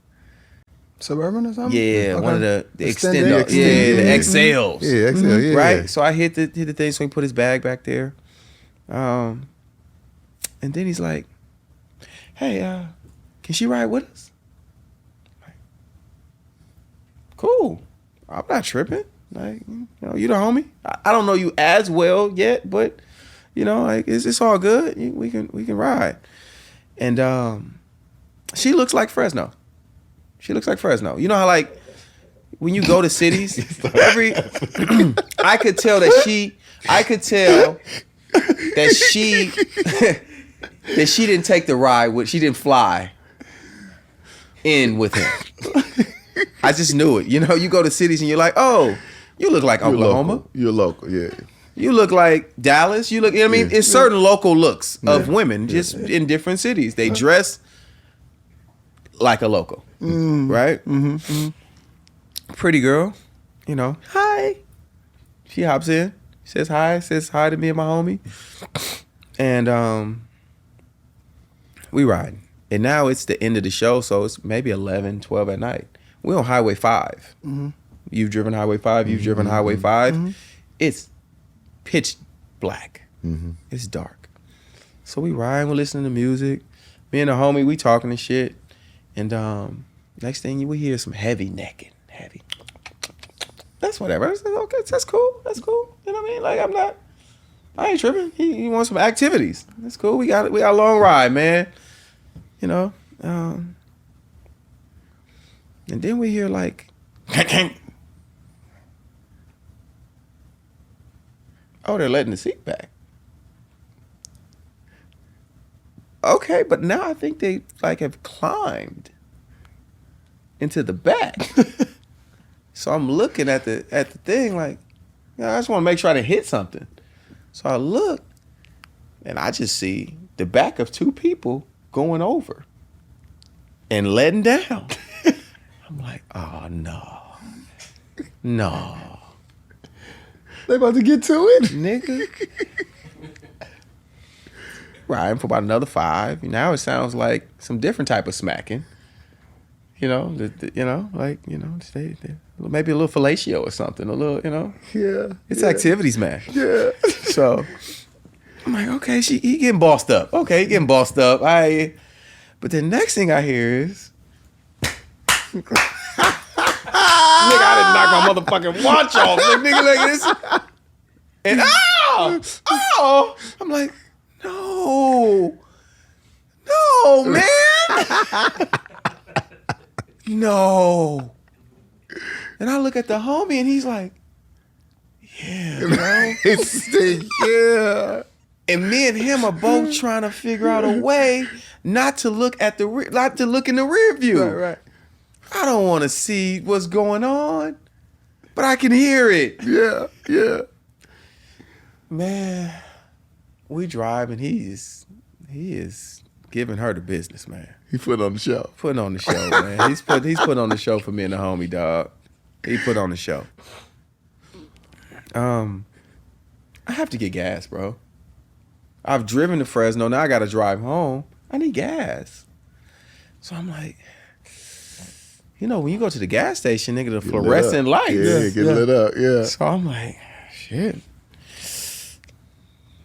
Suburban or something? Yeah, Okay. one of the Extended. extended. Yeah, the XLs. Yeah, XL, yeah. Right. Yeah. So I hit the thing, so he put his bag back there. And then he's like, "Hey, can she ride with us?" Like, cool. I'm not tripping. Like, you the homie. I don't know you as well yet, but like it's all good. We can ride. And she looks like Fresno. You know how like when you go to cities, I could tell that she didn't take the ride she didn't fly in with him. I just knew it. You go to cities and you're like, oh, you look like Oklahoma. You're local, yeah. You look like Dallas. You look, I mean, it's certain local looks of women just in different cities. They dress like a local, right? Mm-hmm. Pretty girl, hi. She hops in, says hi to me and my homie. And we ride. And now it's the end of the show, so it's maybe 11, 12 at night. We're on Highway 5. Mm-hmm. You've driven Highway 5. You've driven Highway 5. Mm-hmm. It's pitch black. Mm-hmm. It's dark. So we riding, we're listening to music. Me and the homie, we talking and shit. And next thing we hear some heavy necking. Heavy. That's whatever. I said, okay, that's cool. That's cool. You know what I mean? Like I ain't tripping. He wants some activities. That's cool. We got a long ride, man. You know? And then we hear like oh, they're letting the seat back. Okay, but now I think they like have climbed into the back. So I'm looking at the thing like, you know, I just want to make sure I didn't hit something. So I look and I just see the back of two people going over and letting down. I'm like, oh no. No. They about to get to it. Nigga. Riding for about another 5. Now it sounds like some different type of smacking. You know, stay maybe a little fellatio or something. A little, you know. Yeah. It's activities, man. Yeah. So I'm like, okay, he getting bossed up. Okay, he getting bossed up. But the next thing I hear is, nigga, I didn't knock my motherfucking watch off. Nigga, like this. And oh, I'm like, no, man, no. And I look at the homie and he's like, yeah, bro. Yeah. And me and him are both trying to figure out a way not to look in the rear view. Right. I don't want to see what's going on, but I can hear it. Yeah. Man, we drive and he is giving her the business, man. He put on the show. Putting on the show, man. He's put on the show for me and the homie, dog. He put on the show. I have to get gas, bro. I've driven to Fresno. Now I got to drive home. I need gas. So I'm like, you know, when you go to the gas station, nigga, the fluorescent lights. Yeah, get lit up. Yeah. So I'm like, shit.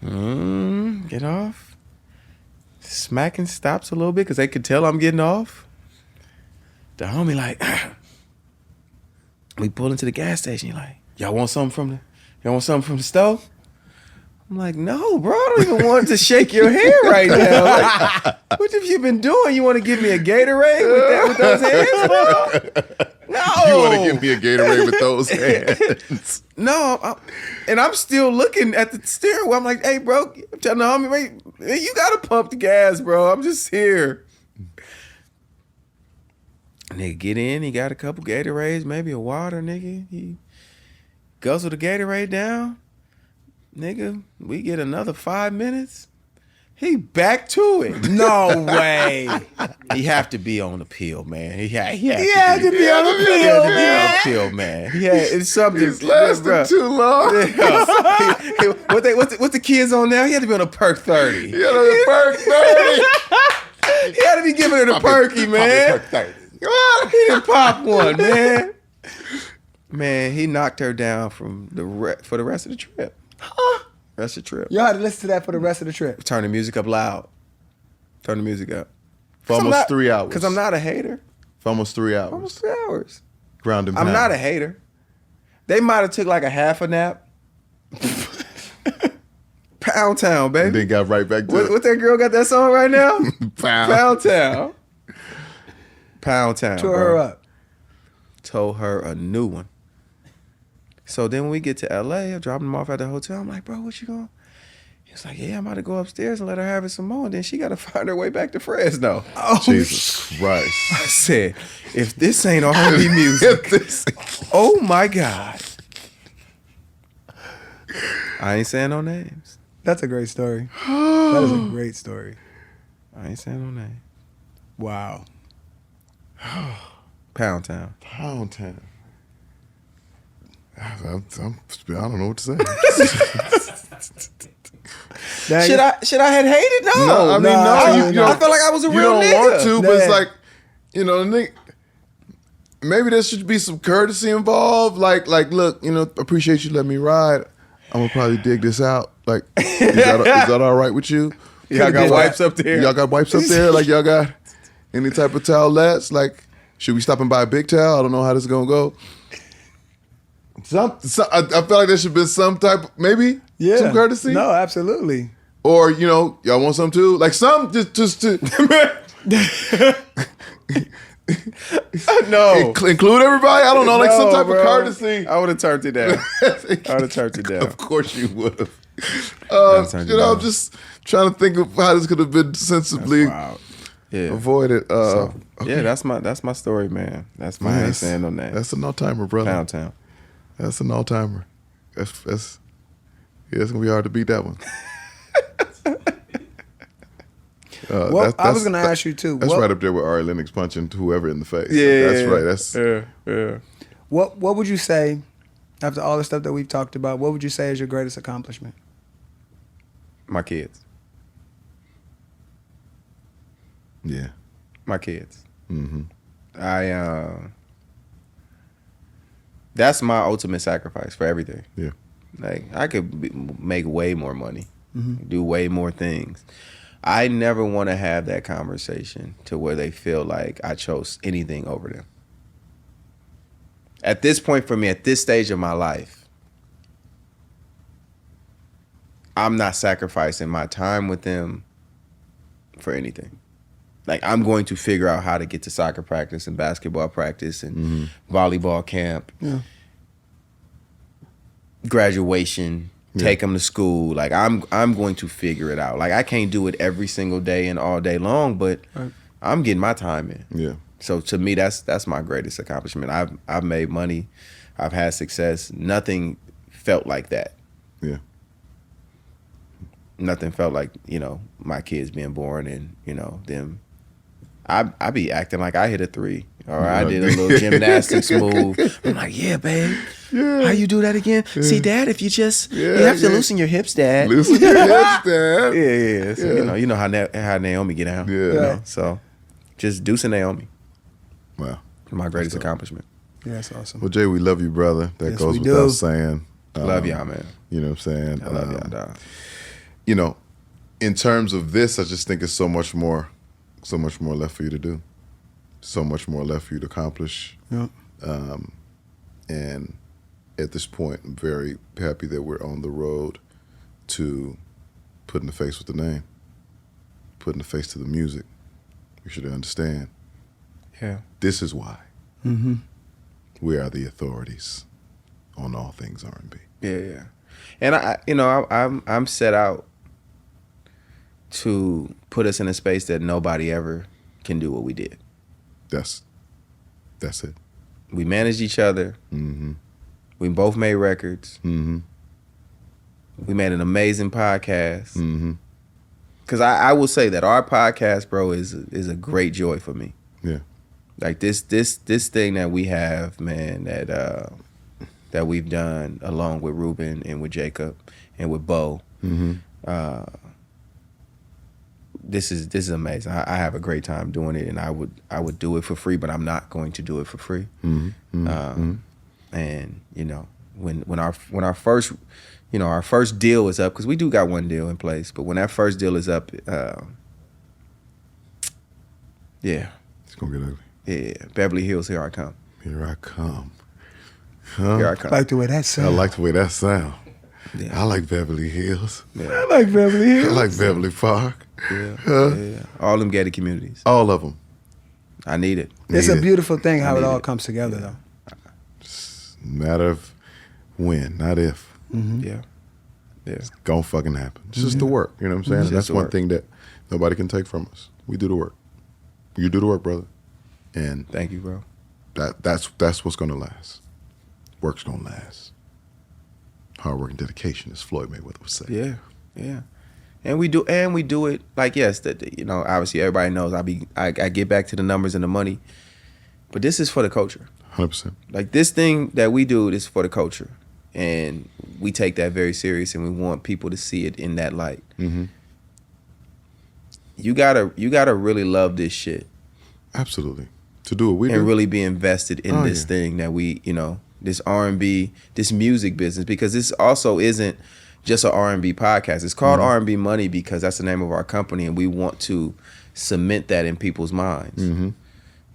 Get off. Smacking stops a little bit because they could tell I'm getting off. The homie like, we pull into the gas station. He like, y'all want something from the stove? I'm like, no, bro, I don't even want to shake your hand right now. Like, what have you been doing? You want to give me a Gatorade with those hands, bro? No. You want to give me a Gatorade with those hands? No, and I'm still looking at the steering wheel. I'm like, hey, bro, I'm telling the homie, wait, you got to pump the gas, bro. I'm just here. Nigga get in. He got a couple Gatorades, maybe a water, nigga. He guzzle the Gatorade down. Nigga, we get another 5 minutes. He back to it. No way. He have to be on the pill, man. He had to be on the pill, man. It's something. He's lasted too long. Yeah. What the kids on now? He had to be on a perk 30. He had a perk 30. He had to be giving her the perky, man. Perk 30. He didn't pop one, man. Man, he knocked her down for the rest of the trip. Rest of the trip. Y'all had to listen to that for the rest of the trip. Turn the music up loud. Turn the music up. For almost 3 hours. Because I'm not a hater. For almost 3 hours. Almost 3 hours. Ground and I'm pound. not a hater. They might have took like a half a nap. Pound Town, baby. And then got right back to What that girl got that song right now? Pound. Pound Town. Pound Town. Tore bro. her up. Told her a new one. So then when we get to LA, I dropped him off at the hotel. I'm like, bro, what you going? He was like, yeah, I'm about to go upstairs and let her have it some more. And then she got to find her way back to Fresno. Oh, Jesus Christ. I said, if this ain't R&B music, oh my God. I ain't saying no names. That's a great story. That is a great story. I ain't saying no names. Wow. Pound Town. Pound Town. I don't know what to say. Now Should I have hated? No. I mean, I felt like I was a you real don't nigga. want to, but it's Yeah. like, maybe there should be some courtesy involved. Like, look, appreciate you letting me ride. I'm gonna probably dig this out. Like, is that all right with you? Y'all got wipes up there. Y'all got wipes up there? Like, y'all got any type of towelettes? Like, should we stop and buy a big towel? I don't know how this is gonna go. I feel like there should be some type, maybe some courtesy. No, absolutely. Or, y'all want some too? Like some just to No. include everybody? I don't know, like some No, type bro. of courtesy. I would have turned it down. I would have turned it down. Of course you would have. turned it I'm down. just trying to think of how this could have been sensibly Wow. Yeah. avoided. Yeah, that's my story, man. That's my ain't saying no name. That's an all-timer, brother. Downtown. That's an all-timer. It's gonna be hard to beat that one. Well, I was gonna ask you too. That's right up there with Ari Lennox punching whoever in the face. Yeah, That's right. That's yeah. What would you say, after all the stuff that we've talked about, what would you say is your greatest accomplishment? My kids. yeah. My kids. Mm-hmm. That's my ultimate sacrifice for everything. Yeah. Like I could make way more money, do way more things. I never want to have that conversation to where they feel like I chose anything over them. At this point for me, at this stage of my life, I'm not sacrificing my time with them for anything. Like I'm going to figure out how to get to soccer practice and basketball practice and volleyball camp, graduation, take them to school. Like I'm going to figure it out. Like I can't do it every single day and all day long, but I'm getting my time in. Yeah. So to me, that's my greatest accomplishment. I've made money, I've had success. Nothing felt like that. Yeah. Nothing felt like my kids being born and them. I be acting like I hit a 3 or I did a little gymnastics move. I'm like, yeah, babe. Yeah. How you do that again? See, Dad, if you just you have to loosen your hips, Dad. Loosen your hips, Dad. Yeah. So, you know how Naomi get down. Yeah. So just Deuce and Naomi. Wow. My greatest accomplishment. Yeah, that's awesome. Well, Jay, we love you, brother. That Yes, goes we without do. saying. Love y'all, man. You know what I'm saying? I love y'all, dog. In terms of this, I just think it's so much more left for you to do. So much more left for you to accomplish. Yeah. And at this point, I'm very happy that we're on the road to putting the face with the name, putting the face to the music. You should understand. Yeah. This is why we are the authorities on all things R&B. Yeah. And I'm set out to put us in a space that nobody ever can do what we did. That's it. We managed each other. Mm-hmm. We both made records. Mm-hmm. We made an amazing podcast. Mm-hmm. Because I will say that our podcast, bro, is a great joy for me. Yeah. Like this thing that we have, man, that we've done along with Ruben and with Jacob and with Bo. Mm-hmm. This is amazing. I have a great time doing it, and I would do it for free, but I'm not going to do it for free. Mm-hmm. And when our first our first deal is up, because we do got one deal in place, but when that first deal is up, It's gonna get ugly. yeah, Beverly Hills, here I come. Here I come. Here I come. I like the way that I sounds. like the way that sound. Yeah. I like Beverly Hills. I like Beverly I Hills. like Beverly Park. Yeah. All them gated communities. All of them. I need it. It's Need a it. beautiful thing how it need all it. comes together, though. Matter of when, not if. Yeah. Yeah. Gonna fucking happen. It's just the work. You know what I'm saying? Just That's the one work. thing that nobody can take from us. We do the work. You do the work, brother. And Thank you, bro. that's what's gonna last. Work's gonna last. Hard work and dedication, as Floyd Mayweather would say. Yeah. And we do it like, yes, that obviously everybody knows I get back to the numbers and the money. But this is for the culture. 100%. Like this thing that we do is for the culture. and we take that very serious, and we want people to see it in that light. Mm-hmm. You gotta really love this shit. Absolutely. To do what we do. And really be invested in this yeah. thing that we, this R&B, this music business, because this also isn't just an R&B podcast. It's called R&B Money because that's the name of our company, and we want to cement that in people's minds. Mm-hmm.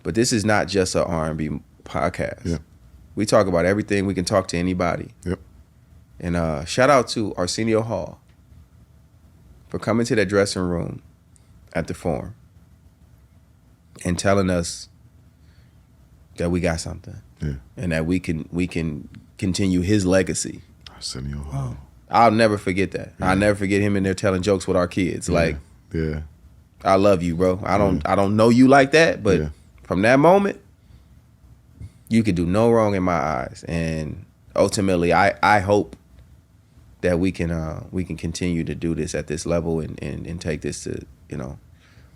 But this is not just an R&B podcast. Yeah. We talk about everything. We can talk to anybody. Yep. And shout out to Arsenio Hall for coming to that dressing room at the Forum and telling us that we got something. Yeah. And that we can continue his legacy. Arsenio Hall. I'll never forget that. I'll never forget him in there telling jokes with our kids. Like, Yeah. I love you, bro. I don't know you like that, but from that moment, you could do no wrong in my eyes. And ultimately, I hope that we can continue to do this at this level and take this to,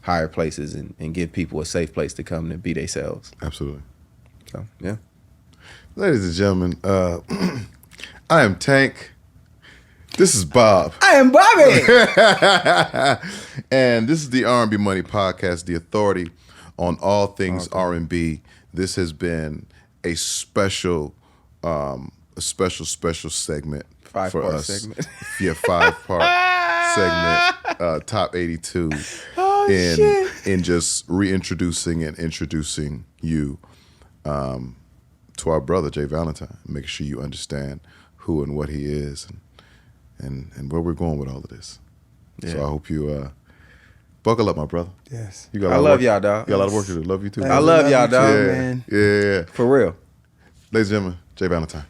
higher places and give people a safe place to come to be themselves. Absolutely. So, yeah. Ladies and gentlemen, I am Tank. This is Bob. I am Bobby. And this is the R&B Money Podcast, the authority on all things R&B. This has been a special segment for 5-part us. segment. Yeah, 5-part segment, top 82. In just reintroducing and introducing you to our brother J Valentine, making sure you understand who and what he is and where we're going with all of this. Yeah. So I hope you buckle up, my brother. Yes. You got a I lot of love work. y'all, dog. You got a lot of work to do. Love you too. I I brother. love y'all, you too, dog. man. Yeah. For real. Ladies and gentlemen, J Valentine.